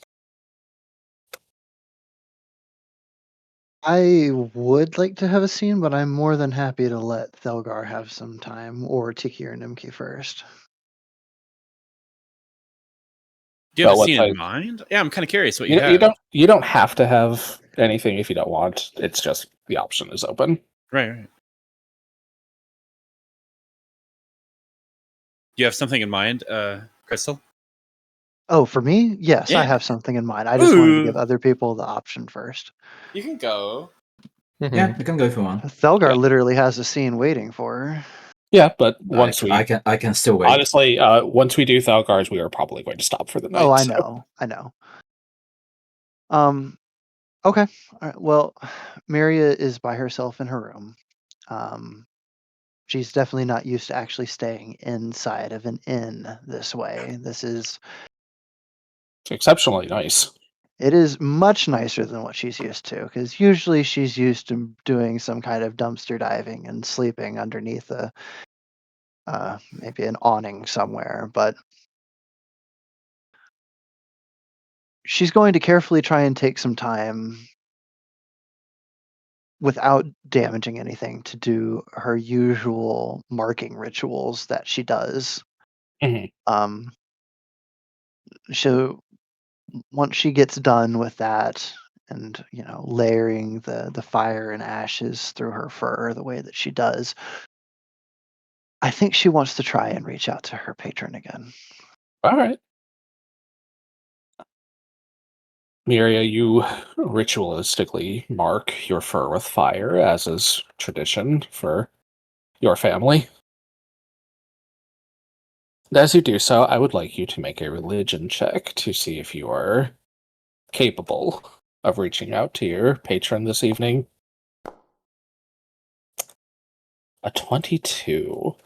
I would like to have a scene, but I'm more than happy to let Thelgar have some time, or Tiki or Nimki first. Do you have Well, a scene what's in mind? Yeah, I'm kind of curious what you You, have. you don't have to have anything if you don't want. It's just the option is open. Right. Do you have something in mind, Crystal? Oh, for me? Yes, I Yeah. have something in mind. I just wanted to Ooh. give other people the option first. You can go. Yeah, you can go if you want. Thelgar Yeah. literally has a scene waiting for her. Yeah, but once I can still wait. honestly, once we do Thalgar's, we are probably going to stop for the night. Oh, I so- know. Okay. All right. Well, Miria is by herself in her room. She's definitely not used to actually staying inside of an inn this way. It's exceptionally nice. It is much nicer than what she's used to, because usually she's used to doing some kind of dumpster diving and sleeping underneath maybe an awning somewhere. But she's going to carefully try and take some time without damaging anything to do her usual marking rituals that she does. Mhm. So once she gets done with that and layering the fire and ashes through her fur the way that she does, I think she wants to try and reach out to her patron again. All right. Miria, you ritualistically mark your fur with fire, as is tradition for your family. As you do so, I would like you to make a religion check to see if you are capable of reaching out to your patron this evening. A 22.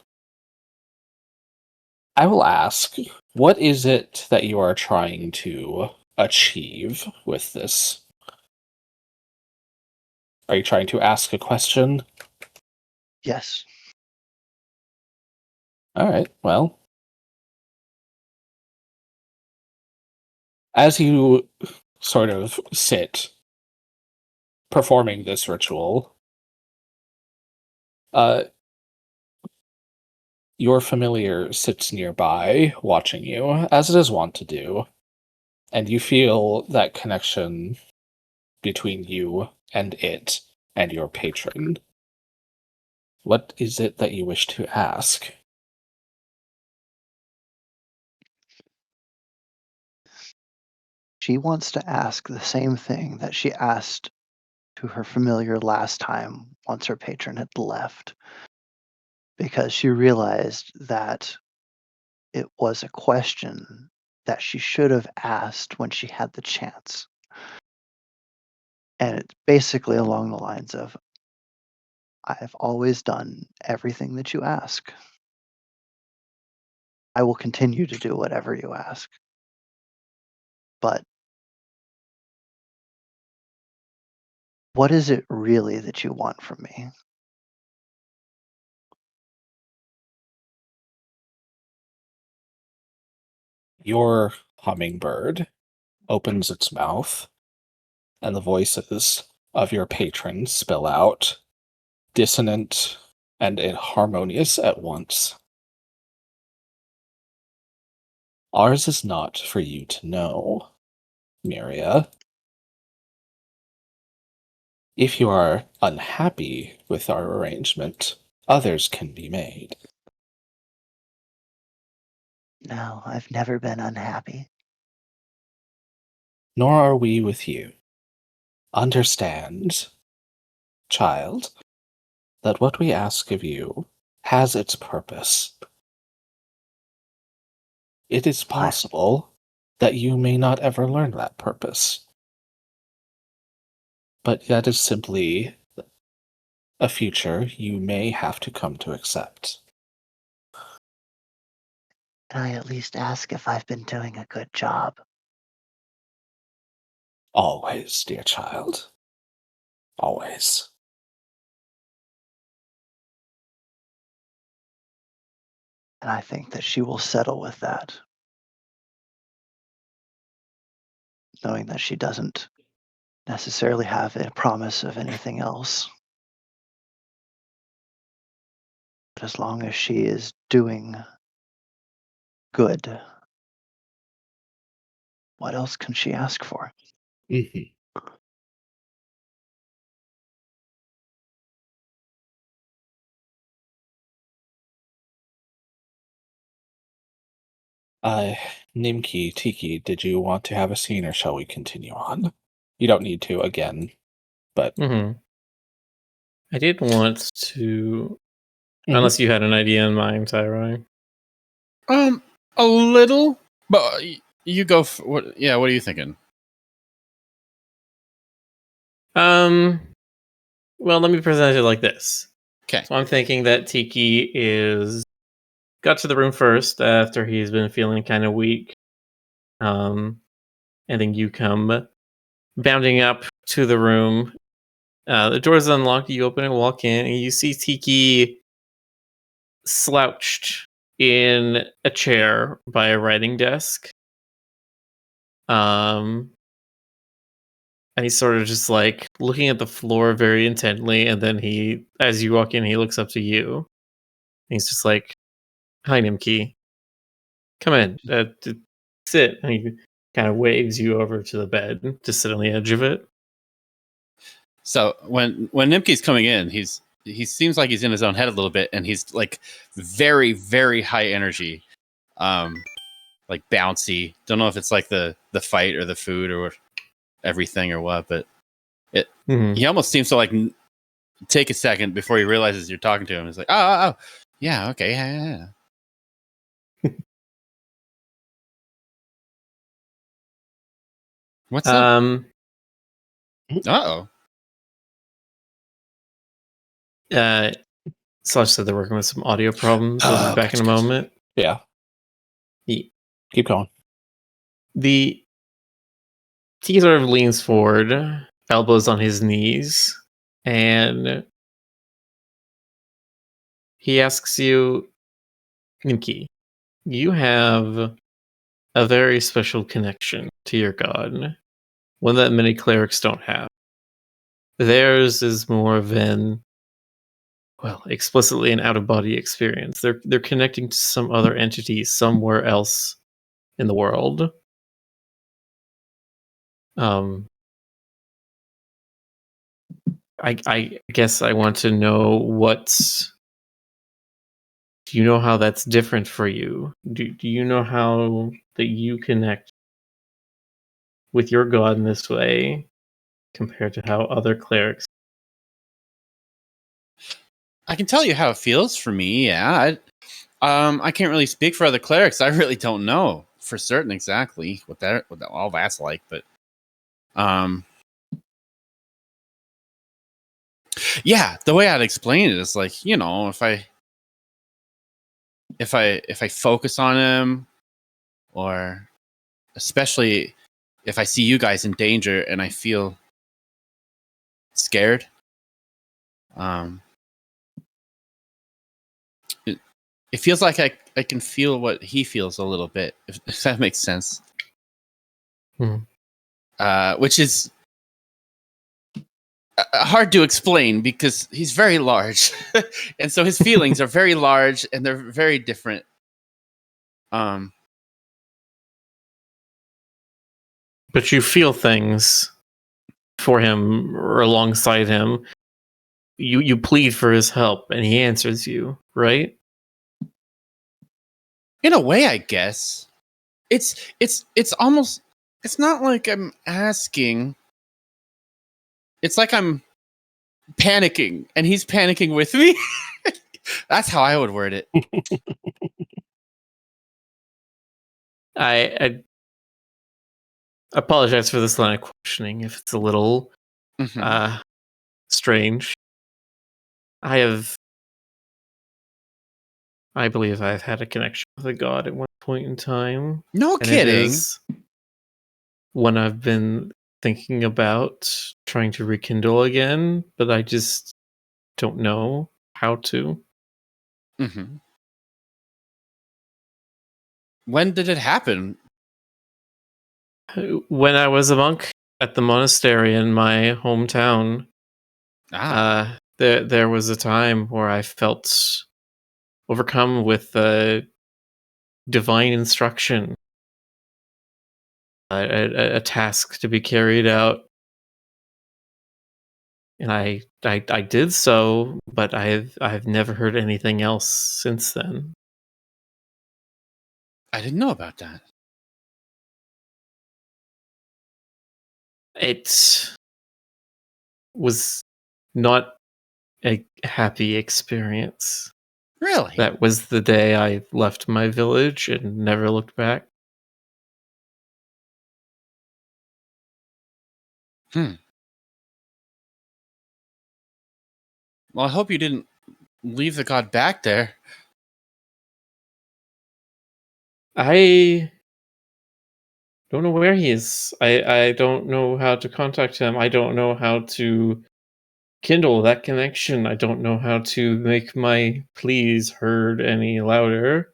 I will ask, what is it that you are trying to achieve with this? Are you trying to ask a question? Yes. All right, well. As you sort of sit performing this ritual, your familiar sits nearby, watching you, as it is wont to do, and you feel that connection between you and it and your patron. What is it that you wish to ask? She wants to ask the same thing that she asked to her familiar last time once her patron had left, because she realized that it was a question that she should have asked when she had the chance. And it's basically along the lines of, I've always done everything that you ask. I will continue to do whatever you ask. But what is it really that you want from me? Your hummingbird opens its mouth, and the voices of your patrons spill out, dissonant and inharmonious at once. Ours is not for you to know, Miria. If you are unhappy with our arrangement, others can be made. No, I've never been unhappy. Nor are we with you. Understand, child, that what we ask of you has its purpose. It is possible that you may not ever learn that purpose. But that is simply a future you may have to come to accept. Can I at least ask if I've been doing a good job? Always, dear child. Always. And I think that she will settle with that, knowing that she doesn't necessarily have a promise of anything else. But as long as she is doing good, what else can she ask for? Mm-hmm. Nimki, Tiki, did you want to have a scene or shall we continue on? You don't need to again, but I did want to, Mhm. unless you had an idea in mind, Tyrone. A little, but you go. What? Yeah, what are you thinking? Well, let me present it like this. Okay. So I'm thinking that Tiki got to the room first after he's been feeling kind of weak. And then you come bounding up to the room. The door's unlocked. You open and walk in, and you see Tiki slouched in a chair by a writing desk. And he's sort of just like looking at the floor very intently, and then as you walk in, he looks up to you. And he's just like, "Hi, Nimki. Come in. Sit." And he kind of waves you over to the bed to sit on the edge of it. So when Nimke's coming in, he seems like he's in his own head a little bit, and he's like very, very high energy, like bouncy. Don't know if it's like the fight or the food or everything or what, but he almost seems to like take a second before he realizes you're talking to him. He's like, oh, yeah, okay, yeah. What's up? Uh-oh. Slash said they're working with some audio problems. We'll be back in a moment. Yeah. Keep going. The T sort of leans forward, elbows on his knees, and he asks you, Nimki, you have a very special connection to your god, one that many clerics don't have. Theirs is more of explicitly an out-of-body experience. They're connecting to some other entity somewhere else in the world. I guess I want to know do you know how that's different for you? Do you know how that you connect with your god in this way compared to how other clerics? I can tell you how it feels for me. Yeah, I can't really speak for other clerics. I really don't know for certain exactly what all that's like. But yeah, the way I'd explain it is like, you know, if I focus on him, or especially if I see you guys in danger and I feel scared, it feels like I can feel what he feels a little bit, if that makes sense. Which is hard to explain because he's very large, and so his feelings are very large and they're very different. But you feel things for him or alongside him. You plead for his help and he answers you, right? In a way, I guess it's almost, it's not like I'm asking. It's like I'm panicking and he's panicking with me. That's how I would word it. I apologize for this line of questioning if it's a little strange. I believe I've had a connection with a god at one point in time. No kidding. It is one I've been thinking about trying to rekindle again, but I just don't know how to. When did it happen? When I was a monk at the monastery in my hometown, there was a time where I felt overcome with divine instruction, a task to be carried out, and I did so, but I've never heard anything else since then. I didn't know about that. It was not a happy experience. Really? That was the day I left my village and never looked back. Well, I hope you didn't leave the god back there. I don't know where he is. I don't know how to contact him. I don't know how to kindle that connection. I don't know how to make my pleas heard any louder.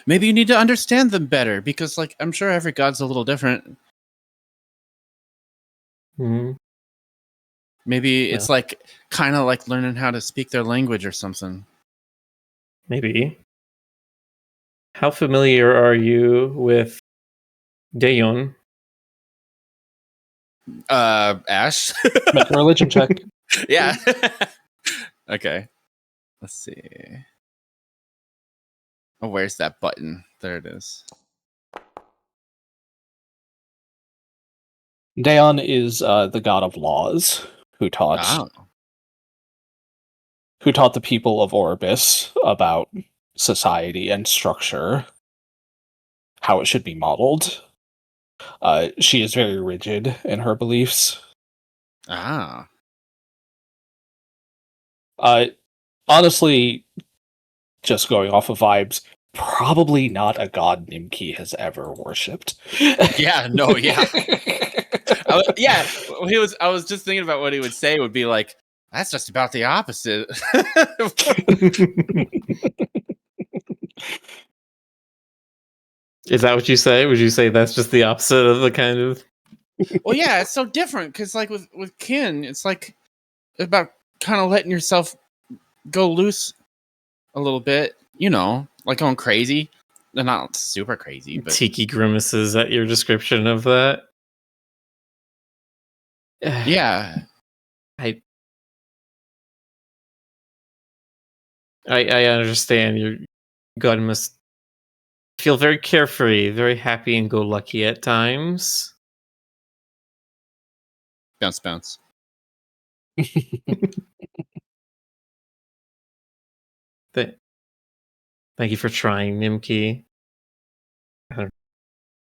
Maybe you need to understand them better, because, like, I'm sure every god's a little different. Maybe it's like kind of like learning how to speak their language or something. Maybe. How familiar are you with Dayon? Ash? Make a religion check. Yeah. Okay. Let's see. Oh, where's that button? There it is. Daon is the god of laws who taught the people of Orbis about society and structure, how it should be modeled. She is very rigid in her beliefs. Honestly, just going off of vibes, probably not a god Nimki has ever worshipped. Yeah, no, yeah. I was just thinking about what he would say would be like, that's just about the opposite. Is that what you say? Would you say that's just the opposite of the kind of... Well, yeah, it's so different because, like, with kin, it's like about kind of letting yourself go loose a little bit, you know, like going crazy. They're not super crazy, but Tiki grimaces at your description of that. Yeah. I understand. Your god must feel very carefree, very happy and go lucky at times. Bounce, bounce. Thank you for trying, Nimki.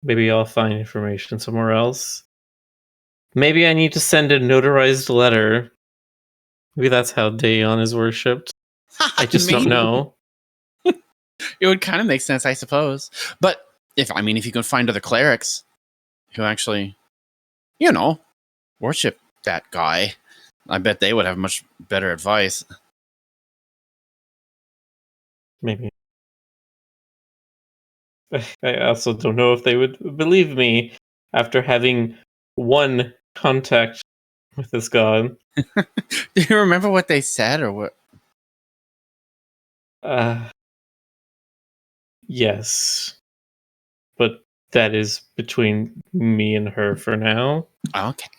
Maybe I'll find information somewhere else. Maybe I need to send a notarized letter. Maybe that's how Daeon is worshipped. I just don't Maybe. know. It would kind of make sense, I suppose. But if you can find other clerics who actually, worship that guy, I bet they would have much better advice. Maybe. I also don't know if they would believe me after having one contact with this god. Do you remember what they said or what? Yes. But that is between me and her for now. Okay.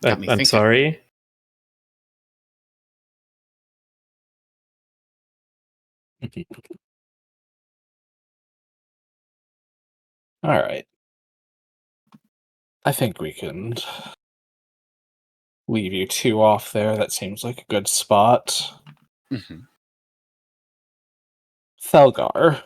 Got me I'm thinking. sorry. All right. I think we can leave you two off there. That seems like a good spot. Mm-hmm. Thelgar.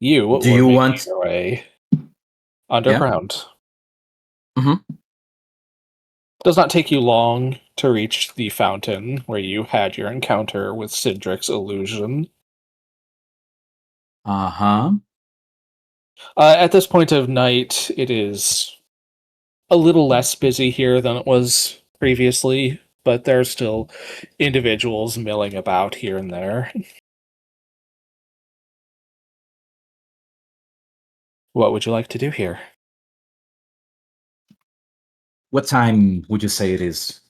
You Do you were making want- your way underground. Mhm. Does not take you long to reach the fountain where you had your encounter with Cindric's illusion. Uh-huh. At this point of night, it is a little less busy here than it was previously, but there are still individuals milling about here and there. What would you like to do here? What time would you say it is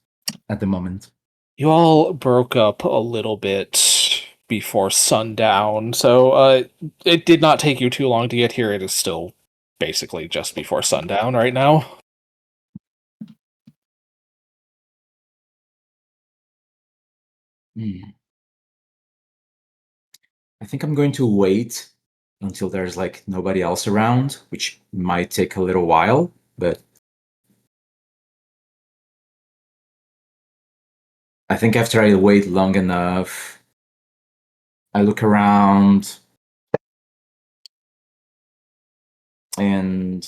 at the moment? You all broke up a little bit before sundown, so it did not take you too long to get here. It is still basically just before sundown right now. I think I'm going to wait until there's like nobody else around, which might take a little while, but I think after I wait long enough, I look around and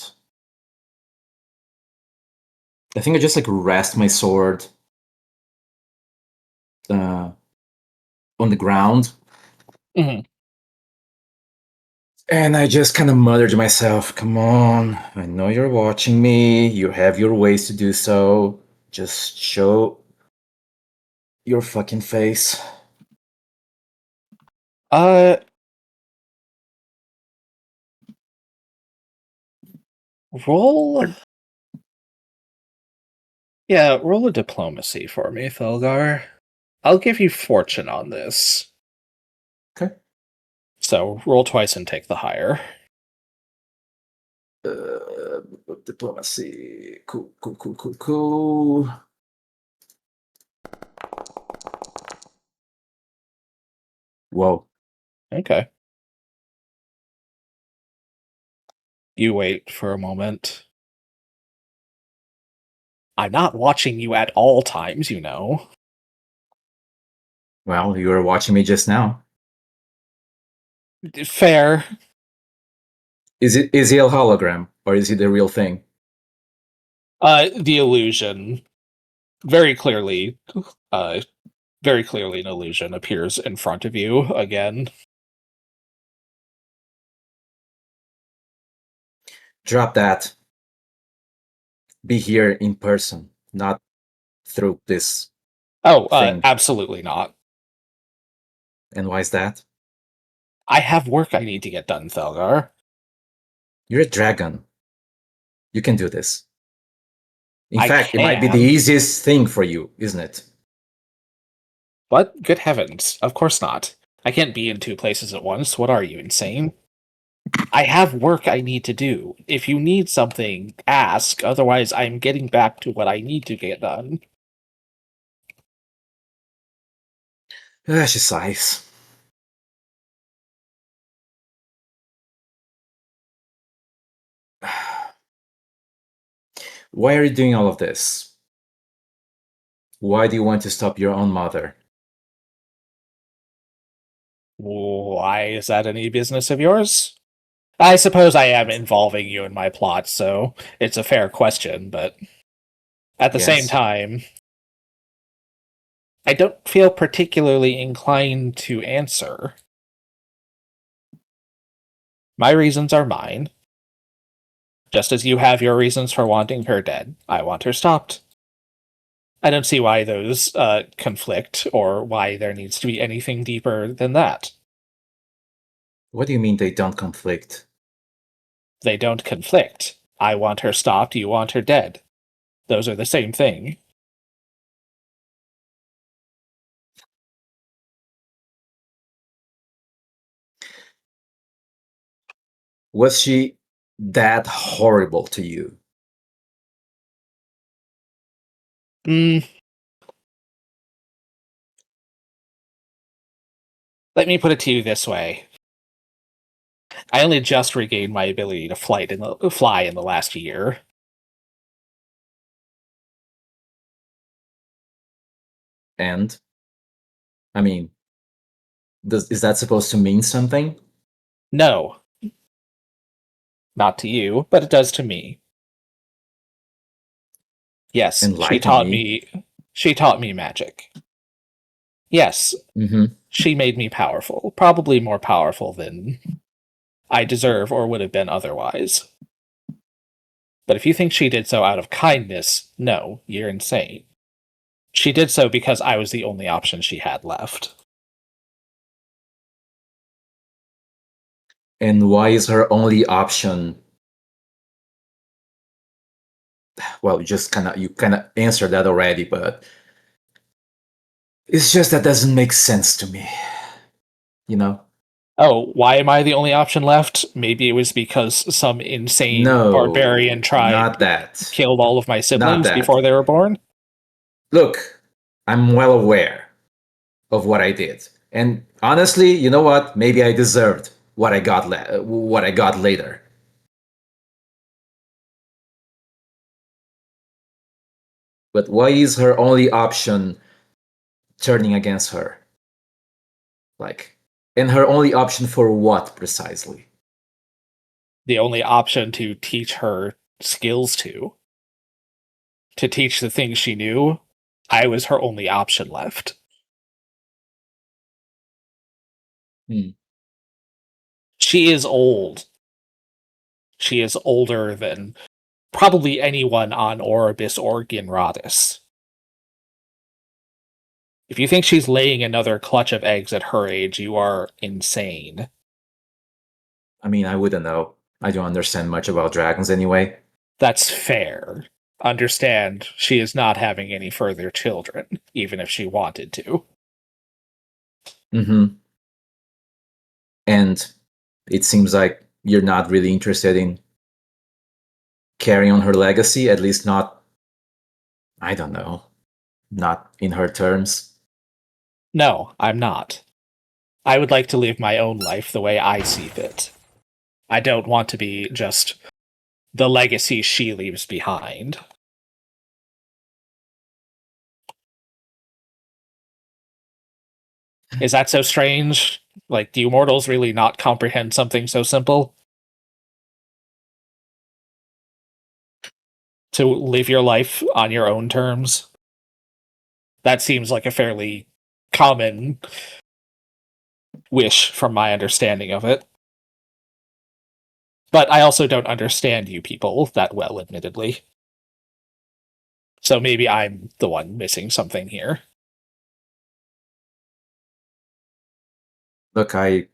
I think I just like rest my sword on the ground. Mhm. And I just kind of mutter to myself, come on, I know you're watching me. You have your ways to do so. Just show your fucking face. Roll. Yeah, roll a diplomacy for me, Thelgar. I'll give you fortune on this. Okay. So roll twice and take the higher. Diplomacy. Cool. Whoa. Okay. You wait for a moment. I'm not watching you at all times, you know. Well, you were watching me just now. Fair. Is he a hologram or is he the real thing? The illusion. Very clearly an illusion appears in front of you again. Drop that. Be here in person, not through this thing. Absolutely not. And why is that? I have work I need to get done, Thelgar. You're a dragon. You can do this. In I fact, it might be the can. easiest thing for you, isn't it? What? Good heavens. Of course not. I can't be in two places at once. What are you, insane? I have work I need to do. If you need something, ask. Otherwise, I'm getting back to what I need to get done. She sighs. Why are you doing all of this? Why do you want to stop your own mother? Why is that any business of yours? I suppose I am involving you in my plot, so it's a fair question, but at the same Yes. time, I don't feel particularly inclined to answer. My reasons are mine. Just as you have your reasons for wanting her dead, I want her stopped. I don't see why those conflict, or why there needs to be anything deeper than that. What do you mean they don't conflict? They don't conflict. I want her stopped, you want her dead. Those are the same thing. Was she that horrible to you? Let me put it to you this way. I only just regained my ability to fly in the last year. And? I mean, is that supposed to mean something? No. Not to you, but it does to me. Yes, Enlighten she taught me magic. Yes, she made me powerful, probably more powerful than I deserve or would have been otherwise. But if you think she did so out of kindness, no, you're insane. She did so because I was the only option she had left. And why is her only option? Well, you kind of answered that already, but it's just that doesn't make sense to me. You know? Oh, why am I the only option left? Maybe it was because some insane No, barbarian tribe not that. killed all of my siblings that. before they were born? Look, I'm well aware of what I did. And honestly, you know what? Maybe I deserved what I got later. But why is her only option turning against her? And her only option for what precisely? The only option to teach her skills to teach the things she knew, I was her only option left. She is old. She is older than probably anyone on Oribus or Ginradis. If you think she's laying another clutch of eggs at her age, you are insane. I mean, I wouldn't know. I don't understand much about dragons anyway. That's fair. Understand, she is not having any further children, even if she wanted to. And it seems like you're not really interested in carrying on her legacy, at least not, I don't know, not in her terms. No, I'm not. I would like to live my own life the way I see fit. I don't want to be just the legacy she leaves behind. Is that so strange? Like, do you mortals really not comprehend something so simple? To live your life on your own terms? That seems like a fairly common wish from my understanding of it. But I also don't understand you people that well, admittedly. So maybe I'm the one missing something here. Look, I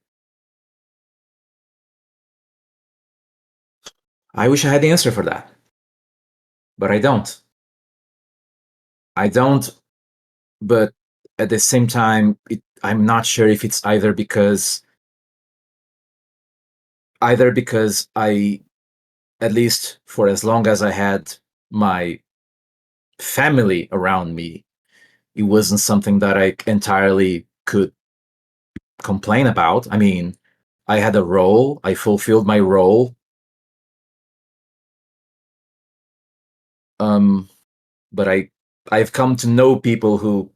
wish I had the answer for that. But I don't. But at the same time, I'm not sure if it's either because either because I, at least for as long as I had my family around me, it wasn't something that I entirely could complain about. I mean, I had a role, I fulfilled my role. But I've come to know people who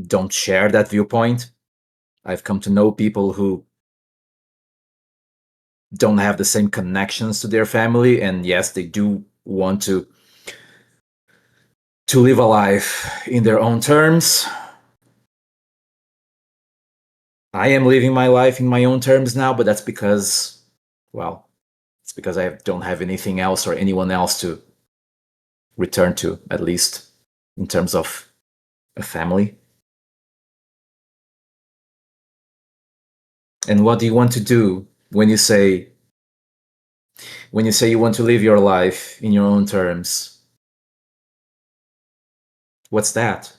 don't share that viewpoint. I've come to know people who don't have the same connections to their family, and yes, they do want to live a life in their own terms. I am living my life in my own terms now, but that's because, well, it's because I don't have anything else or anyone else to return to, at least in terms of a family. And what do you want to do when you say you want to live your life in your own terms? What's that?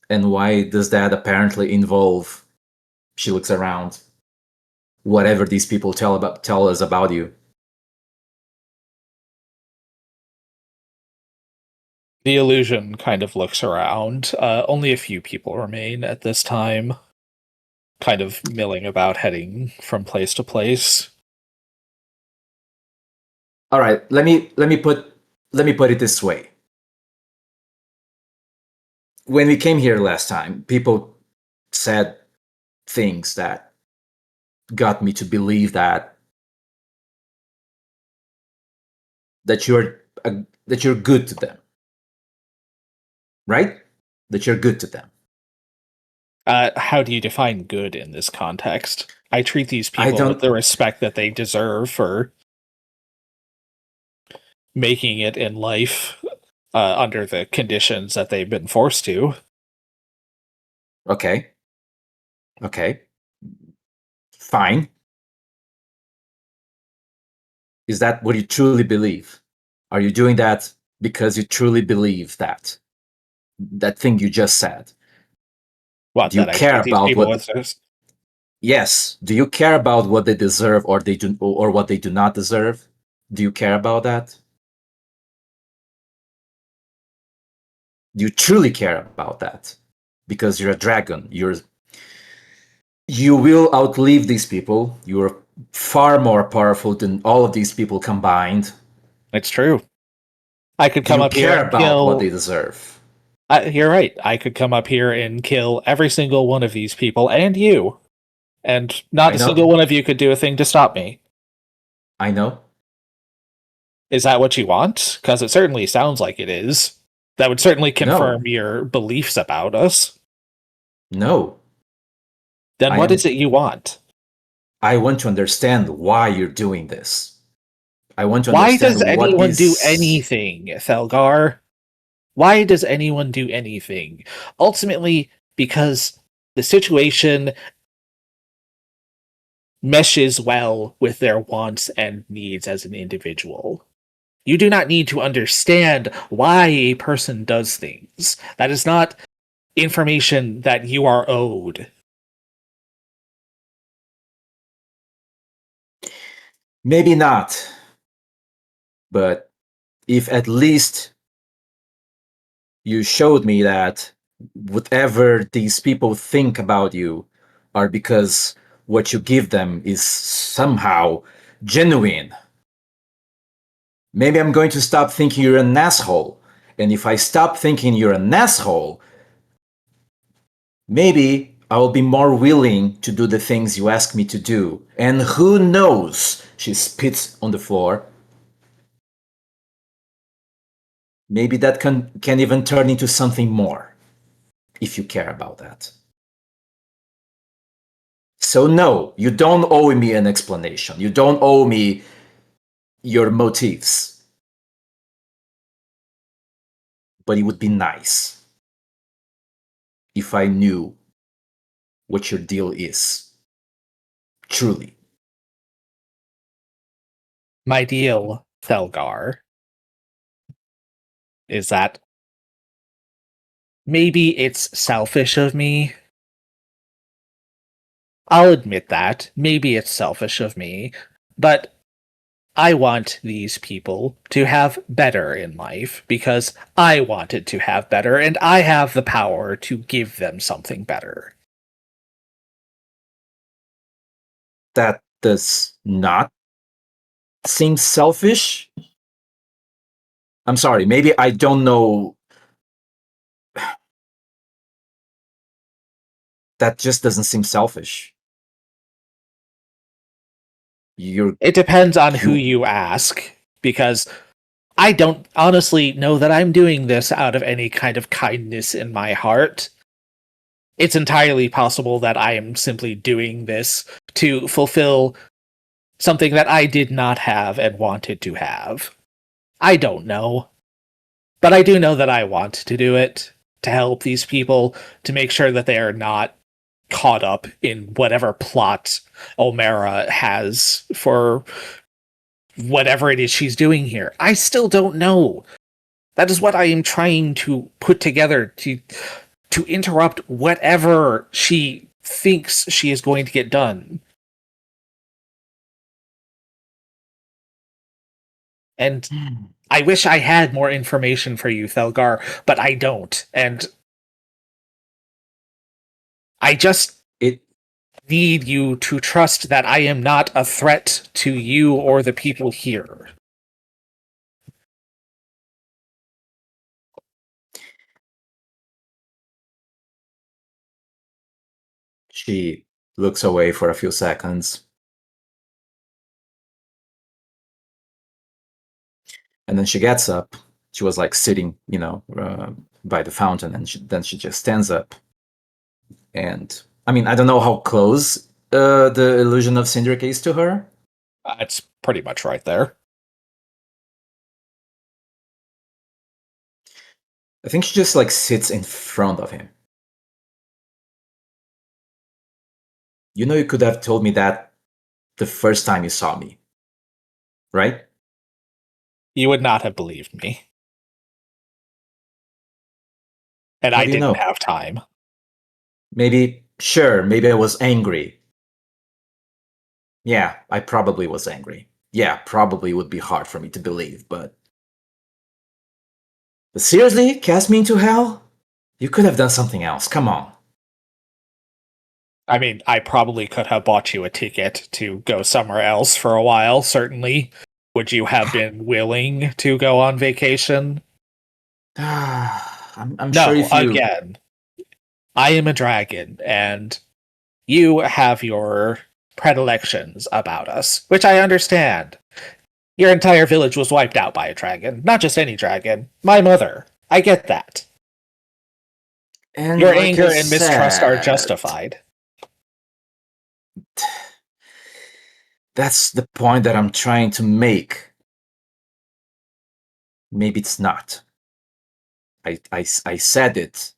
And why does that apparently involve, she looks around, whatever these people tell us about you? The illusion kind of looks around. Only a few people remain at this time, kind of milling about, heading from place to place. All right, let me put it this way. When we came here last time, people said things that got me to believe that you're good to them, right? That you're good to them. How do you define good in this context? I treat these I people with don't- the respect that they deserve for making it in life under the conditions that they've been forced to. Okay. Fine. Is that what you truly believe? Are you doing that because you truly believe that thing you just said? What, Do you that I care treat these about people what? with? Yes. Do you care about what they deserve or what they do not deserve? Do you care about that? Do you truly care about that? Because you're a dragon. You will outlive these people. You're far more powerful than all of these people combined. It's true. I could Do come you up here care and about what kill. they deserve? You're right. I could come up here and kill every single one of these people and you. And not I a know. single one of you could do a thing to stop me. I know. Is that what you want? Because it certainly sounds like it is. That would certainly confirm No. your beliefs about us. No. Then I what am- is it you want? I want to understand why you're doing this. I want to Why understand does what anyone do is. anything, Thelgar? Why does anyone do anything? Ultimately, because the situation meshes well with their wants and needs as an individual. You do not need to understand why a person does things. That is not information that you are owed. Maybe not. But if at least you showed me that whatever these people think about you are because what you give them is somehow genuine, maybe I'm going to stop thinking you're an asshole. And if I stop thinking you're an asshole, maybe I will be more willing to do the things you ask me to do. And who knows? She spits on the floor. Maybe that can even turn into something more, if you care about that. So no, you don't owe me an explanation. You don't owe me your motives. But it would be nice if I knew what your deal is. Truly. My deal, Thelgar, is that maybe it's selfish of me, I'll admit that. Maybe it's selfish of me, but I want these people to have better in life because I wanted to have better, and I have the power to give them something better. That does not seem selfish. I'm sorry, maybe I don't know. That just doesn't seem selfish. It depends on who you ask, because I don't honestly know that I'm doing this out of any kind of kindness in my heart. It's entirely possible that I am simply doing this to fulfill something that I did not have and wanted to have. I don't know. But I do know that I want to do it, to help these people, to make sure that they are not caught up in whatever plot Omera has for whatever it is she's doing here. I still don't know. That is what I am trying to put together to interrupt whatever she thinks she is going to get done. And I wish I had more information for you, Thelgar, but I don't. And I just need you to trust that I am not a threat to you or the people here. She looks away for a few seconds. And then she gets up. She was like sitting, by the fountain, and then she just stands up. And I mean, I don't know how close the illusion of Cindric is to her. It's pretty much right there. I think she just like sits in front of him. You know, you could have told me that the first time you saw me, right? You would not have believed me. And How I do you didn't know? have time. Maybe I was angry. Yeah, I probably was angry. Yeah, probably would be hard for me to believe, but seriously, cast me into hell? You could have done something else. Come on. I mean, I probably could have bought you a ticket to go somewhere else for a while, certainly. Would you have been willing to go on vacation? I'm No, sure if you... again, I am a dragon, and you have your predilections about us, which I understand. Your entire village was wiped out by a dragon. Not just any dragon. My mother. I get that. And Your like anger I and mistrust are said, justified. That's the point that I'm trying to make. Maybe it's not. I said it.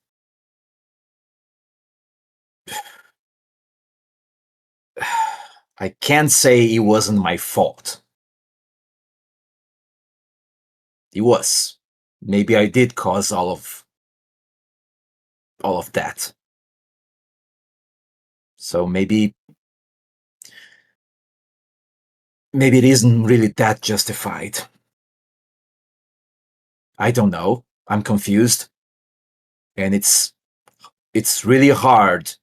I can't say it wasn't my fault. It was. Maybe I did cause all of that. So maybe it isn't really that justified. I don't know. I'm confused. And it's really hard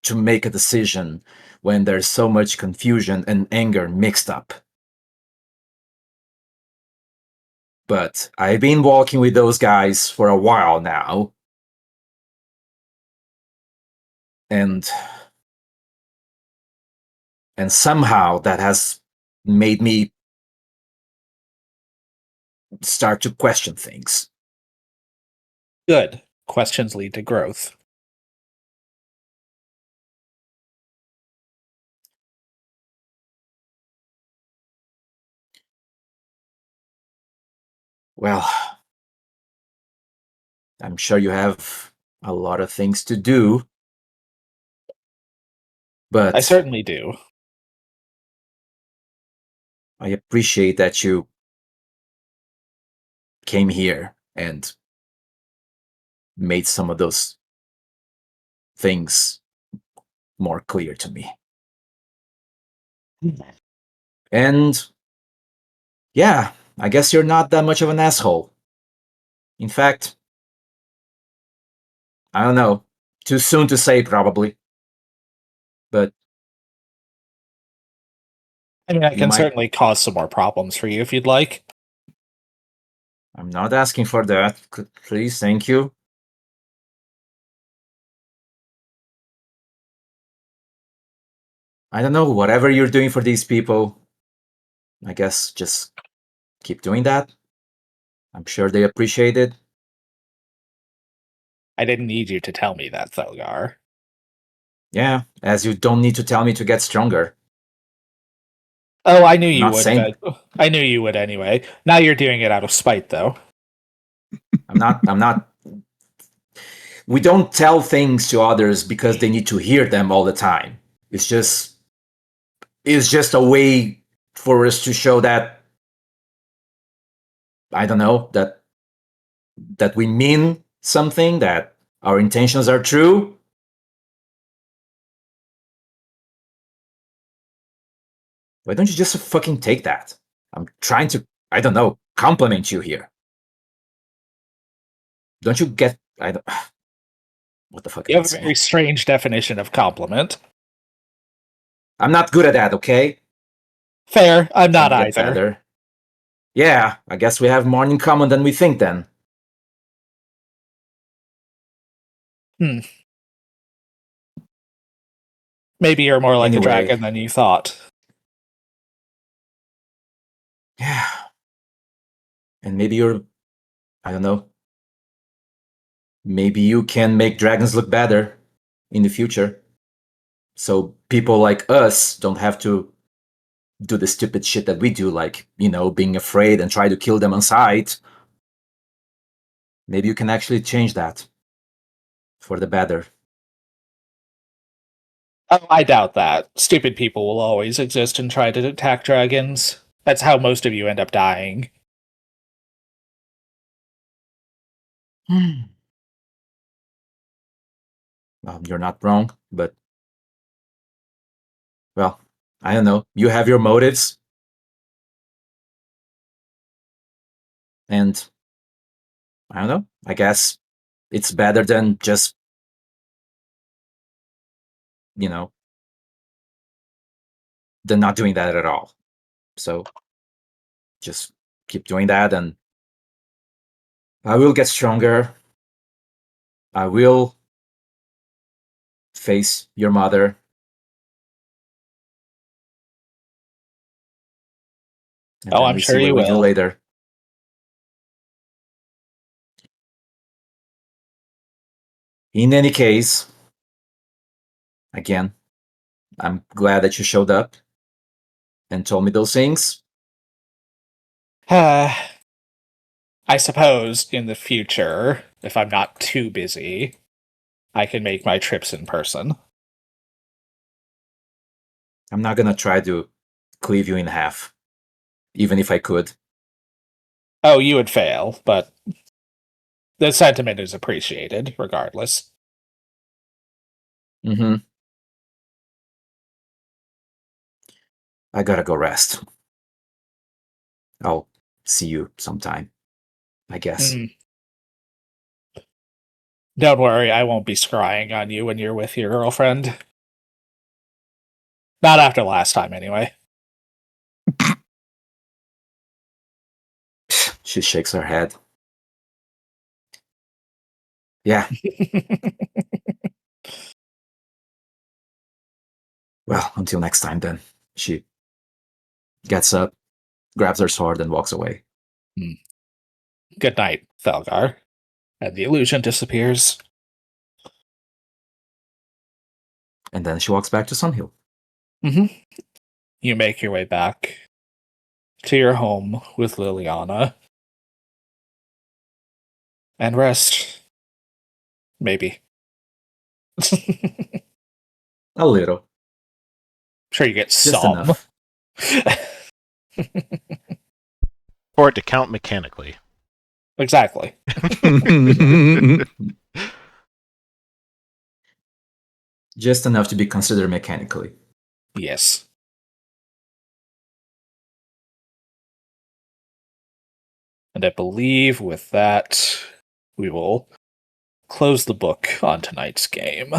to make a decision when there's so much confusion and anger mixed up. But I've been walking with those guys for a while now. And somehow that has made me start to question things. Good. Questions lead to growth. Well, I'm sure you have a lot of things to do. But I certainly do. I appreciate that you came here and made some of those things more clear to me. And yeah, I guess you're not that much of an asshole. In fact, I don't know. Too soon to say, probably. But I mean, I You can might- certainly cause some more problems for you if you'd like. I'm not asking for that. Please, thank you. I don't know, whatever you're doing for these people, I guess just keep doing that. I'm sure they appreciate it. I didn't need you to tell me that, Thelgar. Yeah, as you don't need to tell me to get stronger. Oh, I knew you not would. saying- I knew you would anyway. Now you're doing it out of spite, though. I'm not. We don't tell things to others because they need to hear them all the time. It's just a way for us to show that, I don't know, that we mean something, that our intentions are true. Why don't you just fucking take that? I'm trying to, I don't know, compliment you here. Don't you get, what the fuck You have is a this? very strange definition of compliment. I'm not good at that, okay? Fair. I'm not Can get either. better. Yeah, I guess we have more in common than we think then. Maybe you're more like a Anyway. dragon than you thought. Yeah. And maybe you're, I don't know, maybe you can make dragons look better in the future. So people like us don't have to do the stupid shit that we do, like, being afraid and try to kill them on sight. Maybe you can actually change that for the better. Oh, I doubt that. Stupid people will always exist and try to attack dragons. That's how most of you end up dying. Well, you're not wrong, but well, I don't know. You have your motives. And I don't know. I guess it's better than just, than not doing that at all. So just keep doing that, and I will get stronger. I will face your mother. And Oh, then I'm we sure see you what we do will. later. In any case, again, I'm glad that you showed up and told me those things. I suppose in the future, if I'm not too busy, I can make my trips in person. I'm not gonna try to cleave you in half, even if I could. Oh, you would fail, but the sentiment is appreciated, regardless. Mm-hmm. I gotta go rest. I'll see you sometime, I guess. Mm. Don't worry, I won't be scrying on you when you're with your girlfriend. Not after last time, anyway. She shakes her head. Yeah, well, until next time then. She gets up, grabs her sword, and walks away. Good night, Thelgar. And the illusion disappears. And then she walks back to Sunhill. Mm-hmm. You make your way back to your home with Liliana. And rest. Maybe. A little. Sure, you get Just some. enough. For it to count mechanically. Exactly. Just enough to be considered mechanically. Yes. And I believe with that, we will close the book on tonight's game.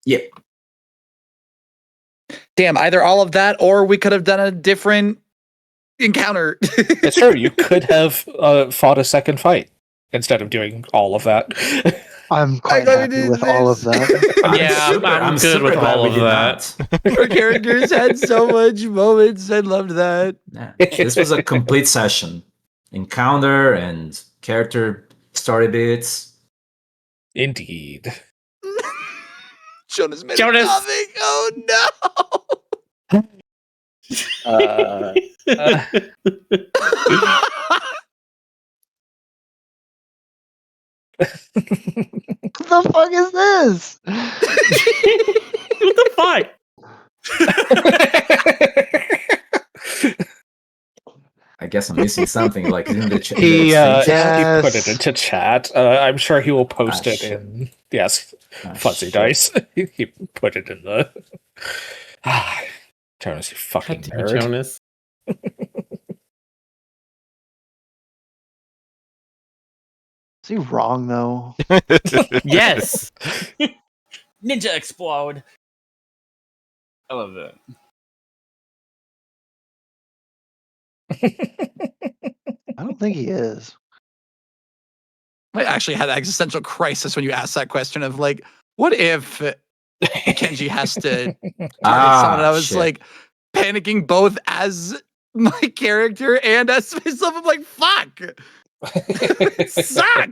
Yep. Damn, either all of that or we could have done a different encounter. It's true. You could have fought a second fight instead of doing all of that. I'm quite I happy with all of that. Yeah, I'm good super with glad all we of did that. not. Our characters had so much moments. I loved that. Yeah, this was a complete session. Encounter and character story bits. Indeed. Jonas made Jonas. a comic. Oh no. What the fuck is this? What the fuck? I guess I'm missing something. Like in the chat. He Yes. put it into chat. I'm sure he will post Ah, it shit. in Fuzzy shit. Dice. He put it in the Jonas, you fucking God damn it, nerd. Jonas. Is he wrong though? Yes. Ninja explode. I love that. I don't think he is. I actually had an existential crisis when you asked that question of like, what if Kenji has to target someone? And I was shit. like panicking both as my character and as myself. I'm like, fuck. Suck.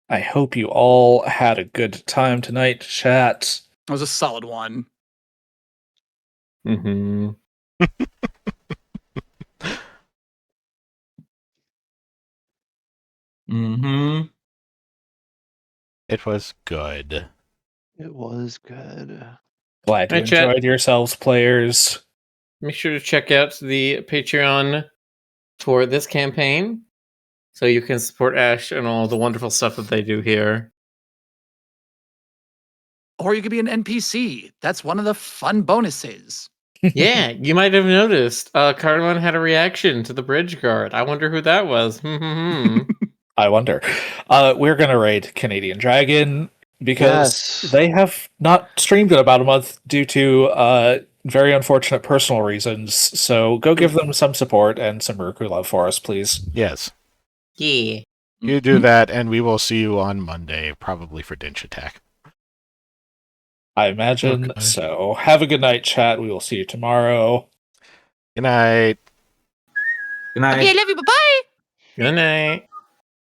I hope you all had a good time tonight, chat. That was a solid one. Mm-hmm. Mm-hmm. It was good. It was good. Glad you Hi, chat. enjoyed yourselves, players. Make sure to check out the Patreon for this campaign so you can support Ash and all the wonderful stuff that they do here. Or you could be an NPC. That's one of the fun bonuses. Yeah, you might have noticed Cardamon had a reaction to the bridge guard. I wonder who that was. I wonder. We're going to raid Canadian Dragon because Yes. they have not streamed in about a month due to very unfortunate personal reasons. So go give them some support and some Roo Croo love for us, please. Yes. Yeah. You do that, and we will see you on Monday, probably for Dinch Attack. I imagine. Okay. So have a good night, chat. We will see you tomorrow. Good night. Good night. Okay, I love you. Bye-bye. Good night.